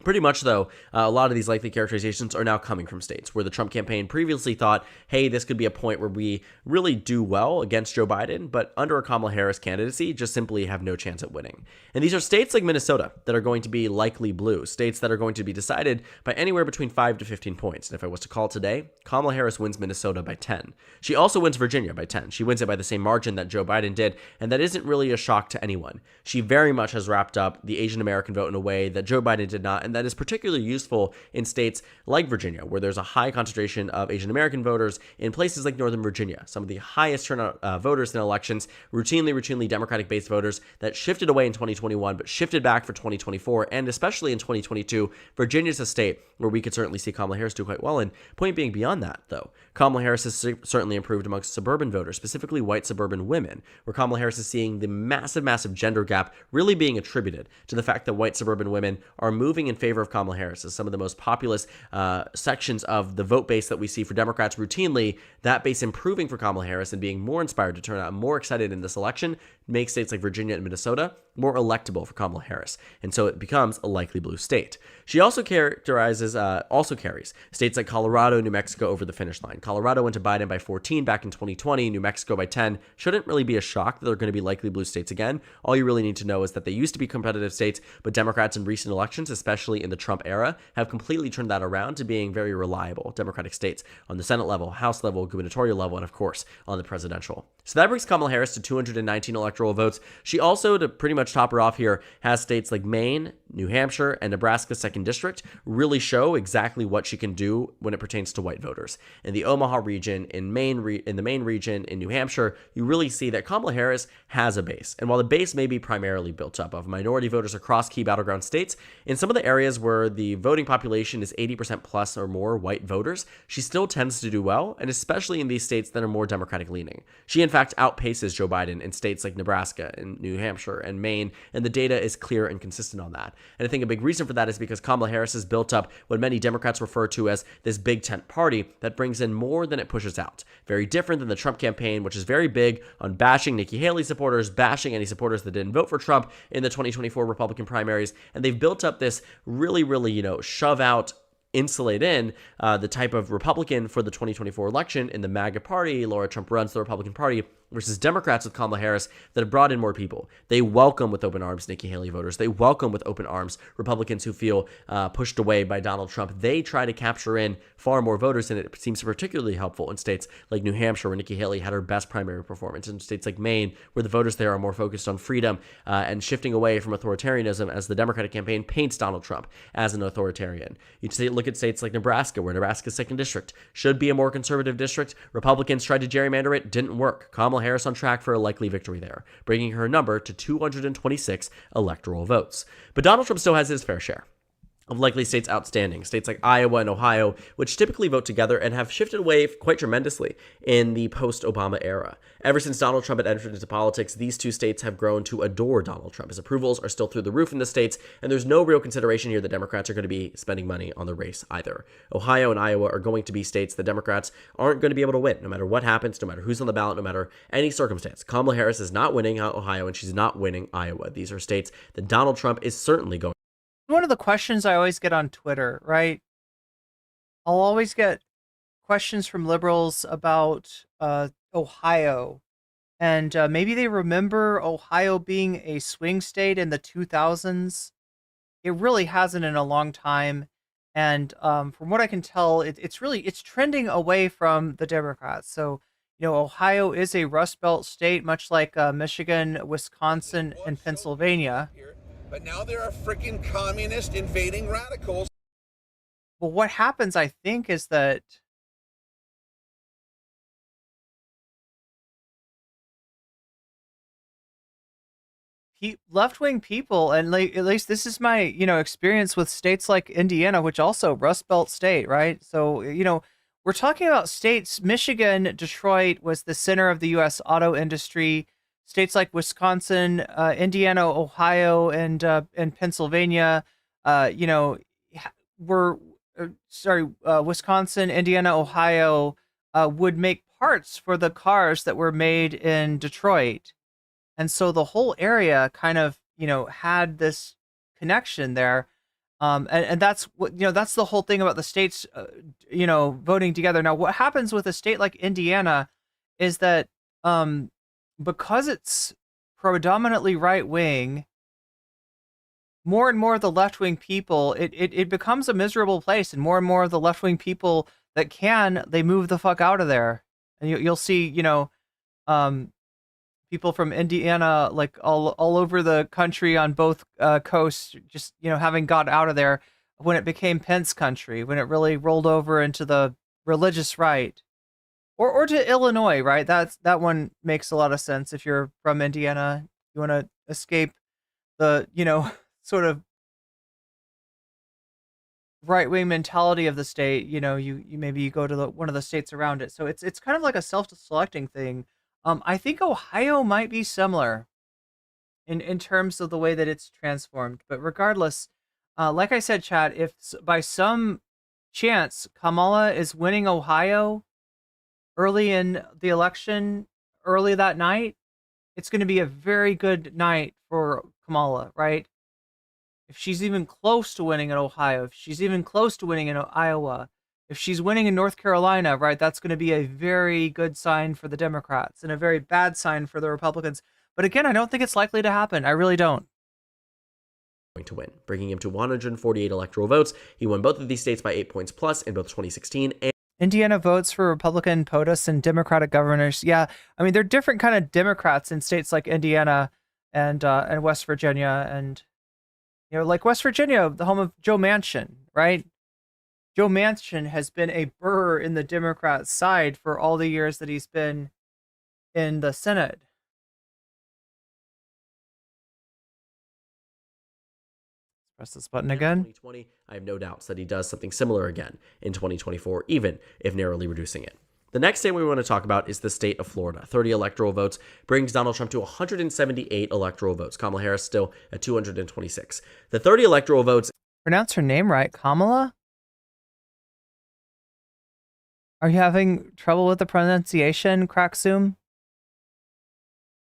Pretty much, though, a lot of these likely characterizations are now coming from states where the Trump campaign previously thought, hey, this could be a point where we really do well against Joe Biden, but under a Kamala Harris candidacy, just simply have no chance at winning. And these are states like Minnesota that are going to be likely blue, states that are going to be decided by anywhere between 5 to 15 points. And if I was to call today, Kamala Harris wins Minnesota by 10. She also wins Virginia by 10. She wins it by the same margin that Joe Biden did, and that isn't really a shock to anyone. She very much has wrapped up the Asian American vote in a way that Joe Biden did not, and that is particularly useful in states like Virginia, where there's a high concentration of Asian American voters, in places like Northern Virginia, some of the highest turnout voters in elections, routinely Democratic-based voters that shifted away in 2021, but shifted back for 2024, and especially in 2022. Virginia's a state where we could certainly see Kamala Harris do quite well in. Point being, beyond that, though, Kamala Harris has certainly improved amongst suburban voters, specifically white suburban women, where Kamala Harris is seeing the massive gender gap really being attributed to the fact that white suburban women are moving in favor of Kamala Harris as some of the most populous sections of the vote base that we see for Democrats routinely. That base improving for Kamala Harris and being more inspired to turn out more excited in this election makes states like Virginia and Minnesota more electable for Kamala Harris, and so it becomes a likely blue state. She also carries states like Colorado, New Mexico over the finish line. Colorado went to Biden by 14 back in 2020, New Mexico by 10. Shouldn't really be a shock that they're going to be likely blue states again. All you really need to know is that they used to be competitive states, but Democrats in recent elections, especially in the Trump era, have completely turned that around to being very reliable Democratic states on the Senate level, House level, gubernatorial level, and of course on the presidential. So that brings Kamala Harris to 219 electoral votes. She also, to pretty much top her off here, has states like Maine, New Hampshire, and Nebraska's 2nd District really show exactly what she can do when it pertains to white voters. In the Omaha region, in the Maine region, in New Hampshire, you really see that Kamala Harris has a base. And while the base may be primarily built up of minority voters across key battleground states, in some of the areas where the voting population is 80% plus or more white voters, she still tends to do well, and especially in these states that are more Democratic leaning. She, in fact, outpaces Joe Biden in states like Nebraska and New Hampshire and Maine, and the data is clear and consistent on that. And I think a big reason for that is because Kamala Harris has built up what many Democrats refer to as this big tent party that brings in more than it pushes out. Very different than the Trump campaign, which is very big on bashing Nikki Haley supporters, bashing any supporters that didn't vote for Trump in the 2024 Republican primaries. And they've built up this really, shove out, insulate in the type of Republican for the 2024 election in the MAGA party. Laura Trump runs the Republican Party, versus Democrats with Kamala Harris that have brought in more people. They welcome with open arms Nikki Haley voters. They welcome with open arms Republicans who feel pushed away by Donald Trump. They try to capture in far more voters, and it seems particularly helpful in states like New Hampshire, where Nikki Haley had her best primary performance, in states like Maine, where the voters there are more focused on freedom and shifting away from authoritarianism, as the Democratic campaign paints Donald Trump as an authoritarian. You look at states like Nebraska, where Nebraska's 2nd District should be a more conservative district. Republicans tried to gerrymander it, didn't work. Kamala Kamala Harris on track for a likely victory there, bringing her number to 226 electoral votes. But Donald Trump still has his fair share of likely states outstanding, states like Iowa and Ohio, which typically vote together and have shifted away quite tremendously in the post-Obama era. Ever since Donald Trump had entered into politics, these two states have grown to adore Donald Trump. His approvals are still through the roof in the states, and there's no real consideration here that Democrats are going to be spending money on the race either. Ohio and Iowa are going to be states the Democrats aren't going to be able to win, no matter what happens, no matter who's on the ballot, no matter any circumstance. Kamala Harris is not winning Ohio, and she's not winning Iowa. These are states that Donald Trump is certainly going. One of the questions I always get on Twitter, right? I'll always get questions from liberals about Ohio. And maybe they remember Ohio being a swing state in the 2000s. It really hasn't in a long time. And from what I can tell, it's trending away from the Democrats. So, Ohio is a Rust Belt state, much like Michigan, Wisconsin, and Pennsylvania. But now there are freaking communist invading radicals. Well, what happens, I think, is that left-wing people, and at least this is my, experience with states like Indiana, which also Rust Belt state, right? So, we're talking about states. Michigan, Detroit was the center of the U.S. auto industry. States like Wisconsin, Indiana, Ohio, and Pennsylvania, Wisconsin, Indiana, Ohio would make parts for the cars that were made in Detroit. And so the whole area kind of, had this connection there. And that's what, that's the whole thing about the states, voting together. Now, what happens with a state like Indiana is that, because it's predominantly right wing, more and more of the left wing people, it becomes a miserable place, and more of the left wing people that they move the fuck out of there. And you'll see, people from Indiana, like all over the country on both coasts, just having got out of there when it became Pence country, when it really rolled over into the religious right. Or to Illinois, right? That one makes a lot of sense. If you're from Indiana, you want to escape the, sort of right-wing mentality of the state. You maybe go to one of the states around it. So it's kind of like a self-selecting thing. I think Ohio might be similar in terms of the way that it's transformed. But regardless, like I said, Chad, if by some chance Kamala is winning Ohio early in the election, early that night, it's going to be a very good night for Kamala, right? If she's even close to winning in Ohio, if she's even close to winning in Iowa, if she's winning in North Carolina, right, that's going to be a very good sign for the Democrats and a very bad sign for the Republicans. But again, I don't think it's likely to happen. I really don't. To win, bringing him to 148 electoral votes. He won both of these states by 8 points plus in both 2016 and Indiana votes for Republican POTUS and Democratic governors. Yeah, I mean, they're different kind of Democrats in states like Indiana and West Virginia, and like West Virginia, the home of Joe Manchin, right? Joe Manchin has been a burr in the Democrat side for all the years that he's been in the Senate. Press this button again. 2020, I have no doubts that he does something similar again in 2024, even if narrowly reducing it. The next state we want to talk about is the state of Florida. 30 electoral votes brings Donald Trump to 178 electoral votes. Kamala Harris still at 226. The 30 electoral votes. Pronounce her name right, Kamala? Are you having trouble with the pronunciation, Crackzoom?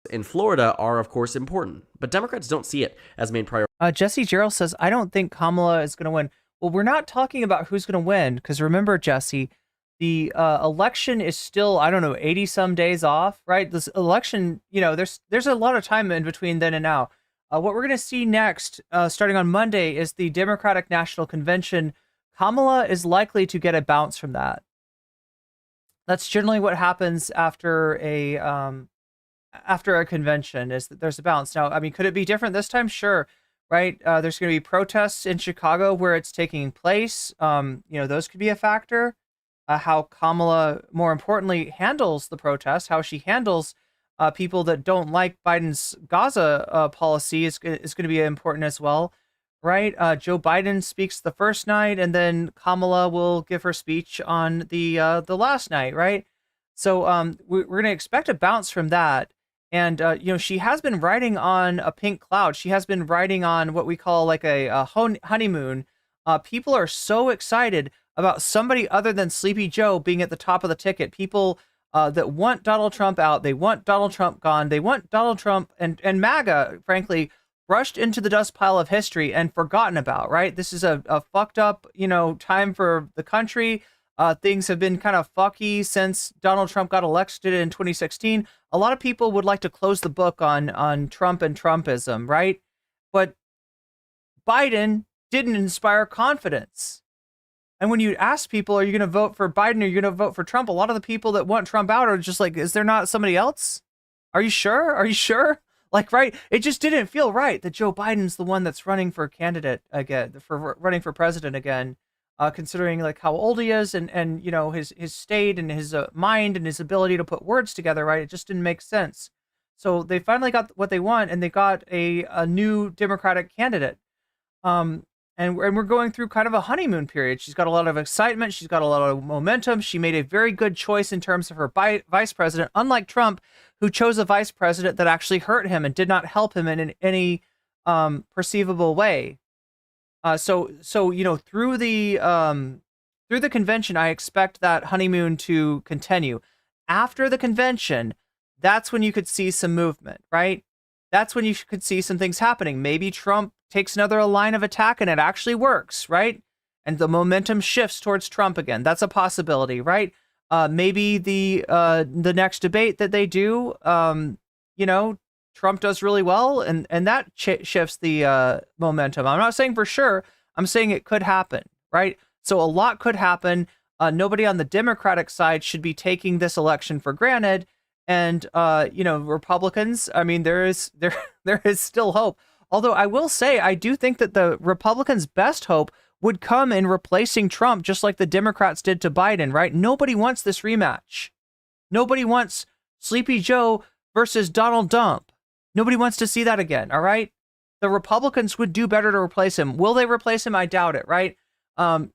In Florida are, of course, important, but Democrats don't see it as main priority. Jesse Gerald says, I don't think Kamala is going to win. Well, we're not talking about who's going to win, because remember, Jesse, the election is still, 80 some days off, right? This election, there's a lot of time in between then and now. What we're going to see next, starting on Monday, is the Democratic National Convention. Kamala is likely to get a bounce from that. That's generally what happens after a convention, is that there's a bounce. Now, could it be different this time? Sure. Right. There's going to be protests in Chicago where it's taking place. Those could be a factor. How Kamala, more importantly, handles the protest, how she handles people that don't like Biden's Gaza policy is going to be important as well, right? Joe Biden speaks the first night, and then Kamala will give her speech on the last night, right? So we're going to expect a bounce from that. And, she has been riding on a pink cloud. She has been riding on what we call like a honeymoon. People are so excited about somebody other than Sleepy Joe being at the top of the ticket. People that want Donald Trump out. They want Donald Trump gone. They want Donald Trump and MAGA, frankly, brushed into the dust pile of history and forgotten about, right? This is a fucked up, time for the country. Things have been kind of fucky since Donald Trump got elected in 2016. A lot of people would like to close the book on Trump and Trumpism, right? But Biden didn't inspire confidence. And when you ask people, are you going to vote for Biden or are you going to vote for Trump? A lot of the people that want Trump out are just like, is there not somebody else? Are you sure? Are you sure? Like, right? It just didn't feel right that Joe Biden's the one that's running for candidate again, for running for president again. Considering like how old he is and his state and his mind and his ability to put words together, right? It just didn't make sense. So they finally got what they want, and they got a new Democratic candidate. And we're going through kind of a honeymoon period. She's got a lot of excitement. She's got a lot of momentum. She made a very good choice in terms of her vice president, unlike Trump, who chose a vice president that actually hurt him and did not help him in any perceivable way. So through the convention, I expect that honeymoon to continue. After the convention, that's when you could see some movement, right? That's when you could see some things happening. Maybe Trump takes another line of attack and it actually works, right? And the momentum shifts towards Trump again. That's a possibility, right? Maybe the next debate that they do, Trump does really well, and that shifts the momentum. I'm not saying for sure. I'm saying it could happen, right? So a lot could happen. Nobody on the Democratic side should be taking this election for granted. And Republicans, I mean, there is still hope. Although I will say, I do think that the Republicans' best hope would come in replacing Trump, just like the Democrats did to Biden, right? Nobody wants this rematch. Nobody wants Sleepy Joe versus Donald Dump. Nobody wants to see that again, all right? The Republicans would do better to replace him. Will they replace him? I doubt it, right?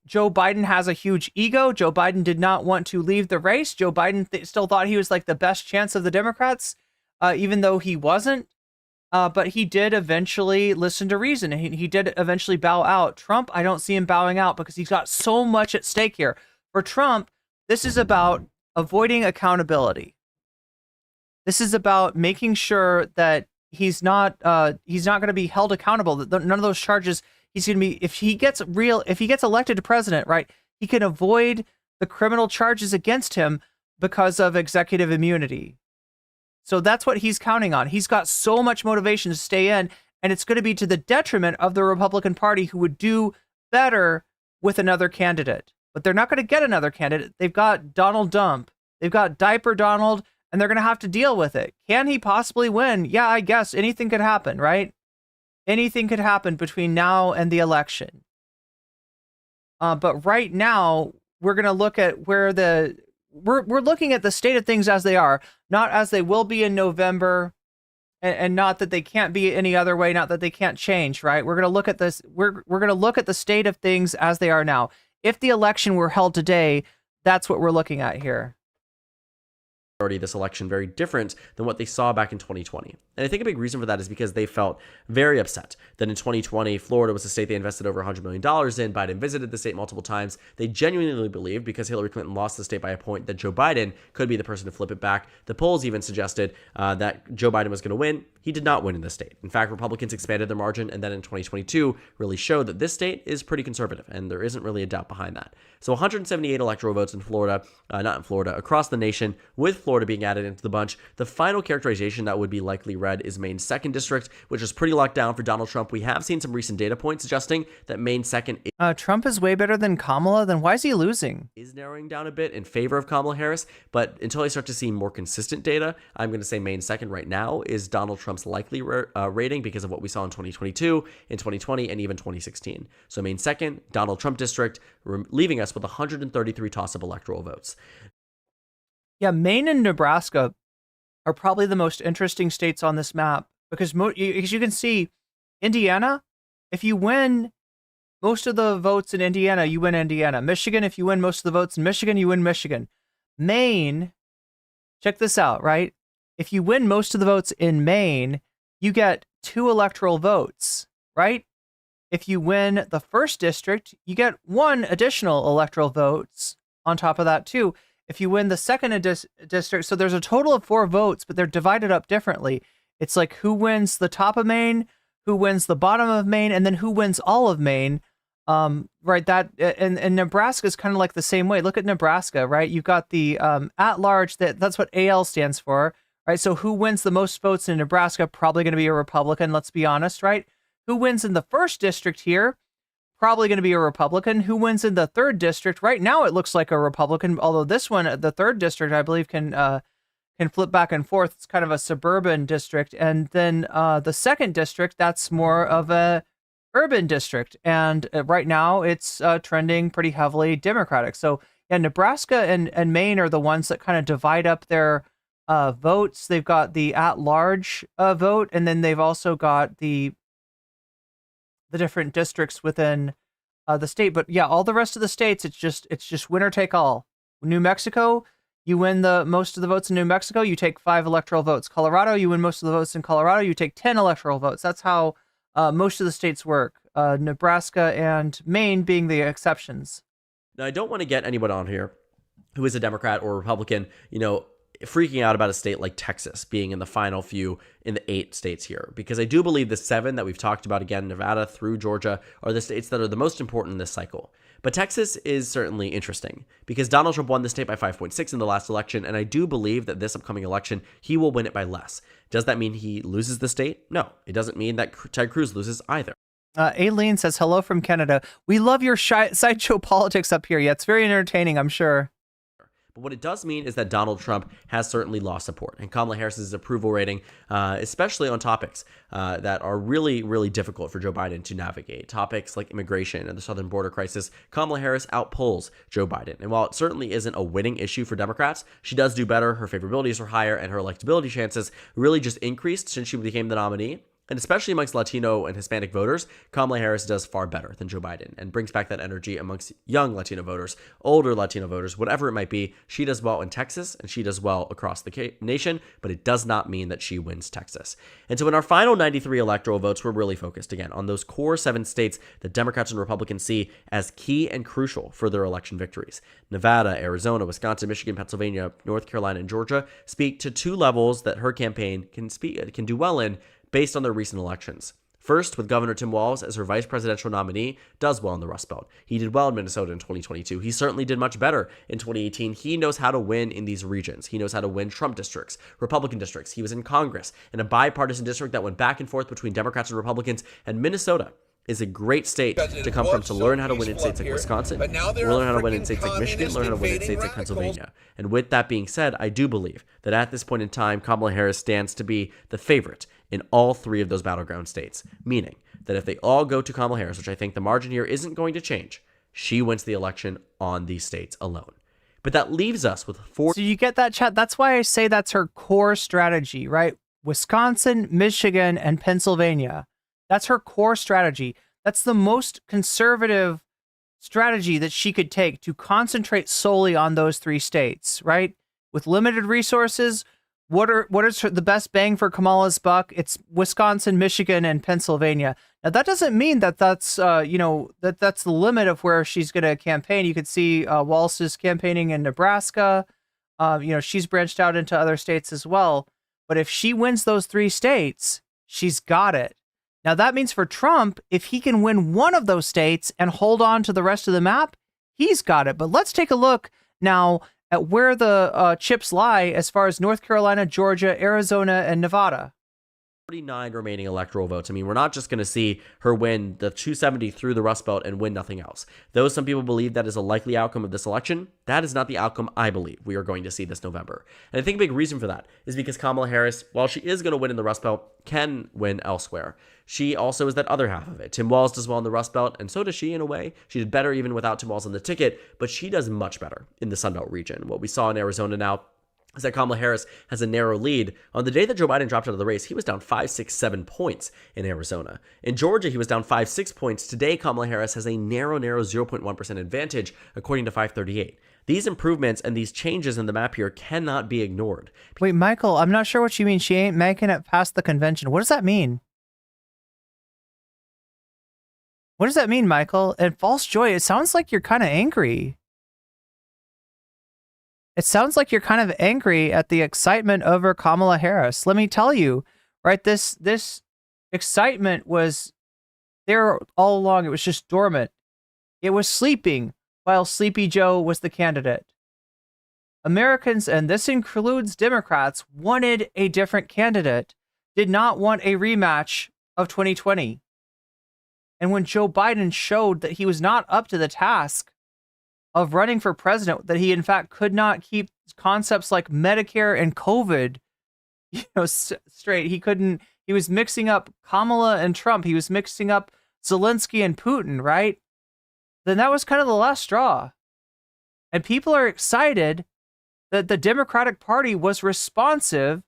Joe Biden has a huge ego. Joe Biden did not want to leave the race. Joe Biden still thought he was like the best chance of the Democrats, even though he wasn't. But he did eventually listen to reason. He did eventually bow out. Trump, I don't see him bowing out because he's got so much at stake here. For Trump, this is about avoiding accountability. This is about making sure that he's not going to be held accountable. That none of those charges he's going to be. If he gets elected to president, right, he can avoid the criminal charges against him because of executive immunity. So that's what he's counting on. He's got so much motivation to stay in, and it's going to be to the detriment of the Republican Party, who would do better with another candidate. But they're not going to get another candidate. They've got Donald Dump. They've got Diaper Donald, and they're going to have to deal with it. Can he possibly win? Yeah, I guess anything could happen, right? Anything could happen between now and the election. But right now, we're going to look at where we're looking at the state of things as they are, not as they will be in November, and not that they can't be any other way, not that they can't change, right? We're going to look at this. We're going to look at the state of things as they are now. If the election were held today, that's what we're looking at here. Already this election very different than what they saw back in 2020. And I think a big reason for that is because they felt very upset that in 2020, Florida was a state they invested over $100 million in. Biden visited the state multiple times. They genuinely believed, because Hillary Clinton lost the state by a point, that Joe Biden could be the person to flip it back. The polls even suggested that Joe Biden was going to win. He did not win in this state. In fact, Republicans expanded their margin, and then in 2022 really showed that this state is pretty conservative, and there isn't really a doubt behind that. So 178 electoral votes in Florida, across the nation, with Florida being added into the bunch. The final characterization that would be likely read is Maine's 2nd district, which is pretty locked down for Donald Trump. We have seen some recent data points suggesting that Maine's 2nd Trump is way better than Kamala. Then why is he losing? Is narrowing down a bit in favor of Kamala Harris, but until I start to see more consistent data, I'm going to say Maine's 2nd right now is Donald Trump's likely rating because of what we saw in 2022, in 2020, and even 2016. So Maine's 2nd, Donald Trump district, leaving us with 133 toss-up electoral votes. Yeah, Maine and Nebraska are probably the most interesting states on this map because as you can see, Indiana, if you win most of the votes in Indiana, you win Indiana. Michigan, if you win most of the votes in Michigan, you win Michigan. Maine, check this out, right? If you win most of the votes in Maine, you get 2 electoral votes, right? If you win the 1st district, you get 1 additional electoral votes on top of that too. If you win the 2nd district, so there's a total of 4 votes, but they're divided up differently. It's like who wins the top of Maine, who wins the bottom of Maine, and then who wins all of Maine. Right, that and Nebraska is kind of like the same way. Look at Nebraska, right? You've got the at large, that's what AL stands for, right? So who wins the most votes in Nebraska? Probably going to be a Republican, let's be honest, right? Who wins in the 1st district here? Probably going to be a Republican. Who wins in the 3rd district? Right now it looks like a Republican, although this one, the 3rd district, I believe can flip back and forth. It's kind of a suburban district. And then the 2nd district, that's more of a urban district. And right now it's trending pretty heavily Democratic. So yeah, Nebraska and Maine are the ones that kind of divide up their votes. They've got the at-large vote, and then they've also got the different districts within the state. But yeah, all the rest of the states, it's just winner take all. New Mexico, you win the most of the votes in New Mexico, you take 5 electoral votes. Colorado, you win most of the votes in Colorado, you take 10 electoral votes. That's how most of the states work. Nebraska and Maine being the exceptions. Now, I don't want to get anyone on here who is a Democrat or Republican, freaking out about a state like Texas being in the final few in the 8 states here, because I do believe the 7 that we've talked about, again, Nevada through Georgia, are the states that are the most important in this cycle. But Texas is certainly interesting because Donald Trump won the state by 5.6 in the last election, and I do believe that this upcoming election, he will win it by less. Does that mean he loses the state? No, it doesn't mean that Ted Cruz loses either. Aileen says, hello from Canada. We love your sideshow politics up here. Yeah, it's very entertaining, I'm sure. But what it does mean is that Donald Trump has certainly lost support, and Kamala Harris's approval rating, especially on topics that are really, really difficult for Joe Biden to navigate, topics like immigration and the southern border crisis, Kamala Harris outpolls Joe Biden. And while it certainly isn't a winning issue for Democrats, she does do better. Her favorabilities are higher, and her electability chances really just increased since she became the nominee. And especially amongst Latino and Hispanic voters, Kamala Harris does far better than Joe Biden and brings back that energy amongst young Latino voters, older Latino voters, whatever it might be. She does well in Texas and she does well across the nation, but it does not mean that she wins Texas. And so in our final 93 electoral votes, we're really focused again on those core 7 states that Democrats and Republicans see as key and crucial for their election victories. Nevada, Arizona, Wisconsin, Michigan, Pennsylvania, North Carolina, and Georgia speak to 2 levels that her campaign can do well in based on their recent elections. First, with Governor Tim Walz as her vice presidential nominee, does well in the Rust Belt. He did well in Minnesota in 2022. He certainly did much better in 2018. He knows how to win in these regions. He knows how to win Trump districts, Republican districts. He was in Congress in a bipartisan district that went back and forth between Democrats and Republicans, and Minnesota is a great state to come from, to learn how to win in states like Wisconsin, learn how to win in states like Michigan, learn how to win in states like Pennsylvania. And with that being said, I do believe that at this point in time, Kamala Harris stands to be the favorite in all 3 of those battleground states, meaning that if they all go to Kamala Harris, which I think the margin here isn't going to change, she wins the election on these states alone. But that leaves us with 4. So you get that, chat? That's why I say that's her core strategy, right? Wisconsin, Michigan, and Pennsylvania. That's her core strategy. That's the most conservative strategy that she could take, to concentrate solely on those 3 states, right? With limited resources, what is the best bang for Kamala's buck? It's Wisconsin, Michigan, and Pennsylvania. Now that doesn't mean that that's that's the limit of where she's going to campaign. You could see Walz is campaigning in Nebraska. She's branched out into other states as well. But if she wins those 3 states, she's got it. Now, that means for Trump, if he can win one of those states and hold on to the rest of the map, he's got it. But let's take a look now at where the chips lie as far as North Carolina, Georgia, Arizona, and Nevada. 49 remaining electoral votes. I mean, we're not just going to see her win the 270 through the Rust Belt and win nothing else. Though some people believe that is a likely outcome of this election, that is not the outcome I believe we are going to see this November. And I think a big reason for that is because Kamala Harris, while she is going to win in the Rust Belt, can win elsewhere. She also is that other half of it. Tim Walz does well in the Rust Belt, and so does she in a way. She did better even without Tim Walz on the ticket, but she does much better in the Sun Belt region. What we saw in Arizona now is that Kamala Harris has a narrow lead. On the day that Joe Biden dropped out of the race, he was down 5, 6, 7 points in Arizona. In Georgia, he was down 5, 6 points. Today, Kamala Harris has a narrow 0.1% advantage, according to 538. These improvements and these changes in the map here cannot be ignored. Wait, Michael, I'm not sure what you mean. She ain't making it past the convention. What does that mean? What does that mean, Michael? And false joy, it sounds like you're kind of angry. It sounds like you're kind of angry at the excitement over Kamala Harris. Let me tell you, right, this excitement was there all along. It was just dormant. It was sleeping while Sleepy Joe was the candidate. Americans, and this includes Democrats, wanted a different candidate, did not want a rematch of 2020. And when Joe Biden showed that he was not up to the task of running for president, that he in fact could not keep concepts like Medicare and COVID, straight. He was mixing up Kamala and Trump. He was mixing up Zelensky and Putin, right? Then that was kind of the last straw. And people are excited that the Democratic Party was responsive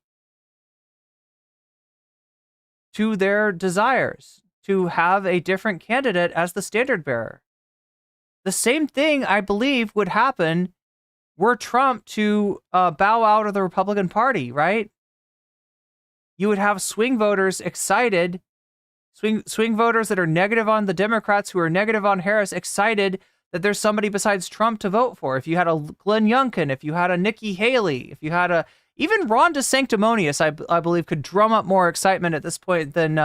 to their desires to have a different candidate as the standard bearer. The same thing, I believe, would happen were Trump to bow out of the Republican Party, right? You would have swing voters excited, swing voters that are negative on the Democrats, who are negative on Harris, excited that there's somebody besides Trump to vote for. If you had a Glenn Youngkin, if you had a Nikki Haley, if you had even Ron DeSanctimonious, I believe, could drum up more excitement at this point than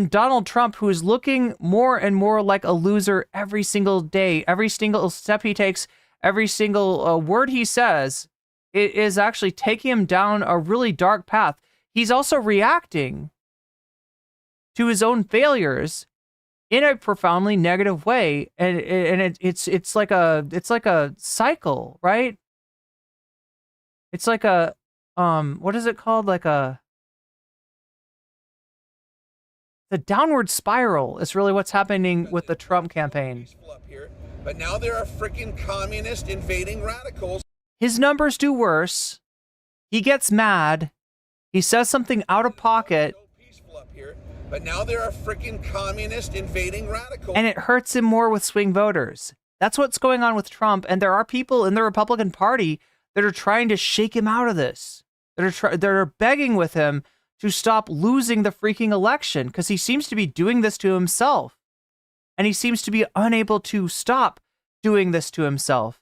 Donald Trump, who is looking more and more like a loser every single day. Every single step he takes, every single word he says, it is actually taking him down a really dark path. He's also reacting to his own failures in a profoundly negative way, and it's like a cycle, right? It's like a what is it called? Like the downward spiral is really what's happening with the Trump campaign. But now there are freaking communist invading radicals. His numbers do worse. He gets mad. He says something out of pocket. But now there are freaking communist invading radicals. And it hurts him more with swing voters. That's what's going on with Trump. And there are people in the Republican Party that are trying to shake him out of this. That are begging with him to stop losing the freaking election, because he seems to be doing this to himself. And he seems to be unable to stop doing this to himself.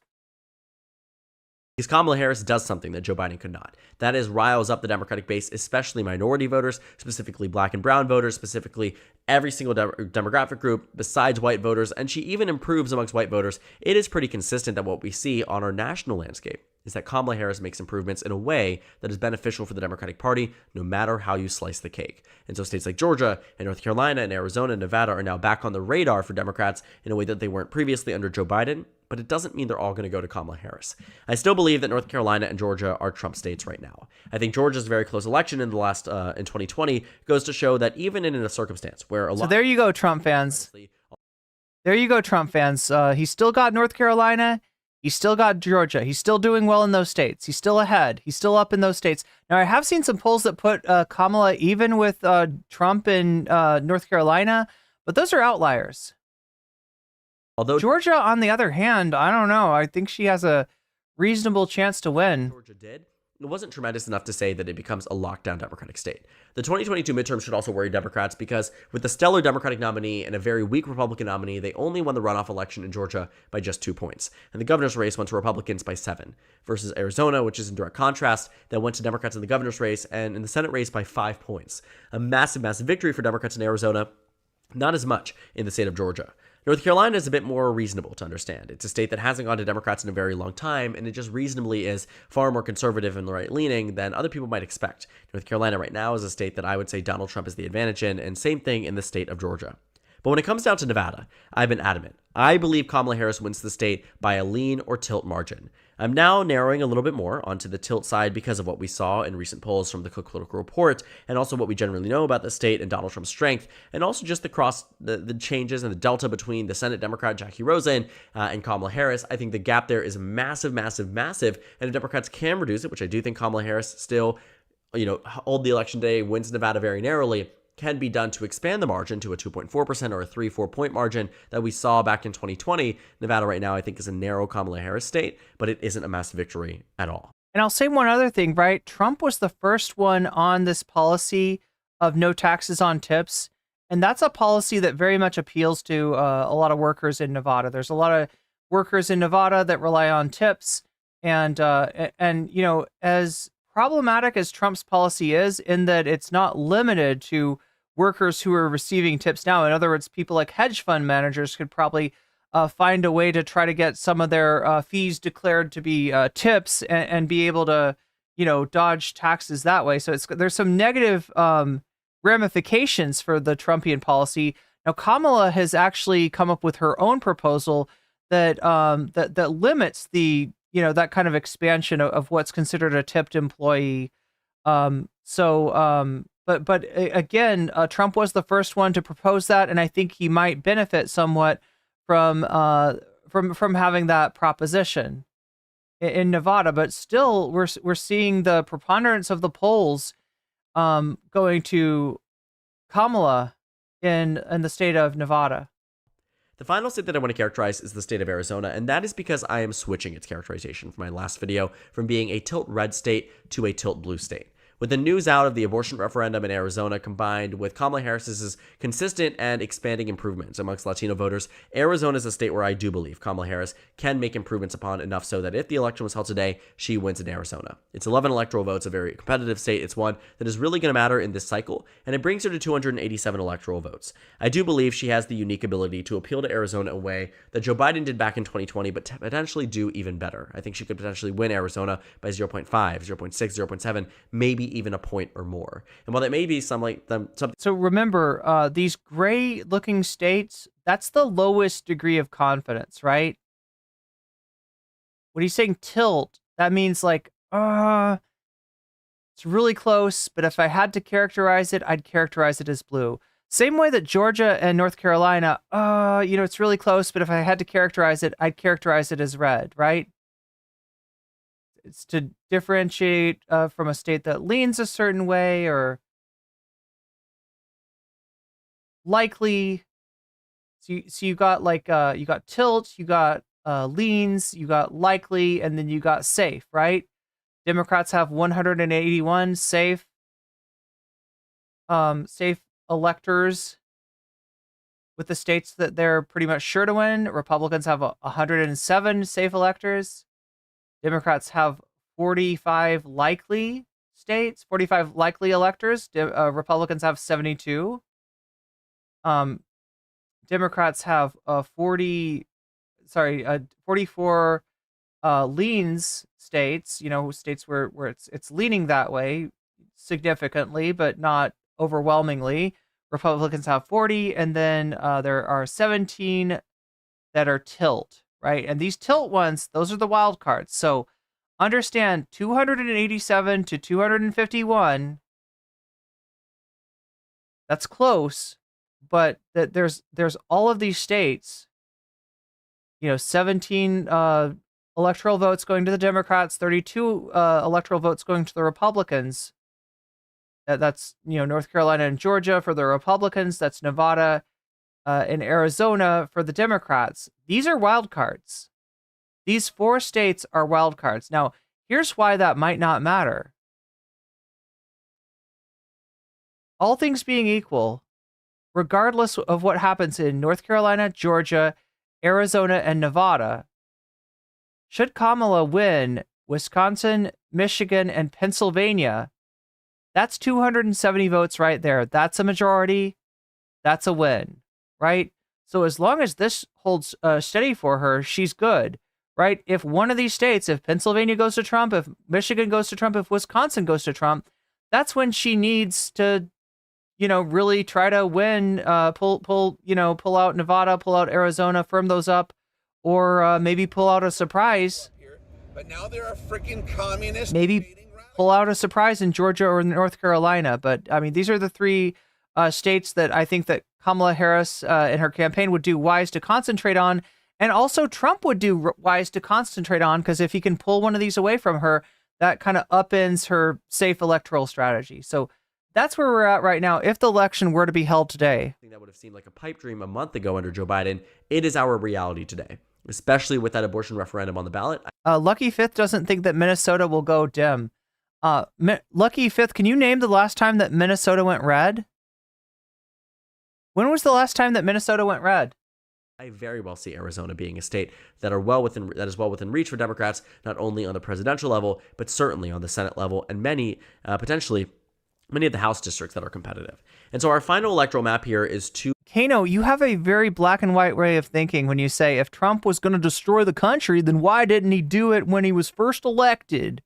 Because Kamala Harris does something that Joe Biden could not. That is, riles up the Democratic base, especially minority voters, specifically black and brown voters, specifically every single demographic group besides white voters, and she even improves amongst white voters. It is pretty consistent that what we see on our national landscape is that Kamala Harris makes improvements in a way that is beneficial for the Democratic Party, no matter how you slice the cake. And so states like Georgia and North Carolina and Arizona and Nevada are now back on the radar for Democrats in a way that they weren't previously under Joe Biden, but it doesn't mean they're all going to go to Kamala Harris. I still believe that North Carolina and Georgia are Trump states right now. I think Georgia's very close election in the last in 2020 goes to show that even in a circumstance where a lot. So there you go, Trump fans. There you go, Trump fans. He's still got North Carolina. He's still got Georgia. He's still doing well in those states. He's still ahead. He's still up in those states. Now, I have seen some polls that put Kamala even with Trump in North Carolina, but those are outliers. Although Georgia, on the other hand, I don't know. I think she has a reasonable chance to win. Georgia did. It wasn't tremendous enough to say that it becomes a lockdown Democratic state. The 2022 midterms should also worry Democrats because with the stellar Democratic nominee and a very weak Republican nominee, they only won the runoff election in Georgia by just 2 points. And the governor's race went to Republicans by 7 versus Arizona, which is in direct contrast, that went to Democrats in the governor's race and in the Senate race by 5 points. A massive, massive victory for Democrats in Arizona. Not as much in the state of Georgia. North Carolina is a bit more reasonable to understand. It's a state that hasn't gone to Democrats in a very long time, and it just reasonably is far more conservative and right-leaning than other people might expect. North Carolina right now is a state that I would say Donald Trump is the advantage in, and same thing in the state of Georgia. But when it comes down to Nevada, I've been adamant. I believe Kamala Harris wins the state by a lean or tilt margin. I'm now narrowing a little bit more onto the tilt side because of what we saw in recent polls from the Cook Political Report, and also what we generally know about the state and Donald Trump's strength, and also just the changes and the delta between the Senate Democrat Jackie Rosen and Kamala Harris. I think the gap there is massive, massive, massive, and if Democrats can reduce it, which I do think Kamala Harris still, hold the election day, wins Nevada very narrowly, can be done to expand the margin to a 2.4% or a 3-4 point margin that we saw back in 2020. Nevada right now, I think, is a narrow Kamala Harris state, but it isn't a massive victory at all. And I'll say one other thing, right? Trump was the first one on this policy of no taxes on tips. And that's a policy that very much appeals to a lot of workers in Nevada. There's a lot of workers in Nevada that rely on tips. And as problematic as Trump's policy is, in that it's not limited to workers who are receiving tips now. In other words, people like hedge fund managers could probably find a way to try to get some of their fees declared to be tips and be able to, dodge taxes that way. So there's some negative ramifications for the Trumpian policy. Now, Kamala has actually come up with her own proposal that that limits the that kind of expansion of what's considered a tipped employee. But again, Trump was the first one to propose that, and I think he might benefit somewhat from having that proposition in Nevada. But still, we're seeing the preponderance of the polls going to Kamala in the state of Nevada. The final state that I want to characterize is the state of Arizona, and that is because I am switching its characterization from my last video from being a tilt red state to a tilt blue state. With the news out of the abortion referendum in Arizona combined with Kamala Harris's consistent and expanding improvements amongst Latino voters, Arizona is a state where I do believe Kamala Harris can make improvements upon enough so that if the election was held today, she wins in Arizona. It's 11 electoral votes, a very competitive state. It's one that is really going to matter in this cycle, and it brings her to 287 electoral votes. I do believe she has the unique ability to appeal to Arizona in a way that Joe Biden did back in 2020, but to potentially do even better. I think she could potentially win Arizona by 0.5, 0.6, 0.7, maybe even a point or more. And while that may be something. So remember, these gray looking states, that's the lowest degree of confidence, right? When he's saying tilt, that means like, it's really close, but if I had to characterize it, I'd characterize it as blue. Same way that Georgia and North Carolina, it's really close, but if I had to characterize it, I'd characterize it as red, right? It's to differentiate from a state that leans a certain way or likely. So you got you got tilt, you got leans, you got likely, and then you got safe, right? Democrats have 181 safe electors with the states that they're pretty much sure to win. Republicans have 107 safe electors. Democrats have 45 likely states, 45 likely electors. Republicans have 72. Democrats have 44 leans states, states where it's leaning that way significantly, but not overwhelmingly. Republicans have 40, and then there are 17 that are tilt. Right. And these tilt ones, those are the wild cards. So understand 287 to 251. That's close. But there's all of these states, 17 electoral votes going to the Democrats, 32 electoral votes going to the Republicans. That's, North Carolina and Georgia for the Republicans. That's Nevada in Arizona for the Democrats. These are wild cards. These 4 states are wild cards. Now, here's why that might not matter. All things being equal, regardless of what happens in North Carolina, Georgia, Arizona, and Nevada, should Kamala win Wisconsin, Michigan, and Pennsylvania, that's 270 votes right there. That's a majority. That's a win. Right? So as long as this holds steady for her, she's good, right? If one of these states, if Pennsylvania goes to Trump, if Michigan goes to Trump, if Wisconsin goes to Trump, that's when she needs to, really try to win, pull out Nevada, pull out Arizona, firm those up, or maybe pull out a surprise But now there are freaking communists. maybe pull out a surprise in Georgia or North Carolina. But I mean, these are the three states that I think that Kamala Harris in her campaign would do wise to concentrate on. And also Trump would do wise to concentrate on, because if he can pull one of these away from her, that kind of upends her safe electoral strategy. So that's where we're at right now. If the election were to be held today, That would have seemed like a pipe dream a month ago under Joe Biden. It is our reality today, especially with that abortion referendum on the ballot. Lucky Fifth doesn't think that Minnesota will go dim. Lucky Fifth, can you name the last time that Minnesota went red? When was the last time that Minnesota went red? I very well see Arizona being a state that is well within reach for Democrats, not only on the presidential level, but certainly on the Senate level, and potentially many of the House districts that are competitive. And so our final electoral map here is Kano, you have a very black and white way of thinking when you say if Trump was going to destroy the country, then why didn't he do it when he was first elected?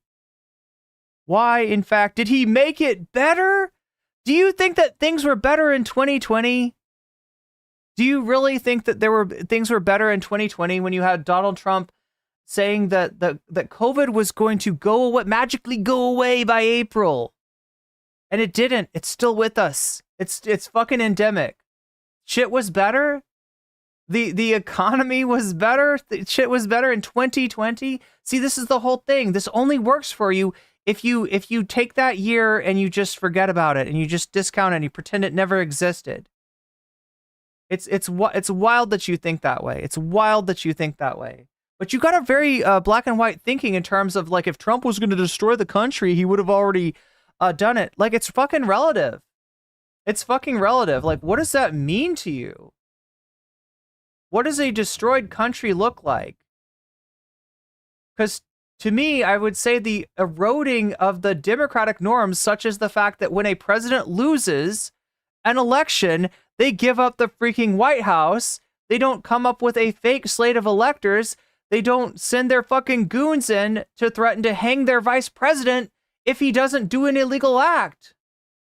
Why, in fact, did he make it better? Do you think that things were better in 2020? Do you really think that things were better in 2020 when you had Donald Trump saying that COVID was going to magically go away by April? And it didn't. It's still with us. It's fucking endemic. Shit was better. The economy was better. Shit was better in 2020. See, this is the whole thing. This only works for you if you take that year and you just forget about it and you just discount it and you pretend it never existed. It's wild that you think that way. It's wild that you think that way. But you got a very black and white thinking in terms of like if Trump was going to destroy the country, he would have already done it. Like it's fucking relative. It's fucking relative. Like what does that mean to you? What does a destroyed country look like? Because to me, I would say the eroding of the democratic norms, such as the fact that when a president loses an election, they give up the freaking White House. They don't come up with a fake slate of electors. They don't send their fucking goons in to threaten to hang their vice president if he doesn't do an illegal act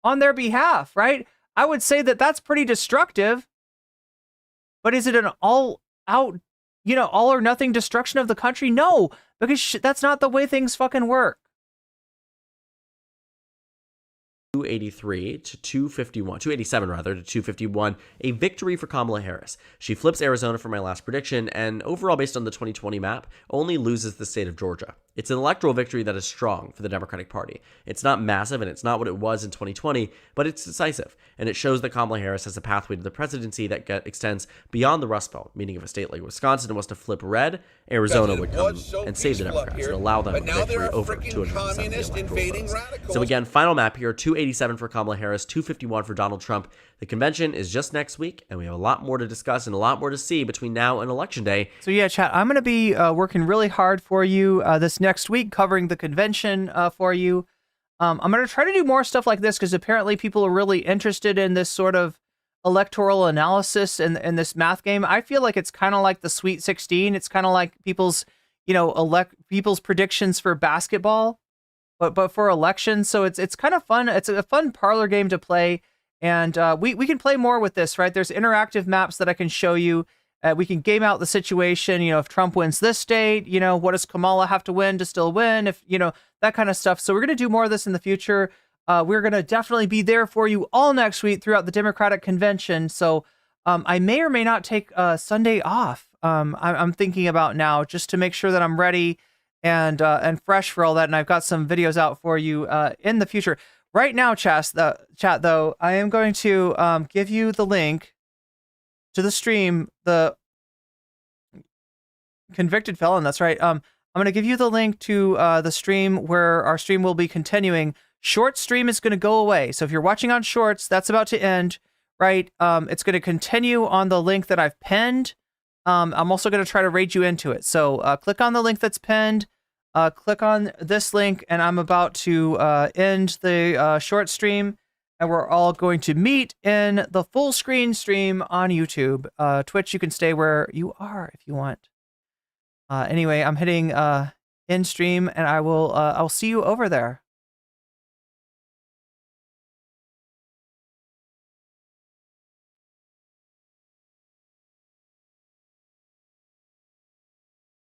on their behalf, right? I would say that that's pretty destructive. But is it an all-out, all or nothing destruction of the country? No, because that's not the way things fucking work. 283 to 251, 287 rather, to 251, a victory for Kamala Harris. She flips Arizona for my last prediction, and overall, based on the 2020 map, only loses the state of Georgia. It's an electoral victory that is strong for the Democratic Party. It's not massive, and it's not what it was in 2020, but it's decisive, and it shows that Kamala Harris has a pathway to the presidency that extends beyond the Rust Belt, meaning if a state like Wisconsin was to flip red, Arizona would come and save the Democrats and allow them a victory over 270 votes. So again, final map here, 287 for Kamala Harris, 251 for Donald Trump. The convention is just next week, and we have a lot more to discuss and a lot more to see between now and Election Day. So yeah, chat, I'm going to be working really hard for you this next week, covering the convention for you. I'm going to try to do more stuff like this because apparently people are really interested in this sort of electoral analysis and this math game. I feel like it's kind of like the Sweet 16. It's kind of like people's, people's predictions for basketball, but for elections. So it's kind of fun. It's a fun parlor game to play. And we can play more with this, right? There's interactive maps that I can show you. We can game out the situation. If Trump wins this state, what does Kamala have to win to still win? If, that kind of stuff. So we're going to do more of this in the future. We're going to definitely be there for you all next week throughout the Democratic convention. So I may or may not take Sunday off. I'm thinking about now just to make sure that I'm ready and fresh for all that. And I've got some videos out for you in the future. Right now, chat, though, I am going to give you the link to the stream, the convicted felon. That's right. I'm going to give you the link to the stream where our stream will be continuing. Short stream is going to go away. So if you're watching on Shorts, that's about to end, right? It's going to continue on the link that I've pinned. I'm also going to try to raid you into it. So click on the link that's pinned. Click on this link, and I'm about to end the short stream, and we're all going to meet in the full screen stream on YouTube. Twitch, you can stay where you are if you want. Anyway, I'm hitting end stream, and I'll see you over there.